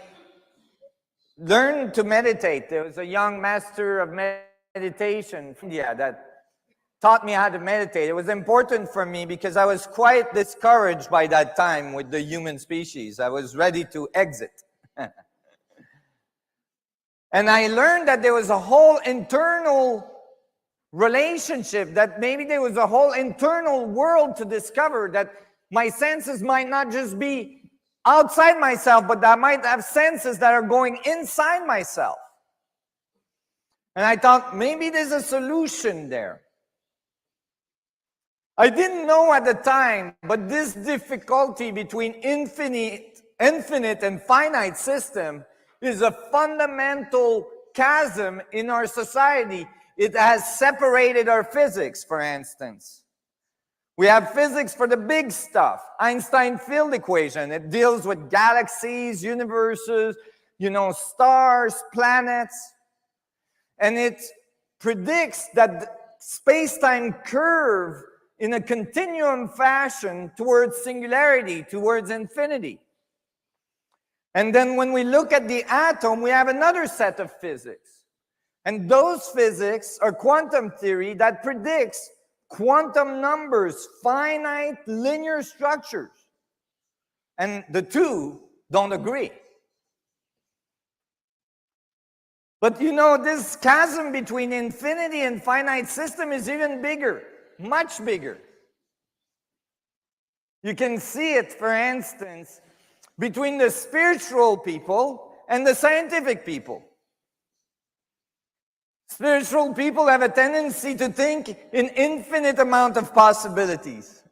learned to meditate. There was a young master of meditation from India that taught me how to meditate. It was important for me because I was quite discouraged by that time with the human species. I was ready to exit. And I learned that there was a whole internal relationship, that maybe there was a whole internal world to discover, that my senses might not just be outside myself, but that I might have senses that are going inside myself. And I thought maybe there's a solution there. I didn't know at the time, but this difficulty between infinite and finite system is a fundamental chasm in our society. It has separated our physics, for instance. We have physics for the big stuff. Einstein field equation. It deals with galaxies, universes, you know, stars, planets. And it predicts that the space-time curve in a continuum fashion towards singularity, towards infinity. And then when we look at the atom, we have another set of physics. And those physics are quantum theory that predicts quantum numbers, finite linear structures. And the two don't agree. But you know, this chasm between infinity and finite system is even bigger, much bigger. You can see it, for instance, between the spiritual people and the scientific people. Spiritual people have a tendency to think in infinite amount of possibilities.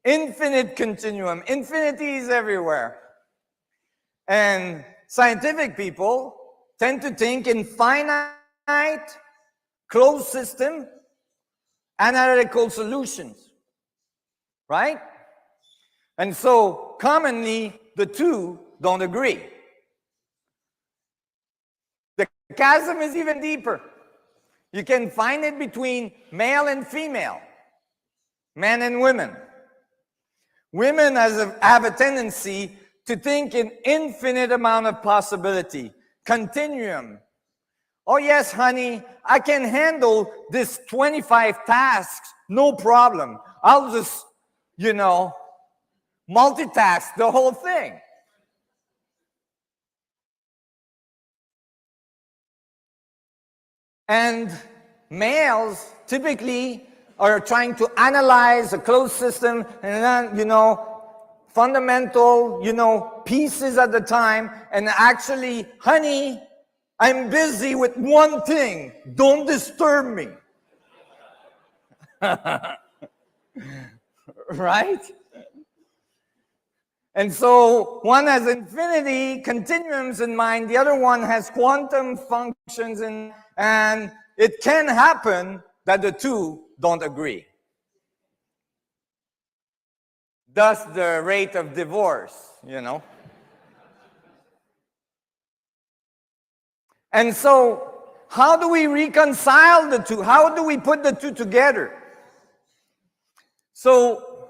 Infinite continuum, infinity is everywhere. And scientific people tend to think in finite, closed system, analytical solutions, right? And so commonly the two don't agree. The chasm is even deeper. You can find it between male and female, men and women. Women have a tendency to think in infinite amount of possibility, continuum. Oh yes, honey, I can handle this 25 tasks, no problem. I'll just, you know, multitask the whole thing. And males typically are trying to analyze a closed system and then, you know, fundamental, you know, pieces at the time, and actually, honey, I'm busy with one thing. Don't disturb me. Right? And so one has infinity continuums in mind, the other one has quantum functions and it can happen that the two don't agree. Thus the rate of divorce, you know. And so how do we reconcile the two? How do we put the two together? So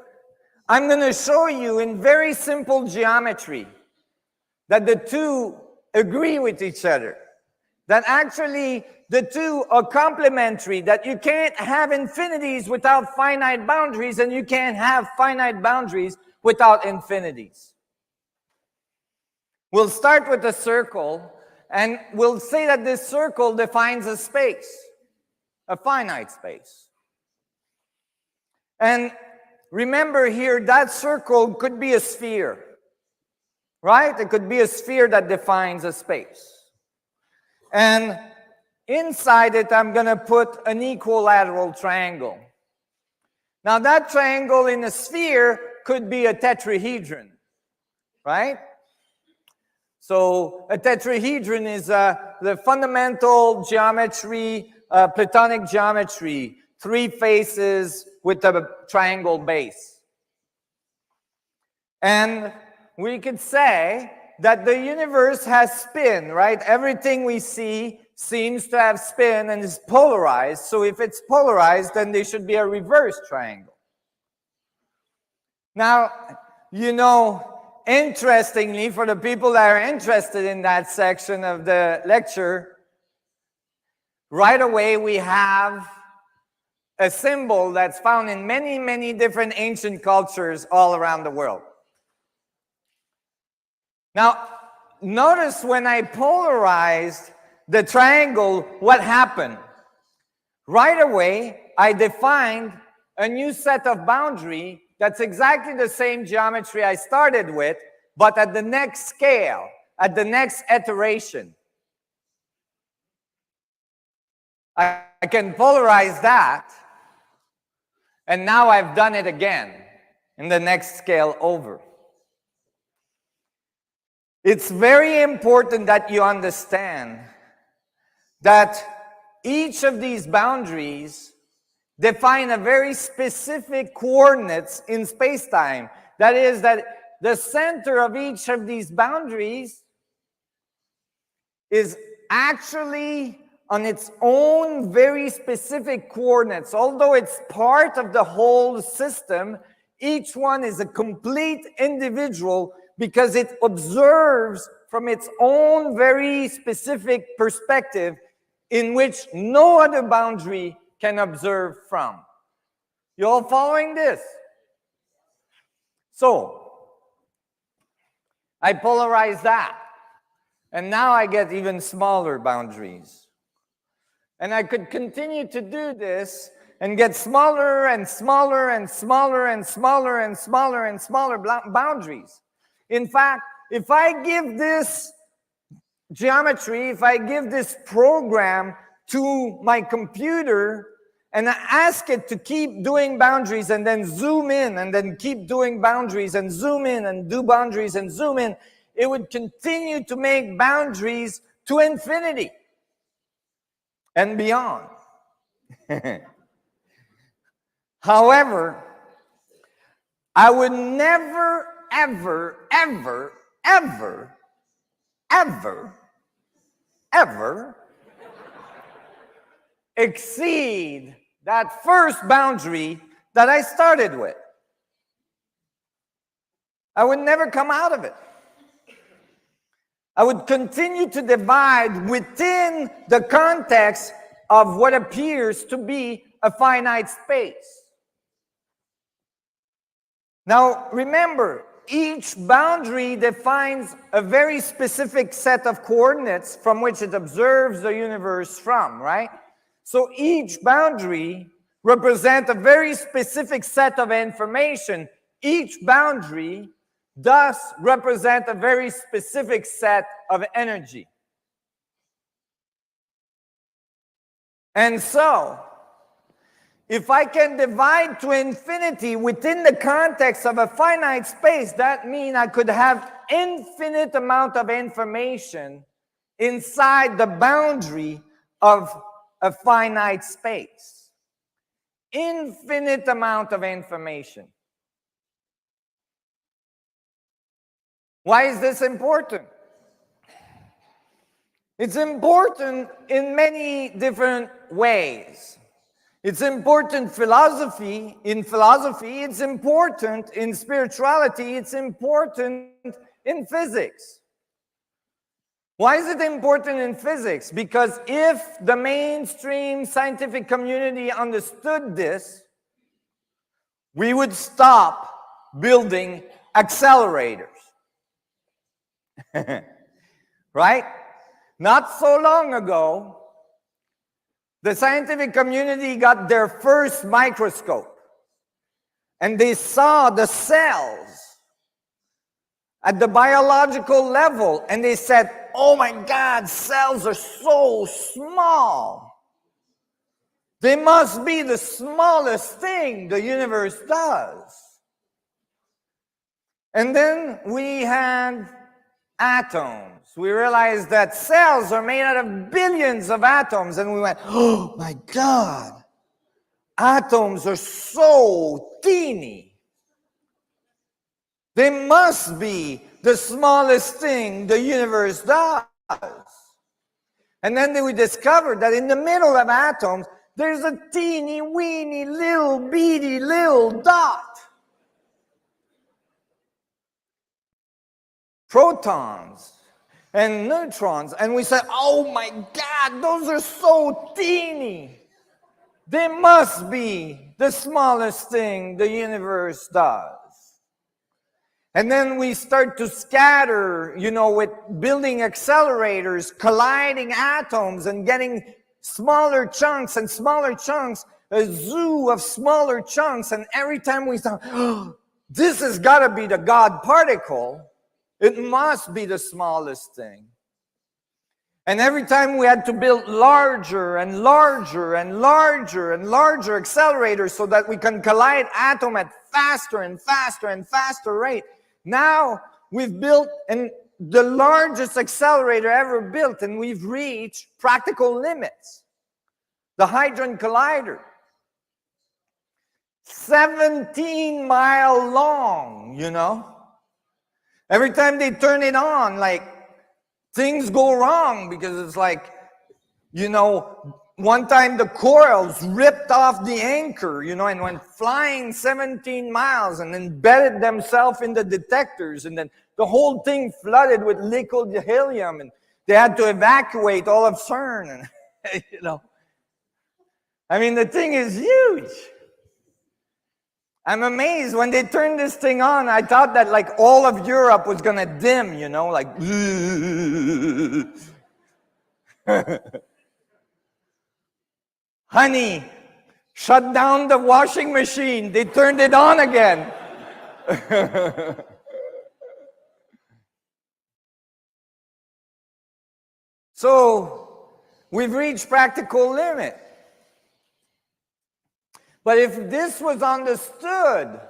I'm going to show you in very simple geometry that the two agree with each other. That actually the two are complementary, that you can't have infinities without finite boundaries, and you can't have finite boundaries without infinities. We'll start with a circle, and we'll say that this circle defines a space, a finite space. And remember here, that circle could be a sphere, right? It could be a sphere that defines a space. And inside it, I'm going to put an equilateral triangle. Now, that triangle in a sphere could be a tetrahedron, right? So a tetrahedron is the fundamental geometry, Platonic geometry, three faces with a triangle base. And we could say that the universe has spin, right? Everything we see seems to have spin and is polarized. So if it's polarized, then there should be a reverse triangle. Now, you know, interestingly, for the people that are interested in that section of the lecture, right away we have a symbol that's found in many, many different ancient cultures all around the world. Now, notice when I polarized the triangle, what happened? Right away, I defined a new set of boundary that's exactly the same geometry I started with, but at the next scale, at the next iteration. I can polarize that, and now I've done it again in the next scale over. It's very important that you understand that each of these boundaries define a very specific coordinates in space-time. That is, that the center of each of these boundaries is actually on its own very specific coordinates. Although it's part of the whole system, each one is a complete individual because it observes from its own very specific perspective in which no other boundary can observe from. You all following this? So, I polarize that. And now I get even smaller boundaries. And I could continue to do this and get smaller and smaller and smaller and smaller and smaller and smaller boundaries. In fact, if I give this geometry, if I give this program to my computer and I ask it to keep doing boundaries and then zoom in and then keep doing boundaries and zoom in and do boundaries and zoom in, it would continue to make boundaries to infinity and beyond. However, I would never, ever, ever, ever, ever, ever exceed that first boundary that I started with. I would never come out of it. I would continue to divide within the context of what appears to be a finite space. Now, remember, each boundary defines a very specific set of coordinates from which it observes the universe from, right? So each boundary represents a very specific set of information. Each boundary thus represents a very specific set of energy. And so, if I can divide to infinity within the context of a finite space, that means I could have infinite amount of information inside the boundary of a finite space. Infinite amount of information. Why is this important? It's important in many different ways. It's important in philosophy, it's important in spirituality, it's important in physics. Why is it important in physics? Because if the mainstream scientific community understood this, we would stop building accelerators. Right? Not so long ago, the scientific community got their first microscope and they saw the cells at the biological level and they said, oh my God, cells are so small. They must be the smallest thing the universe does. And then we had atoms. We realized that cells are made out of billions of atoms, and we went, oh my God, atoms are so teeny. They must be the smallest thing the universe does. And then we discovered that in the middle of atoms, there's a teeny weeny little beady little dot. Protons and neutrons, and we said, oh my God, those are so teeny. They must be the smallest thing the universe does. And then we start to scatter, with building accelerators, colliding atoms and getting smaller chunks and smaller chunks, a zoo of smaller chunks, and every time we thought, oh, this has got to be the God particle, it must be the smallest thing. And every time we had to build larger and larger and larger and larger accelerators so that we can collide atoms at faster and faster and faster rate. Now we've built the largest accelerator ever built, and we've reached practical limits. The Hadron Collider. 17-mile long, Every time they turn it on, things go wrong because it's You know, one time the corals ripped off the anchor, you know, and went flying 17 miles and embedded themselves in the detectors. And then the whole thing flooded with liquid helium. And they had to evacuate all of CERN. And, you know, I mean, the thing is huge. I'm amazed when they turned this thing on. I thought that like all of Europe was going to dim, you know, like. Honey, shut down the washing machine. They turned it on again. So we've reached practical limit. But if this was understood,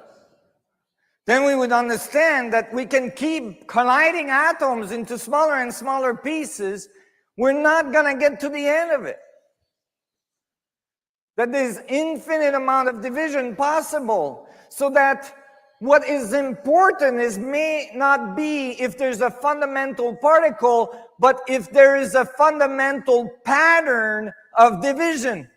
then we would understand that we can keep colliding atoms into smaller and smaller pieces. We're not going to get to the end of it. That there's infinite amount of division possible, so that what is important is may not be if there's a fundamental particle, but if there is a fundamental pattern of division.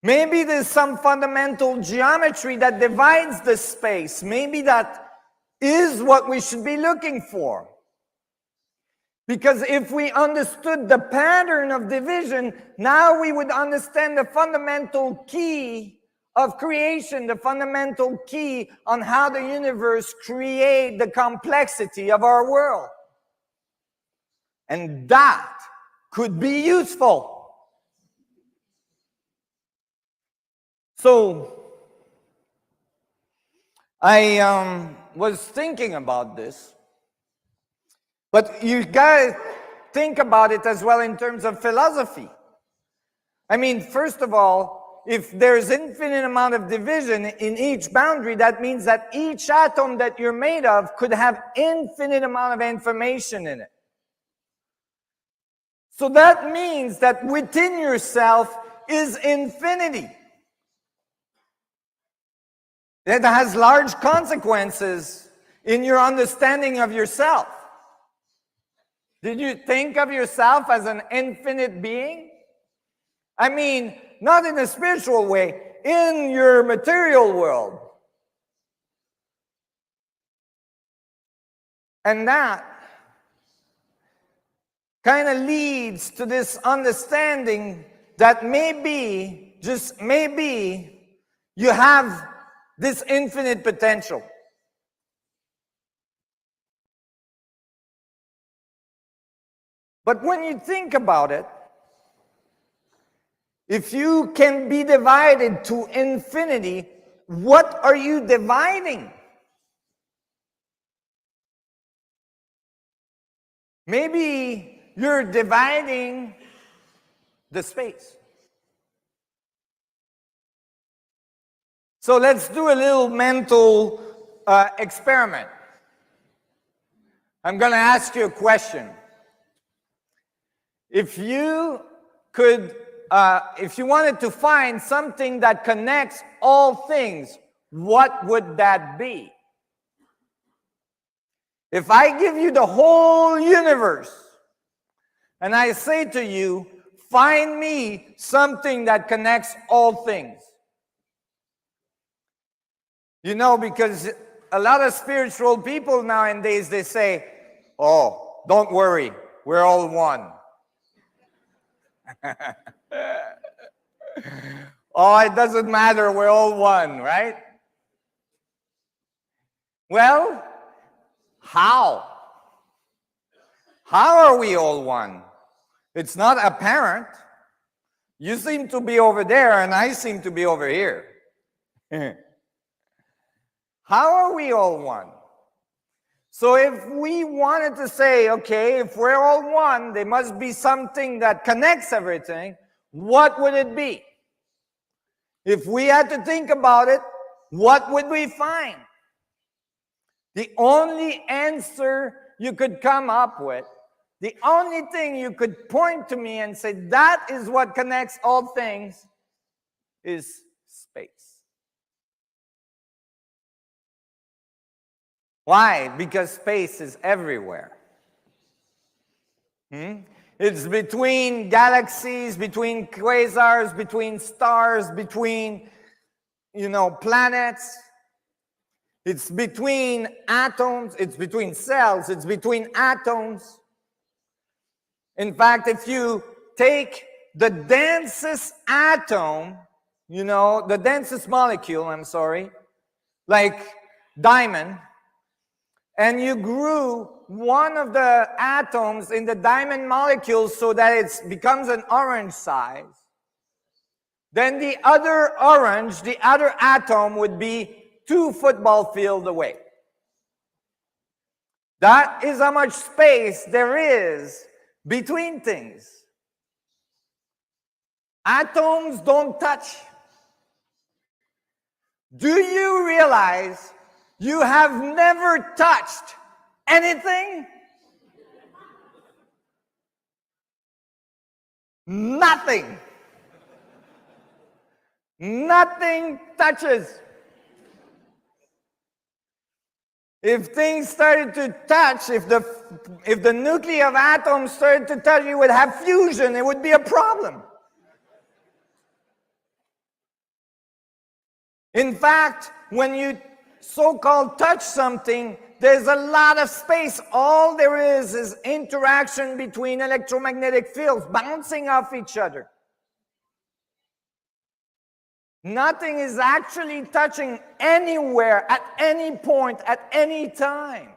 Maybe there's some fundamental geometry that divides the space. Maybe that is what we should be looking for. Because if we understood the pattern of division, now we would understand the fundamental key of creation, the fundamental key on how the universe creates the complexity of our world. And that could be useful. So, I was thinking about this. But you gotta think about it as well in terms of philosophy. I mean, first of all, if there's infinite amount of division in each boundary, that means that each atom that you're made of could have infinite amount of information in it. So that means that within yourself is infinity. That has large consequences in your understanding of yourself. Did you think of yourself as an infinite being? I mean, not in a spiritual way, in your material world. And that kind of leads to this understanding that maybe, just maybe, you have this infinite potential. But when you think about it, if you can be divided to infinity, what are you dividing? Maybe you're dividing the space. So let's do a little mental experiment. I'm going to ask you a question. If you wanted to find something that connects all things, what would that be? If I give you the whole universe and I say to you, find me something that connects all things. You know, because a lot of spiritual people nowadays, they say, oh, don't worry, we're all one. Oh, it doesn't matter, we're all one, right? Well, how? How are we all one? It's not apparent. You seem to be over there and I seem to be over here. How are we all one? So if we wanted to say, okay, if we're all one, there must be something that connects everything, what would it be? If we had to think about it, what would we find? The only answer you could come up with, the only thing you could point to me and say, that is what connects all things, is space. Why? Because space is everywhere. It's between galaxies, between quasars, between stars, between, planets. It's between atoms, it's between cells, it's between atoms. In fact, if you take the densest atom, the densest molecule, like diamond, and you grew one of the atoms in the diamond molecule so that it becomes an orange size, then the other orange, the other atom would be 2 football fields away. That is how much space there is between things. Atoms don't touch. Do you realize you have never touched anything? Nothing. Nothing touches. If things started to touch, if the nuclei of atoms started to touch, you would have fusion. It would be a problem. In fact, when you so-called touch something, there's a lot of space. All there is interaction between electromagnetic fields bouncing off each other. Nothing is actually touching anywhere, at any point, at any time.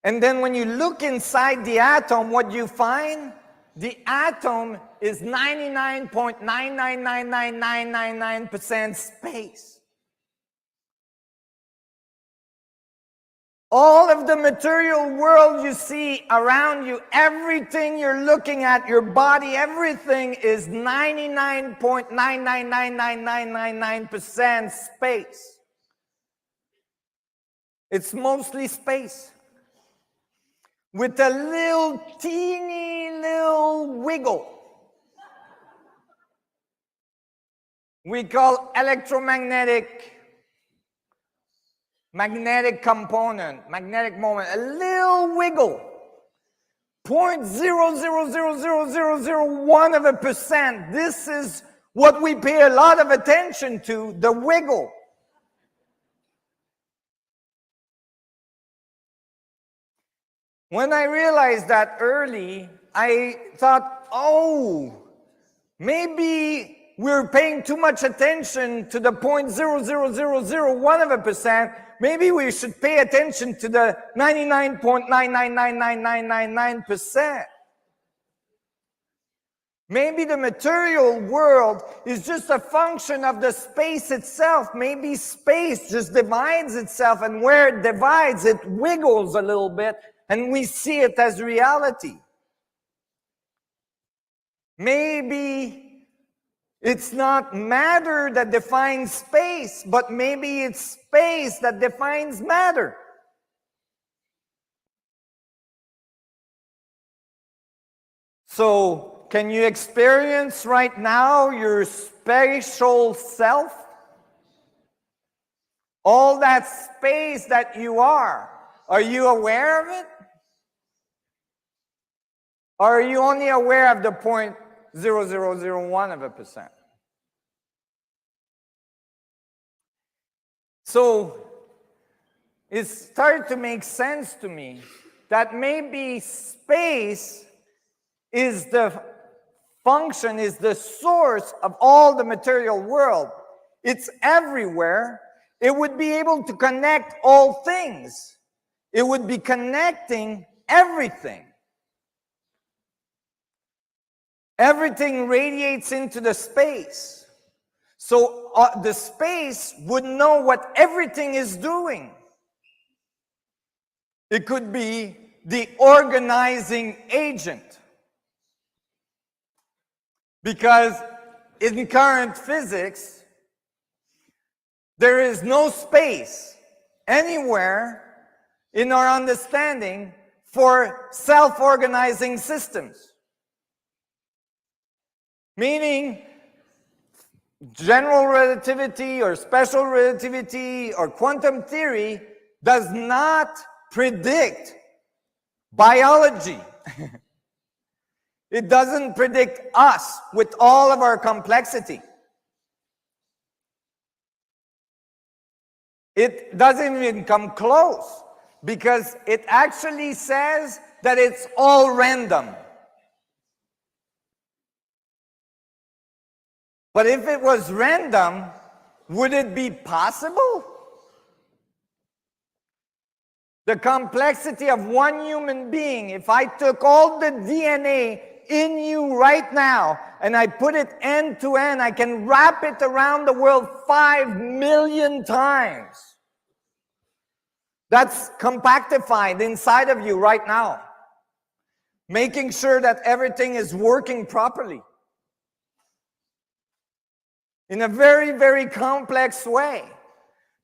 And then when you look inside the atom, what you find? The atom is 99.9999999% space. All of the material world you see around you, everything you're looking at, your body, everything is 99.9999999% space. It's mostly space. With a little teeny little wiggle we call magnetic component, magnetic moment, a little wiggle, 0.0000001%. This is what we pay a lot of attention to, the wiggle. When I realized that early, I thought, oh, maybe we're paying too much attention to the 0.00001%. Maybe we should pay attention to the 99.9999999%. Maybe the material world is just a function of the space itself. Maybe space just divides itself, and where it divides, it wiggles a little bit, and we see it as reality. Maybe it's not matter that defines space, but maybe it's space that defines matter. So, can you experience right now your spatial self? All that space that you are you aware of it? Or are you only aware of the 0.0001%? So, it started to make sense to me that maybe space is the function, is the source of all the material world. It's everywhere. It would be able to connect all things. It would be connecting everything. Everything radiates into the space. So the space would know what everything is doing. It could be the organizing agent. Because in current physics, there is no space anywhere in our understanding for self-organizing systems. Meaning, general relativity or special relativity or quantum theory does not predict biology. It doesn't predict us with all of our complexity. It doesn't even come close because it actually says that it's all random. But if it was random, would it be possible? The complexity of one human being, if I took all the DNA in you right now and I put it end to end, I can wrap it around the world 5 million times. That's compactified inside of you right now, making sure that everything is working properly in a very, very complex way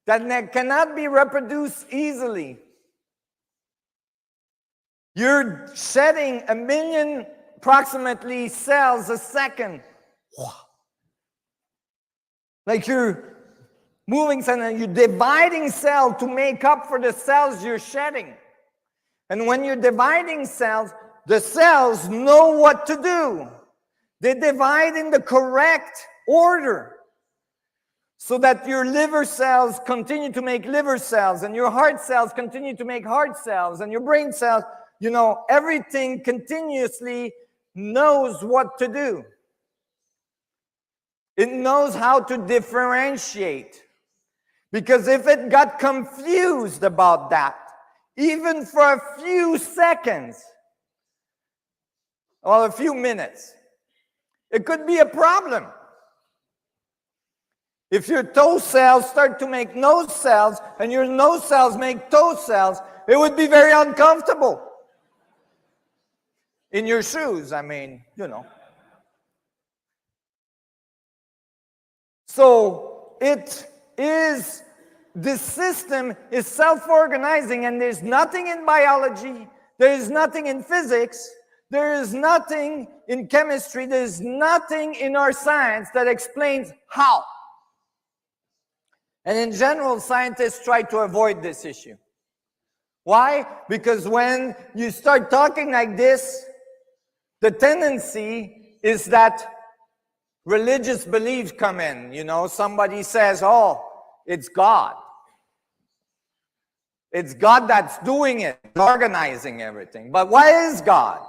that cannot be reproduced easily. You're shedding 1 million approximately cells a second. Like you're moving cells and you're dividing cell to make up for the cells you're shedding. And when you're dividing cells, the cells know what to do. They divide in the correct order so that your liver cells continue to make liver cells and your heart cells continue to make heart cells and your brain cells, you know, everything continuously knows what to do. It knows how to differentiate. Because if it got confused about that, even for a few seconds, or a few minutes, it could be a problem. If your toe cells start to make nose cells, and your nose cells make toe cells, it would be very uncomfortable. In your shoes, I mean, you know. So this system is self-organizing, and there's nothing in biology, there is nothing in physics, there is nothing in chemistry, there's nothing in our science that explains how. And in general, scientists try to avoid this issue. Why? Because when you start talking like this, the tendency is that religious beliefs come in. You know, somebody says, oh, it's God. It's God that's doing it, organizing everything. But what is God?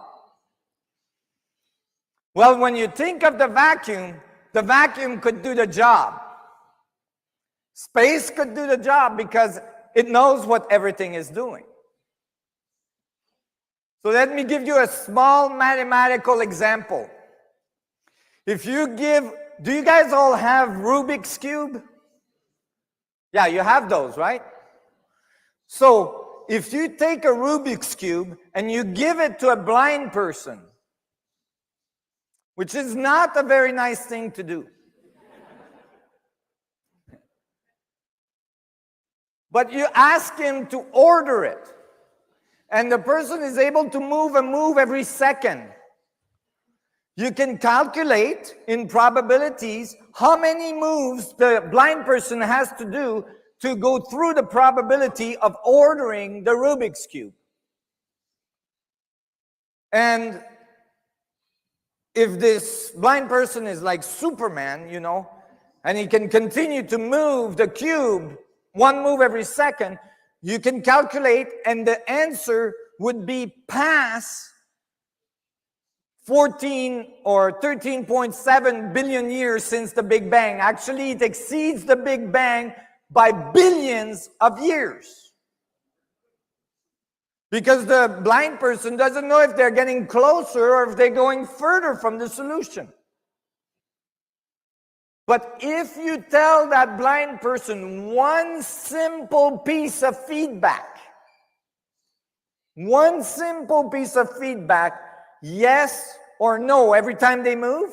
Well, when you think of the vacuum could do the job. Space could do the job because it knows what everything is doing. So let me give you a small mathematical example. If you give, do you guys all have Rubik's Cube? Yeah, you have those, right? So if you take a Rubik's Cube and you give it to a blind person, which is not a very nice thing to do, but you ask him to order it, and the person is able to move a move every second. You can calculate in probabilities how many moves the blind person has to do to go through the probability of ordering the Rubik's Cube. And if this blind person is like Superman, you know, and he can continue to move the cube, one move every second, you can calculate, and the answer would be past 14 or 13.7 billion years since the Big Bang. Actually, it exceeds the Big Bang by billions of years. Because the blind person doesn't know if they're getting closer or if they're going further from the solution. But if you tell that blind person one simple piece of feedback, yes or no, every time they move,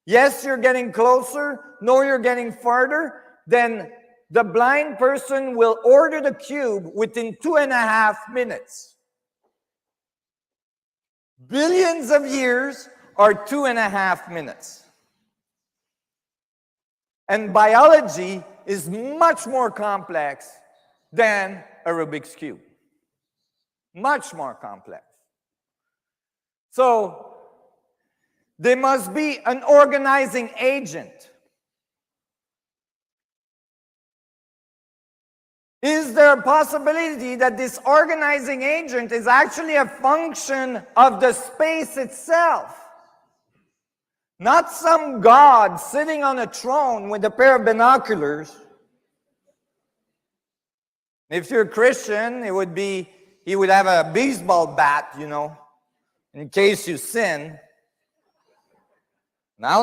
yes, you're getting closer, no, you're getting farther, then the blind person will order the cube within 2.5 minutes. Billions of years are 2.5 minutes. And biology is much more complex than a Rubik's Cube. Much more complex. So there must be an organizing agent. Is there a possibility that this organizing agent is actually a function of the space itself? Not some god sitting on a throne with a pair of binoculars. If you're a Christian, it would be, he would have a baseball bat, you know, in case you sin. Now,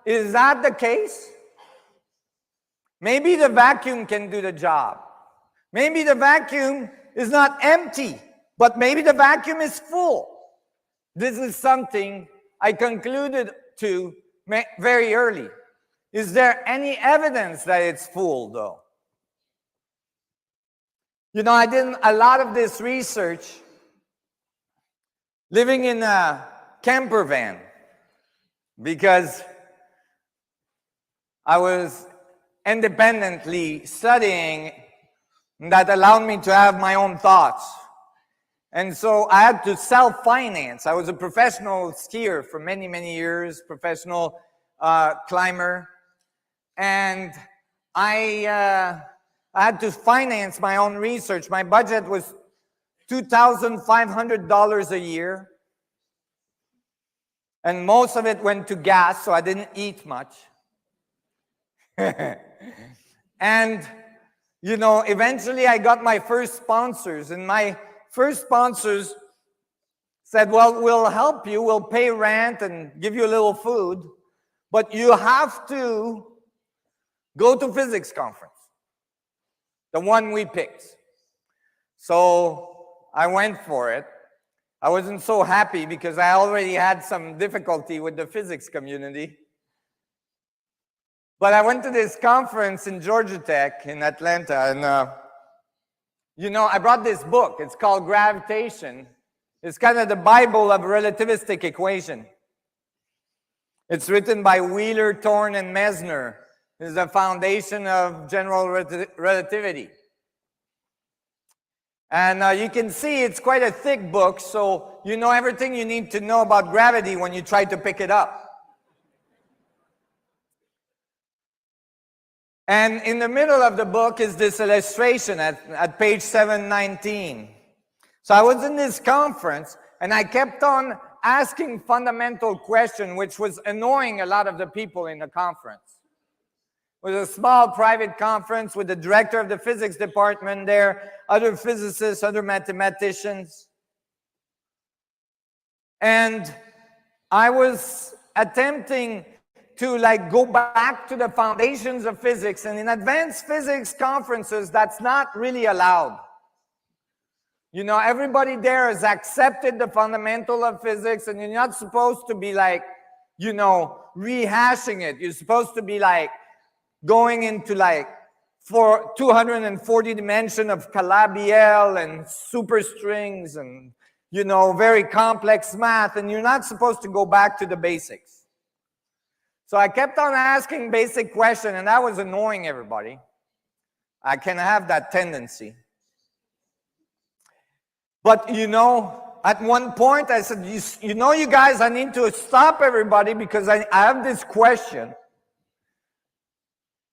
is that the case? Maybe the vacuum can do the job. Maybe the vacuum is not empty, but maybe the vacuum is full. This is something I concluded to very early. Is there any evidence that it's full, though? You know, I did a lot of this research living in a camper van because I was independently studying that allowed me to have my own thoughts. And so I had to self-finance. I was a professional skier for many, many years, professional climber. And I had to finance my own research. My budget was $2,500 a year. And most of it went to gas, so I didn't eat much. And, you know, eventually I got my first sponsors. And my first sponsors said, well, we'll help you. We'll pay rent and give you a little food. But you have to go to physics conference, the one we picked. So I went for it. I wasn't so happy because I already had some difficulty with the physics community. But I went to this conference in Georgia Tech in Atlanta, and you know, I brought this book. It's called Gravitation. It's kind of the Bible of relativistic equation. It's written by Wheeler, Thorne, and Mesner. It's the foundation of general relativity. And you can see it's quite a thick book, so you know everything you need to know about gravity when you try to pick it up. And in the middle of the book is this illustration at page 719. So I was in this conference, and I kept on asking fundamental questions, which was annoying a lot of the people in the conference. It was a small private conference with the director of the physics department there, other physicists, other mathematicians. And I was attempting to go back to the foundations of physics, and in advanced physics conferences, that's not really allowed. You know, everybody there has accepted the fundamental of physics, and you're not supposed to be you know, rehashing it. You're supposed to be going into for 240 dimension of Calabi-Yall and superstrings and, you know, very complex math, and you're not supposed to go back to the basics. So I kept on asking basic questions, and that was annoying everybody. I can have that tendency. But, you know, at one point I said, you know, you guys, I need to stop everybody because I have this question.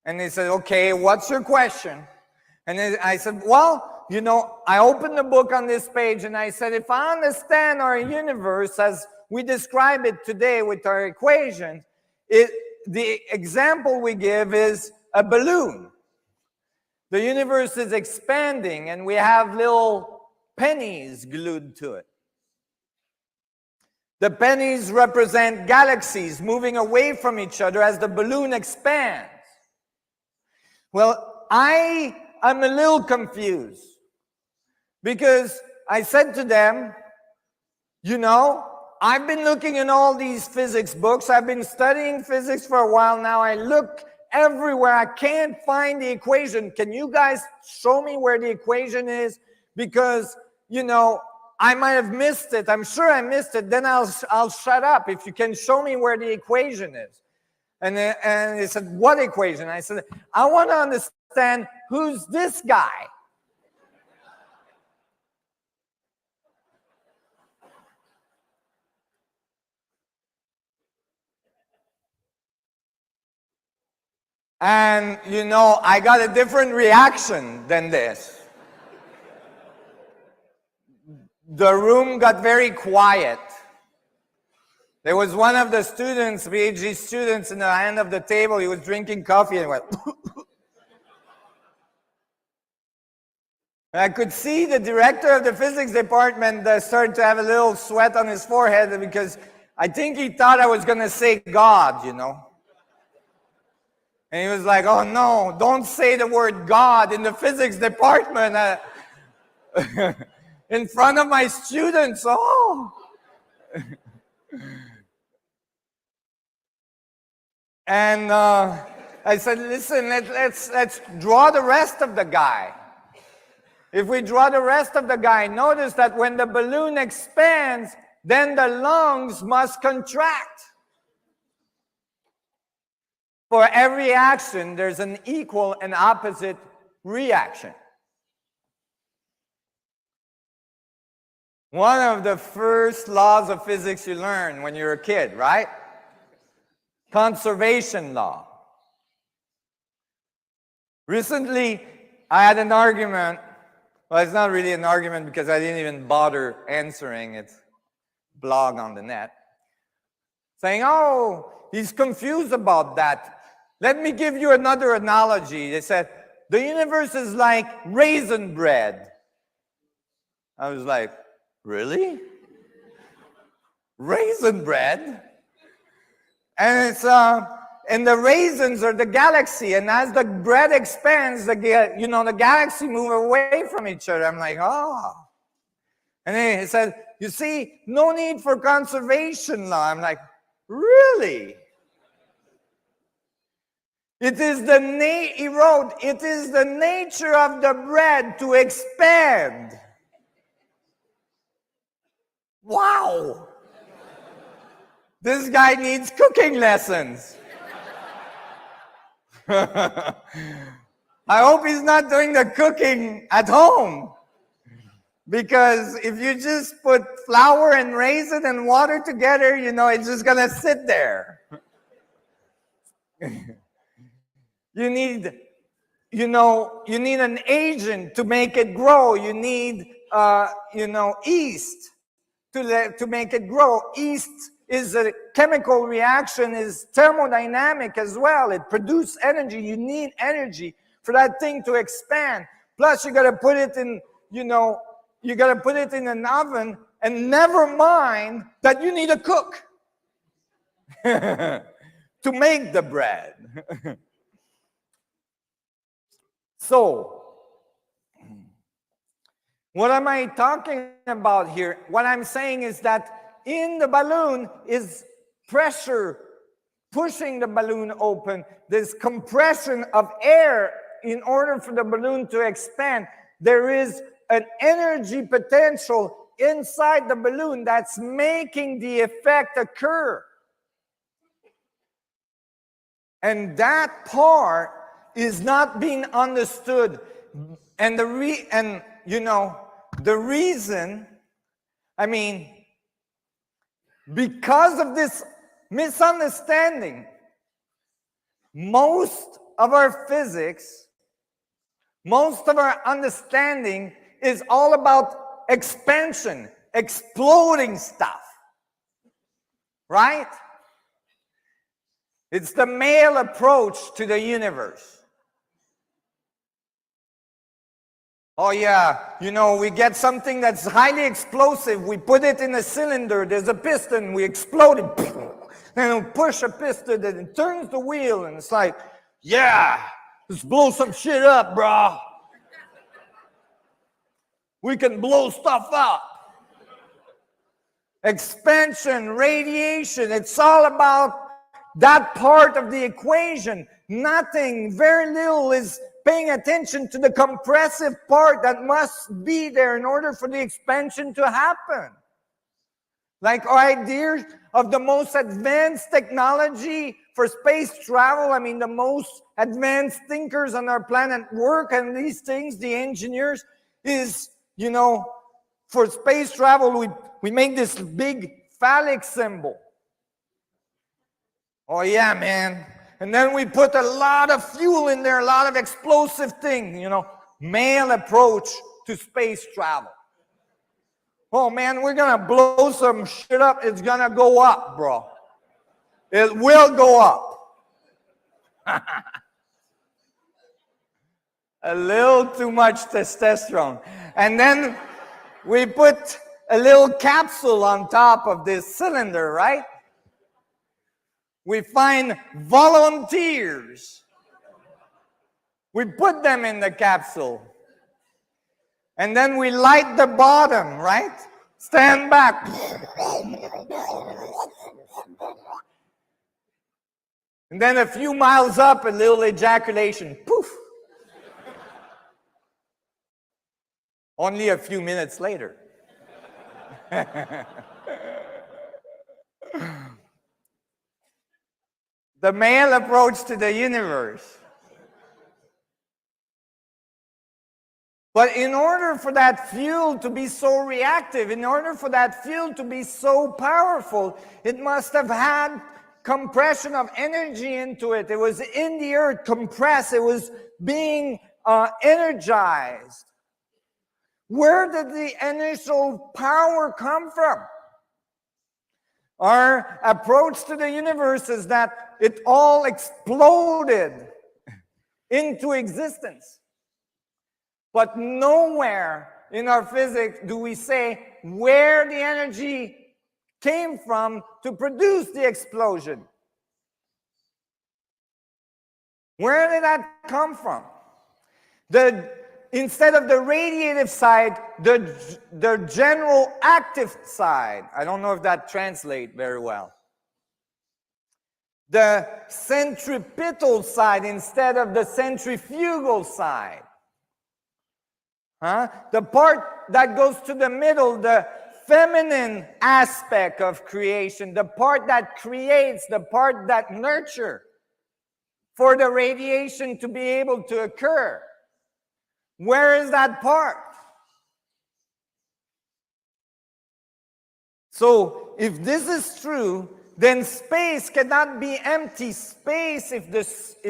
And they said, okay, what's your question? And then I said, well, you know, I opened the book on this page, and I said, if I understand our universe as we describe it today with our equations, the example we give is a balloon. The universe is expanding, and we have little pennies glued to it. The pennies represent galaxies moving away from each other as the balloon expands. Well, I am a little confused because I said to them, you know, I've been looking in all these physics books. I've been studying physics for a while now. I look everywhere. I can't find the equation. Can you guys show me where the equation is? Because, you know, I might have missed it. I'm sure I missed it. Then I'll shut up if you can show me where the equation is. And they said, what equation? I said, I want to understand who's this guy? And, you know, I got a different reaction than this. The room got very quiet. There was one of the students, PhD students, in the end of the table. He was drinking coffee and went. I could see the director of the physics department started to have a little sweat on his forehead because I think he thought I was going to say God, you know. And he was like, oh no, don't say the word God in the physics department in front of my students. Oh. And I said, listen, let's draw the rest of the guy. If we draw the rest of the guy, notice that when the balloon expands, then the lungs must contract. For every action, there's an equal and opposite reaction. One of the first laws of physics you learn when you're a kid, right? Conservation law. Recently, I had an argument. Well, it's not really an argument because I didn't even bother answering it. Blog on the net. Saying, oh, he's confused about that. Let me give you another analogy. They said, the universe is like raisin bread. I was like, really? Raisin bread? And it's and the raisins are the galaxy, and as the bread expands, the galaxy move away from each other. I'm like, oh. And then he said, you see, no need for conservation law. I'm like, really? It is the nature of the bread to expand. Wow. This guy needs cooking lessons. I hope he's not doing the cooking at home. Because if you just put flour and raisin and water together, you know, it's just going to sit there. You need an agent to make it grow. You need, yeast to make it grow. Yeast is a chemical reaction, is thermodynamic as well. It produces energy. You need energy for that thing to expand. Plus, you got to put it in, you got to put it in an oven, and never mind that you need a cook to make the bread. So, what am I talking about here? What I'm saying is that in the balloon is pressure pushing the balloon open. There's compression of air in order for the balloon to expand. There is an energy potential inside the balloon that's making the effect occur. And that part is not being understood. And the reason, because of this misunderstanding, most of our physics, most of our understanding is all about expansion, exploding stuff, right? It's the male approach to the universe. Oh yeah, we get something that's highly explosive, we put it in a cylinder, there's a piston, we explode it, and we push a piston and it turns the wheel, and it's like, yeah, let's blow some shit up, bro. We can blow stuff up. Expansion, radiation, it's all about that part of the equation. Nothing, very little is paying attention to the compressive part that must be there in order for the expansion to happen. Like our idea of the most advanced technology for space travel, I mean, the most advanced thinkers on our planet work on these things, the engineers, is, you know, for space travel, we make this big phallic symbol. Oh yeah, man. And then we put a lot of fuel in there, a lot of explosive thing, you know, male approach to space travel. Oh man, we're gonna blow some shit up. It's gonna go up, bro. It will go up. A little too much testosterone. And then we put a little capsule on top of this cylinder, right? We find volunteers. We put them in the capsule. And then we light the bottom, right? Stand back. And then a few miles up, a little ejaculation. Poof. Only a few minutes later. The male approach to the universe. But in order for that fuel to be so reactive, in order for that fuel to be so powerful, it must have had compression of energy into it. It was in the earth, compressed. It was being energized. Where did the initial power come from? Our approach to the universe is that it all exploded into existence. But nowhere in our physics do we say where the energy came from to produce the explosion. Where did that come from? Instead of the radiative side, the general active side. I don't know if that translates very well. The centripetal side instead of the centrifugal side. The part that goes to the middle, the feminine aspect of creation, the part that creates, the part that nurtures for the radiation to be able to occur. Where is that part? So, if this is true, then space cannot be empty space if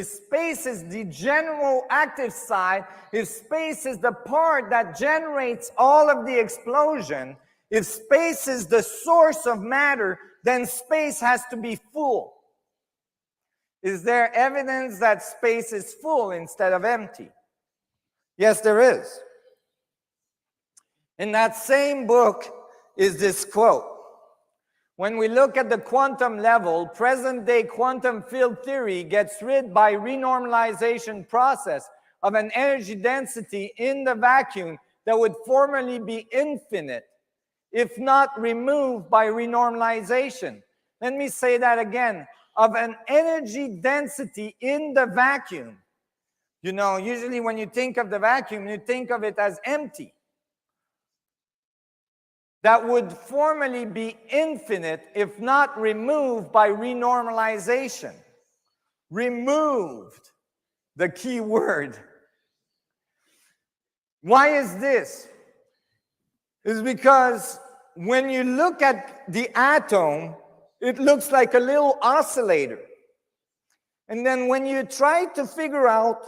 space is the general active side, if space is the part that generates all of the explosion, if space is the source of matter, then space has to be full. Is there evidence that space is full instead of empty? Yes, there is. In that same book is this quote. When we look at the quantum level, present-day quantum field theory gets rid by renormalization process of an energy density in the vacuum that would formerly be infinite, if not removed by renormalization. Let me say that again. Of an energy density in the vacuum. You know, usually when you think of the vacuum, you think of it as empty. That would formerly be infinite if not removed by renormalization. Removed, the key word. Why is this? It's because when you look at the atom, it looks like a little oscillator. And then when you try to figure out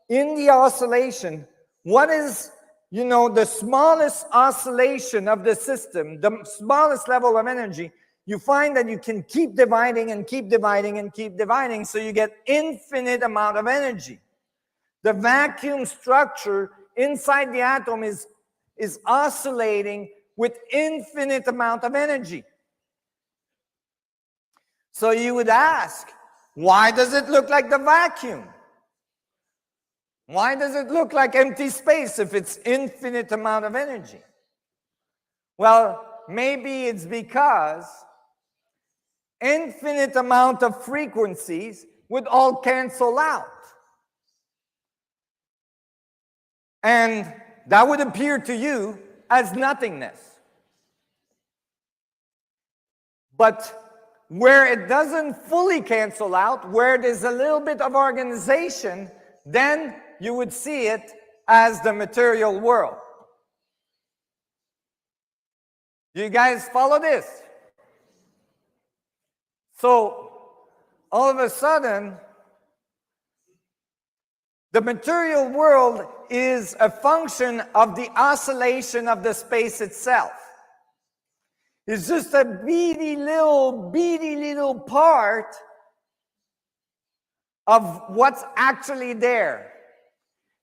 in the oscillation, what is, you know, the smallest oscillation of the system, the smallest level of energy, you find that you can keep dividing and keep dividing and keep dividing, so you get infinite amount of energy. The vacuum structure inside the atom is oscillating with infinite amount of energy. So you would ask, why does it look like the vacuum? Why does it look like empty space if it's infinite amount of energy? Well, maybe it's because infinite amount of frequencies would all cancel out. And that would appear to you as nothingness. But where it doesn't fully cancel out, where there's a little bit of organization, then you would see it as the material world. You guys follow this? So all of a sudden, the material world is a function of the oscillation of the space itself. It's just a beady little part of what's actually there.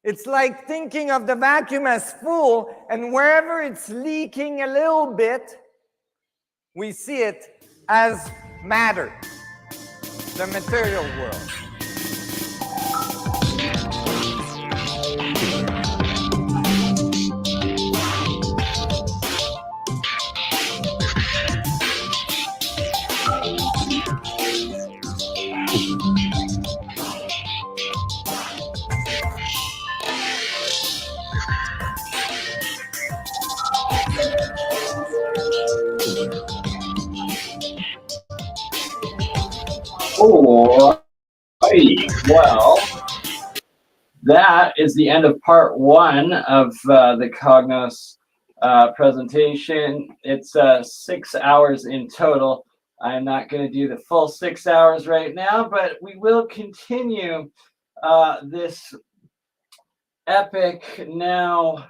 It's like thinking of the vacuum as full, and wherever it's leaking a little bit, we see it as matter, the material world. Oh, well, that is the end of part 1 of the Cognos presentation. It's 6 hours in total. I'm not going to do the full 6 hours right now, but we will continue this epic, now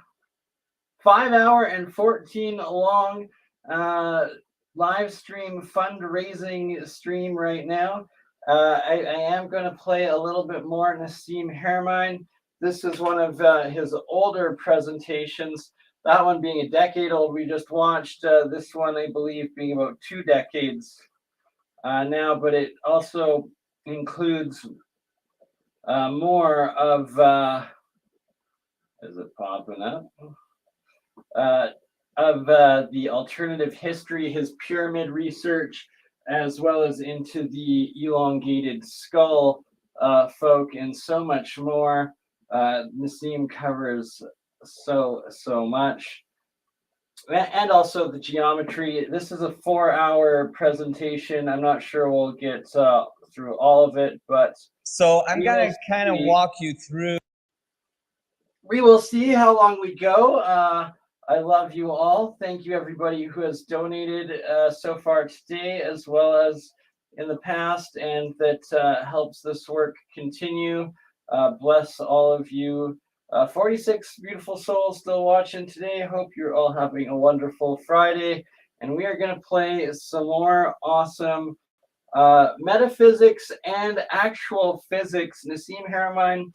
5 hour and 14 long live stream fundraising stream right now. I am going to play a little bit more Nassim Haramein. This is one of his older presentations, that one being a decade old. We just watched this one, I believe, being about 2 decades now, but it also includes more of, is it popping up? Of the alternative history, his pyramid research, as well as into the elongated skull folk, and so much more. Nassim covers so much, and also the geometry. This is a 4-hour presentation. I'm not sure we'll get through all of it, but so I'm gonna kind of walk you through. We will see how long we go. I love you all. Thank you, everybody who has donated so far today, as well as in the past, and that helps this work continue. Bless all of you. 46 beautiful souls still watching today. Hope you're all having a wonderful Friday. And we are going to play some more awesome metaphysics and actual physics. Nassim Haramein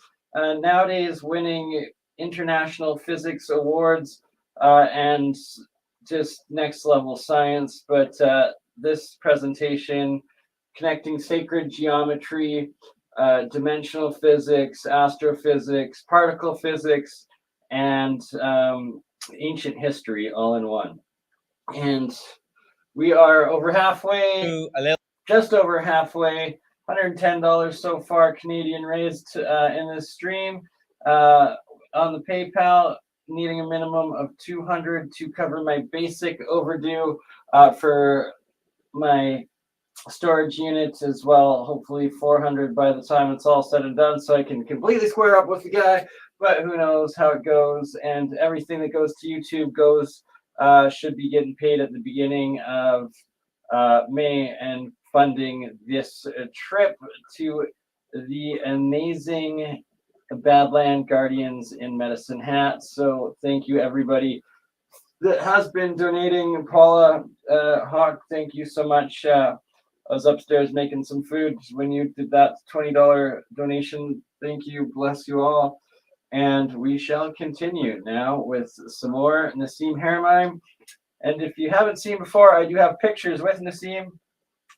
nowadays winning international physics awards and just next level science. But this presentation, connecting sacred geometry, dimensional physics, astrophysics, particle physics, and ancient history all in one. And we are over halfway, just over halfway, $110 so far Canadian raised in this stream. On the PayPal, needing a minimum of $200 to cover my basic overdue for my storage units as well. Hopefully $400 by the time it's all said and done, so I can completely square up with the guy. But who knows how it goes? And everything that goes to YouTube goes should be getting paid at the beginning of May and funding this trip to the amazing Badland Guardians in Medicine Hat. So thank you, everybody that has been donating. Paula Hawk, thank you so much. I was upstairs making some food when you did that $20 donation. Thank you. Bless you all. And we shall continue now with some more Nassim Haramein. And if you haven't seen before, I do have pictures with Nassim.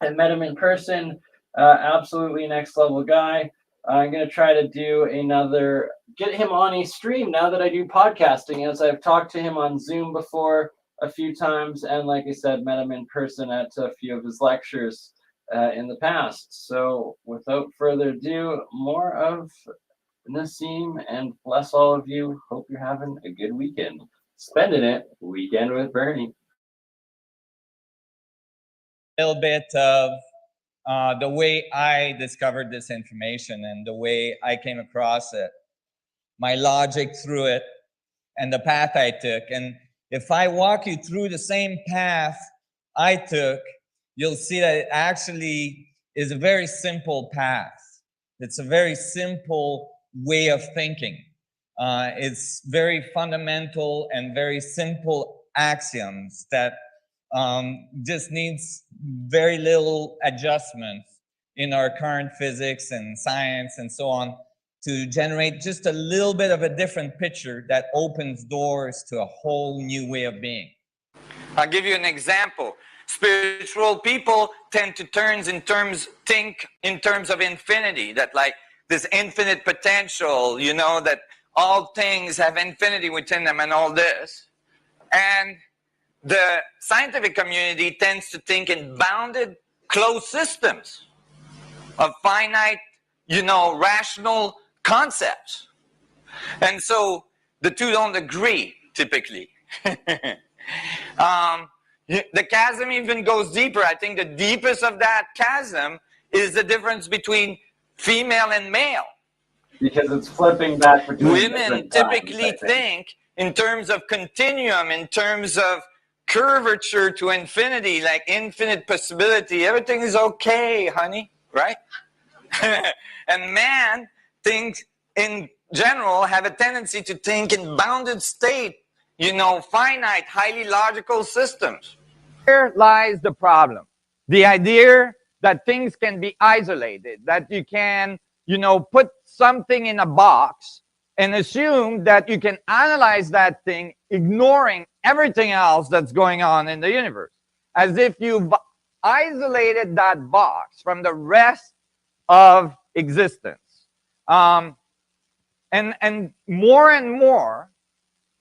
I met him in person. Absolutely next level guy. I'm going to try to do get him on a stream now that I do podcasting, as I've talked to him on Zoom before a few times. And like I said, met him in person at a few of his lectures in the past. So without further ado, more of Nassim, and bless all of you. Hope you're having a good weekend. Spending it weekend with Bernie. Little bit of the way I discovered this information and the way I came across it, my logic through it, and the path I took. And if I walk you through the same path I took, you'll see that it actually is a very simple path. It's a very simple way of thinking. It's very fundamental and very simple axioms that just needs very little adjustments in our current physics and science and so on to generate just a little bit of a different picture that opens doors to a whole new way of being. I'll give you an example. Spiritual people tend to think in terms of infinity, that like this infinite potential, you know, that all things have infinity within them and all this. And the scientific community tends to think in bounded, closed systems of finite, you know, rational concepts. And so the two don't agree, typically. The chasm even goes deeper. I think the deepest of that chasm is the difference between female and male. Because it's flipping back between women typically think in terms of continuum, in terms of curvature to infinity, like infinite possibility. Everything is okay, honey, right? And man thinks, in general, have a tendency to think in bounded state, you know, finite, highly logical systems. Here lies the problem. The idea that things can be isolated, that you can, you know, put something in a box and assume that you can analyze that thing, ignoring everything else that's going on in the universe, as if you've isolated that box from the rest of existence. And more,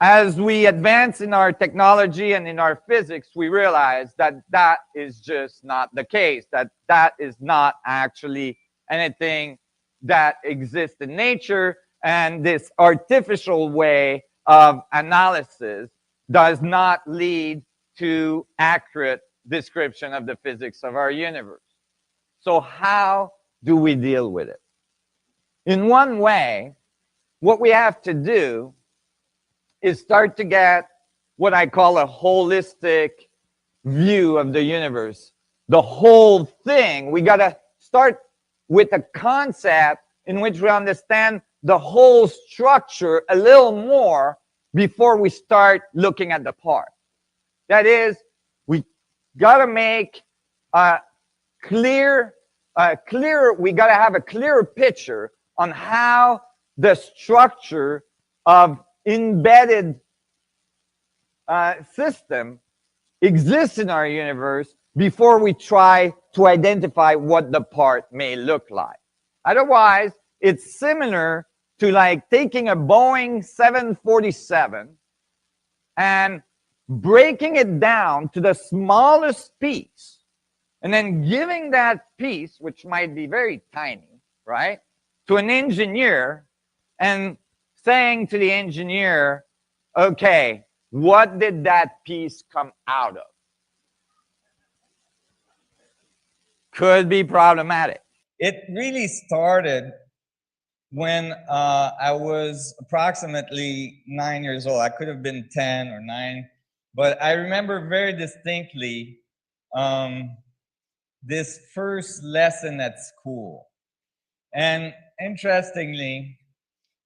as we advance in our technology and in our physics, we realize that that is just not the case, that that is not actually anything that exists in nature, and this artificial way of analysis does not lead to accurate description of the physics of our universe. So how do we deal with it? In one way, what we have to do is start to get what I call a holistic view of the universe. The whole thing. We got to start with a concept in which we understand the whole structure a little more before we start looking at the part. That is, we got to make we got to have a clearer picture on how the structure of embedded system exists in our universe before we try to identify what the part may look like. Otherwise, it's similar to like taking a Boeing 747 and breaking it down to the smallest piece, and then giving that piece, which might be very tiny, right, to an engineer and saying to the engineer, okay, what did that piece come out of? Could be problematic. It really started when I was approximately 9 years old. I could have been 10 or 9, but I remember very distinctly this first lesson at school. And interestingly,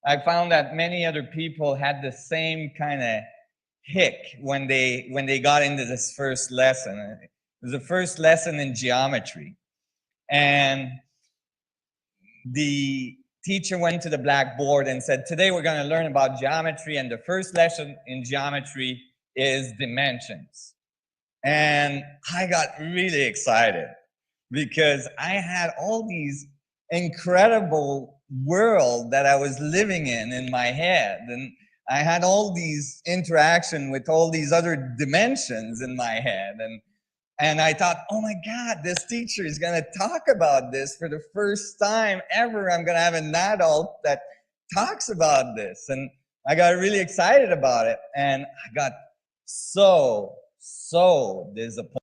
I found that many other people had the same kind of hick when they got into this first lesson. It was the first lesson in geometry. And the teacher went to the blackboard and said, today we're going to learn about geometry, and the first lesson in geometry is dimensions. And I got really excited because I had all these incredible world that I was living in my head, and I had all these interaction with all these other dimensions in my head, and I thought, oh my God, this teacher is going to talk about this for the first time ever. I'm going to have an adult that talks about this. And I got really excited about it. And I got so disappointed.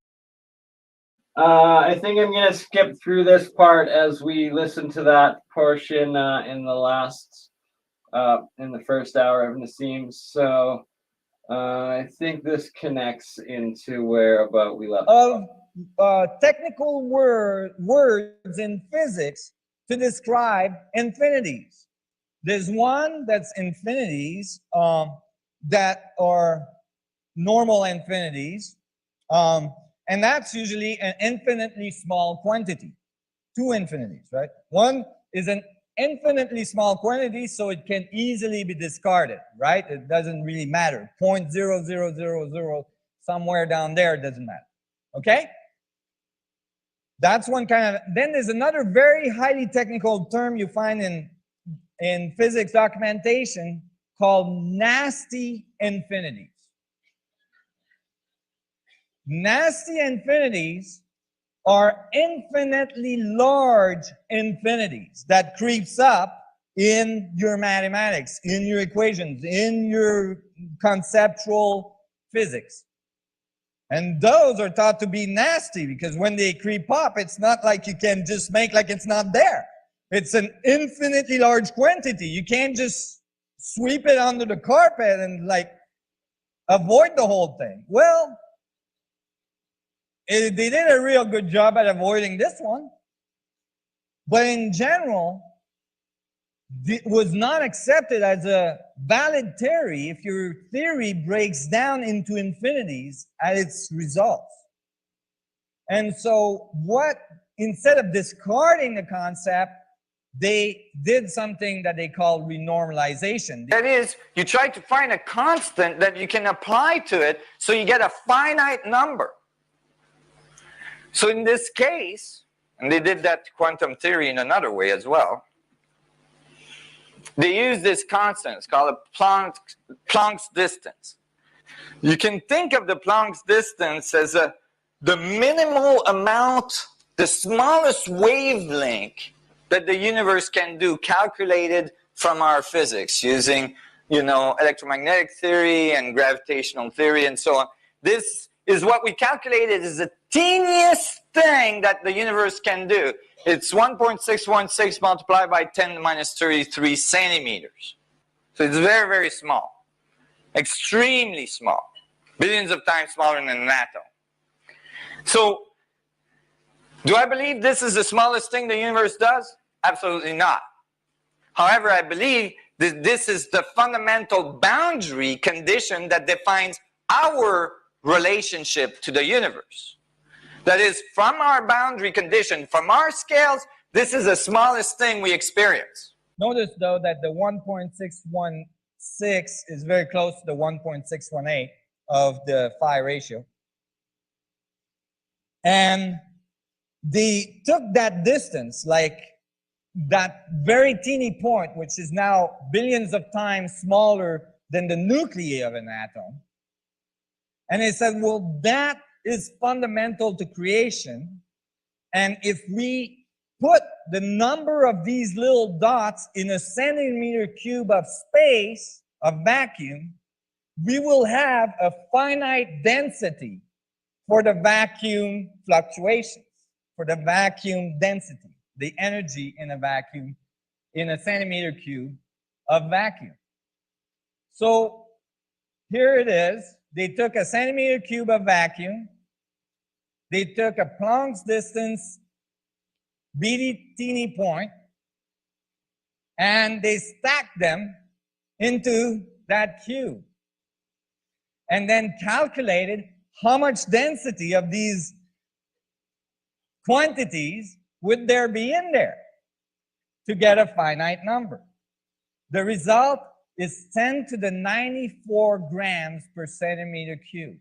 I think I'm going to skip through this part as we listen to that portion in the first hour of Nassim. So I think this connects into where about we left of technical words in physics to describe infinities. There's one that's infinities that are normal infinities, and that's usually an infinitely small quantity. Two infinities, right? One is an infinitely small quantity, so it can easily be discarded, right? It doesn't really matter. 0.0000 somewhere down there, doesn't matter. Okay? That's one kind of. Then there's another very highly technical term you find in physics documentation called nasty infinities. Nasty infinities are infinitely large infinities that creeps up in your mathematics, in your equations, in your conceptual physics. And those are thought to be nasty because when they creep up, it's not like you can just make like it's not there. It's an infinitely large quantity. You can't just sweep it under the carpet and like avoid the whole thing. Well, they did a real good job at avoiding this one. But in general, it was not accepted as a valid theory if your theory breaks down into infinities at its results. And so instead of discarding the concept, they did something that they call renormalization. That is, you try to find a constant that you can apply to it so you get a finite number. So in this case, and they did that to quantum theory in another way as well, they use this constant. It's called a Planck's distance. You can think of the Planck's distance as the minimal amount, the smallest wavelength that the universe can do, calculated from our physics using, electromagnetic theory and gravitational theory and so on. This is what we calculated is the teeniest thing that the universe can do. It's 1.616 multiplied by 10 to the minus 33 centimeters. So it's very, very small. Extremely small. Billions of times smaller than an atom. So, do I believe this is the smallest thing the universe does? Absolutely not. However, I believe that this is the fundamental boundary condition that defines our relationship to the universe. That is, from our boundary condition, from our scales, this is the smallest thing we experience. Notice, though, that the 1.616 is very close to the 1.618 of the phi ratio. And they took that distance, like that very teeny point, which is now billions of times smaller than the nuclei of an atom. And they said, well, that is fundamental to creation. And if we put the number of these little dots in a centimeter cube of space, of vacuum, we will have a finite density for the vacuum fluctuations, for the vacuum density, the energy in a vacuum, in a centimeter cube of vacuum. So here it is. They took a centimeter cube of vacuum. They took a Planck's distance, bitty teeny point, and they stacked them into that cube. And then calculated how much density of these quantities would there be in there to get a finite number. The result is 10 to the 94 grams per centimeter cube.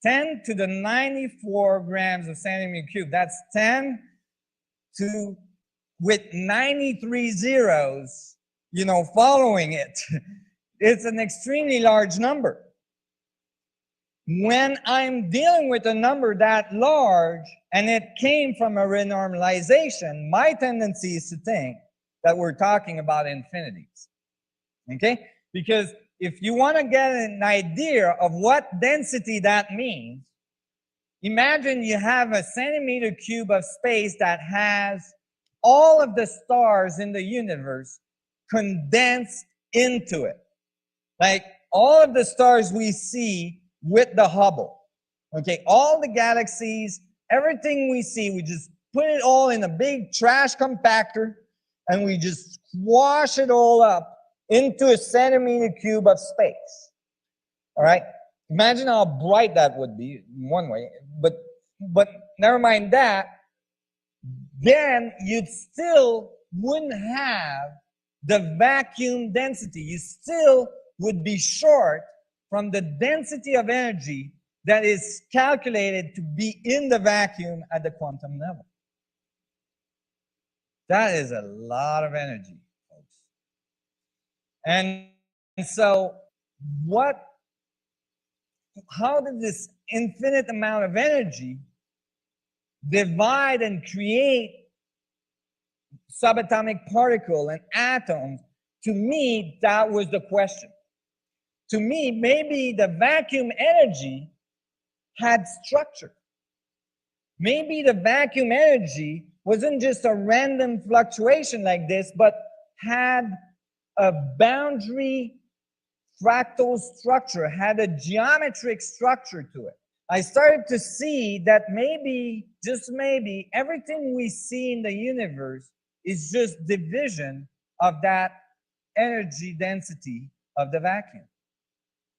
10 to the 94 grams of centimeter cube. That's 10 to, with 93 zeros, following it. It's an extremely large number. When I'm dealing with a number that large and it came from a renormalization, my tendency is to think that we're talking about infinities. Okay? Because if you want to get an idea of what density that means, imagine you have a centimeter cube of space that has all of the stars in the universe condensed into it. Like all of the stars we see with the Hubble. Okay, all the galaxies, everything we see, we just put it all in a big trash compactor and we just squash it all up into a centimeter cube of space. All right, imagine how bright that would be one way, but never mind that, then you still wouldn't have the vacuum density. You still would be short from the density of energy that is calculated to be in the vacuum at the quantum level. That is a lot of energy, folks. And so how did this infinite amount of energy divide and create subatomic particle and atoms? To me, that was the question. To me, maybe the vacuum energy had structure. Maybe the vacuum energy wasn't just a random fluctuation like this, but had a boundary fractal structure, had a geometric structure to it. I started to see that maybe, just maybe, everything we see in the universe is just division of that energy density of the vacuum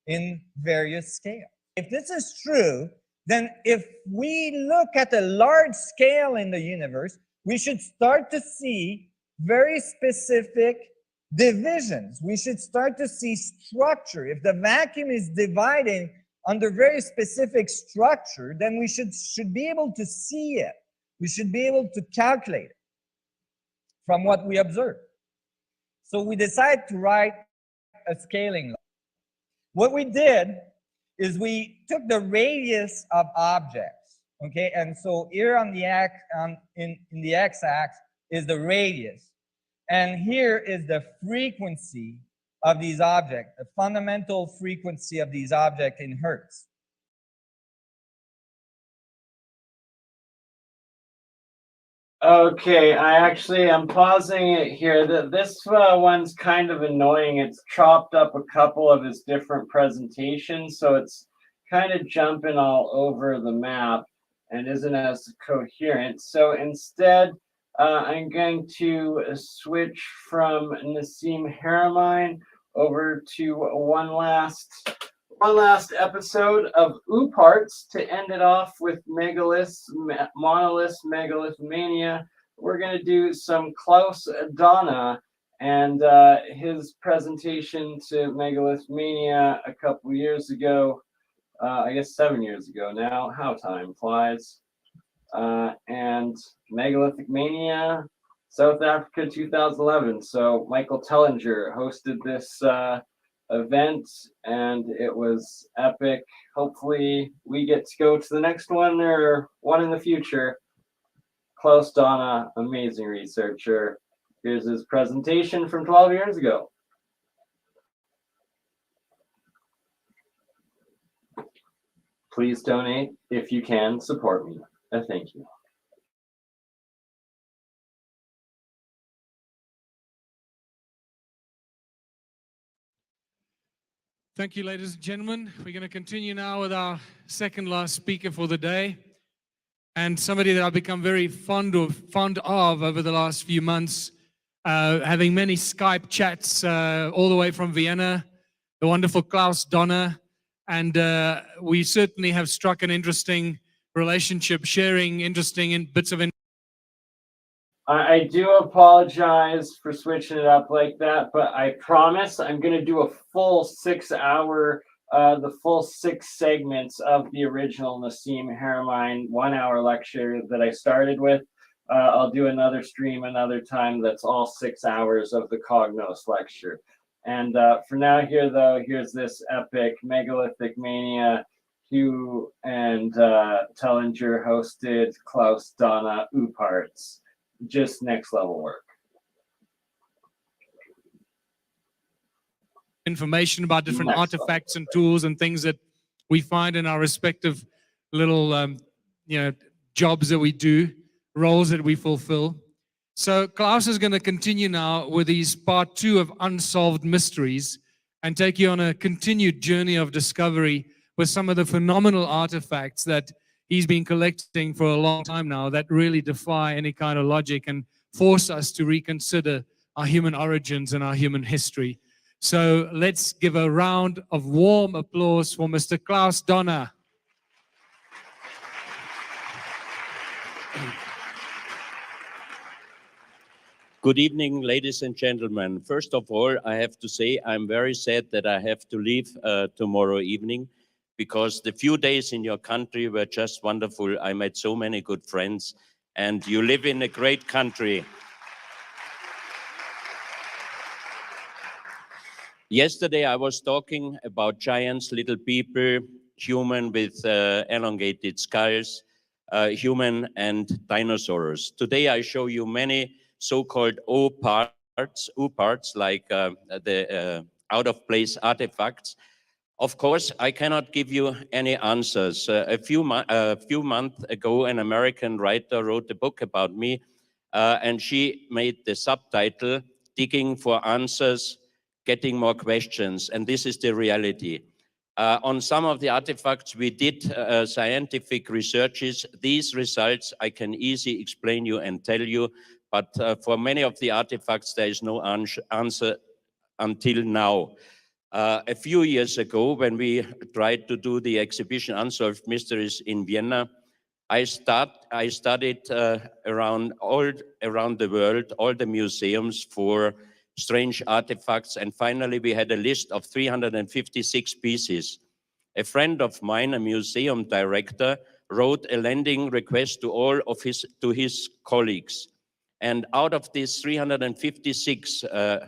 in various scales. If this is true, then if we look at a large scale in the universe, we should start to see very specific divisions. We should start to see structure. If the vacuum is dividing under very specific structure, then we should be able to see it. We should be able to calculate it from what we observe. So we decided to write a scaling law. What we did is we took the radius of objects, okay? And so here on the in the x-axis is the radius. And here is the frequency of these objects, the fundamental frequency of these objects in hertz. Okay, I'm pausing it here. This one's kind of annoying. It's chopped up a couple of his different presentations, so it's kind of jumping all over the map and isn't as coherent. So instead, I'm going to switch from Nassim Haramein over to one last episode of Parts to end it off with Megaliths, Monaliths, Megalith Mania. We're going to do some Klaus Donna and his presentation to Megalith Mania a couple years ago. I guess 7 years ago now. How time flies. And Megalithic Mania, South Africa 2011. So Michael Tellinger hosted this event and it was epic. Hopefully we get to go to the next one or one in the future. Klaus Donna, amazing researcher. Here's his presentation from 12 years ago. Please donate if you can support me. Thank you. Thank you, ladies and gentlemen. We're going to continue now with our second last speaker for the day, and somebody that I've become very fond of over the last few months, having many Skype chats all the way from Vienna, the wonderful Klaus Donna, and we certainly have struck an interesting relationship, sharing interesting bits of information. I do apologize for switching it up like that, but I promise I'm going to do a full 6 hour, the full 6 segments of the original Nassim Haramein 1 hour lecture that I started with. I'll do another stream another time that's all 6 hours of the Cognos lecture. And for now here, though, here's this epic Megalithic Mania. Hugh and Tellinger hosted Klaus Donna Parts. Just next level work. Information about different artifacts and tools and things that we find in our respective little jobs that we do, roles that we fulfill. So Klaus is going to continue now with his part 2 of Unsolved Mysteries and take you on a continued journey of discovery with some of the phenomenal artifacts that he's been collecting for a long time now that really defy any kind of logic and force us to reconsider our human origins and our human history. So let's give a round of warm applause for Mr. Klaus Donner. Good evening, ladies and gentlemen. First of all, I have to say I'm very sad that I have to leave tomorrow evening, because the few days in your country were just wonderful. I met so many good friends, and you live in a great country. Yesterday, I was talking about giants, little people, human with elongated skulls, human and dinosaurs. Today, I show you many so-called O parts, like the out-of-place artifacts. Of course, I cannot give you any answers. A few months ago, an American writer wrote a book about me, and she made the subtitle, Digging for Answers, Getting More Questions, and this is the reality. On some of the artifacts, we did scientific researches. These results I can easily explain you and tell you, but for many of the artifacts, there is no answer until now. A few years ago, when we tried to do the exhibition Unsolved Mysteries in Vienna, I studied around the world, all the museums for strange artifacts, and finally we had a list of 356 pieces. A friend of mine, a museum director, wrote a lending request to his colleagues. And out of these 356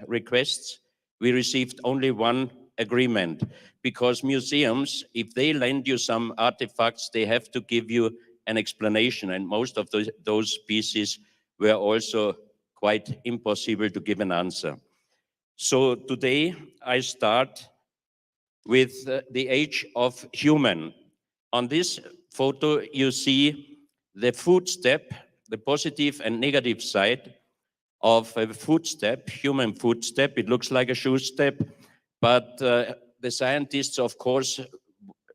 requests, we received only one agreement, because museums, if they lend you some artifacts, they have to give you an explanation, and most of those pieces were also quite impossible to give an answer. So today I start with the age of human. On this photo you see the footstep, the positive and negative side of a footstep, human footstep. It looks like a shoe step, but the scientists, of course,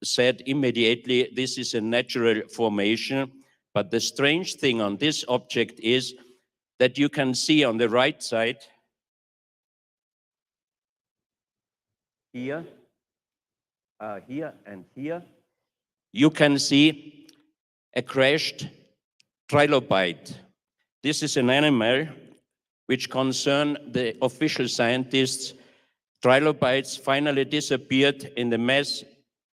said immediately this is a natural formation. But the strange thing on this object is that you can see on the right side here, here and here, you can see a crashed trilobite. This is an animal which concern the official scientists. Trilobites finally disappeared in the mass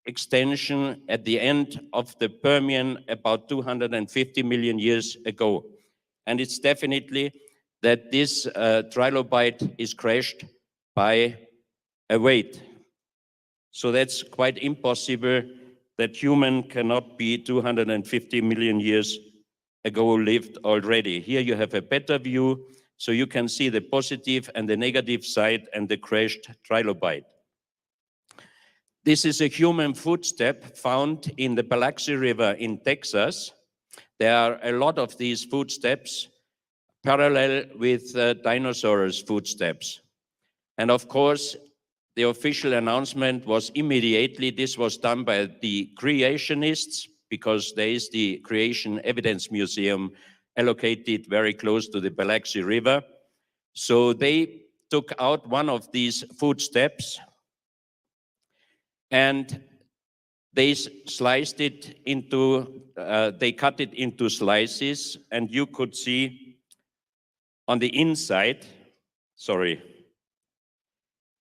extinction at the end of the Permian about 250 million years ago. And it's definitely that this trilobite is crashed by a weight. So that's quite impossible that human cannot be 250 million years ago lived already. Here you have a better view, so you can see the positive and the negative side and the crashed trilobite. This is a human footstep found in the Biloxi River in Texas. There are a lot of these footsteps parallel with dinosaurs' footsteps. And of course, the official announcement was immediately, this was done by the creationists, because there is the Creation Evidence Museum allocated very close to the Biloxi River. So they took out one of these footsteps and they sliced it into, they cut it into slices, and you could see on the inside,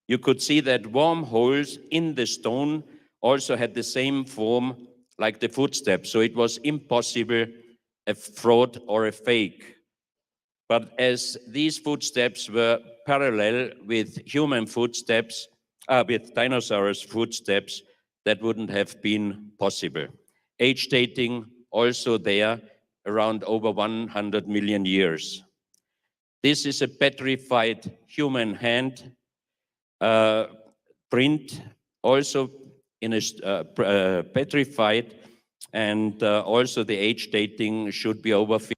you could see that wormholes in the stone also had the same form like the footsteps. So it was impossible a fraud or a fake. But as these footsteps were parallel with human footsteps, with dinosaurs' footsteps, that wouldn't have been possible. Age dating also there, around over 100 million years. This is a petrified human hand print, also in a petrified, and also the age dating should be over 50.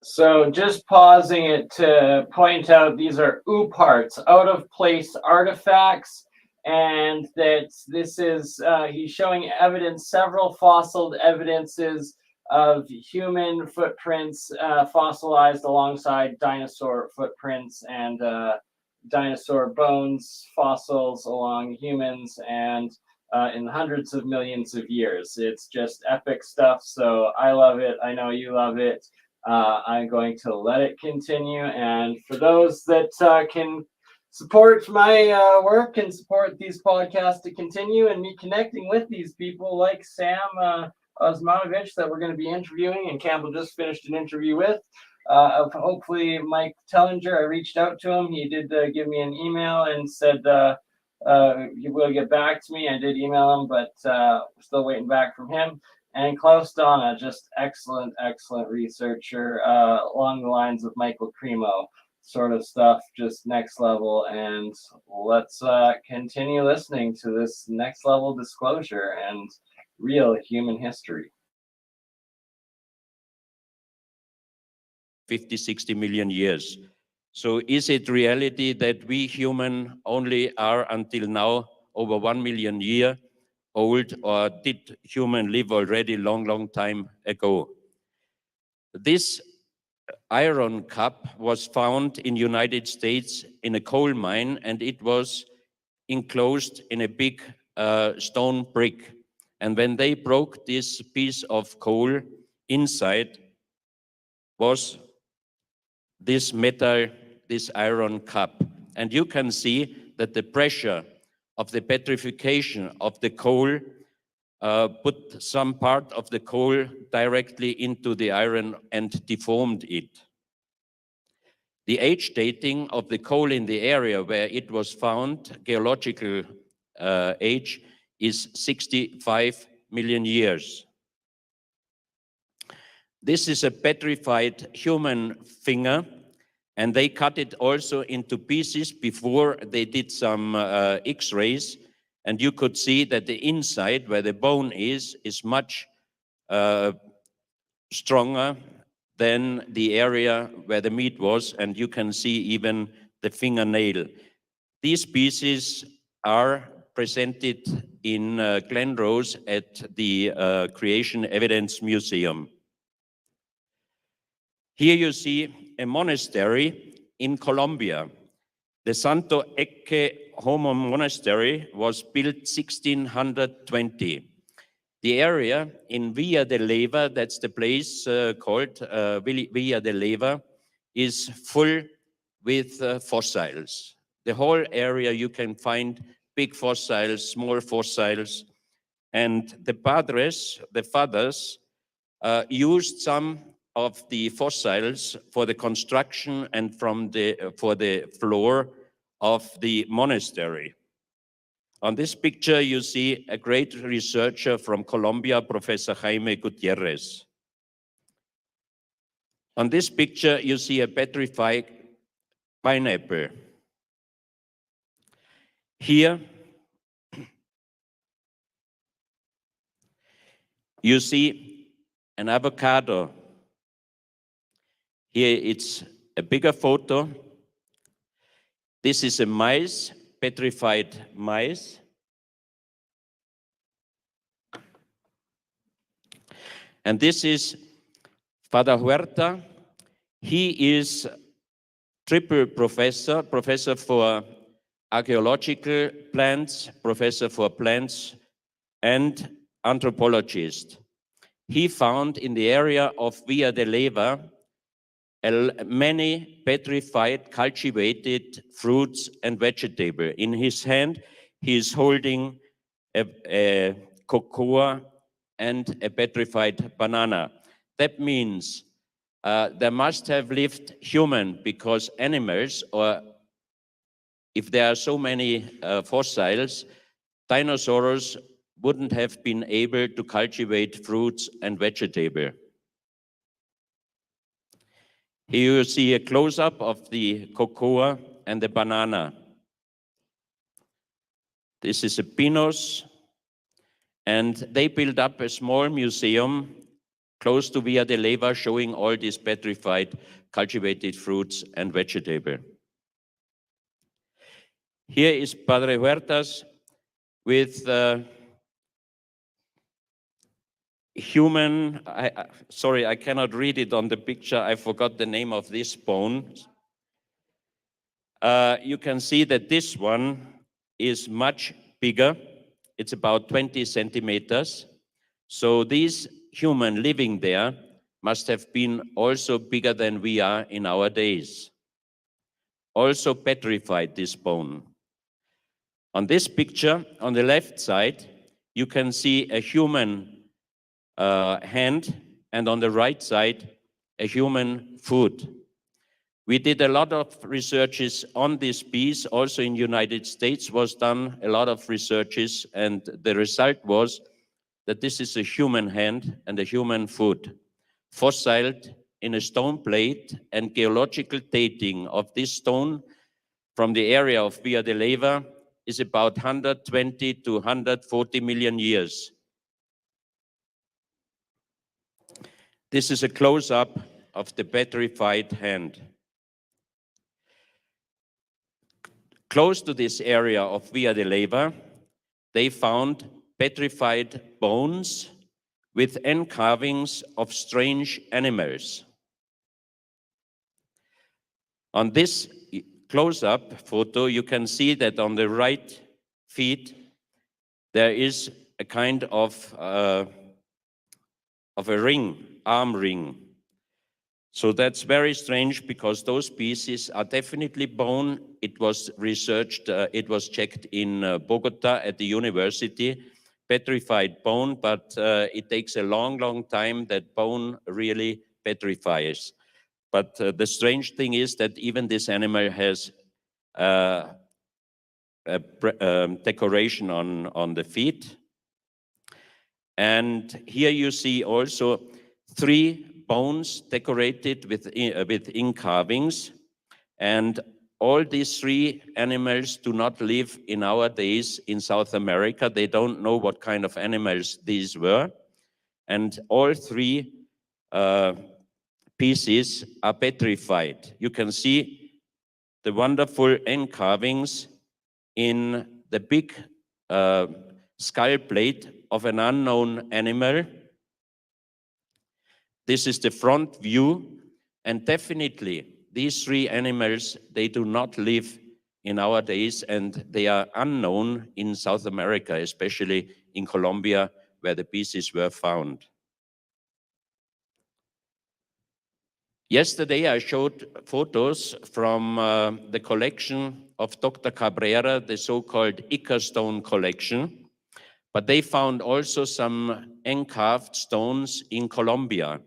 So just pausing it to point out these are OOPArts, out of place artifacts, and that this is, he's showing evidence, several fossil evidences of human footprints fossilized alongside dinosaur footprints and dinosaur bones, fossils along humans, and in hundreds of millions of years. It's just epic stuff, so I love it. I know you love it. I'm going to let it continue. And for those that can support my work and support these podcasts to continue and me connecting with these people like Sam Osmanovich that we're going to be interviewing, and Campbell just finished an interview with. Hopefully Mike Tellinger, I reached out to him. He did give me an email and said he will get back to me. I did email him, but still waiting back from him. And Klaus Donna, just excellent researcher along the lines of Michael Cremo sort of stuff, just next level. And let's continue listening to this next level disclosure and real human history. 50, 60 million years. So is it reality that we human only are until now over 1 million year old, or did human live already long time ago? This iron cup was found in United States in a coal mine, and it was enclosed in a big stone brick. And when they broke this piece of coal, inside was this metal, this iron cup. And you can see that the pressure of the petrification of the coal put some part of the coal directly into the iron and deformed it. The age dating of the coal in the area where it was found, geological age, is 65 million years. This is a petrified human finger, and they cut it also into pieces before they did some X-rays, and you could see that the inside, where the bone is much stronger than the area where the meat was, and you can see even the fingernail. These pieces are presented in Glen Rose at the Creation Evidence Museum. Here you see a monastery in Colombia. The Santo Ecce Homo Monastery was built 1620. The area in Villa de Leyva, that's the place called Villa de Leyva, is full with fossils. The whole area you can find big fossils, small fossils, and the padres, the fathers, used some of the fossils for the construction and for the floor of the monastery. On this picture, you see a great researcher from Colombia, Professor Jaime Gutierrez. On this picture, you see a petrified pineapple. Here, you see an avocado. Here it's a bigger photo. This is a mice, petrified mice. And this is Father Huerta. He is triple professor, professor for archaeological plants, professor for plants, and anthropologist. He found in the area of Villa de Leyva many petrified, cultivated fruits and vegetables. In his hand, he is holding a cocoa and a petrified banana. That means there must have lived human, because animals, or if there are so many fossils, dinosaurs wouldn't have been able to cultivate fruits and vegetables. Here you see a close-up of the cocoa and the banana. This is a pinus, And they built up a small museum close to Via de Leyva showing all these petrified cultivated fruits and vegetables. Here is Padre Huertas with human, sorry, I cannot read it on the picture. I forgot the name of this bone. You can see that this one is much bigger. It's about 20 centimeters. So these human living there must have been also bigger than we are in our days. Also petrified, this bone. On this picture, on the left side, you can see a human hand, and on the right side, a human foot. We did a lot of researches on this piece. Also in the United States was done a lot of researches, and the result was that this is a human hand and a human foot, fossiled in a stone plate, and geological dating of this stone from the area of Via de Leyva is about 120 to 140 million years. This is a close-up of the petrified hand. Close to this area of Via de Leyva, they found petrified bones with end carvings of strange animals. On this close-up photo, you can see that on the right feet, there is a kind of a ring, arm ring. So that's very strange because those pieces are definitely bone. It was researched, it was checked in Bogota at the university, petrified bone, but it takes a long, long time that bone really petrifies. But the strange thing is that even this animal has a decoration on the feet. And here you see also 3 bones decorated with ink carvings. And all these 3 animals do not live in our days in South America. They don't know what kind of animals these were. And all 3 pieces are petrified. You can see the wonderful end carvings in the big skull plate of an unknown animal. This is the front view, and definitely these 3 animals, they do not live in our days, and they are unknown in South America, especially in Colombia, where the pieces were found. Yesterday, I showed photos from the collection of Dr. Cabrera, the so-called Ica stone collection, but they found also some end-carved stones in Colombia.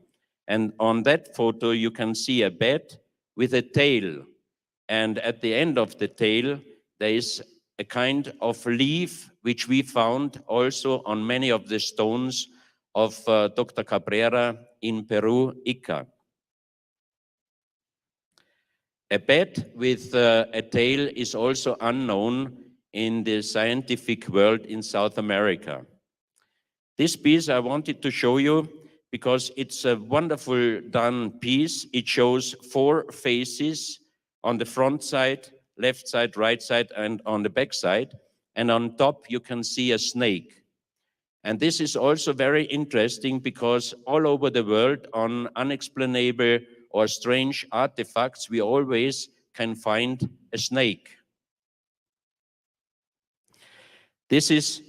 And on that photo, you can see a bat with a tail. And at the end of the tail, there is a kind of leaf, which we found also on many of the stones of Dr. Cabrera in Peru, Ica. A bat with a tail is also unknown in the scientific world in South America. This piece I wanted to show you because it's a wonderful done piece. It shows 4 faces on the front side, left side, right side, and on the back side. And on top, you can see a snake. And this is also very interesting because all over the world on unexplainable or strange artifacts, we always can find a snake. This is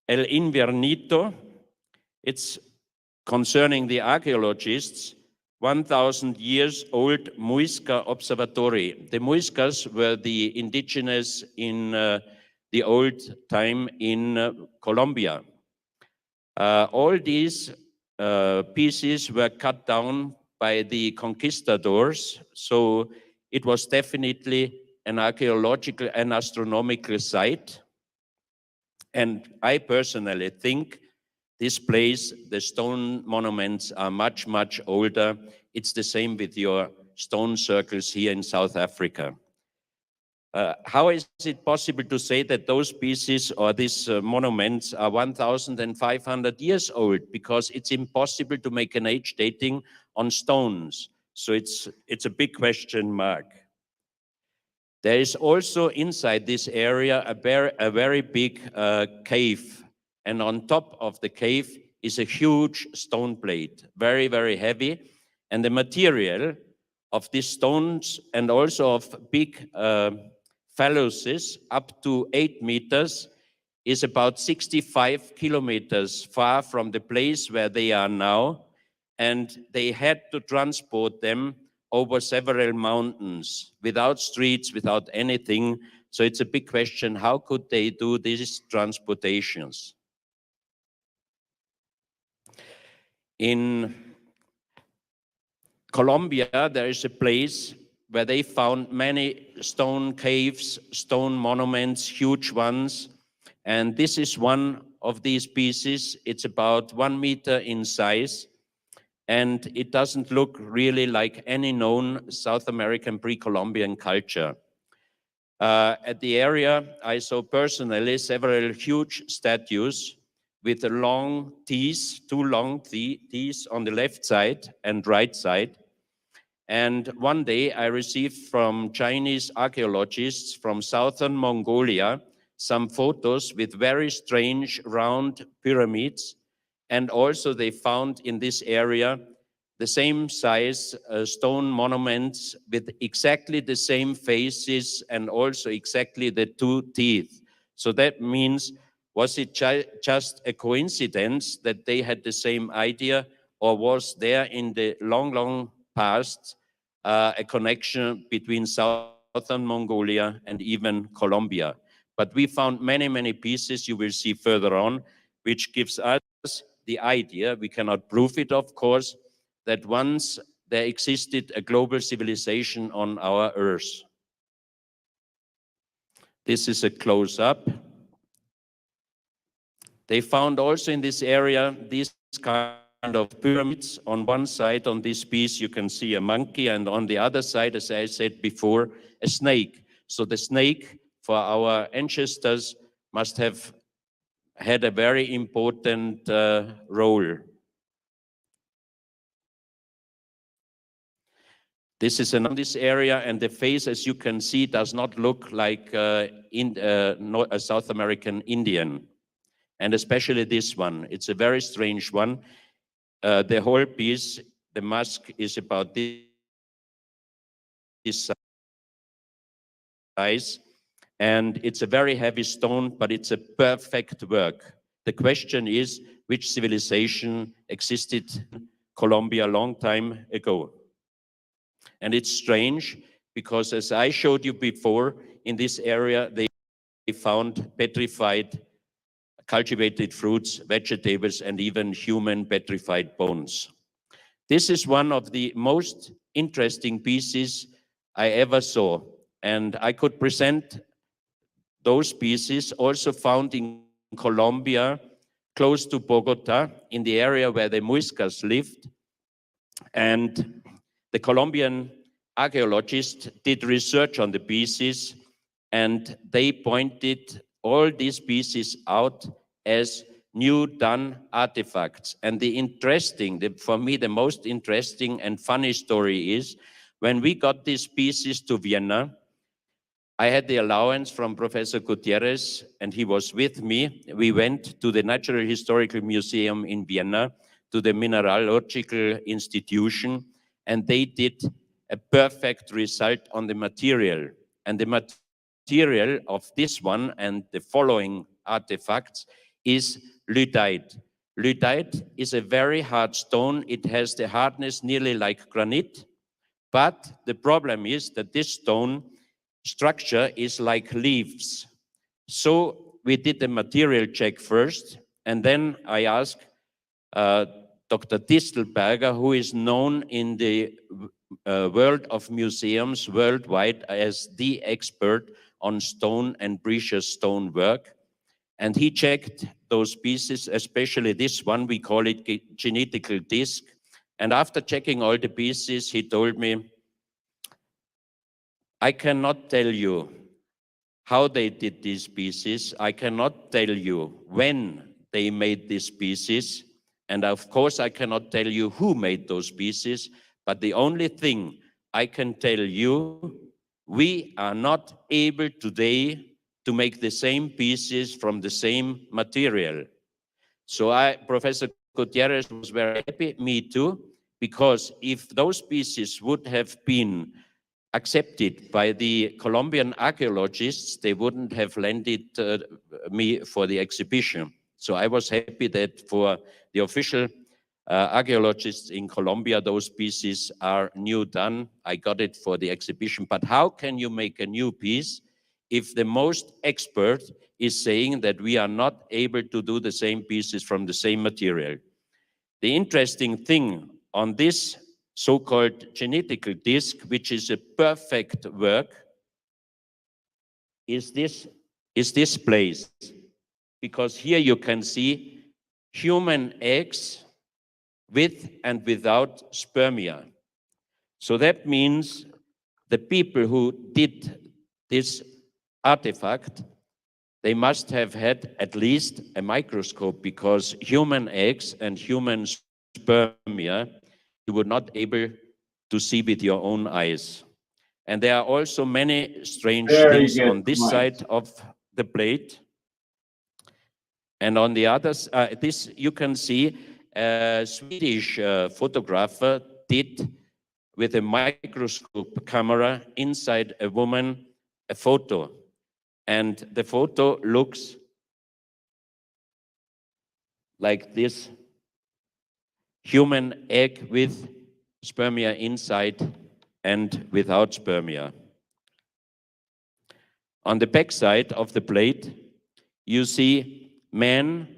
El Invernito. It's concerning the archaeologists, 1,000 years old Muisca observatory. The Muiscas were the indigenous in the old time in Colombia. All these pieces were cut down by the conquistadors, so it was definitely an archaeological and astronomical site. And I personally think this place, the stone monuments are much, much older. It's the same with your stone circles here in South Africa. How is it possible to say that those pieces or these monuments are 1,500 years old? Because it's impossible to make an age dating on stones. So it's a big question mark. There is also inside this area a very big cave. And on top of the cave is a huge stone plate, very, very heavy. And the material of these stones and also of big phalluses up to 8 meters is about 65 kilometers far from the place where they are now. And they had to transport them over several mountains without streets, without anything. So it's a big question, how could they do these transportations? In Colombia, there is a place where they found many stone caves, stone monuments, huge ones. And this is one of these pieces. It's about 1 meter in size. And it doesn't look really like any known South American pre-Columbian culture. At the area, I saw personally several huge statues with long teeth, 2 long teeth on the left side and right side. And one day I received from Chinese archaeologists from southern Mongolia some photos with very strange round pyramids. And also they found in this area the same size stone monuments with exactly the same faces and also exactly the 2 teeth. So that means, was it just a coincidence that they had the same idea, or was there in the long, long past a connection between southern Mongolia and even Colombia? But we found many, many pieces you will see further on, which gives us the idea, we cannot prove it of course, that once there existed a global civilization on our Earth. This is a close-up. They found also in this area these kind of pyramids. On one side on this piece you can see a monkey, and on the other side, as I said before, a snake. So the snake for our ancestors must have had a very important role. This is in this area, and the face, as you can see, does not look like a South American Indian. And especially this one, it's a very strange one. The whole piece, the mask is about this size, and it's a very heavy stone, but it's a perfect work. The question is, which civilization existed in Colombia a long time ago? And it's strange because, as I showed you before, in this area they found petrified cultivated fruits, vegetables, and even human petrified bones. This is one of the most interesting pieces I ever saw, and I could present those pieces also found in Colombia, close to Bogota, in the area where the Muiscas lived. And the Colombian archaeologists did research on the pieces, and they pointed all these pieces out as new done artifacts. And for me, the most interesting and funny story is when we got these pieces to Vienna, I had the allowance from Professor Gutierrez, and he was with me. We went to the Natural Historical Museum in Vienna, to the Mineralogical Institution, and they did a perfect result on the material. And the material of this one and the following artifacts is lyddite. Lyddite is a very hard stone. It has the hardness nearly like granite, but the problem is that this stone structure is like leaves. So we did a material check first, and then I asked Dr. Distelberger, who is known in the world of museums worldwide as the expert on stone and precious stone work. And he checked those pieces, especially this one, we call it genetical disc. And after checking all the pieces, he told me, I cannot tell you how they did these pieces. I cannot tell you when they made these pieces. And of course, I cannot tell you who made those pieces. But the only thing I can tell you, we are not able today to make the same pieces from the same material. So Professor Gutierrez was very happy, me too, because if those pieces would have been accepted by the Colombian archaeologists, they wouldn't have landed me for the exhibition. So I was happy that for the official archaeologists in Colombia, those pieces are new done. I got it for the exhibition. But how can you make a new piece if the most expert is saying that we are not able to do the same pieces from the same material? The interesting thing on this so-called genetical disc, which is a perfect work, is this place. Because here you can see human eggs with and without spermia. So that means the people who did this artifact, they must have had at least a microscope, because human eggs and human spermia you were not able to see with your own eyes. And there are also many strange things on this side of the plate. And on the other side, this you can see a Swedish photographer did with a microscope camera inside a woman a photo. And the photo looks like this human egg with spermia inside and without spermia. On the back side of the plate, you see man,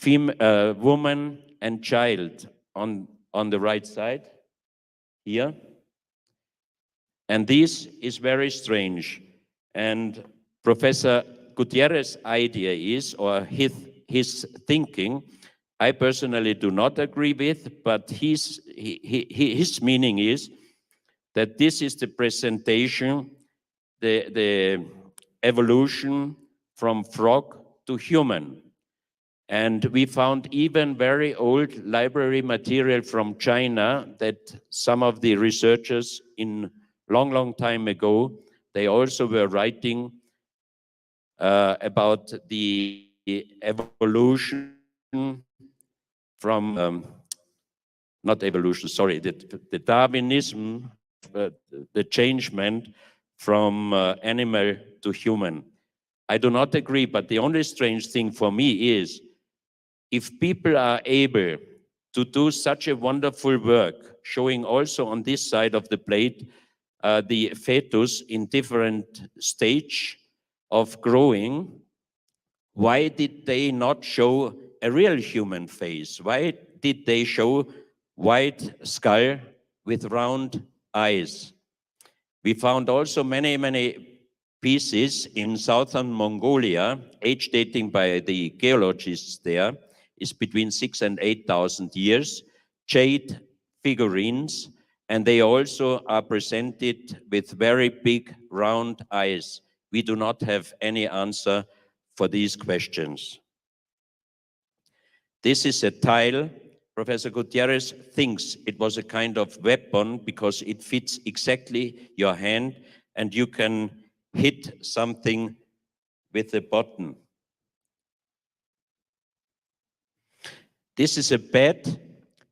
woman, and child on the right side here. And this is very strange. And Professor Gutierrez's idea is, or his thinking, I personally do not agree with, but his meaning is that this is the presentation, the evolution from frog to human. And we found even very old library material from China that some of the researchers in long time ago, they also were writing about the evolution from, not evolution, sorry, the Darwinism, the changement from animal to human. I do not agree, but the only strange thing for me is, if people are able to do such a wonderful work, showing also on this side of the plate the fetus in different stage of growing, why did they not show a real human face? Why did they show white skull with round eyes? We found also many pieces in southern Mongolia, age dating by the geologists there is between 6,000 and 8,000 years, jade figurines, and they also are presented with very big round eyes. We do not have any answer for these questions. This is a tile. Professor Gutierrez thinks it was a kind of weapon because it fits exactly your hand and you can hit something with a button. This is a bat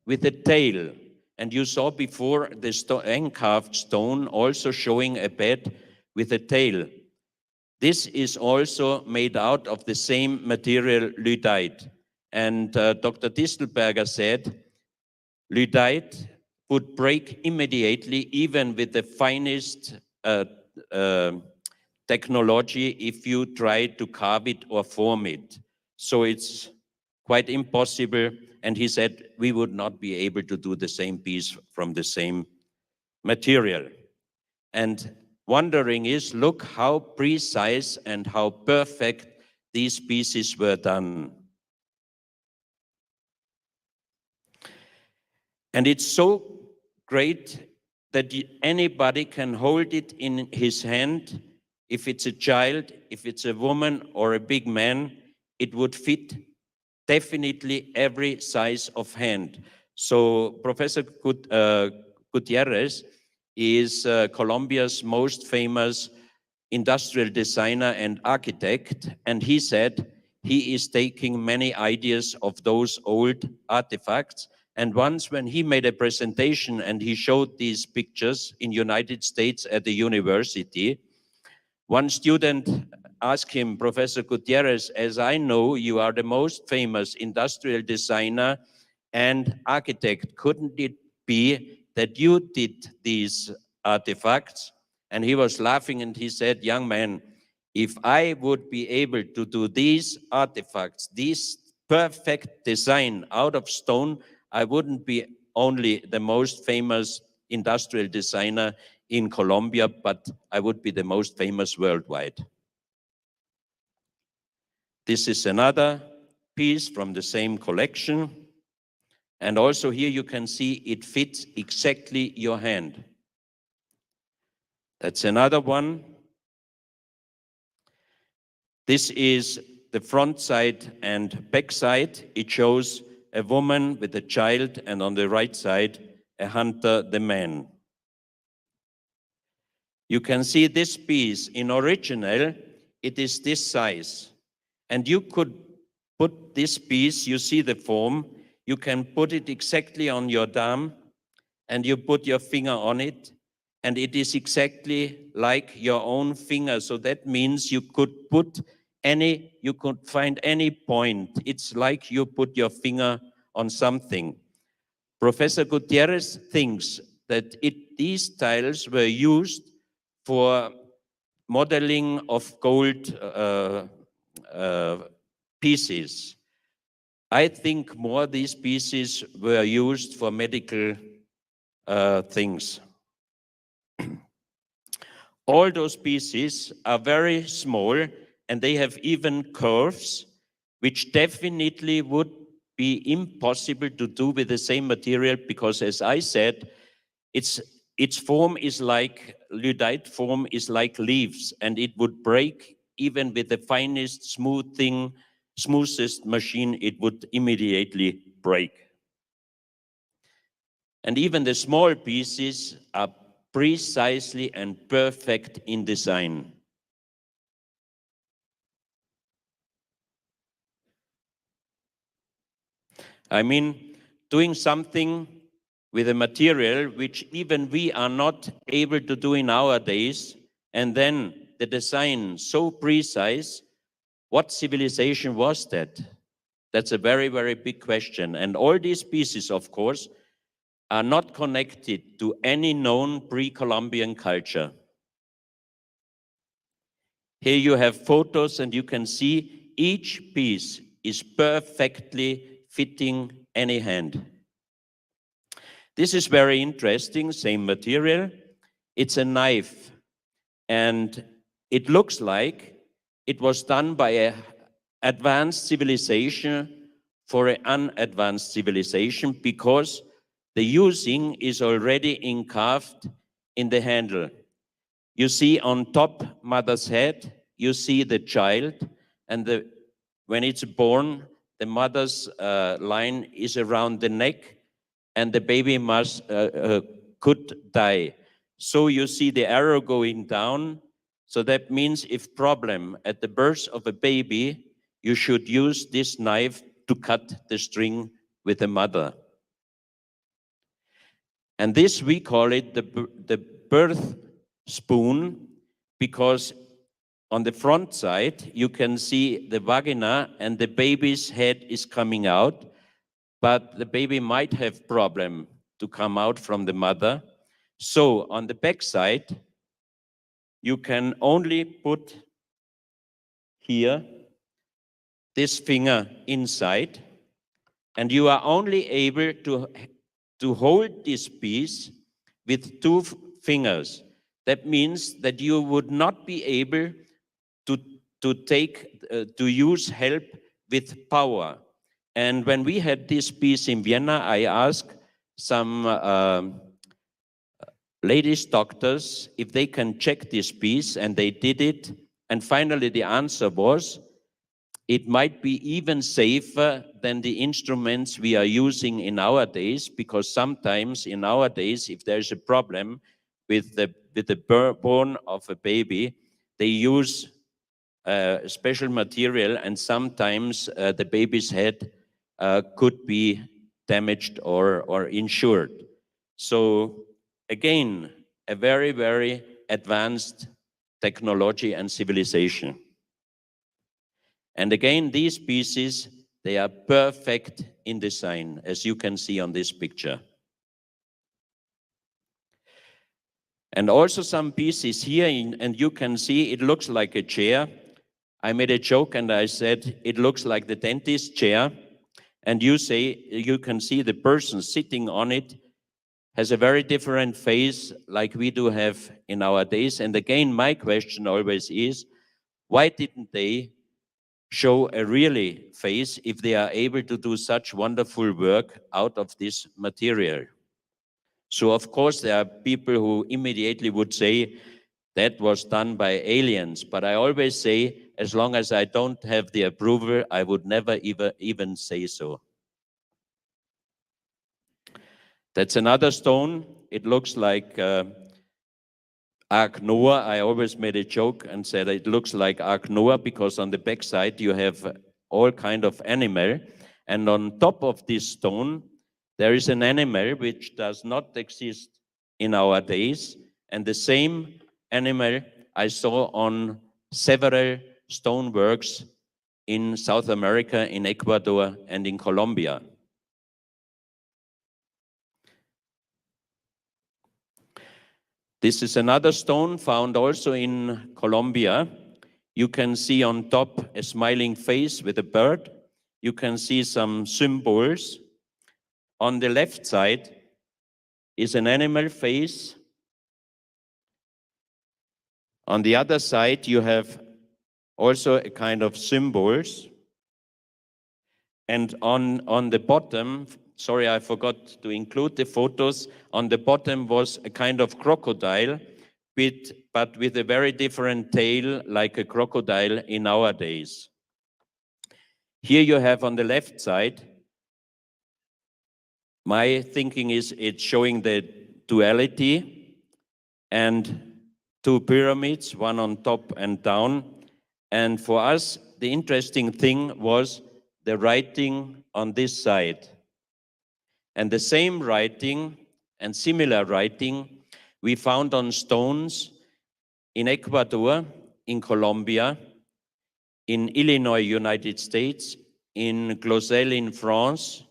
with a tail. And you saw before the hand-carved stone also showing a bat with a tail. This is also made out of the same material, lyddite. And Dr. Distelberger said, lyddite would break immediately, even with the finest technology, if you try to carve it or form it. So it's quite impossible. And he said, we would not be able to do the same piece from the same material. And wondering is, look how precise and how perfect these pieces were done. And it's so great that anybody can hold it in his hand if it's a child, if it's a woman or a big man, it would fit definitely every size of hand. So Professor Gutierrez is Colombia's most famous industrial designer and architect, and he said he is taking many ideas of those old artifacts. And once when he made a presentation and he showed these pictures in United States at the university, one student asked him, Professor Gutierrez, as I know you are the most famous industrial designer and architect, couldn't it be that you did these artifacts? And he was laughing and he said, young man, if I would be able to do these artifacts, this perfect design out of stone, I wouldn't be only the most famous industrial designer in Colombia, but I would be the most famous worldwide. This is another piece from the same collection. And also here you can see it fits exactly your hand. That's another one. This is the front side and back side. It shows a woman with a child, and on the right side, a hunter, the man. You can see this piece in original, it is this size. And you could put this piece, you see the form, you can put it exactly on your thumb, and you put your finger on it, and it is exactly like your own finger. So that means you could find any point. It's like you put your finger on something. Professor Gutierrez thinks that these tiles were used for modeling of gold pieces. I think more these pieces were used for medical things. All those pieces are very small, and they have even curves, which definitely would be impossible to do with the same material, because as I said, its form is like, Lydite form is like leaves, and it would break even with the finest smoothest machine, it would immediately break. And even the small pieces are precisely and perfect in design. I mean, doing something with a material which even we are not able to do in our days, and then the design so precise, what civilization was that? That's a very, very big question. And all these pieces, of course, are not connected to any known pre-Columbian culture. Here you have photos, and you can see each piece is perfectly fitting any hand. This is very interesting, same material. It's a knife, and it looks like it was done by an advanced civilization for an unadvanced civilization, because the using is already carved in the handle. You see on top mother's head, you see the child, and when it's born, the mother's line is around the neck, and the baby could die. So you see the arrow going down. So that means if problem at the birth of a baby, you should use this knife to cut the string with the mother. And this, we call it the birth spoon, because on the front side, you can see the vagina and the baby's head is coming out, but the baby might have problem to come out from the mother. So on the back side, you can only put here this finger inside, and you are only able to hold this piece with 2 fingers. That means that you would not be able to use help with power. And when we had this piece in Vienna, I asked some ladies doctors if they can check this piece, and they did it. And finally, the answer was, it might be even safer than the instruments we are using in our days, because sometimes in our days, if there's a problem with the bone of a baby, they use special material, and sometimes the baby's head could be damaged or injured. So again, a very, very advanced technology and civilization. And again, these pieces, they are perfect in design, as you can see on this picture. And also some pieces here, and you can see it looks like a chair. I made a joke and I said, it looks like the dentist chair. And you can see the person sitting on it has a very different face like we do have in our days. And again, my question always is, why didn't they show a really face if they are able to do such wonderful work out of this material? So of course there are people who immediately would say that was done by aliens, but I always say, as long as I don't have the approval, I would never even say so. That's another stone. It looks like Ark Noah. I always made a joke and said it looks like Ark Noah because on the back side you have all kind of animal, and on top of this stone there is an animal which does not exist in our days, and the same animal I saw on several stoneworks in South America, in Ecuador and in Colombia. This is another stone found also in Colombia. You can see on top a smiling face with a bird. You can see some symbols. On the left side is an animal face. On the other side, you have also a kind of symbols. And on the bottom, sorry, I forgot to include the photos. On the bottom was a kind of crocodile, but with a very different tail, like a crocodile in our days. Here you have on the left side, my thinking is it's showing the duality and two pyramids, one on top and down. And for us, the interesting thing was the writing on this side. And the same writing and similar writing we found on stones in Ecuador, in Colombia, in Illinois, United States, in Clausel in France,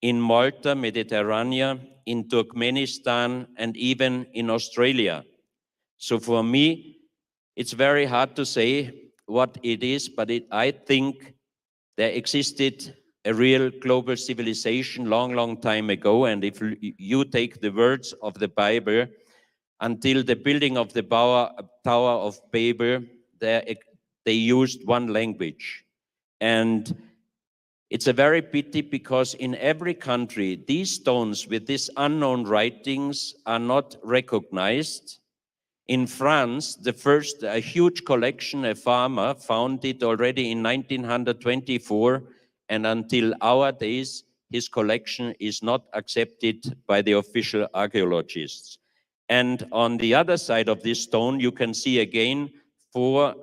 in Malta, Mediterranean, in Turkmenistan, and even in Australia. So for me, it's very hard to say what it is, but I think there existed a real global civilization long time ago. And if you take the words of the Bible, until the building of the Tower of Babel, they used one language. And it's a very pity because in every country, these stones with these unknown writings are not recognized. In France, a huge collection, a farmer found it already in 1924, and until our days, his collection is not accepted by the official archaeologists. And on the other side of this stone, you can see again 4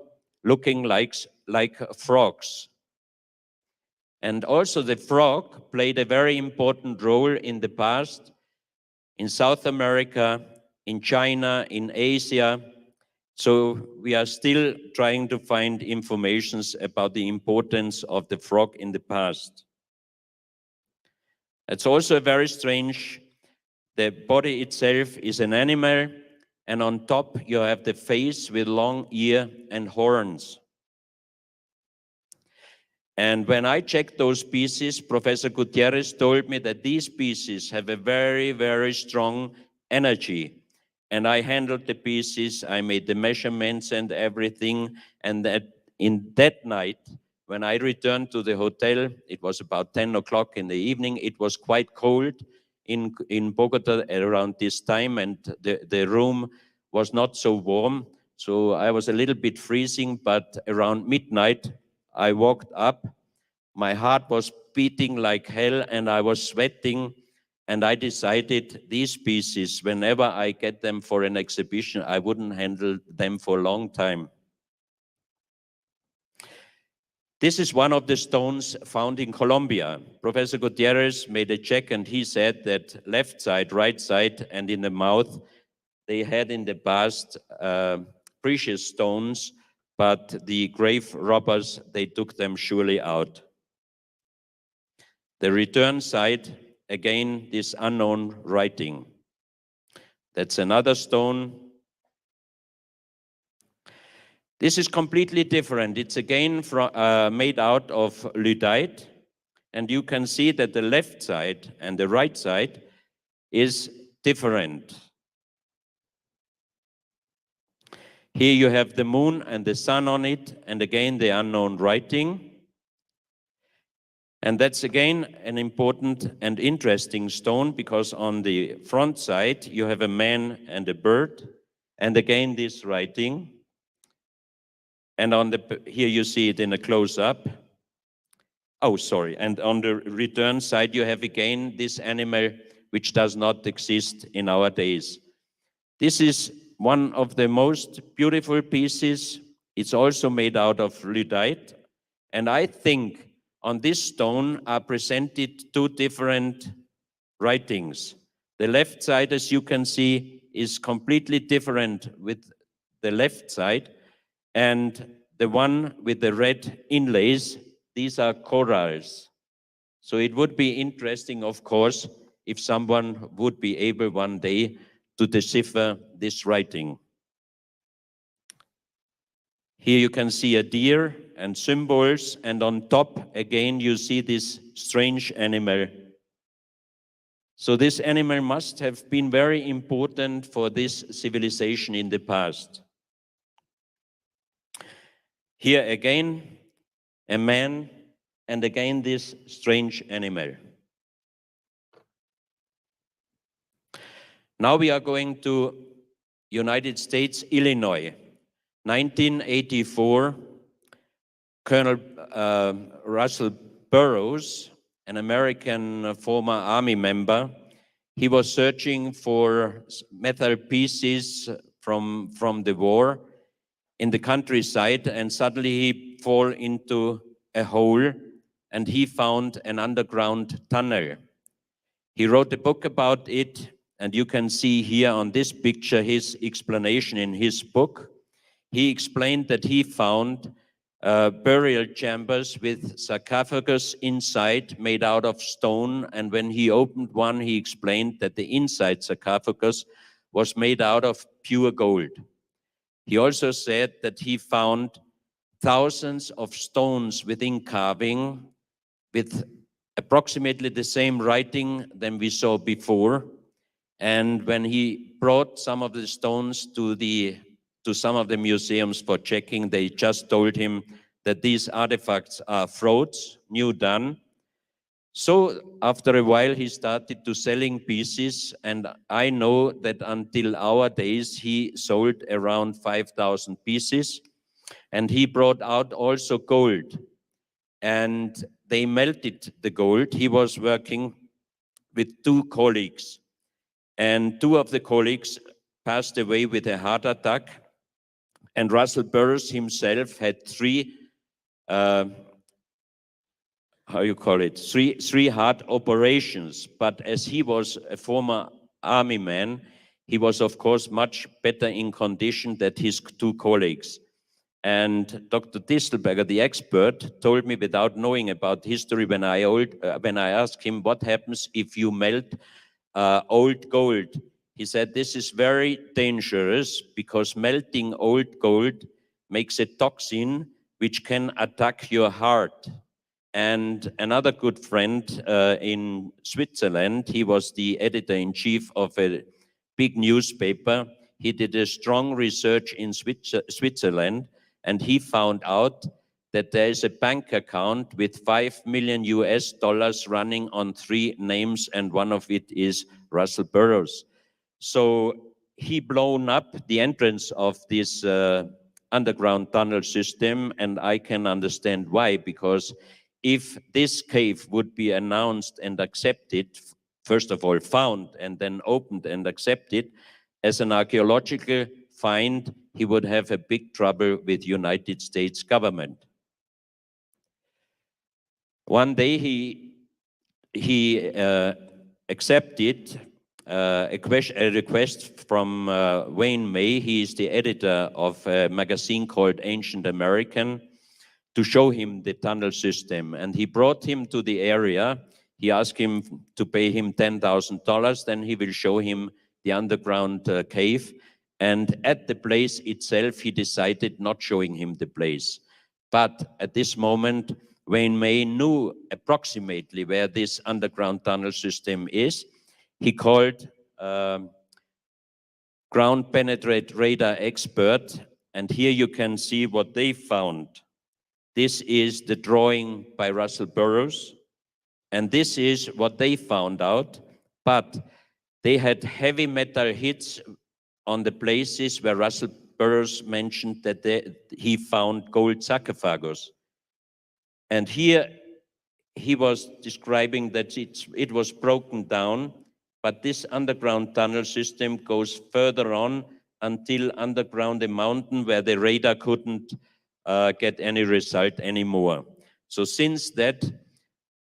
looking like frogs. And also the frog played a very important role in the past, in South America, in China, in Asia. So we are still trying to find information about the importance of the frog in the past. It's also very strange. The body itself is an animal, and on top you have the face with long ear and horns. And when I checked those pieces, Professor Gutierrez told me that these pieces have a very strong energy. And I handled the pieces, I made the measurements and everything. And in that night, when I returned to the hotel, it was about 10 o'clock in the evening, it was quite cold in Bogota around this time, and the room was not so warm. So I was a little bit freezing, but around midnight, I walked up. My heart was beating like hell, and I was sweating. And I decided these pieces, whenever I get them for an exhibition, I wouldn't handle them for a long time. This is one of the stones found in Colombia. Professor Gutierrez made a check, and he said that left side, right side, and in the mouth, they had in the past precious stones, but the grave robbers, they took them surely out. The return side, again, this unknown writing. That's another stone. This is completely different. It's again made out of lyddite, and you can see that the left side and the right side is different. Here you have the moon and the sun on it, and again the unknown writing. And that's again an important and interesting stone, because on the front side you have a man and a bird, and again this writing. And on the here you see it in a close-up. Oh, sorry. And on the return side you have again this animal which does not exist in our days. This is one of the most beautiful pieces. It's also made out of lyddite, and I think on this stone are presented two different writings. The left side, as you can see, is completely different with the left side, and the one with the red inlays, these are corals. So it would be interesting, of course, if someone would be able one day to decipher this writing. Here you can see a deer and symbols, and on top again you see this strange animal. So this animal must have been very important for this civilization in the past. Here again a man, and again this strange animal. Now we are going to United States, Illinois. 1984, Colonel Russell Burroughs, an American former army member, he was searching for metal pieces from the war in the countryside, and suddenly he fell into a hole, and he found an underground tunnel. He wrote a book about it, and you can see here on this picture his explanation in his book. He explained that he found burial chambers with sarcophagus inside made out of stone, and when he opened one, he explained that the inside sarcophagus was made out of pure gold. He also said that he found thousands of stones within carving with approximately the same writing than we saw before. And when he brought some of the stones to some of the museums for checking, they just told him that these artifacts are frauds, new done. So after a while, he started to selling pieces, and I know that until our days, he sold around 5,000 pieces, and he brought out also gold, and they melted the gold. He was working with two colleagues, and two of the colleagues passed away with a heart attack, and Russell Burroughs himself had three heart operations. But as he was a former army man, he was of course much better in condition than his two colleagues. And Dr. Distelberger, the expert, told me without knowing about history when I asked him what happens if you melt old gold. He said this is very dangerous because melting old gold makes a toxin which can attack your heart. And another good friend in Switzerland, he was the editor-in-chief of a big newspaper. He did a strong research in Switzerland, and he found out that there is a bank account with $5 million running on 3 names, and one of it is Russell Burroughs. So he blown up the entrance of this underground tunnel system, and I can understand why, because if this cave would be announced and accepted, first of all found and then opened and accepted as an archaeological find, he would have a big trouble with United States government. One day he accepted a request from Wayne May. He is the editor of a magazine called Ancient American, to show him the tunnel system. And he brought him to the area. He asked him to pay him $10,000, then he will show him the underground cave. And at the place itself, he decided not showing him the place. But at this moment, Wayne May knew approximately where this underground tunnel system is. He called ground penetrate radar expert, and here you can see what they found. This is the drawing by Russell Burroughs, and this is what they found out, but they had heavy metal hits on the places where Russell Burroughs mentioned that he found gold sarcophagus. And here he was describing that it was broken down, but this underground tunnel system goes further on until underground a mountain where the radar couldn't get any result anymore. So since that,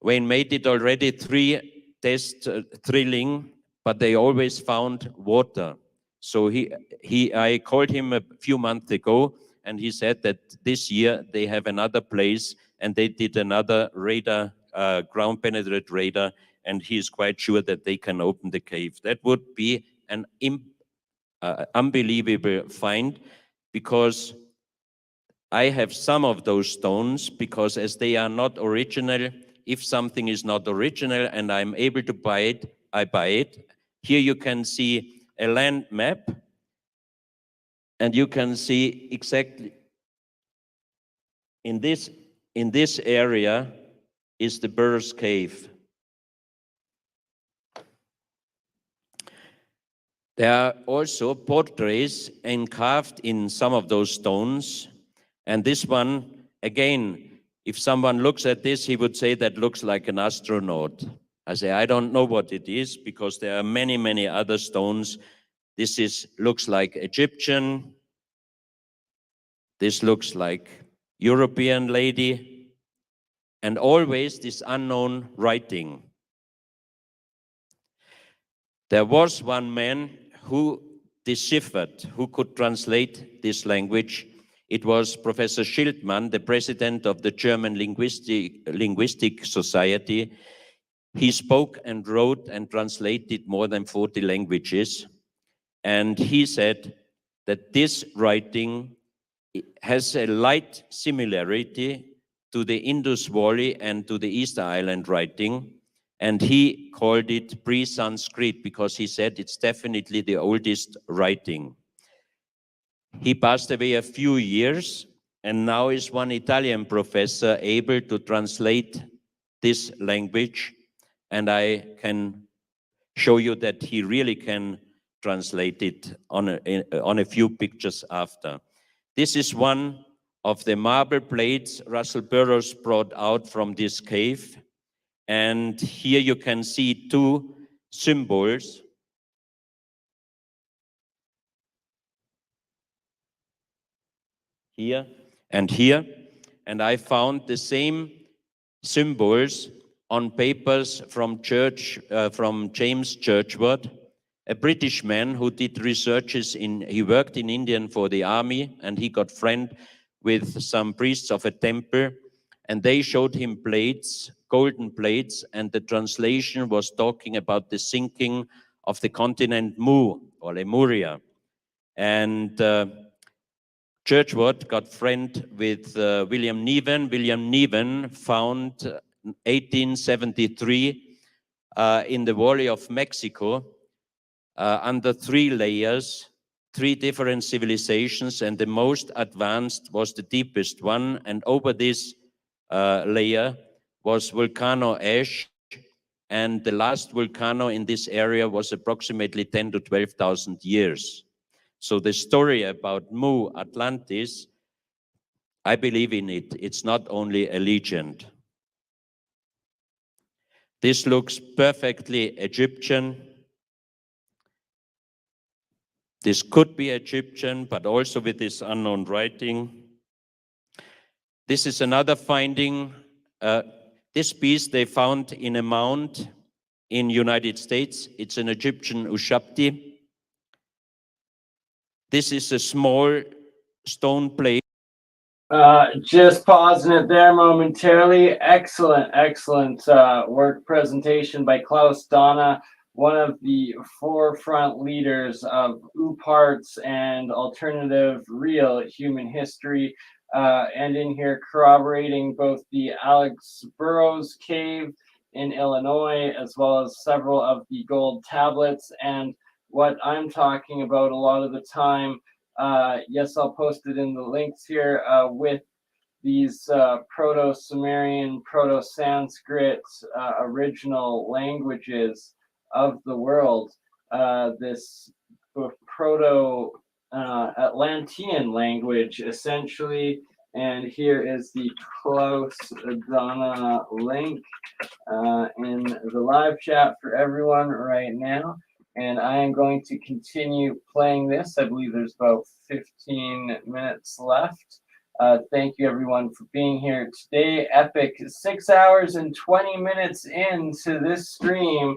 Wayne made it already 3 tests drilling, but they always found water. So I called him a few months ago, and he said that this year they have another place, and they did another radar, ground penetrate radar, and he is quite sure that they can open the cave. That would be an unbelievable find, because I have some of those stones, because as they are not original, if something is not original and I'm able to buy it, I buy it. Here you can see a land map, and you can see exactly in this area is the Burroughs Cave. There are also portraits encarved in some of those stones. And this one, again, if someone looks at this, he would say that looks like an astronaut. I say, I don't know what it is, because there are many, many other stones. This looks like Egyptian. This looks like European lady. And always this unknown writing. There was one man who deciphered, who could translate this language. It was Professor Schildmann, the president of the German Linguistic Society. He spoke and wrote and translated more than 40 languages. And he said that this writing has a light similarity to the Indus Valley and to the Easter Island writing. And he called it pre-Sanskrit, because he said it's definitely the oldest writing. He passed away a few years, and now is one Italian professor able to translate this language. And I can show you that he really can translate it on a few pictures after. This is one of the marble plates Russell Burroughs brought out from this cave. And here you can see 2 symbols. Here and here. And I found the same symbols on papers from James Churchward, a British man who did researches he worked in India for the army, and he got friend with some priests of a temple, and they showed him plates, golden plates, and the translation was talking about the sinking of the continent Mu, or Lemuria. And Churchward got friend with William Niven. William Niven found 1873 in the Valley of Mexico under 3 layers 3 different civilizations, and the most advanced was the deepest one, and over this layer was volcano ash, and the last volcano in this area was approximately 10 to 12,000 years. So the story about Mu Atlantis, I believe in it. It's not only a legend. This looks perfectly Egyptian. This could be Egyptian, but also with this unknown writing. This is another finding. This piece they found in a mound in United States. It's an Egyptian Ushabti. This is a small stone plate. Just pausing it there momentarily. Excellent work presentation by Klaus Donna, one of the forefront leaders of UPARTS and alternative real human history, and in here corroborating both the Alex Burrows cave in Illinois, as well as several of the gold tablets. And what I'm talking about a lot of the time, yes, I'll post it in the links here, with these Proto-Sumerian, Proto-Sanskrit original languages of the world, this Proto-Atlantean language, essentially. And here is the Klaus Donna link in the live chat for everyone right now. And I am going to continue playing this. I believe there's about 15 minutes left. Thank you everyone for being here today. Epic 6 hours and 20 minutes into this stream.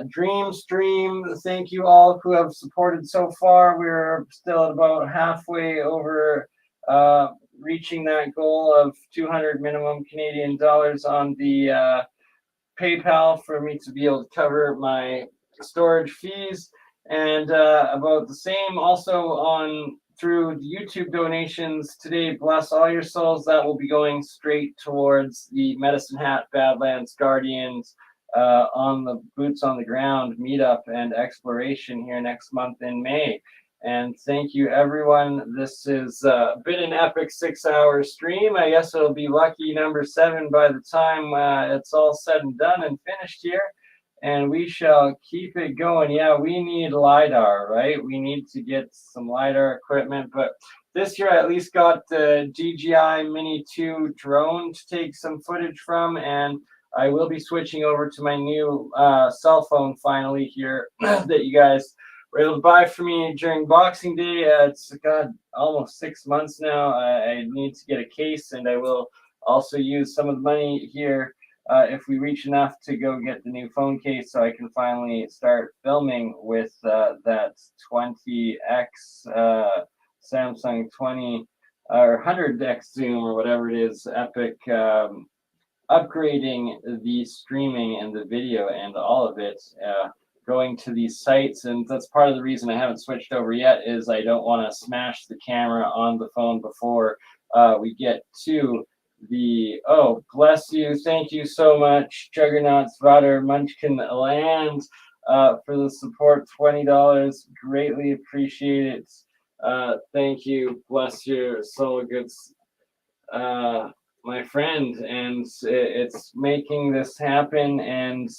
Dream stream. Thank you all who have supported so far. We're still at about halfway over reaching that goal of 200 minimum Canadian dollars on the PayPal for me to be able to cover my storage fees, and about the same also on through the YouTube donations today. Bless all your souls. That will be going straight towards the Medicine Hat Badlands Guardians on the boots on the ground meetup and exploration here next month in May. And thank you everyone. This has been an epic 6 hour stream. I guess it'll be lucky number 7 by the time it's all said and done and finished here. And we shall keep it going. Yeah, we need LiDAR, right? We need to get some LiDAR equipment. But this year I at least got the DJI Mini 2 drone to take some footage from. And I will be switching over to my new cell phone finally here that you guys were able to buy for me during Boxing Day. It's got almost 6 months now. I need to get a case, and I will also use some of the money here if we reach enough to go get the new phone case, so I can finally start filming with that 20x Samsung 20 or 100x zoom or whatever it is, epic, upgrading the streaming and the video and all of it, going to these sites. And that's part of the reason I haven't switched over yet, is I don't want to smash the camera on the phone before we get to the, oh, bless you, thank you so much, Juggernauts, Vader, Munchkin Land, for the support, $20, greatly appreciate it. Thank you, bless your soul, goods, my friend. And it's making this happen, and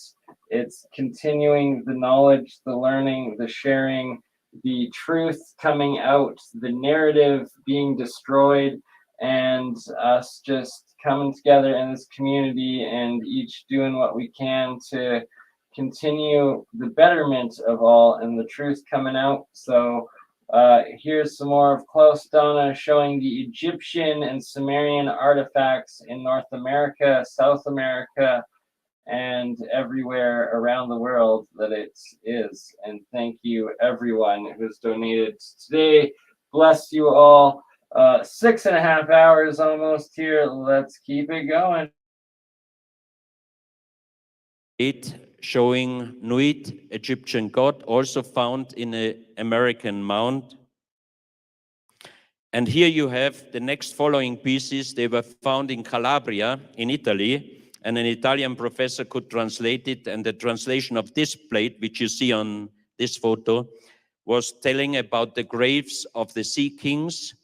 it's continuing the knowledge, the learning, the sharing, the truth coming out, the narrative being destroyed, and us just coming together in this community and each doing what we can to continue the betterment of all and the truth coming out. So here's some more of Klaus Donna showing the Egyptian and Sumerian artifacts in North America, South America, and everywhere around the world that it is. And thank you everyone who's donated today. Bless you all. 6.5 hours almost here. Let's keep it going. Showing Nuit, Egyptian god, also found in an American mound. And here you have the next following pieces. They were found in Calabria, in Italy, and an Italian professor could translate it. And the translation of this plate, which you see on this photo, was telling about the graves of the sea kings,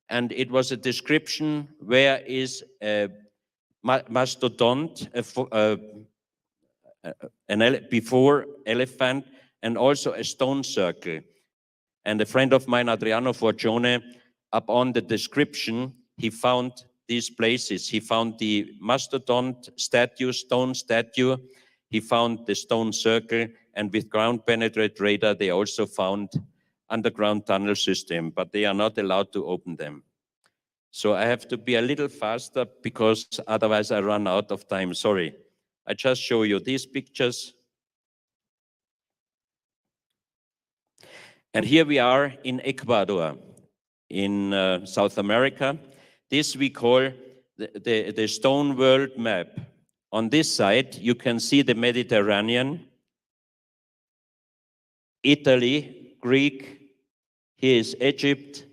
and it was a description where is a mastodont, before elephant, and also a stone circle. And a friend of mine, Adriano Forgione, upon the description, he found these places. He found the mastodont statue, stone statue. He found the stone circle, and with ground penetrate radar, they also found underground tunnel system, but they are not allowed to open them. So I have to be a little faster because otherwise I run out of time. Sorry. I just show you these pictures. And here we are in Ecuador, in South America. This we call the stone world map. On this side, you can see the Mediterranean, Italy, Greek, here is Egypt,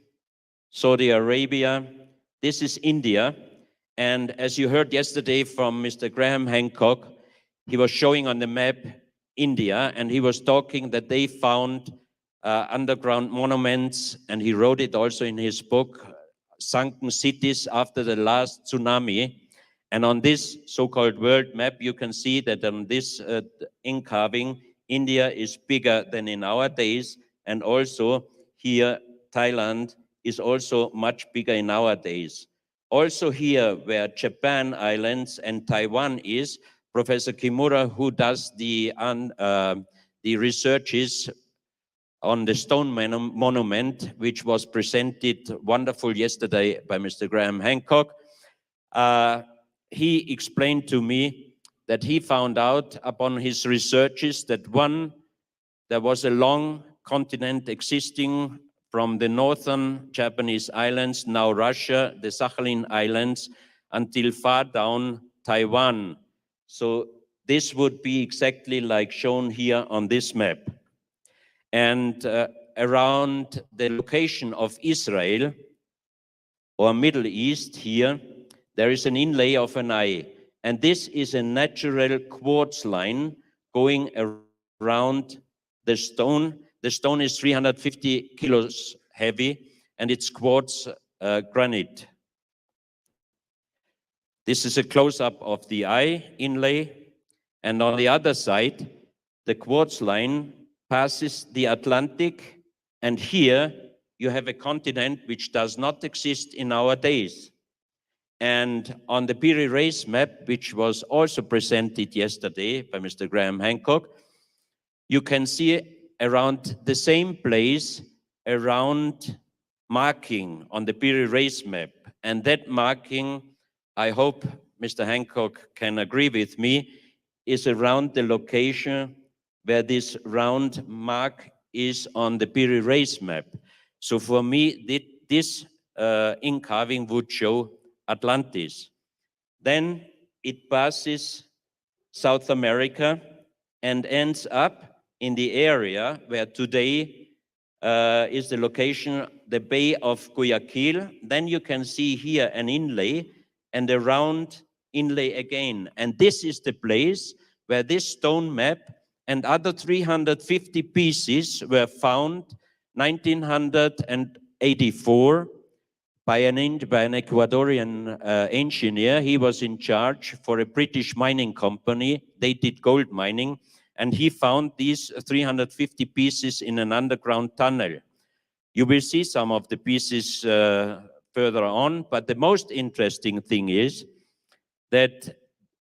Saudi Arabia, this is India. And as you heard yesterday from Mr. Graham Hancock, he was showing on the map India, and he was talking that they found underground monuments, and he wrote it also in his book, Sunken Cities After the Last Tsunami. And on this so-called world map, you can see that on this incarving, India is bigger than in our days, and also here, Thailand is also much bigger in our days. Also here, where Japan Islands and Taiwan is, Professor Kimura, who does the researches on the stone monument, which was presented wonderful yesterday by Mr. Graham Hancock, he explained to me that he found out upon his researches that there was a long continent existing from the northern Japanese islands, now Russia, the Sakhalin Islands, until far down Taiwan. So this would be exactly like shown here on this map. And around the location of Israel or Middle East here, there is an inlay of an eye. And this is a natural quartz line going around the stone. The stone is 350 kilos heavy, and it's quartz granite. This is a close-up of the eye inlay. And on the other side, the quartz line passes the Atlantic, and here you have a continent which does not exist in our days. And on the Piri Reis map, which was also presented yesterday by Mr. Graham Hancock, you can see around the same place, around marking on the Piri Reis map. And that marking, I hope Mr. Hancock can agree with me, is around the location where this round mark is on the Piri Reis map. So for me, this incarving would show Atlantis. Then it passes South America and ends up in the area where today is the location, the Bay of Guayaquil. Then you can see here an inlay and a round inlay again. And this is the place where this stone map and other 350 pieces were found 1984 by an Ecuadorian engineer. He was in charge for a British mining company. They did gold mining, and he found these 350 pieces in an underground tunnel. You will see some of the pieces further on, but the most interesting thing is that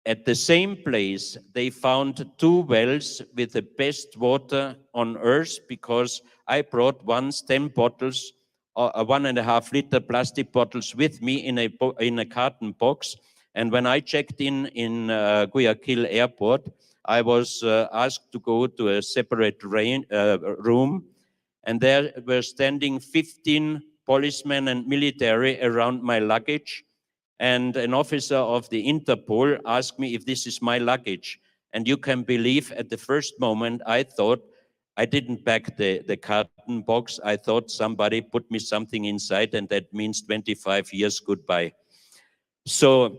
at the same place, they found 2 wells with the best water on earth, because I brought once 10 bottles, 1.5 liter plastic bottles with me in a carton box. And when I checked in Guayaquil airport, I was asked to go to a separate room, and there were standing 15 policemen and military around my luggage. And an officer of the Interpol asked me if this is my luggage. And you can believe at the first moment, I thought, I didn't pack the carton box. I thought somebody put me something inside, and that means 25 years goodbye. So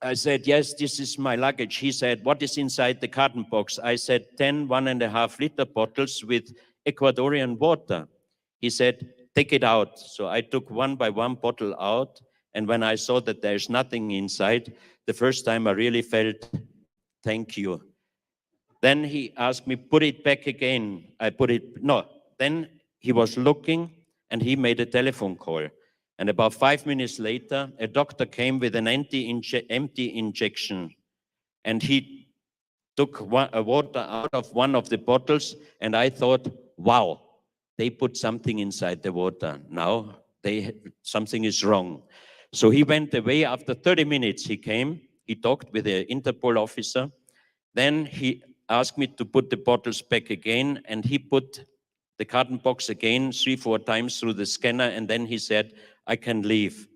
I said, yes, this is my luggage. He said, what is inside the carton box? I said, 10 1.5 liter bottles with Ecuadorian water. He said, take it out. So I took one by one bottle out, and when I saw that there's nothing inside, the first time I really felt, thank you. Then he asked me, put it back again. I put it, no. Then he was looking, and he made a telephone call. And about 5 minutes later, a doctor came with an empty injection, and he took water out of one of the bottles, and I thought, wow, they put something inside the water. Now something is wrong. So he went away. After 30 minutes, he came. He talked with the Interpol officer. Then he asked me to put the bottles back again, and he put the carton box again 3-4 times through the scanner, and then he said, I can leave.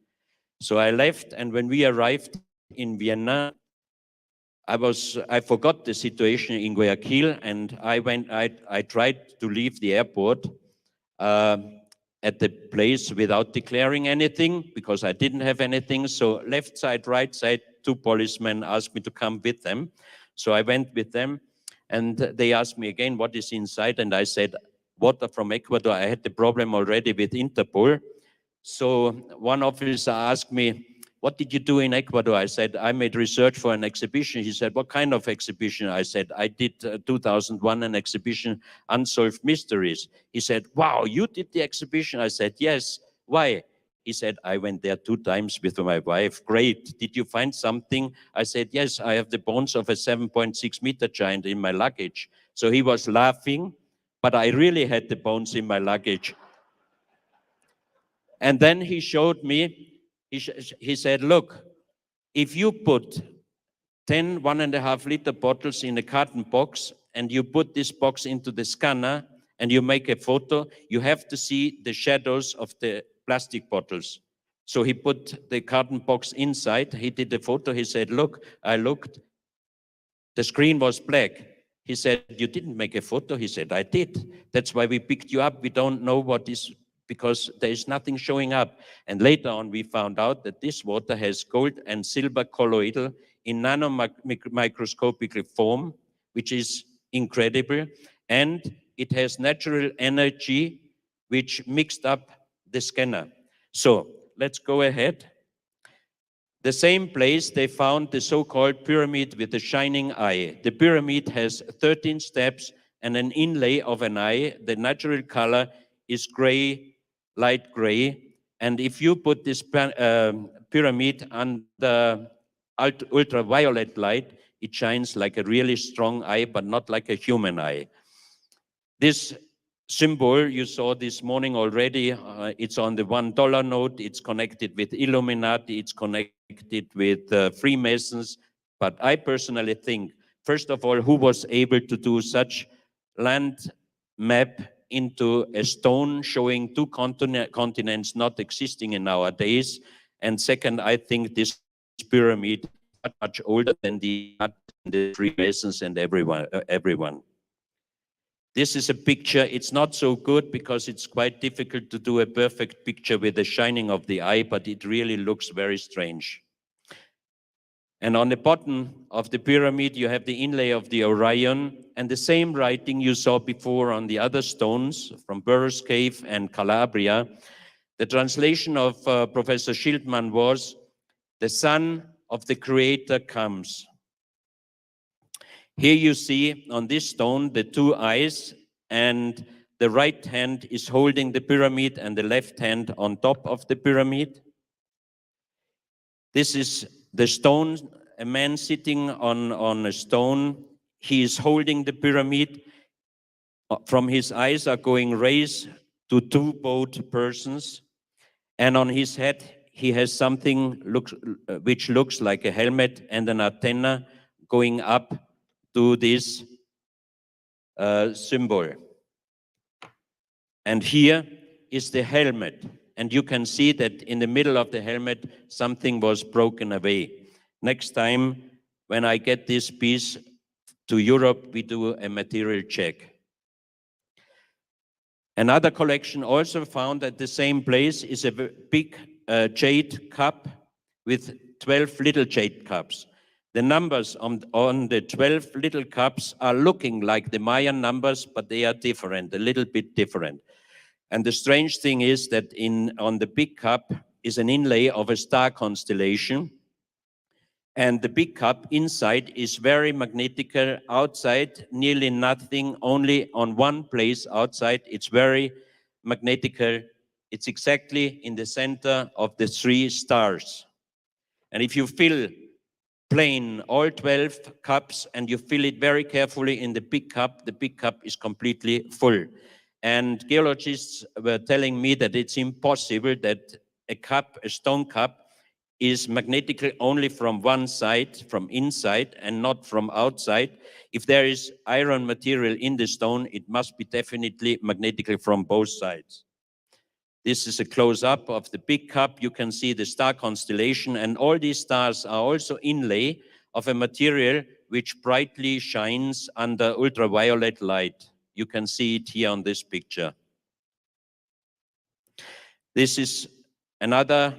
So I left, and when we arrived in Vienna, I forgot the situation in Guayaquil, and I tried to leave the airport at the place without declaring anything, because I didn't have anything. So left side, right side, 2 policemen asked me to come with them. So I went with them, and they asked me again, what is inside? And I said, water from Ecuador. I had the problem already with Interpol. So one officer asked me, what did you do in Ecuador? I said, I made research for an exhibition. He said, what kind of exhibition? I said, I did 2001, an exhibition, Unsolved Mysteries. He said, wow, you did the exhibition? I said, yes. Why? He said, I went there 2 times with my wife. Great. Did you find something? I said, yes, I have the bones of a 7.6 meter giant in my luggage. So he was laughing, but I really had the bones in my luggage. And then he showed me, he said, look, if you put 10 1.5 liter bottles in a carton box, and you put this box into the scanner, and you make a photo, you have to see the shadows of the plastic bottles. So he put the carton box inside, he did the photo, he said, look, I looked, the screen was black. He said, you didn't make a photo? He said, I did. That's why we picked you up. We don't know what is, because there is nothing showing up. And later on, we found out that this water has gold and silver colloidal in nanomicroscopic form, which is incredible. And it has natural energy, which mixed up the scanner. So let's go ahead. The same place, they found the so-called pyramid with the shining eye. The pyramid has 13 steps and an inlay of an eye. The natural color is gray, light gray. And if you put this pyramid under ultraviolet light, it shines like a really strong eye, but not like a human eye. This symbol you saw this morning already, it's on the $1 note, it's connected with Illuminati, it's connected with Freemasons, but I personally think, first of all, who was able to do such land map into a stone showing 2 continents not existing in our days? And second, I think this pyramid is much older than the Freemasons and everyone. This is a picture. It's not so good because it's quite difficult to do a perfect picture with the shining of the eye, but it really looks very strange. And on the bottom of the pyramid, you have the inlay of the Orion, and the same writing you saw before on the other stones from Burroughs Cave and Calabria. The translation of Professor Schildmann was, the Son of the Creator comes. Here you see on this stone the 2 eyes, and the right hand is holding the pyramid and the left hand on top of the pyramid. This is the stone, a man sitting on a stone. He is holding the pyramid. From his eyes are going rays to 2 boat persons, and on his head he has something which looks like a helmet and an antenna going up to this symbol. And here is the helmet. And you can see that in the middle of the helmet, something was broken away. Next time, when I get this piece to Europe, we do a material check. Another collection also found at the same place is a big jade cup with 12 little jade cups. The numbers on the 12 little cups are looking like the Mayan numbers, but they are different, a little bit different. And the strange thing is that on the big cup is an inlay of a star constellation. And the big cup inside is very magnetical. Outside, nearly nothing, only on one place outside, it's very magnetical. It's exactly in the center of the 3 stars. And if you fill plain all 12 cups and you fill it very carefully in the big cup is completely full. And geologists were telling me that it's impossible that a stone cup, is magnetically only from one side, from inside, and not from outside. If there is iron material in the stone, it must be definitely magnetically from both sides. This is a close-up of the big cup. You can see the star constellation, and all these stars are also inlay of a material which brightly shines under ultraviolet light. You can see it here on this picture. This is another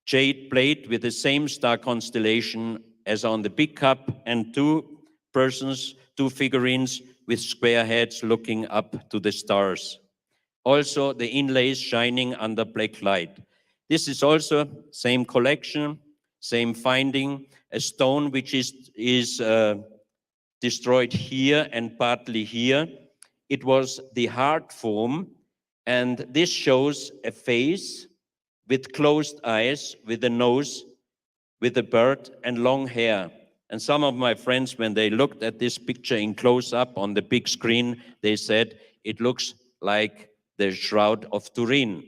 jade plate with the same star constellation as on the big cup, and 2 persons, 2 figurines with square heads looking up to the stars. Also, the inlays shining under black light. This is also same collection, same finding, a stone which is destroyed here and partly here. It was the heart form, and this shows a face with closed eyes, with a nose, with a bird and long hair. And some of my friends, when they looked at this picture in close-up on the big screen, they said, it looks like the Shroud of Turin.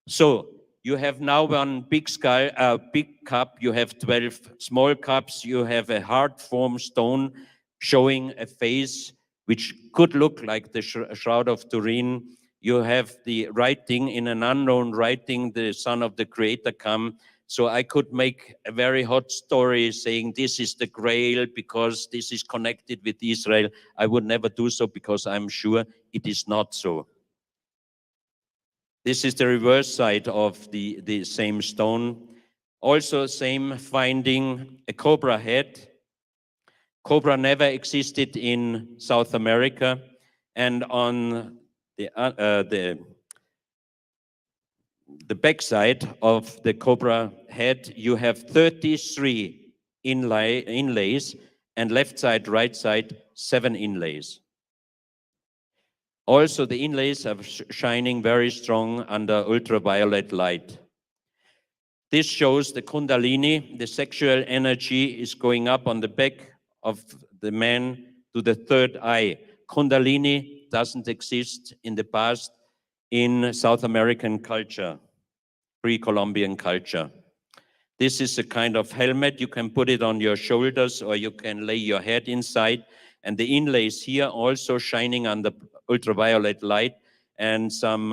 So you have now one big cup, you have 12 small cups, you have a heart form stone showing a face which could look like the Shroud of Turin. You have the writing in an unknown writing, the Son of the Creator come. So I could make a very hot story saying this is the Grail because this is connected with Israel. I would never do so because I'm sure it is not so. This is the reverse side of the same stone. Also same finding, a cobra head. Cobra never existed in South America. And on the backside of the cobra head, you have 33 inlays, and left side, right side, 7 inlays. Also, the inlays are shining very strong under ultraviolet light. This shows the Kundalini, the sexual energy is going up on the back of the man to the 3rd eye. Kundalini doesn't exist in the past in South American culture, pre-Columbian culture. This is a kind of helmet. You can put it on your shoulders or you can lay your head inside. And the inlays here also shining under ultraviolet light. And some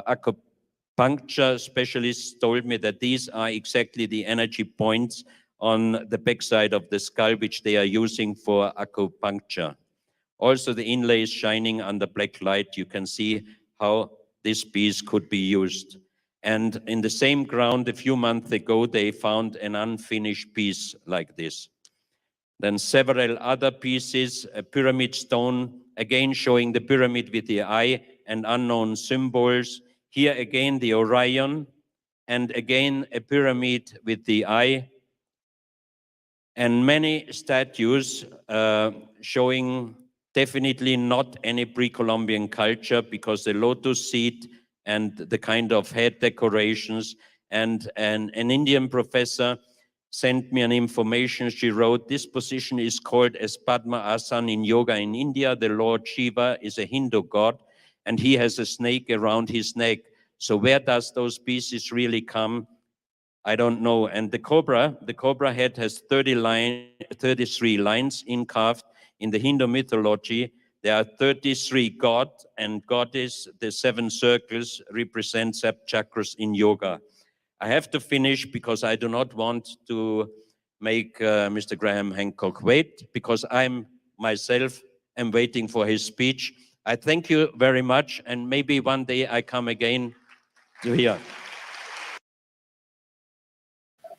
acupuncture specialists told me that these are exactly the energy points on the backside of the skull, which they are using for acupuncture. Also, the inlays shining under black light. You can see how this piece could be used. And in the same ground, a few months ago, they found an unfinished piece like this. Then several other pieces, a pyramid stone, again showing the pyramid with the eye and unknown symbols. Here again, the Orion, and again, a pyramid with the eye. And many statues showing definitely not any pre-Columbian culture, because the lotus seed and the kind of head decorations. And an Indian professor sent me an information. She wrote, this position is called as Padma Asana in yoga in India. The Lord Shiva is a Hindu god, and he has a snake around his neck. So where does those pieces really come? I don't know. And the cobra head has 33 lines carved. In the Hindu mythology, there are 33 gods and goddess. The 7 circles represent 7 chakras in yoga. I have to finish because I do not want to make Mr. Graham Hancock wait, because I'm myself am waiting for his speech. I thank you very much, and maybe one day I come again to here.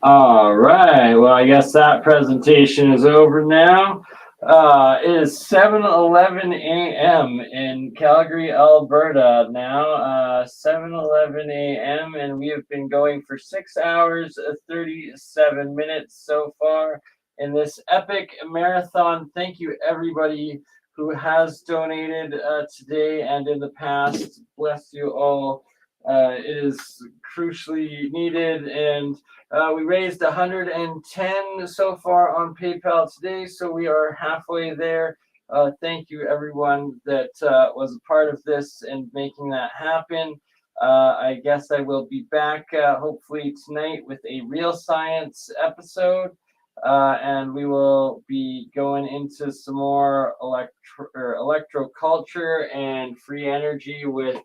All right. Well, I guess that presentation is over now. It is 7:11 a.m. in Calgary, Alberta now. 7:11 a.m. and we have been going for 6 hours, 37 minutes so far in this epic marathon. Thank you, everybody who has donated today and in the past. Bless you all. It is crucially needed, and we raised 110 so far on PayPal today, so we are halfway there. Thank you, everyone that was a part of this and making that happen. I guess I will be back hopefully tonight with a real science episode. And we will be going into some more electroculture and free energy with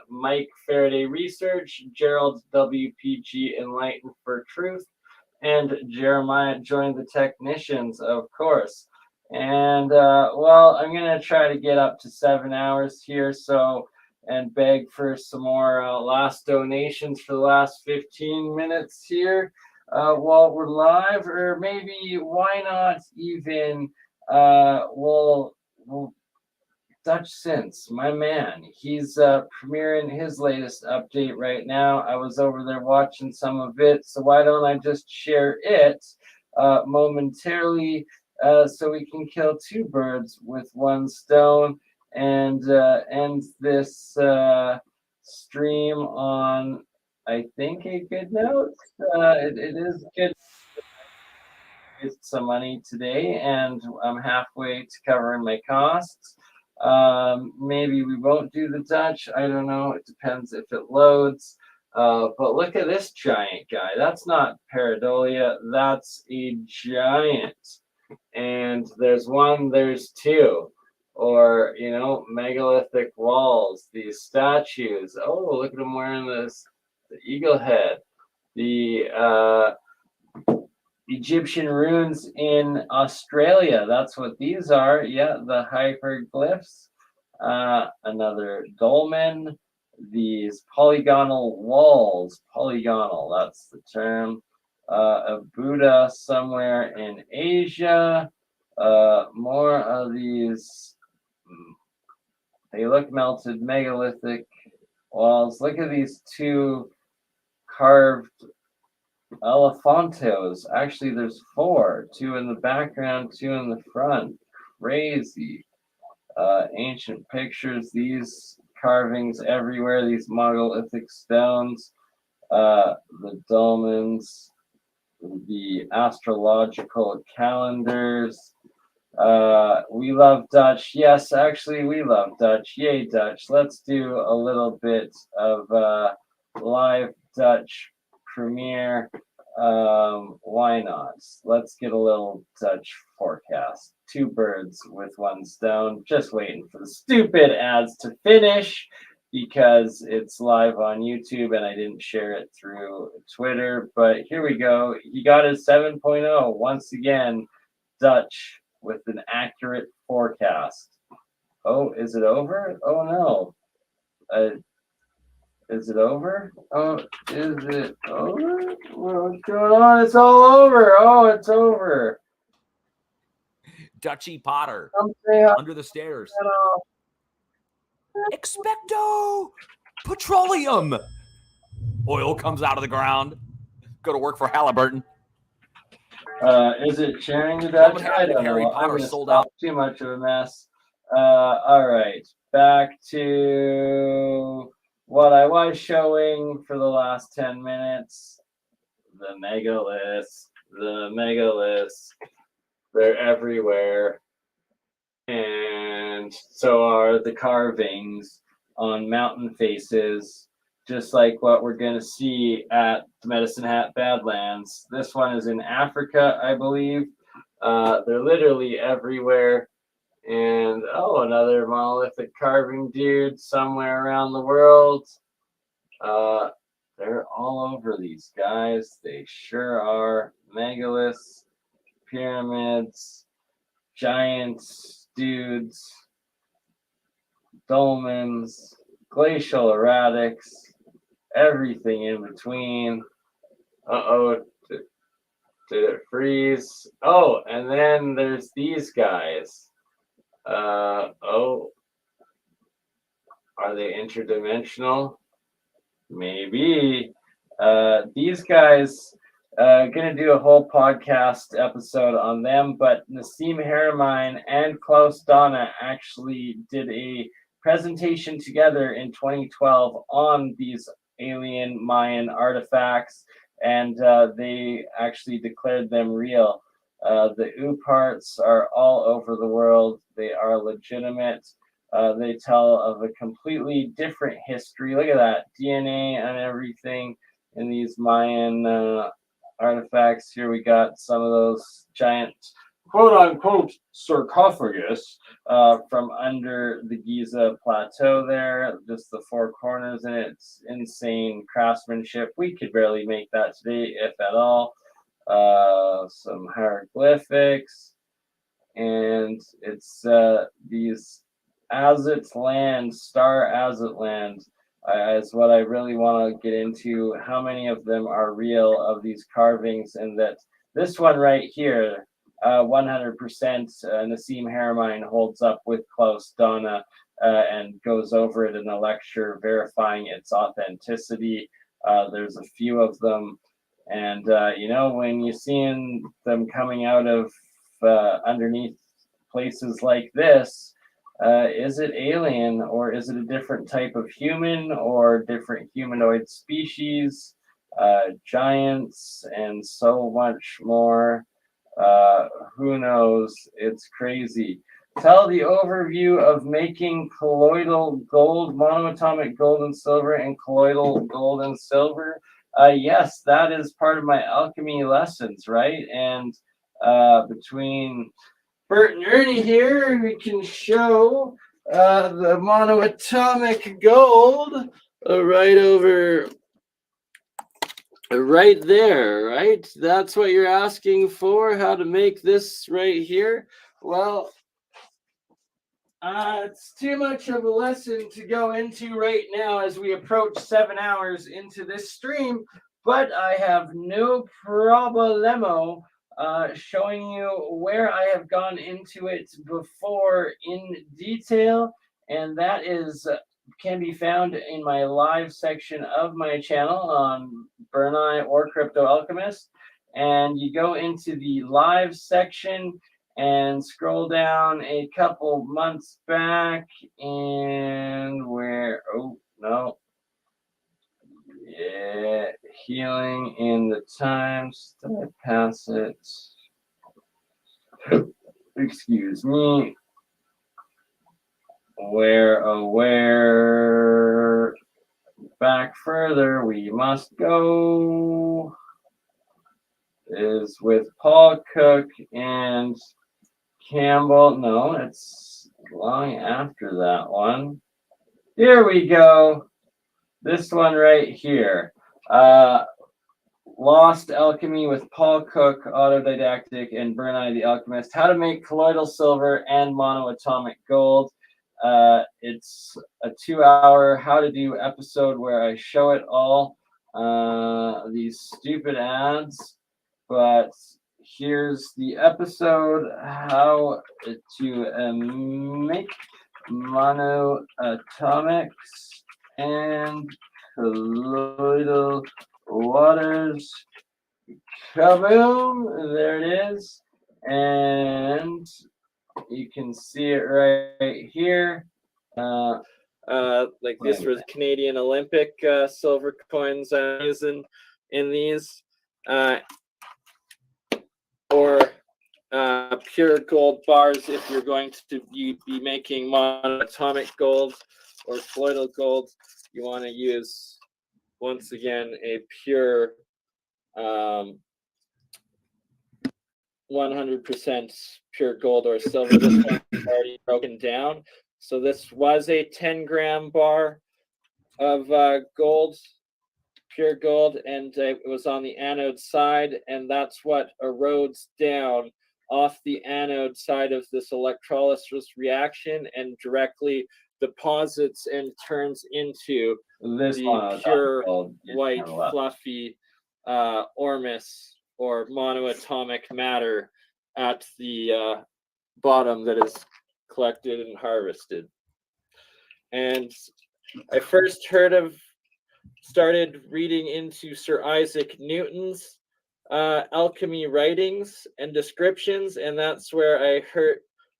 Mike Faraday Research, Gerald WPG Enlightened for Truth, and Jeremiah joined the technicians, of course. And well, I'm gonna try to get up to 7 hours here, so and beg for some more last donations for the last 15 minutes here while we're live, or maybe why not even we'll Dutch Sense, my man, he's premiering his latest update right now. I was over there watching some of it, so why don't I just share it momentarily so we can kill two birds with one stone and end this stream on, I think, a good note. It is good. Raised some money today, and I'm halfway to covering my costs. Maybe we won't do the Dutch. I don't know. It depends if it loads. But look at this giant guy. That's not pareidolia. That's a giant. And there's one, there's two. Or, you know, megalithic walls, these statues. Oh, look at him wearing this, the eagle head. The Egyptian runes in Australia. That's what these are. Yeah, the hyperglyphs. Another dolmen. These polygonal walls. Polygonal, that's the term. A Buddha somewhere in Asia. More of these. They look melted megalithic walls. Look at these two carved Elephantos. Actually, there's four. Two in the background, two in the front. Crazy. Ancient pictures. These carvings everywhere. These monolithic stones. The dolmens. The astrological calendars. We love Dutch. Yes, actually, we love Dutch. Yay, Dutch. Let's do a little bit of live Dutch premiere. Why not? Let's get a little Dutch forecast. Two birds with one stone. Just waiting for the stupid ads to finish because it's live on YouTube and I didn't share it through Twitter. But here we go. He got his 7.0 once again. Dutch with an accurate forecast. Oh, is it over? Oh no. Is it over? Oh, is it over? What's going on? It's all over. Oh, it's over. Dutchy Potter under the stairs. Expecto Petroleum. Oil comes out of the ground. Go to work for Halliburton. Is it sharing the Dutch? I don't know. I'm going to stop. Too much of a mess. All right. Back to what I was showing for the last 10 minutes. The megaliths. The megaliths. They're everywhere. And so are the carvings on mountain faces, just like what we're going to see at the Medicine Hat Badlands. This one is in Africa, I believe. They're literally everywhere. And, oh, another monolithic carving dude somewhere around the world. They're all over these guys. They sure are. Megaliths, pyramids, giants, dudes, dolmens, glacial erratics, everything in between. Uh-oh, Did it freeze? Oh, and then there's these guys. Oh, are they interdimensional? Maybe. These guys, gonna do a whole podcast episode on them, but Nassim Haramein and Klaus Donna actually did a presentation together in 2012 on these alien Mayan artifacts, and they actually declared them real. The U parts are all over the world. They are legitimate. They tell of a completely different history. Look at that DNA and everything in these Mayan artifacts. Here we got some of those giant quote-unquote sarcophagus from under the Giza plateau there. Just the four corners, and it's insane craftsmanship. We could barely make that today, if at all. Some hieroglyphics, and it's these Azit land, Star Azit land, is what I really want to get into. How many of them are real of these carvings, and that this one right here, 100% Nassim Haramein holds up with Klaus Donna and goes over it in a lecture verifying its authenticity. There's a few of them, and you know, when you're seeing them coming out of underneath places like this, is it alien, or is it a different type of human, or different humanoid species, giants, and so much more? Who knows? It's crazy. Tell the overview of making colloidal gold, monoatomic gold and silver, and colloidal gold and silver. Yes, that is part of my alchemy lessons, right? And between Bert and Ernie here, we can show the monoatomic gold right over, right there, right? That's what you're asking for, how to make this right here. Well, it's too much of a lesson to go into right now as we approach 7 hours into this stream, but I have no problemo showing you where I have gone into it before in detail, and that is can be found in my live section of my channel on BurnEye or Crypto Alchemist. And you go into the live section and scroll down a couple months back, and where, oh no, yeah, healing in the times. Did I pass it? Excuse me. Where back further we must go is with Paul Cook and Campbell. No, it's long after that one. Here we go. This one right here. Lost Alchemy with Paul Cook, Autodidactic, and BurnEye the Alchemist. How to make colloidal silver and monoatomic gold. It's a 2-hour how to do episode where I show it all. These stupid ads, but here's the episode: how to make monoatomics and colloidal waters. Kaboom! There it is, and you can see it right here. Like this was Canadian Olympic silver coins I'm using in these, or pure gold bars if you're going to be making monoatomic gold or colloidal gold. You want to use, once again, a pure 100% pure gold or silver. This one is already broken down. So this was a 10-gram bar of gold, pure gold, and it was on the anode side, and that's what erodes down off the anode side of this electrolysis reaction and directly deposits and turns into this pure white fluffy ormus or monoatomic matter at the bottom that is collected and harvested. And I first started reading into Sir Isaac Newton's alchemy writings and descriptions, and that's where I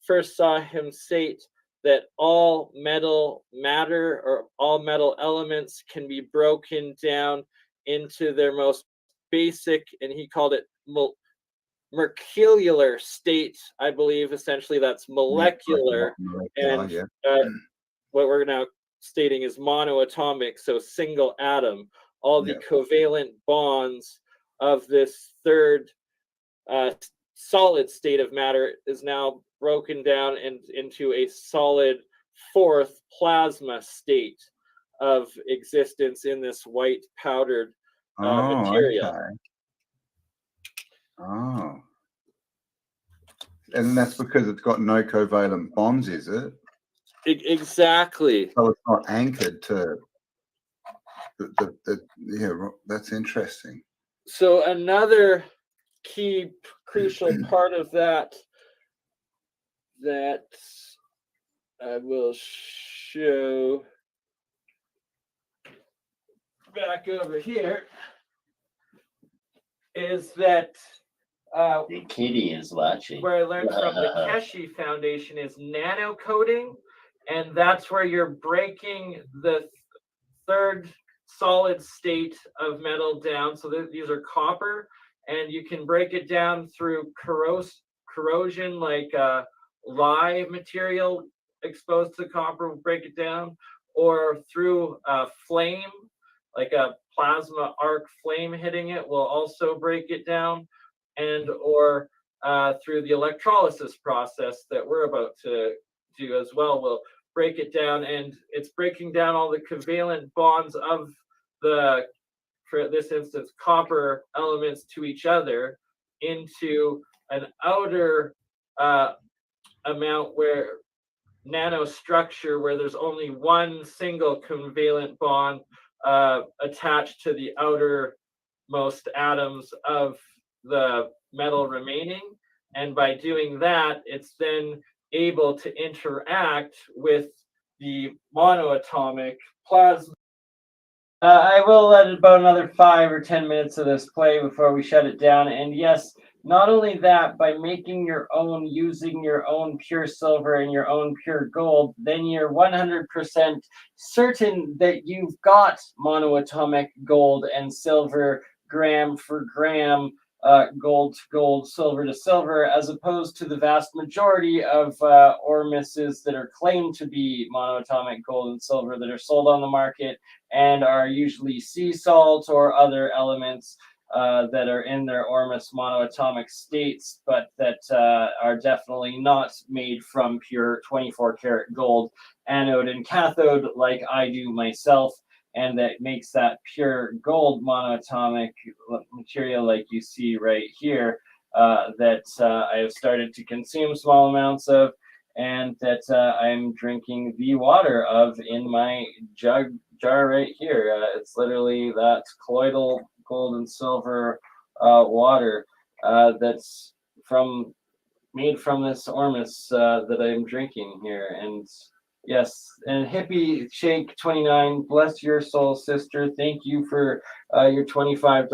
first saw him state that all metal matter or all metal elements can be broken down into their most basic, and he called it molecular state, I believe. Essentially, that's molecular, and what we're now stating is monoatomic, so single atom. All the covalent bonds of this third solid state of matter is now broken down into a solid fourth plasma state of existence in this white powdered material. Okay. Oh. And that's because it's got no covalent bonds, is it? Exactly. So it's not anchored to yeah, that's interesting. So another key crucial part of that I will show back over here is that The kitty is watching. where I learned from the Keshi Foundation is nano coating, and that's where you're breaking the third solid state of metal down. So these are copper, and you can break it down through corrosion, like lye material exposed to copper will break it down, or through flame, like a plasma arc flame hitting it will also break it down, and or through the electrolysis process that we're about to do as well will break it down, and it's breaking down all the covalent bonds of the, for this instance, copper elements to each other into an outer amount where nanostructure where there's only one single covalent bond attached to the outermost atoms of the metal remaining. And by doing that, it's then able to interact with the monoatomic plasma. I will let about another 5 or 10 minutes of this play before we shut it down. And yes, not only that, by making your own, using your own pure silver and your own pure gold, then you're 100% certain that you've got monoatomic gold and silver gram for gram, gold to gold, silver to silver, as opposed to the vast majority of ormises that are claimed to be monoatomic gold and silver that are sold on the market and are usually sea salt or other elements that are in their ormus monoatomic states, but that are definitely not made from pure 24 karat gold anode and cathode like I do myself, and that makes that pure gold monoatomic material like you see right here that I have started to consume small amounts of, and that I'm drinking the water of in my jar right here. It's literally that colloidal gold and silver water that's made from this ormus that I'm drinking here. And yes, and Hippie Shake 29, bless your soul, sister. Thank you for your $25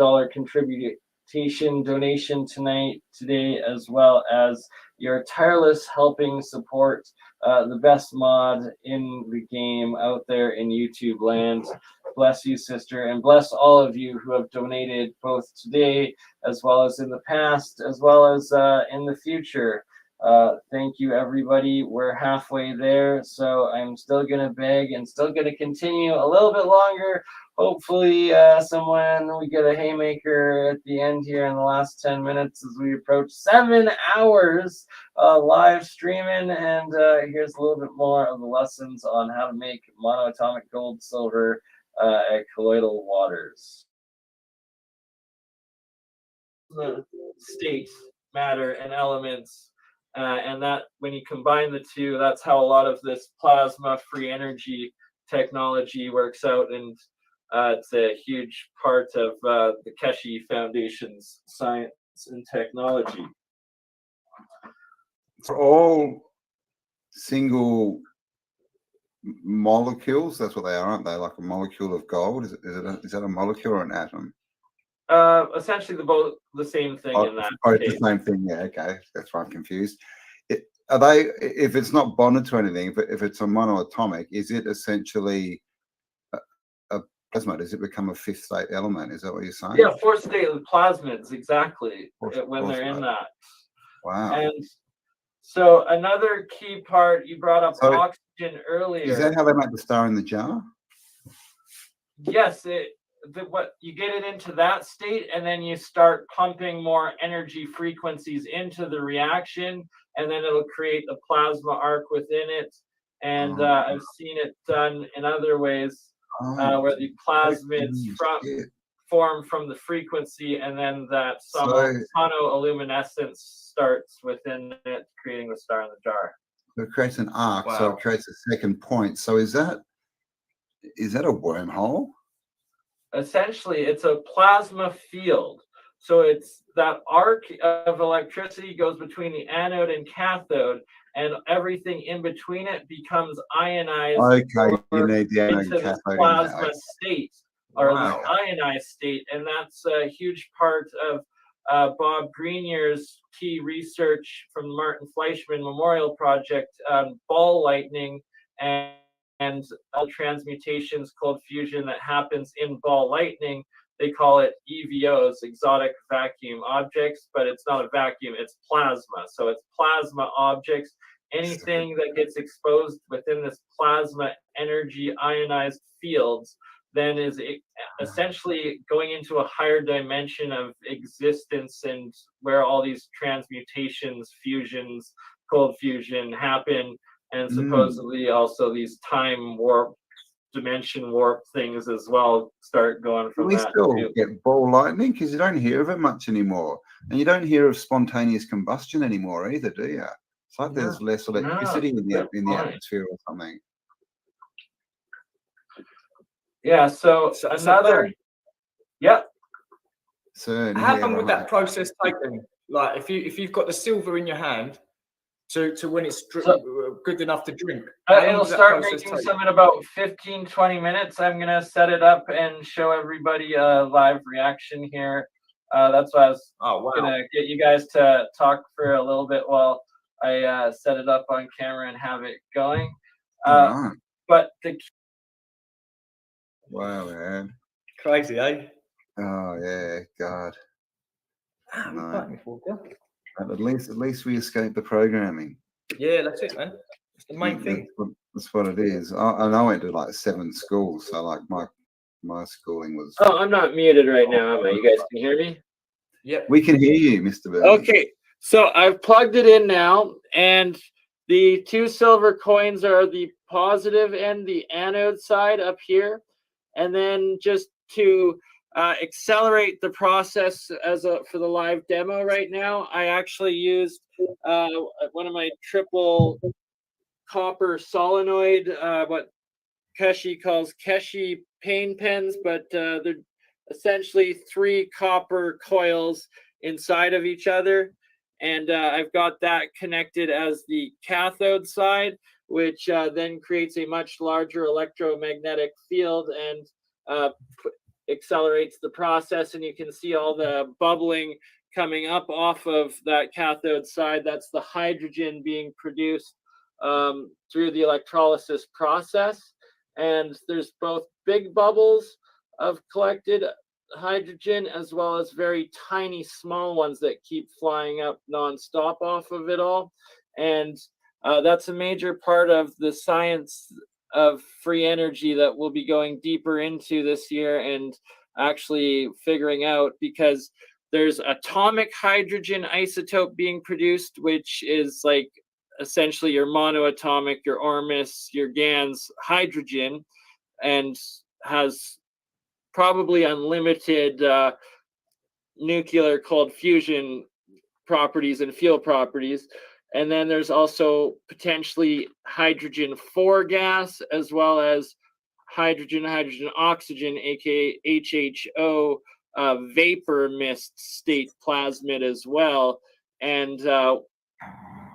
donation today, as well as your tireless helping support the best mod in the game out there in YouTube land. Bless you, sister, and bless all of you who have donated both today as well as in the past, as well as in the future. Thank you, everybody. We're halfway there, so I'm still gonna beg and still gonna continue a little bit longer. Hopefully, we get a haymaker at the end here in the last 10 minutes as we approach 7 hours live streaming. And here's a little bit more of the lessons on how to make monoatomic gold, silver at colloidal waters. The state, matter, and elements. And that when you combine the two, that's how a lot of this plasma free energy technology works out. And It's a huge part of the Keshe Foundation's science and technology. For all single molecules, that's what they are, aren't they? Like a molecule of gold. Is that a molecule or an atom? Essentially, both the same thing in that both case. the same thing. Yeah, okay, that's why I'm confused. Are they? If it's not bonded to anything, if it's a monoatomic, is it essentially a plasma? Does it become a fifth state element? Is that what you're saying? Yeah, fourth state plasmids, exactly. When they're in that. Wow. And so another key part, you brought up oxygen earlier. Is that how they make the star in the jar? Yes, what you get it into that state, and then you start pumping more energy frequencies into the reaction, and then it'll create the plasma arc within it. And I've seen it done in other ways, where the plasmids form from the frequency, and then that sonoluminescence starts within it, creating the star in the jar. It creates an arc, so it creates a second point. So is that a wormhole? Essentially, it's a plasma field. So it's that arc of electricity goes between the anode and cathode, and everything in between it becomes ionized. Okay, you need the anode into and cathode this plasma state, or this Wow. ionized state, and that's a huge part of Bob Greenyer's key research from the Martin Fleischmann Memorial Project on ball lightning and all transmutations, cold fusion that happens in ball lightning. They call it EVOs, exotic vacuum objects, but it's not a vacuum, it's plasma. So it's plasma objects. Anything that gets exposed within this plasma energy ionized fields then is essentially going into a higher dimension of existence, and where all these transmutations, fusions, cold fusion happen, and supposedly also these time warp, dimension warp things as well start going from that. We still get ball lightning because you don't hear of it much anymore, and you don't hear of spontaneous combustion anymore either, do you? It's like there's less electricity in the atmosphere or something. Yeah. So another. Yep. So how long would that process take then? Like if you've got the silver in your hand to when it's good enough to drink, it'll start making some in about 15-20 minutes. I'm gonna set it up and show everybody a live reaction here. That's why I was gonna get you guys to talk for a little bit while I set it up on camera and have it going. But the wow, man, crazy, eh? Oh yeah, God. No. At least we escaped the programming. Yeah, that's it, man. It's the main thing. That's what it is. And I went to like 7 schools, so like my schooling was. Oh, I'm not muted right now, am I? You guys can hear me? Yep. We can hear you, Mr. Burn. Okay, so I've plugged it in now, and the 2 silver coins are the positive and the anode side up here. And then just to accelerate the process for the live demo right now, I actually used one of my triple copper solenoid, what Keshe calls Keshe pain pens, but they're essentially 3 copper coils inside of each other. And I've got that connected as the cathode side, which then creates a much larger electromagnetic field and accelerates the process. And you can see all the bubbling coming up off of that cathode side. That's the hydrogen being produced through the electrolysis process. And there's both big bubbles of collected hydrogen as well as very tiny small ones that keep flying up nonstop off of it all. And that's a major part of the science of free energy that we'll be going deeper into this year and actually figuring out, because there's atomic hydrogen isotope being produced, which is like essentially your monoatomic, your Ormus, your GANs hydrogen, and has probably unlimited nuclear cold fusion properties and field properties. And then there's also potentially hydrogen 4 gas, as well as hydrogen, oxygen, aka HHO, vapor mist state plasmid as well. And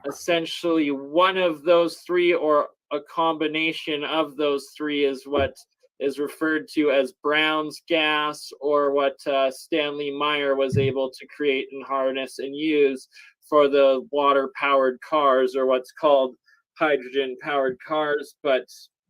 essentially one of those three or a combination of those three is what is referred to as Brown's gas, or what Stanley Meyer was able to create and harness and use for the water-powered cars, or what's called hydrogen-powered cars, but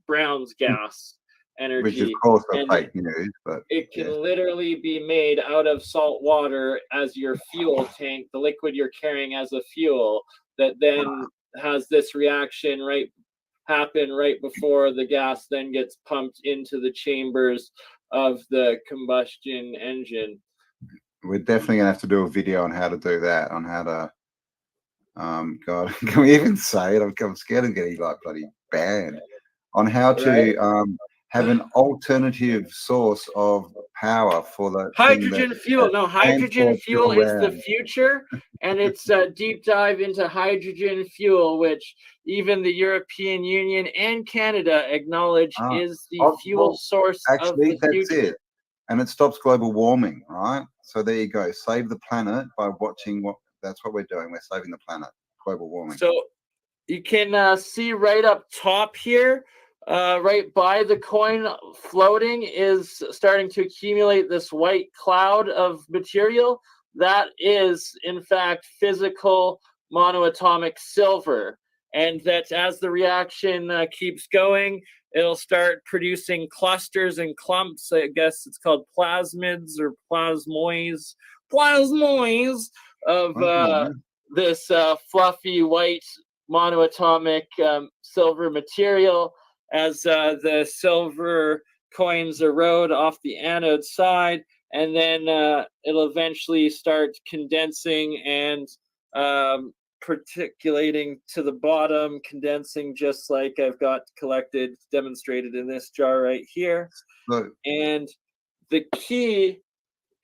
Brown's gas energy. Which of course are And fake news, but it can literally be made out of salt water as your fuel tank, the liquid you're carrying as a fuel, that then has this reaction happen right before the gas then gets pumped into the chambers of the combustion engine. we're definitely gonna have to do a video on how to do that, on how to God, can we even say it? I'm scared of getting like bloody banned. On how to have an alternative source of power for the hydrogen fuel. No, hydrogen fuel is the around. future, and it's a deep dive into hydrogen fuel, which even the European Union and Canada acknowledge is the fuel source of the future. It. And it stops global warming, right? So there you go. Save the planet by watching that's what we're doing. We're saving the planet, global warming. So you can see right up top here, right by the coin floating, is starting to accumulate this white cloud of material. That is, in fact, physical monoatomic silver. And that as the reaction keeps going, it'll start producing clusters and clumps. I guess it's called plasmids or plasmoids of this fluffy white monoatomic silver material. As the silver coins erode off the anode side, and then it'll eventually start condensing and particulating to the bottom, condensing just like I've got collected, demonstrated in this jar right here. Look. And the key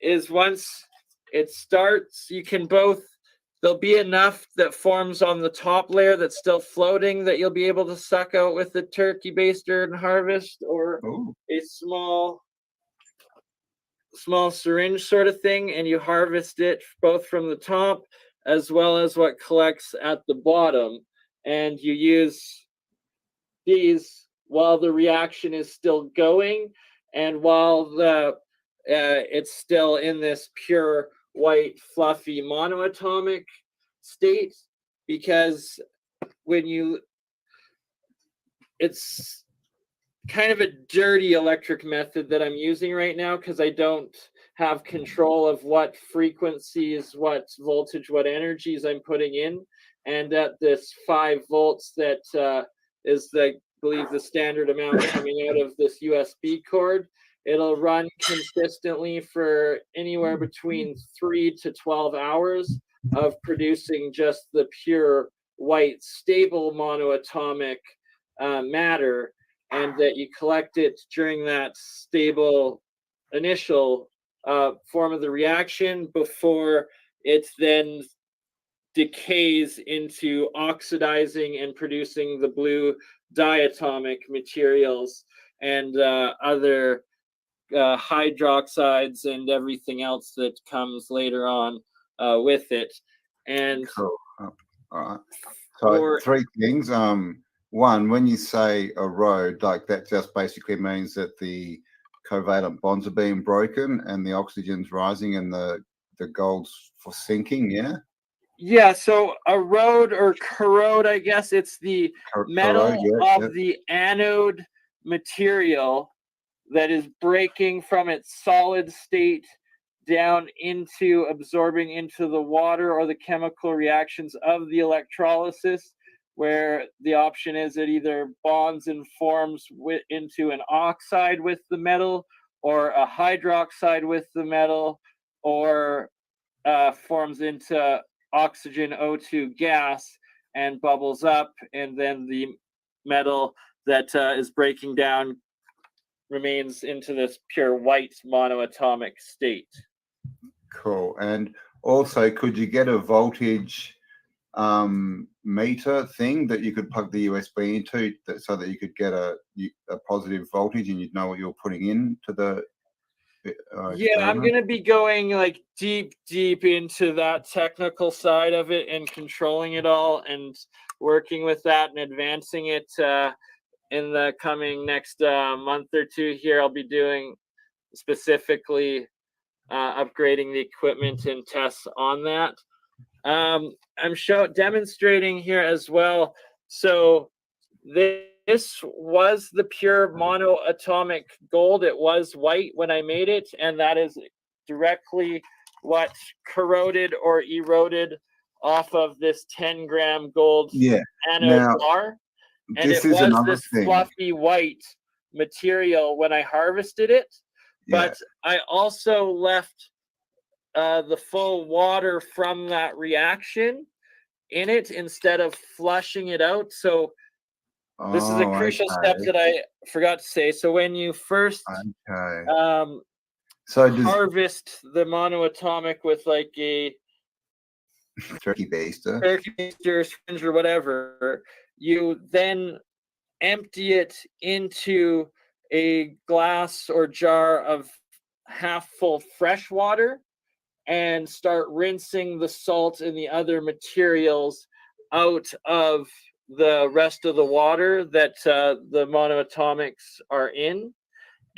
is once it starts, you can there'll be enough that forms on the top layer that's still floating that you'll be able to suck out with the turkey baster and harvest, or a small syringe sort of thing, and you harvest it both from the top as well as what collects at the bottom. And you use these while the reaction is still going, and while it's still in this pure white fluffy monoatomic state, because it's kind of a dirty electric method that I'm using right now, because I don't have control of what frequencies, what voltage, what energies I'm putting in. And at this 5 volts that is I believe the standard amount coming out of this USB cord, it'll run consistently for anywhere between 3 to 12 hours of producing just the pure white stable monoatomic matter, and that you collect it during that stable initial form of the reaction before it then decays into oxidizing and producing the blue diatomic materials and other hydroxides and everything else that comes later on with it. And cool. All right. So 3 things. One, when you say erode, like that just basically means that the covalent bonds are being broken and the oxygen's rising and the gold's for sinking, yeah? Yeah, so erode or corrode, I guess it's the metal of the anode material that is breaking from its solid state down into absorbing into the water or the chemical reactions of the electrolysis, where the option is it either bonds and forms into an oxide with the metal, or a hydroxide with the metal, or forms into oxygen O2 gas and bubbles up, and then the metal that is breaking down remains into this pure white monoatomic state. Cool. And also, could you get a voltage meter thing that you could plug the USB into, so that you could get a positive voltage and you'd know what you're putting into the Yeah, I'm gonna be going like deep into that technical side of it and controlling it all and working with that and advancing it in the coming next month or two here. I'll be doing specifically upgrading the equipment and tests on that. I'm demonstrating here as well. So this was the pure monoatomic gold. It was white when I made it, and that is directly what corroded or eroded off of this 10-gram gold anode bar. And it was this fluffy white material when I harvested it. But I also left the full water from that reaction in it instead of flushing it out. So this is a crucial step that I forgot to say. So when you first harvest the monoatomic with like a turkey baster, syringe or whatever, you then empty it into a glass or jar of half full fresh water and start rinsing the salt and the other materials out of the rest of the water that the monoatomics are in.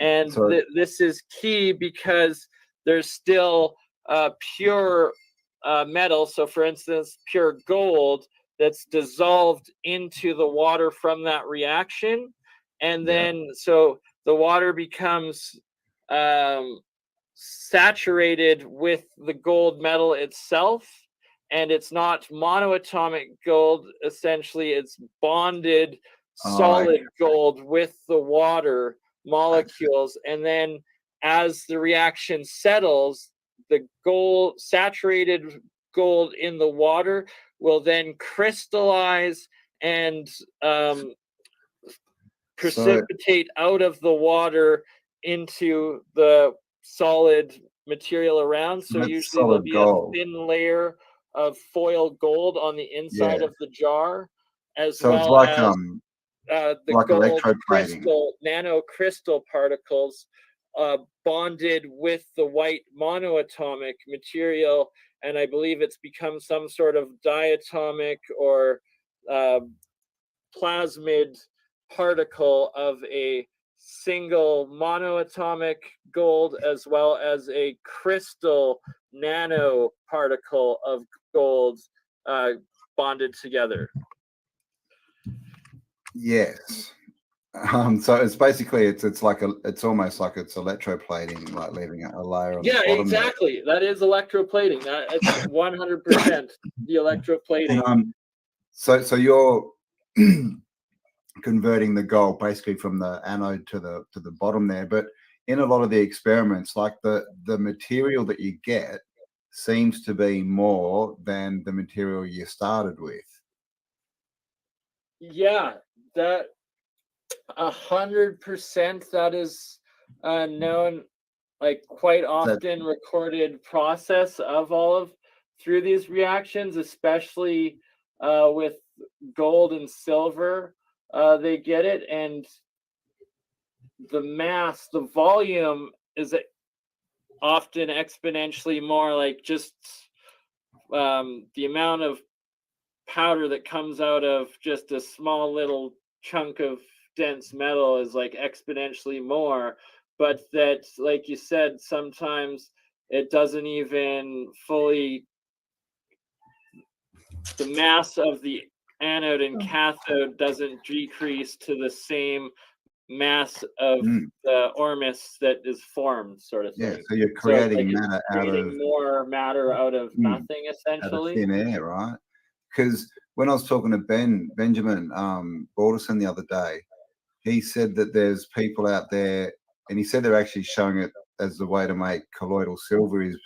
And this is key because there's still pure metal. So for instance, pure gold that's dissolved into the water from that reaction. And then so the water becomes saturated with the gold metal itself, and it's not monoatomic gold. Essentially, it's bonded solid gold with the water molecules. And then as the reaction settles, the gold, saturated gold in the water, will then crystallize and precipitate out of the water into the solid material around. So usually there'll be a thin layer of foil gold on the inside of the jar, as well as the gold crystal, nano crystal particles bonded with the white monoatomic material. And I believe it's become some sort of diatomic or plasmid particle of a single monoatomic gold, as well as a crystal nano particle of gold bonded together. Yes. So it's basically it's like it's almost like it's electroplating, like leaving a layer on the bottom. Exactly. That is electroplating. It's 100% the electroplating. So you're converting the gold basically from the anode to the bottom there, but in a lot of the experiments, like the material that you get seems to be more than the material you started with. Yeah, that 100%. That is known, like quite often recorded process of all of through these reactions, especially with gold and silver. They get it, and the mass, the volume is often exponentially more, like just the amount of powder that comes out of just a small little chunk of dense metal is like exponentially more. But that, like you said, sometimes it doesn't even fully, the mass of the anode and cathode doesn't decrease to the same mass of the ormus that is formed, sort of thing. Yeah, so you're creating matter out of more matter out of nothing, essentially. Out of thin air, right? Because when I was talking to Benjamin Balderson the other day, he said that there's people out there, and he said they're actually showing it as the way to make colloidal silver is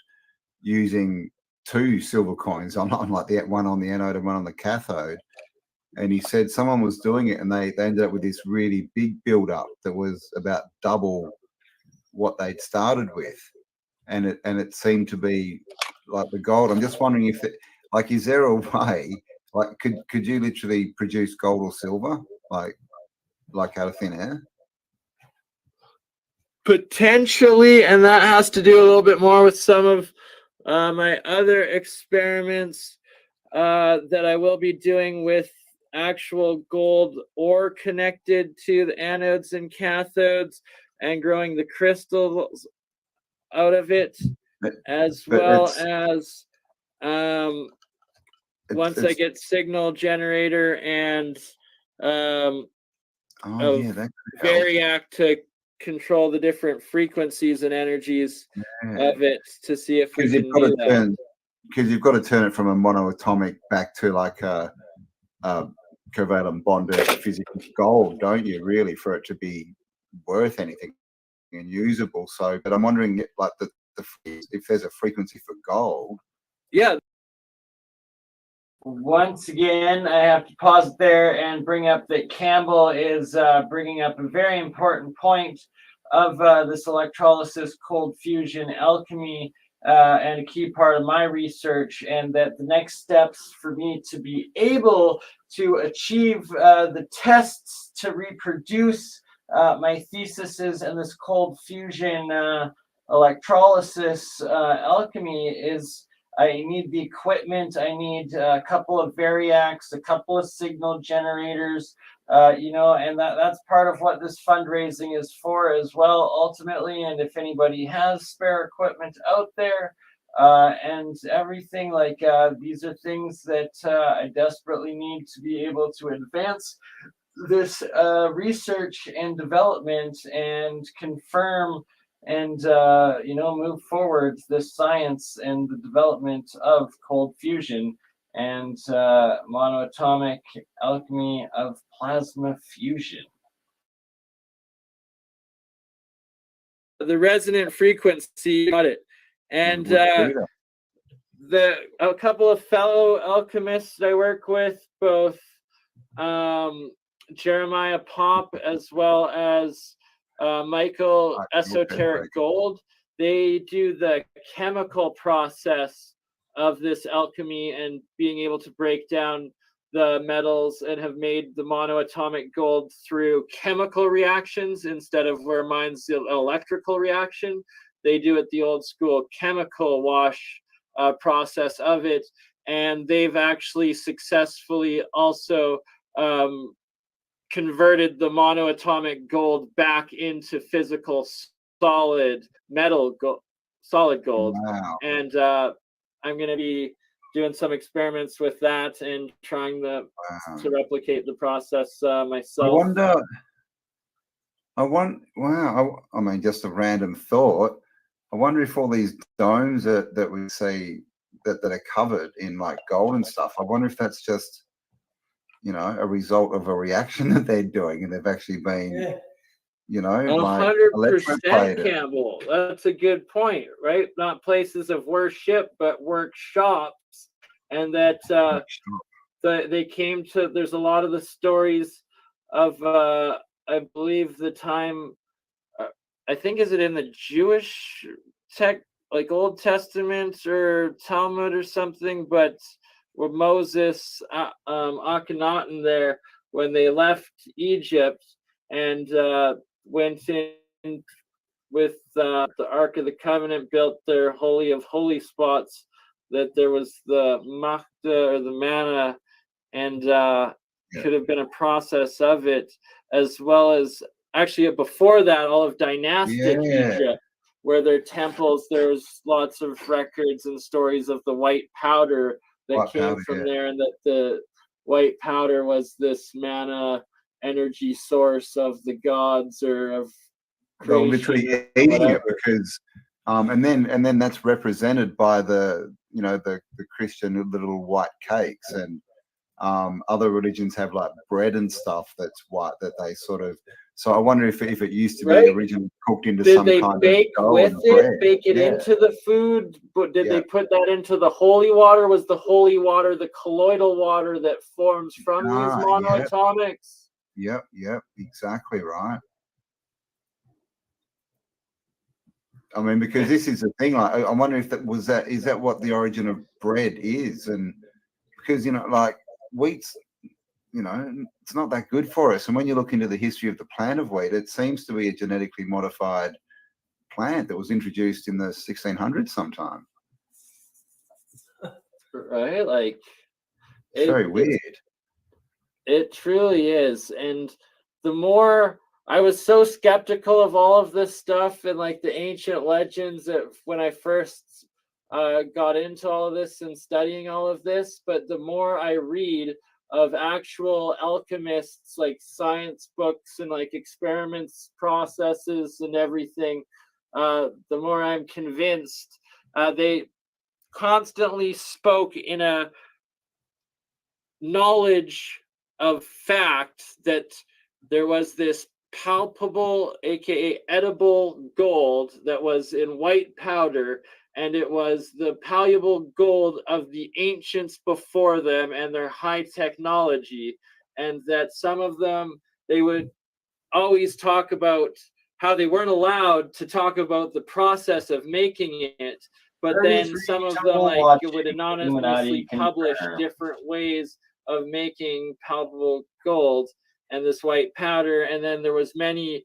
using 2 silver coins on like the one on the anode and one on the cathode. And he said someone was doing it, and they ended up with this really big build-up that was about double what they'd started with, and it seemed to be like the gold. I'm just wondering if is there a way Like, could you literally produce gold or silver, like out of thin air? Potentially, and that has to do a little bit more with some of my other experiments that I will be doing with actual gold ore connected to the anodes and cathodes and growing the crystals out of it, as well as once I get signal generator and Variac to control the different frequencies and energies of it to see if we can do that. Because you've got to turn it from a monoatomic back to like a covalent bonded physical gold, don't you? Really, for it to be worth anything and usable. So, but I'm wondering, like if there's a frequency for gold. Yeah. Once again, I have to pause it there and bring up that Campbell is bringing up a very important point of this electrolysis, cold fusion, alchemy, and a key part of my research, and that the next steps for me to be able to achieve the tests to reproduce my theses in this cold fusion electrolysis alchemy is I need the equipment. I need a couple of variacs, a couple of signal generators, and that's part of what this fundraising is for as well, ultimately. And if anybody has spare equipment out there and everything, like these are things that I desperately need to be able to advance this research and development and confirm and move forward this science and the development of cold fusion and monoatomic alchemy of plasma fusion. The resonant frequency, got it. And a couple of fellow alchemists I work with, both Jeremiah Pop as well as Michael Esoteric Gold, they do the chemical process of this alchemy and being able to break down the metals and have made the monoatomic gold through chemical reactions instead of where mine's the electrical reaction. They do it the old school chemical wash process of it, and they've actually successfully also converted the monoatomic gold back into physical solid metal solid gold. Wow. And I'm going to be doing some experiments with that and trying to replicate the process myself. I mean, just a random thought. I wonder if all these domes that we see that are covered in like gold and stuff, I wonder if that's just a result of a reaction that they're doing, and they've actually been, 100%, Campbell. That's a good point, right? Not places of worship, but workshops, and that they came to. There's a lot of the stories of, I believe, the time. I think is it in the Jewish like Old Testament or Talmud or something, but. Where Moses, Akhenaten there, when they left Egypt and went in with the Ark of the Covenant, built their Holy of Holy spots, that there was the Machda or the manna, and could have been a process of it, as well as actually before that, all of dynastic Egypt, where their temples, there's lots of records and stories of the white powder that came from there, and that the white powder was this manna energy source of the gods or of creation. They're literally eating it because and then that's represented by the Christian little white cakes, and other religions have like bread and stuff that's white that they sort of. So I wonder if it used to be originally cooked into some kind of bake it into the food, but did they put that into the holy water? Was the holy water the colloidal water that forms from these monoatomics? Yep, exactly right. I mean, because this is the thing. Like, I wonder if is that what the origin of bread is, and because like wheat's, it's not that good for us. And when you look into the history of the plant of wheat, it seems to be a genetically modified plant that was introduced in the 1600s sometime. Right? Like, It's very weird. It truly is. And the more I was so skeptical of all of this stuff and like the ancient legends that when I first got into all of this and studying all of this, but the more I read of actual alchemists, like science books and like experiments, processes and everything, the more I'm convinced they constantly spoke in a knowledge of fact that there was this palpable, aka edible gold that was in white powder, and it was the palpable gold of the ancients before them and their high technology, and that some of them, they would always talk about how they weren't allowed to talk about the process of making it, but then some of them like would anonymously publish different ways of making palpable gold and this white powder. And then there was many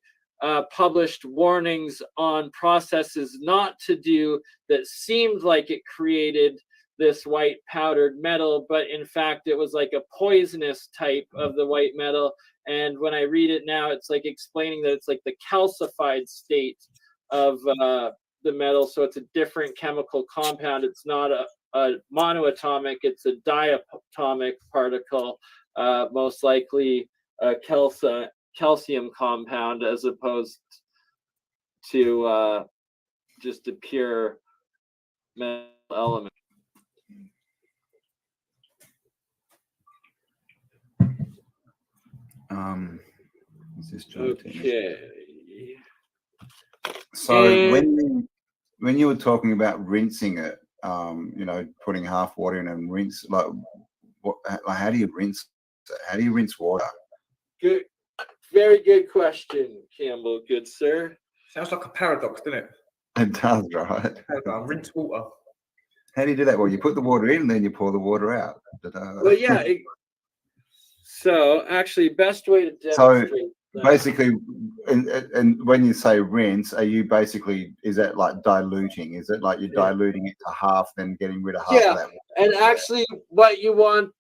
published warnings on processes not to do that seemed like it created this white powdered metal, but in fact it was like a poisonous type of the white metal. And when I read it now, it's like explaining that it's like the calcified state of the metal. So it's a different chemical compound. It's not a monoatomic, it's a diatomic particle, most likely a calcium compound, as opposed to just a pure metal element. Is this okay. So when you were talking about rinsing it, putting half water in and rinse, how do you rinse it? How do you rinse water? Good, very good question, Campbell. Good sir. Sounds like a paradox, doesn't it? It does, right? Rinse water. How do you do that? Well, you put the water in and then you pour the water out. Well, yeah. So actually, best way to demonstrate that. Basically, and when you say rinse, are you basically, is that like diluting? Is it like you're diluting it to half, then getting rid of half of that water? And actually what you want,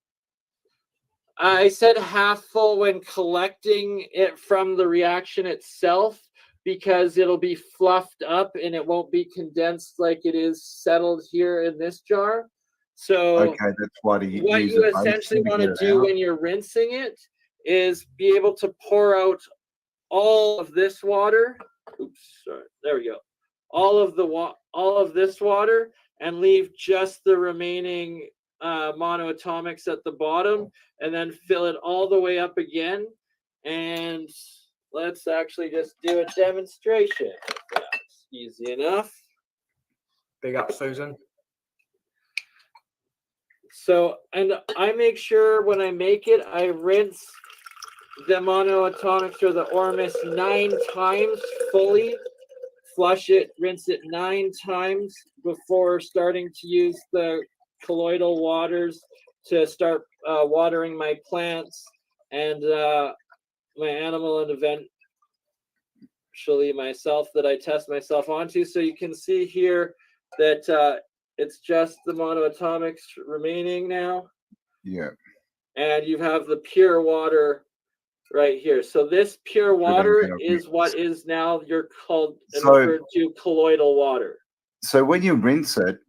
I said half full when collecting it from the reaction itself, because it'll be fluffed up and it won't be condensed like it is settled here in this jar. So okay, that's why what you essentially want to do when you're rinsing it is be able to pour out all of this water. Oops, sorry. There we go. All of this water, and leave just the remaining monoatomics at the bottom, and then fill it all the way up again. And let's actually just do a demonstration. That's easy enough. Big up, Susan. So, and I make sure when I make it, I rinse the monoatomics or the ormus 9 times fully, flush it, rinse it 9 times before starting to use the colloidal waters to start watering my plants and my animal, and eventually myself that I test myself onto. So you can see here that it's just the monoatomics remaining now. Yeah. And you have the pure water right here. So this pure water is what is now referred to colloidal water. So when you rinse it,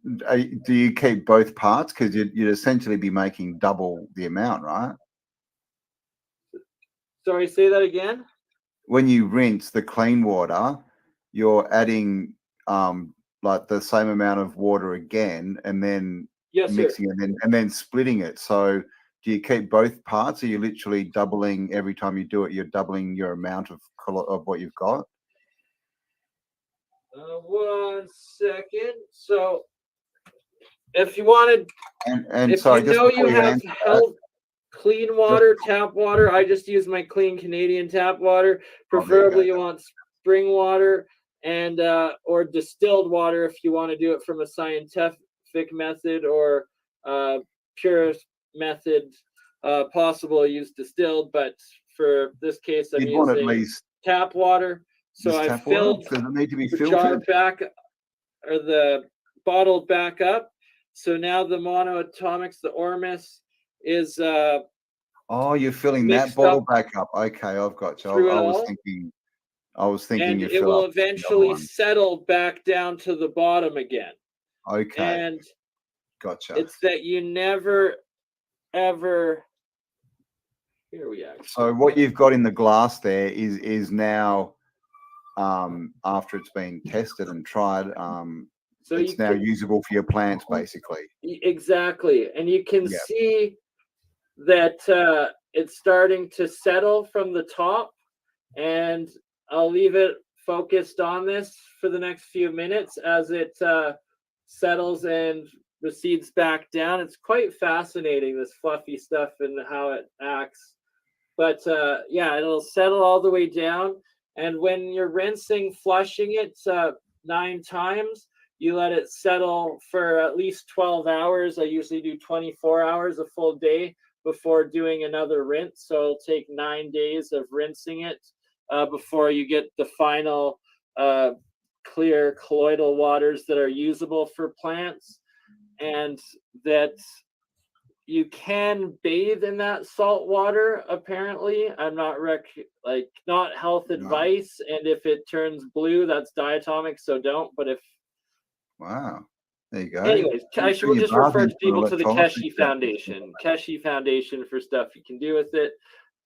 do you keep both parts? Because you'd essentially be making double the amount, right? Sorry, say that again? When you rinse the clean water, you're adding like the same amount of water again, and then mixing it and then splitting it. So do you keep both parts? Or are you literally doubling every time you do it? You're doubling your amount of what you've got. 1 second. So if you wanted, if sorry, you know you have clean water, tap water, I just use my clean Canadian tap water. Preferably you want spring water and or distilled water if you want to do it from a scientific method or purest method. possible use distilled, but for this case, I'm You'd want at using least tap water. So just I tap water. filled Does it need to be the jar filtered? back, or the bottle back up. So now the monoatomics, the Ormus, is Oh, you're filling that mixed bottle up back up. Okay, I've got you. through it I was all. thinking And you it fill will up the other eventually one. settle back down to the bottom again. Okay, And gotcha. it's that you never, ever. Here we actually. So what you've got in the glass there is now, after it's been tested and tried, So it's now usable for your plants, basically. Exactly, and you can Yeah. see that it's starting to settle from the top, and I'll leave it focused on this for the next few minutes as it settles and recedes back down. It's quite fascinating, this fluffy stuff and how it acts. But yeah, it'll settle all the way down. And when you're rinsing, flushing it 9 times, you let it settle for at least 12 hours. I usually do 24 hours, a full day, before doing another rinse. So it'll take 9 days of rinsing it before you get the final clear colloidal waters that are usable for plants. And that you can bathe in that salt water, apparently. I'm not not health advice. And if it turns blue, that's diatomic, so don't. But if Wow, there you go. anyways, I should just refer to people to the Keshi Foundation. Keshi Foundation for stuff you can do with it.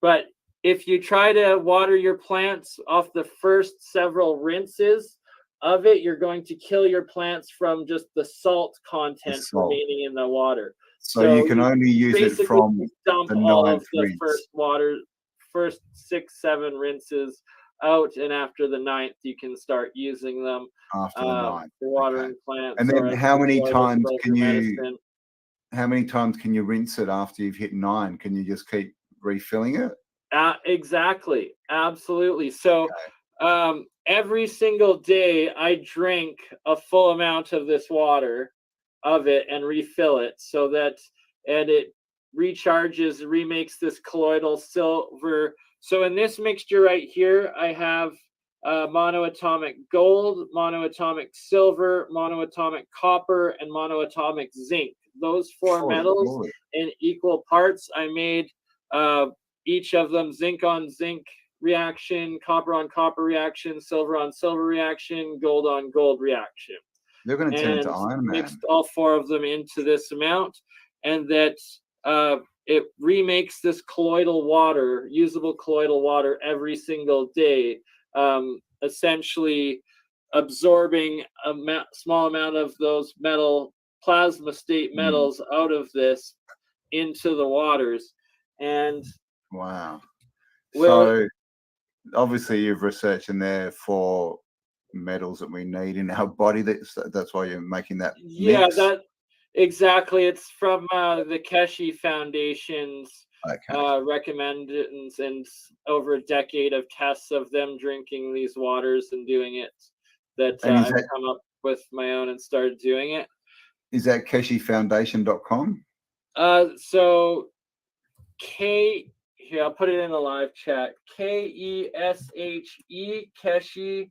But if you try to water your plants off the first several rinses of it, you're going to kill your plants from just the salt content remaining in the water. So you can only use it from dump the all 9th of the rinse. first 6, 7 rinses out, and after the 9th, you can start using them after the 9th for watering plants. And then how many times can you? Medicine. How many times can you rinse it after you've hit 9? Can you just keep refilling it? Exactly, absolutely. So every single day, I drink a full amount of this water of it and refill it, so that it recharges, remakes this colloidal silver. So in this mixture right here, I have monoatomic gold, monoatomic silver, monoatomic copper, and monoatomic zinc. Those 4 metals in equal parts. I made each of them zinc on zinc reaction, copper on copper reaction, silver on silver reaction, gold on gold reaction. They're going to turn into Iron Man. Mixed all 4 of them into this amount, and that it remakes this colloidal water, usable colloidal water, every single day, essentially absorbing a small amount of those plasma state metals out of this into the waters. And wow. So obviously you've researched in there for metals that we need in our body. That's why you're making that mix. Exactly. It's from the Keshi Foundation's recommendtions, and over a decade of tests of them drinking these waters and doing it, that I've come up with my own and started doing it. Is that KeshiFoundation.com? So here, I'll put it in the live chat. KESHE, Keshi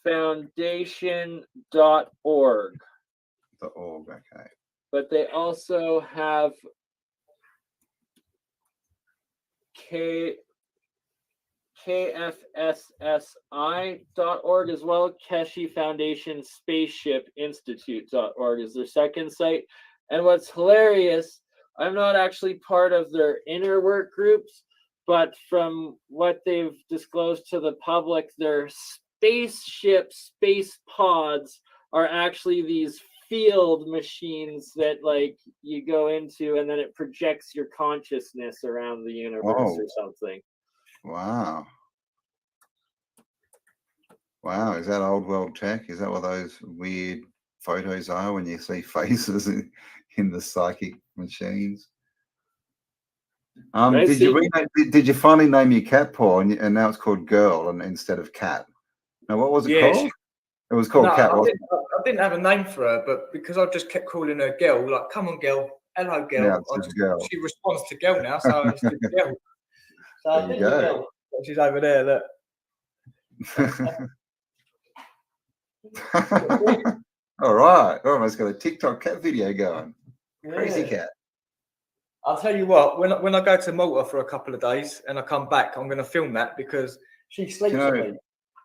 Foundation.org. Okay. But they also have KFSSI.org as well. Keshi Foundation Spaceship Institute.org is their second site. And what's hilarious, I'm not actually part of their inner work groups, but from what they've disclosed to the public, their spaceship space pods are actually these field machines that you go into, and then it projects your consciousness around the universe or something. Wow. Is that old world tech? Is that what those weird photos are when you see faces in the psychic machines? Did you finally name your cat Paul, and now it's called Girl and instead of Cat? Now what was it called? It was called Cat. I didn't have a name for her, but because I just kept calling her Girl, like, come on, Girl, hello, girl. Now it's just girl. She responds to girl now, so it's just girl. So There you go. girl. She's over there, look. All right. Almost got a TikTok cat video going. Crazy cat. I'll tell you what, when I go to Malta for a couple of days and I come back, I'm going to film that because she sleeps on me.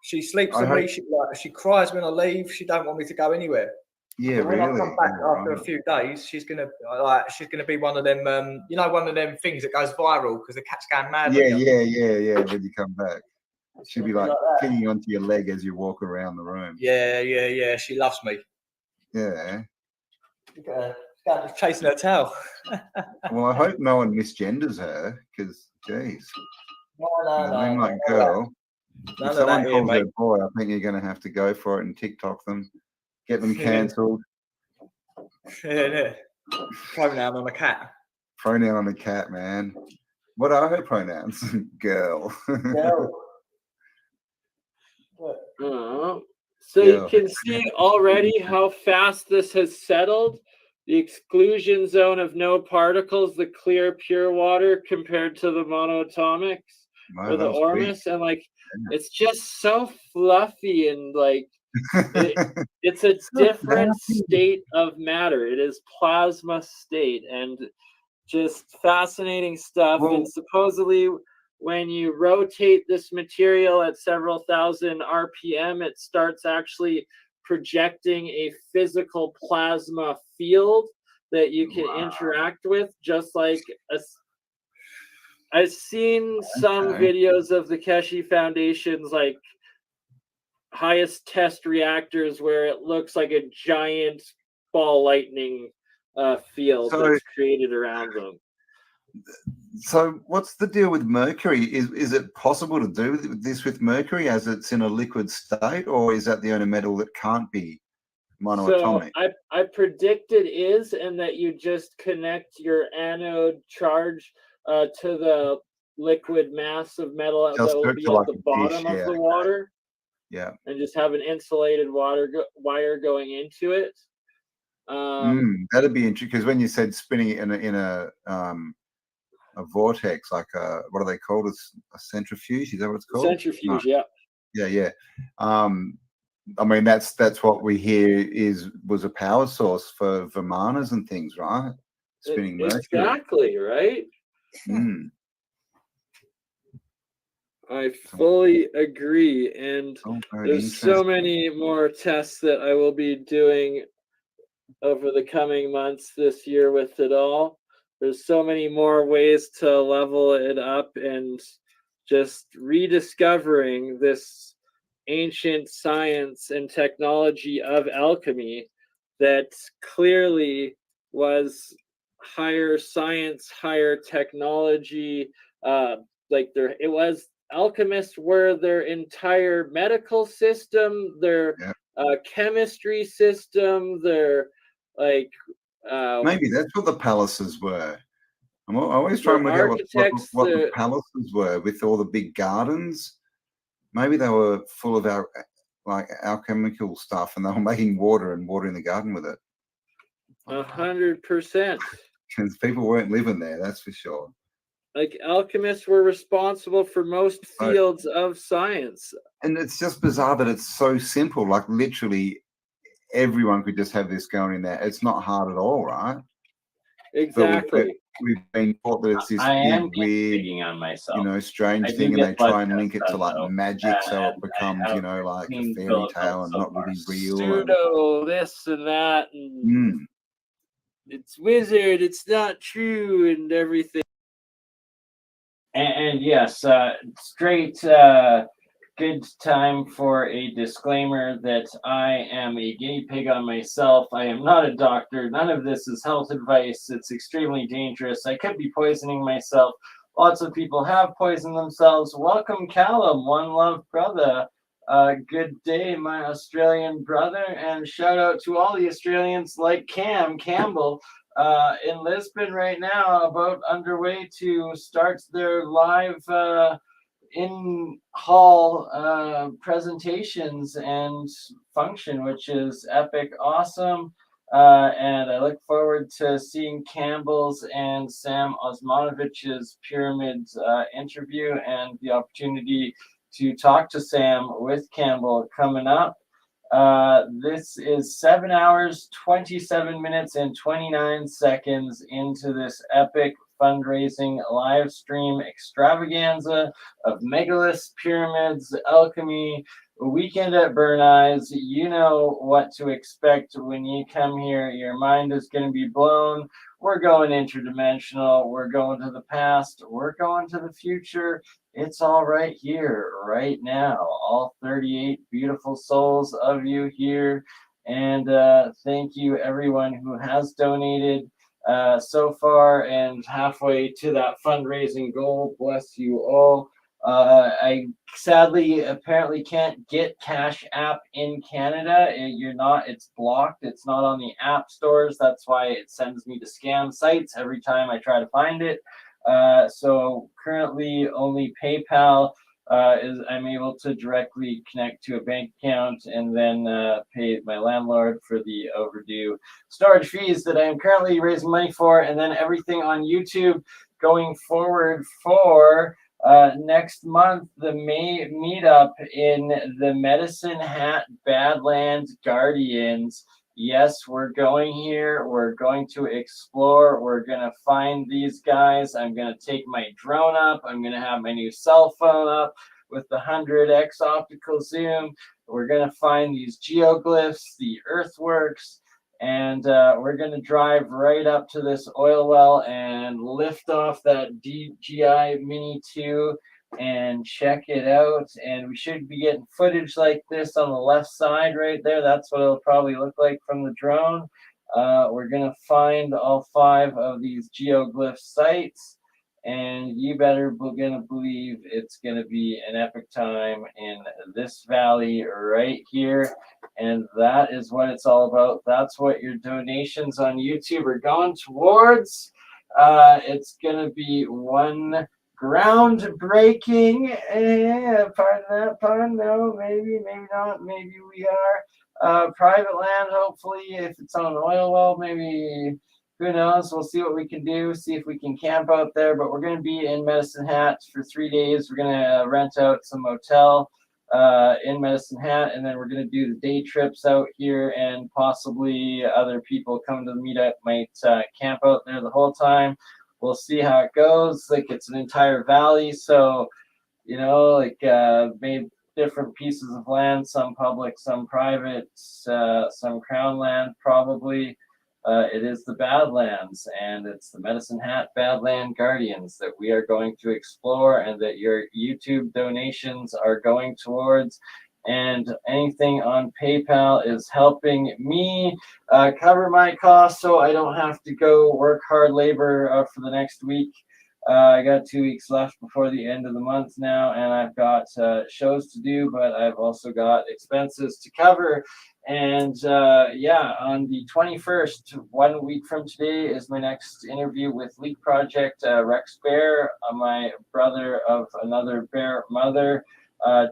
She sleeps on me. She cries when I leave. She don't want me to go anywhere. Yeah, but when really. I come back after a few days, she's gonna be one of them, one of them things that goes viral because the cat's going mad. Yeah. When you come back, she'll be like clinging onto your leg as you walk around the room. Yeah. She loves me. Yeah. Chasing her tail. Well, I hope no one misgenders her because, geez. No. Name like girl. None if someone here, calls mate. her boy, I think you're going to have to go for it and TikTok them, get them cancelled. Yeah. Pronoun on a cat. Pronoun on a cat, man. What are her pronouns? Girl. So you can see already how fast this has settled. The exclusion zone of no particles, the clear, pure water compared to the monatomics or the Ormus. And like, it's just so fluffy and like, it's a different state of matter. It is plasma state and just fascinating stuff. And supposedly when you rotate this material at several thousand RPM, it starts actually projecting a physical plasma field that you can interact with, just like I've seen some videos of the Keshe Foundation's like highest test reactors where it looks like a giant ball lightning field that's created around them. So what's the deal with mercury? Is it possible to do this with mercury as it's in a liquid state, or is that the only metal that can't be monoatomic? So I predict it is, and that you just connect your anode charge to the liquid mass of metal that will be at the bottom of the water. Yeah. And just have an insulated wire going into it. That'd be interesting, because when you said spinning it in a vortex, like what are they called? A centrifuge? Is that what it's called? Centrifuge, yeah. Yeah. I mean, that's what we hear was a power source for Vimanas and things, right? Spinning mercury. Exactly, right? I fully agree, and there's so many more tests that I will be doing over the coming months this year with it all. There's so many more ways to level it up, and just rediscovering this ancient science and technology of alchemy that clearly was higher science, higher technology. It was alchemists were their entire medical system, their chemistry system, their maybe that's what the palaces were. I always try and work out what the palaces were with all the big gardens. Maybe they were full of our alchemical stuff, and they were making water and watering the garden with it. 100%. Because people weren't living there, that's for sure. Like, alchemists were responsible for most fields of science. And it's just bizarre that it's so simple. Like, literally everyone could just have this going in there. It's not hard at all, right? Exactly. We've been taught that it's this big, on myself. strange thing, and they try and link it to like magic, so it becomes, like a fairy tale and not really real. Pseudo this and that, and it's wizard, it's not true, and everything. And yes, straight good time for a disclaimer that I am a guinea pig on myself. I am not a doctor. None of this is health advice. It's extremely dangerous. I could be poisoning myself. Lots of people have poisoned themselves. Welcome, Callum, one love brother. Good day, my Australian brother, and shout out to all the Australians like Campbell in Lisbon right now, about underway to start their live in-hall presentations and function, which is epic awesome. And I look forward to seeing Campbell's and Sam Osmanovich's pyramids interview and the opportunity to talk to Sam with Campbell coming up. This is 7 hours, 27 minutes, and 29 seconds into this epic fundraising live stream extravaganza of megaliths, pyramids, alchemy, weekend at BurnEye's. You know what to expect when you come here. Your mind is going to be blown. We're going interdimensional. We're going to the past. We're going to the future. It's all right here, right now. All 38 beautiful souls of you here. And thank you, everyone who has donated so far and halfway to that fundraising goal. Bless you all. I sadly apparently can't get Cash App in Canada. It's blocked. It's not on the app stores. That's why it sends me to scam sites every time I try to find it. So currently only PayPal I'm able to directly connect to a bank account and then pay my landlord for the overdue storage fees that I am currently raising money for, and then everything on YouTube going forward for next month, the May meetup in the Medicine Hat Badlands Guardians. Yes, we're going here. We're going to explore. We're going to find these guys. I'm going to take my drone up. I'm going to have my new cell phone up with the 100x optical zoom. We're going to find these geoglyphs, the earthworks, and we're going to drive right up to this oil well and lift off that DJI Mini 2 and check it out. And we should be getting footage like this on the left side right there. That's what it'll probably look like from the drone. We're going to find all 5 of these geoglyph sites, and you better gonna believe it's gonna be an epic time in this valley right here. And that is what it's all about. That's what your donations on YouTube are going towards. It's gonna be one groundbreaking, pardon that pun, no, maybe not, maybe we are. Private land, hopefully, if it's on an oil well, maybe, who knows, we'll see what we can do, see if we can camp out there. But we're going to be in Medicine Hat for 3 days. We're going to rent out some motel in Medicine Hat, and then we're going to do the day trips out here, and possibly other people coming to the meetup might camp out there the whole time. We'll see how it goes. Like, it's an entire valley, so made different pieces of land, some public, some private, some crown land probably. It is the Badlands, and it's the Medicine Hat Badland Guardians that we are going to explore, and that your YouTube donations are going towards. And anything on PayPal is helping me cover my costs, so I don't have to go work hard labor for the next week. I got 2 weeks left before the end of the month now, and I've got shows to do, but I've also got expenses to cover. And on the 21st, 1 week from today, is my next interview with Leak Project, Rex Bear, my brother of another bear mother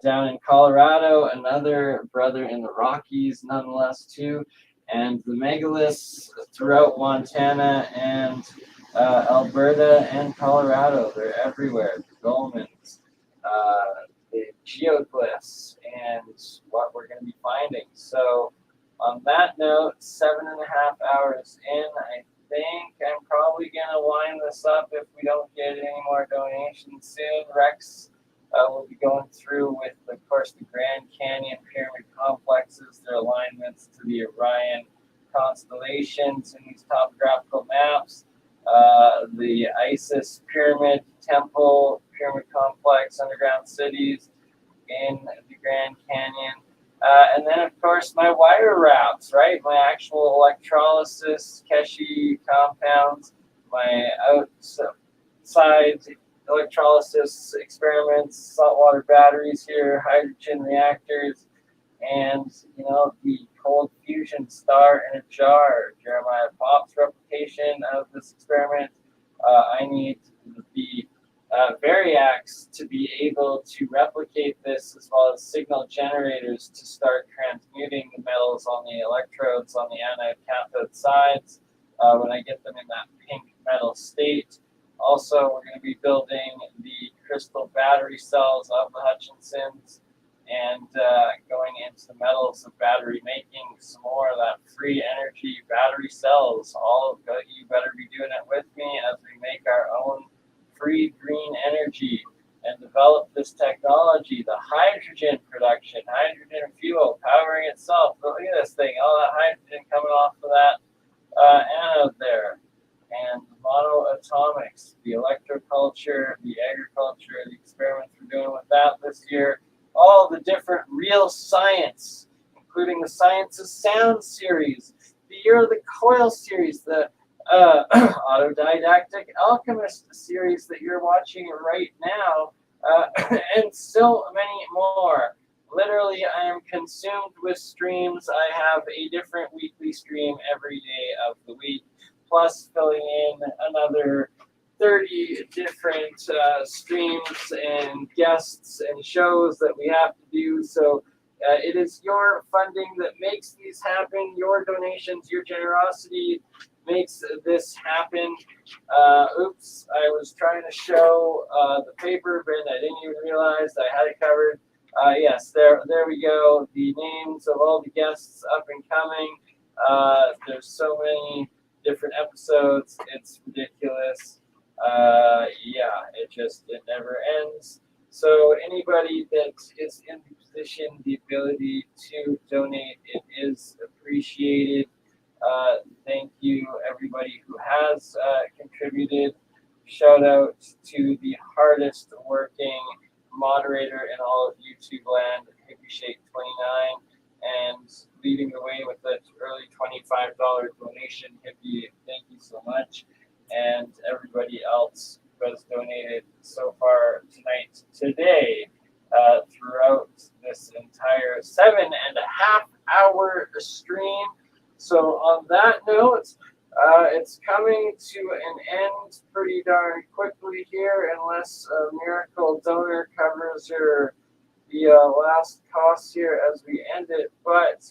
down in Colorado, another brother in the Rockies, nonetheless, too, and the Megaliths throughout Montana and Alberta and Colorado. They're everywhere. The dolmens, the geoglyphs, and what we're going to be finding. So on that note, 7.5 hours in, I think I'm probably going to wind this up if we don't get any more donations soon. Rex will be going through with, of course, the Grand Canyon pyramid complexes, their alignments to the Orion constellations in these topographical maps. The Isis pyramid temple, pyramid complex, underground cities in the Grand Canyon. And then, of course, my wire wraps, right? My actual electrolysis, Keshi compounds, my outside electrolysis experiments, saltwater batteries here, hydrogen reactors, and, the cold fusion star in a jar, Jeremiah Pop's replication of this experiment. I need the variacs to be able to replicate this, as well as signal generators to start transmuting the metals on the electrodes on the anode cathode sides when I get them in that pink metal state. Also, we're going to be building the crystal battery cells of the Hutchinsons and going into the metals of battery making, some more of that free energy battery cells. All of you better be doing it with me as we make our own free green energy and develop this technology, the hydrogen production, hydrogen fuel powering itself. Look at this thing, all that hydrogen coming off of that anode there. And the monoatomics, the electroculture, the agriculture, the experiments we're doing with that this year, all the different real science, including the Science of Sound series, the Year of the Coil series, the autodidactic Alchemist series that you're watching right now, and still many more. Literally, I am consumed with streams. I have a different weekly stream every day of the week, plus filling in another 30 different streams and guests and shows that we have to do. So it is your funding that makes these happen. Your donations, your generosity makes this happen. Oops, I was trying to show the paper, but I didn't even realize I had it covered. Yes, there we go. The names of all the guests up and coming. There's so many different episodes. It's ridiculous. Yeah, it never ends. So anybody that is in the position, the ability to donate, it is appreciated. Thank you, everybody who has contributed. Shout out to the hardest working moderator in all of YouTube land, HippieShake29, and leading the way with that early $25 donation. Hippie, thank you so much. And everybody else who has donated so far today, throughout this entire 7.5 hour stream. So on that note, it's coming to an end pretty darn quickly here, unless a miracle donor covers the last costs here as we end it. But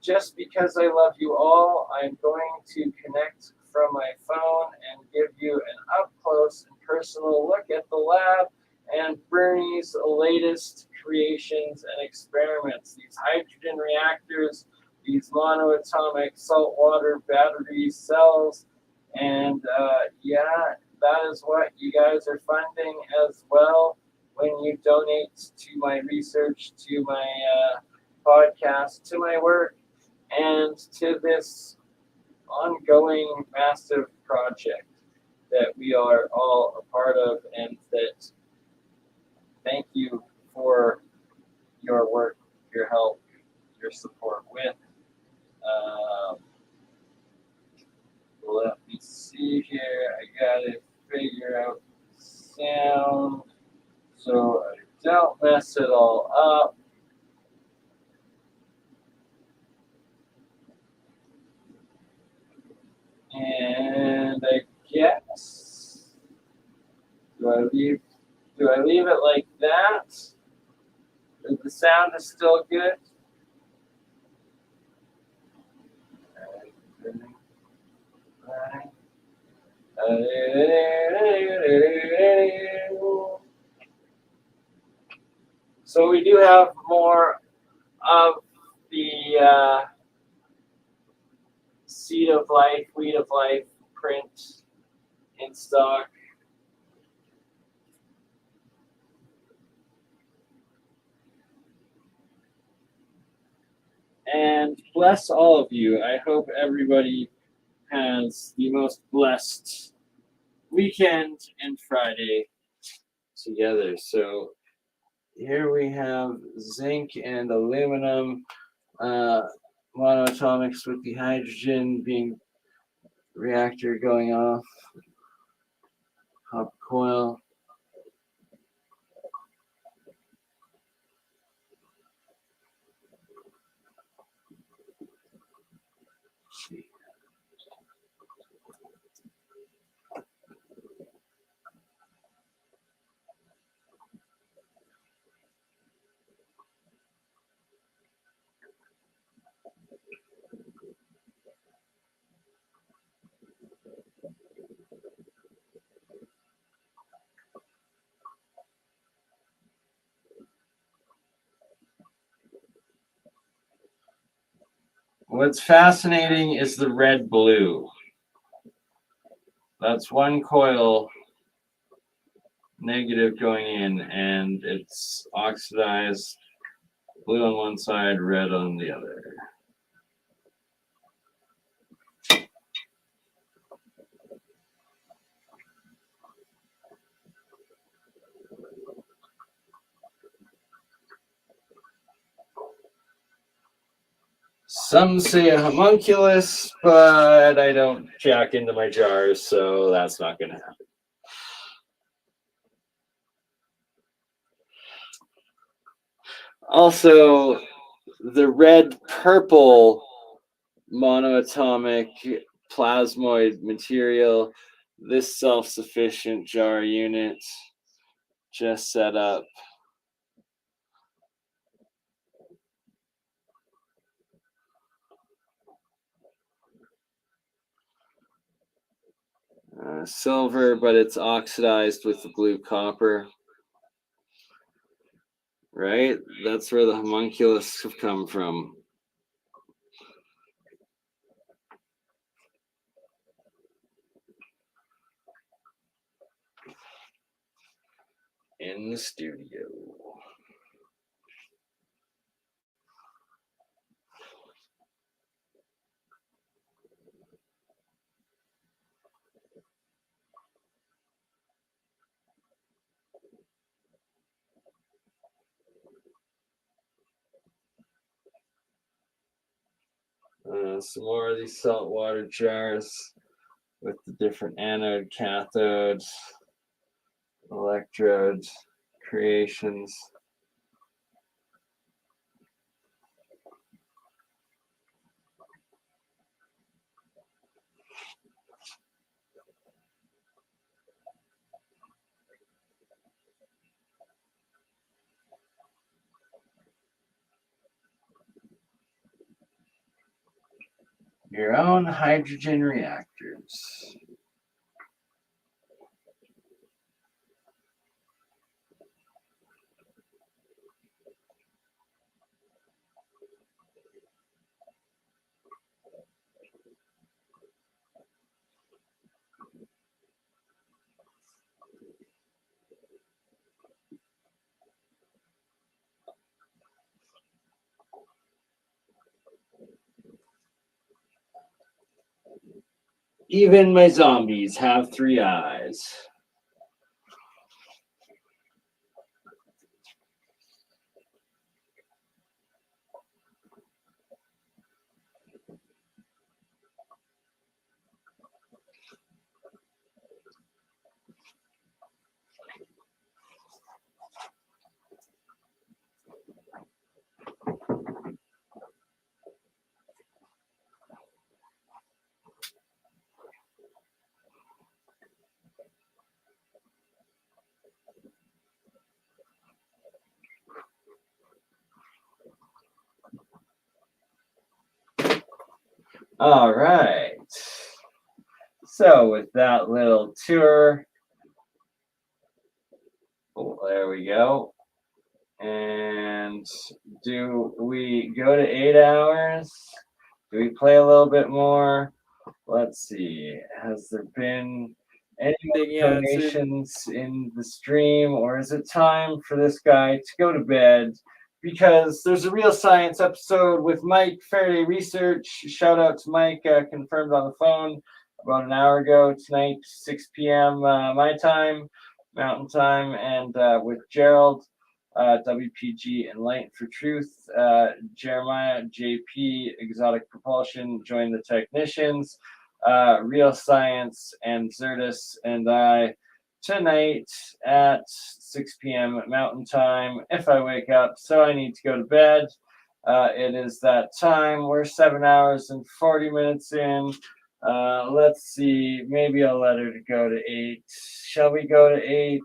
just because I love you all, I'm going to connect from my phone and give you an up-close and personal look at the lab and BurnEye's latest creations and experiments. These hydrogen reactors, these monoatomic saltwater battery cells, and yeah, that is what you guys are funding as well when you donate to my research, to my podcast, to my work, and to this ongoing massive project that we are all a part of, and that thank you for your work, your help, your support with. Let me see here. I gotta figure out sound so I don't mess it all up. And I guess, do I leave it like that? If the sound is still good. So we do have more of the Seed of Life, Weed of Life print in stock. And bless all of you. I hope everybody has the most blessed weekend and Friday together. So here we have zinc and aluminum monoatomics with the hydrogen being reactor going off. Hop coil. What's fascinating is the red blue. That's one coil negative going in, and it's oxidized, blue on one side, red on the other. Some say a homunculus, but I don't jack into my jars, so that's not going to happen. Also, the red-purple monoatomic plasmoid material, this self-sufficient jar unit just set up. Silver, but it's oxidized with the blue copper. Right? That's where the homunculus have come from. In the studio. Some more of these saltwater jars with the different anode, cathode, electrode creations. Your own hydrogen reactors. Even my zombies have 3 eyes. All right. So with that little tour, there we go. And do we go to 8 hours? Do we play a little bit more? Let's see. Has there been any donations in the stream, or is it time for this guy to go to bed? Because there's a Real Science episode with Mike, Faraday Research. Shout out to Mike, confirmed on the phone about an hour ago tonight, 6 p.m. My time, Mountain Time, and with Gerald, WPG and Light for Truth, Jeremiah, JP, Exotic Propulsion, Join the Technicians, Real Science, and Zertus, and I tonight at 6 p.m. Mountain Time if I wake up. So I need to go to bed. It is that time. We're 7 hours and 40 minutes in. Let's see. Maybe I'll let her go to 8. Shall we go to 8?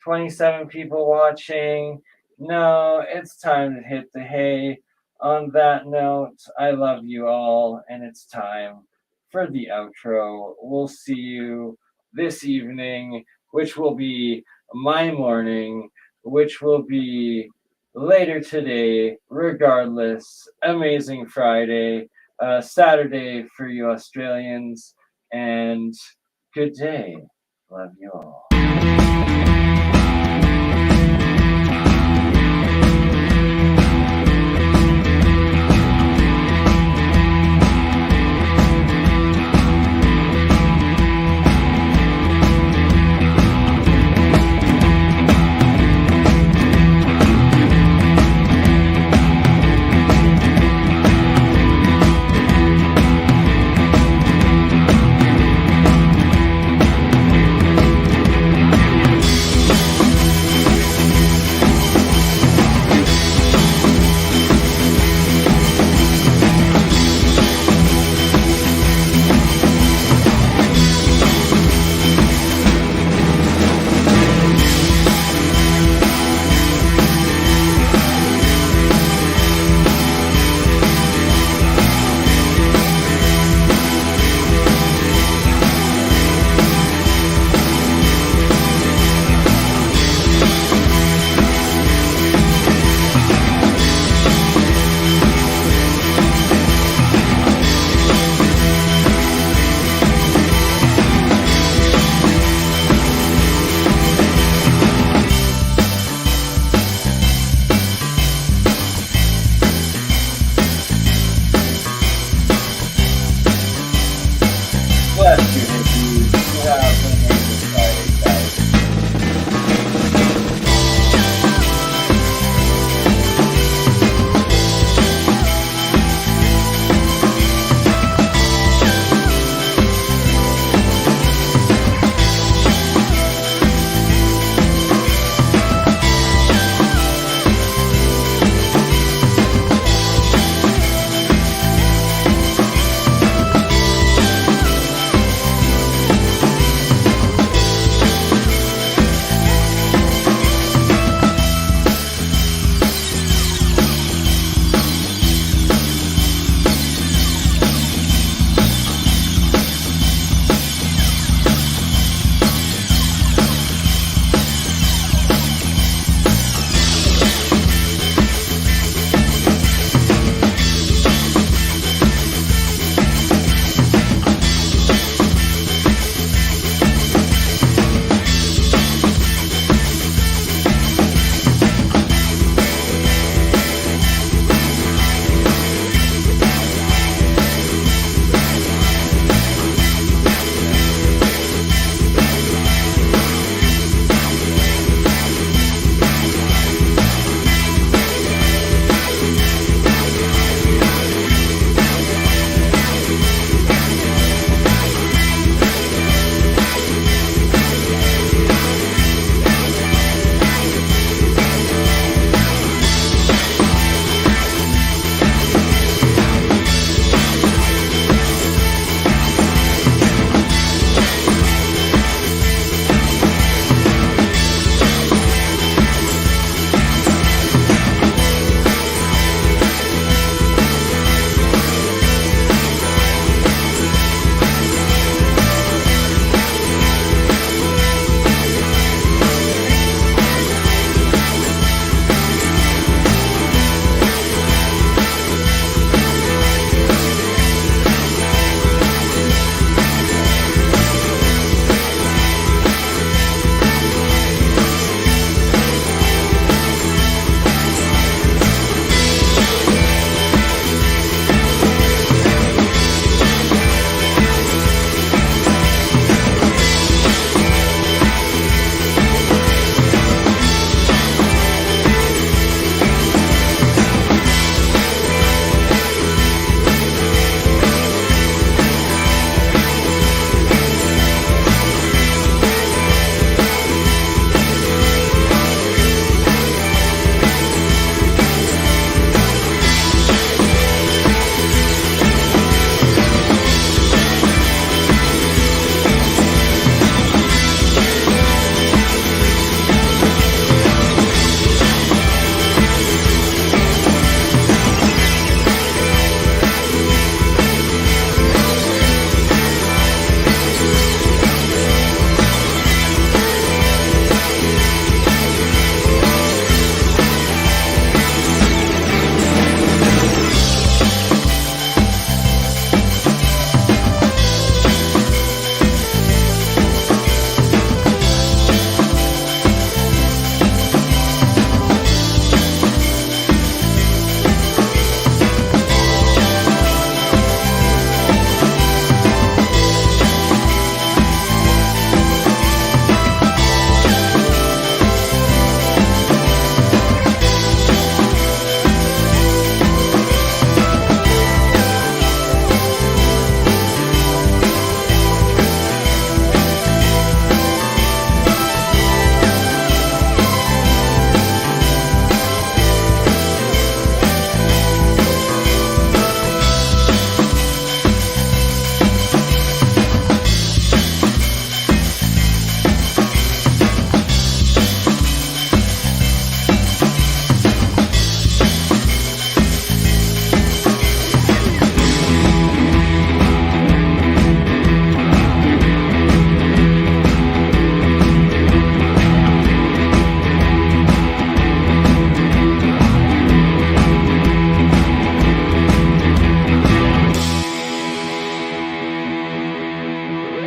27 people watching. No, it's time to hit the hay. On that note, I love you all, and it's time for the outro. We'll see you this evening, which will be my morning, which will be later today, regardless. Amazing Friday. Saturday for you Australians, and good day. Love you all. Bless you, Nikki. You have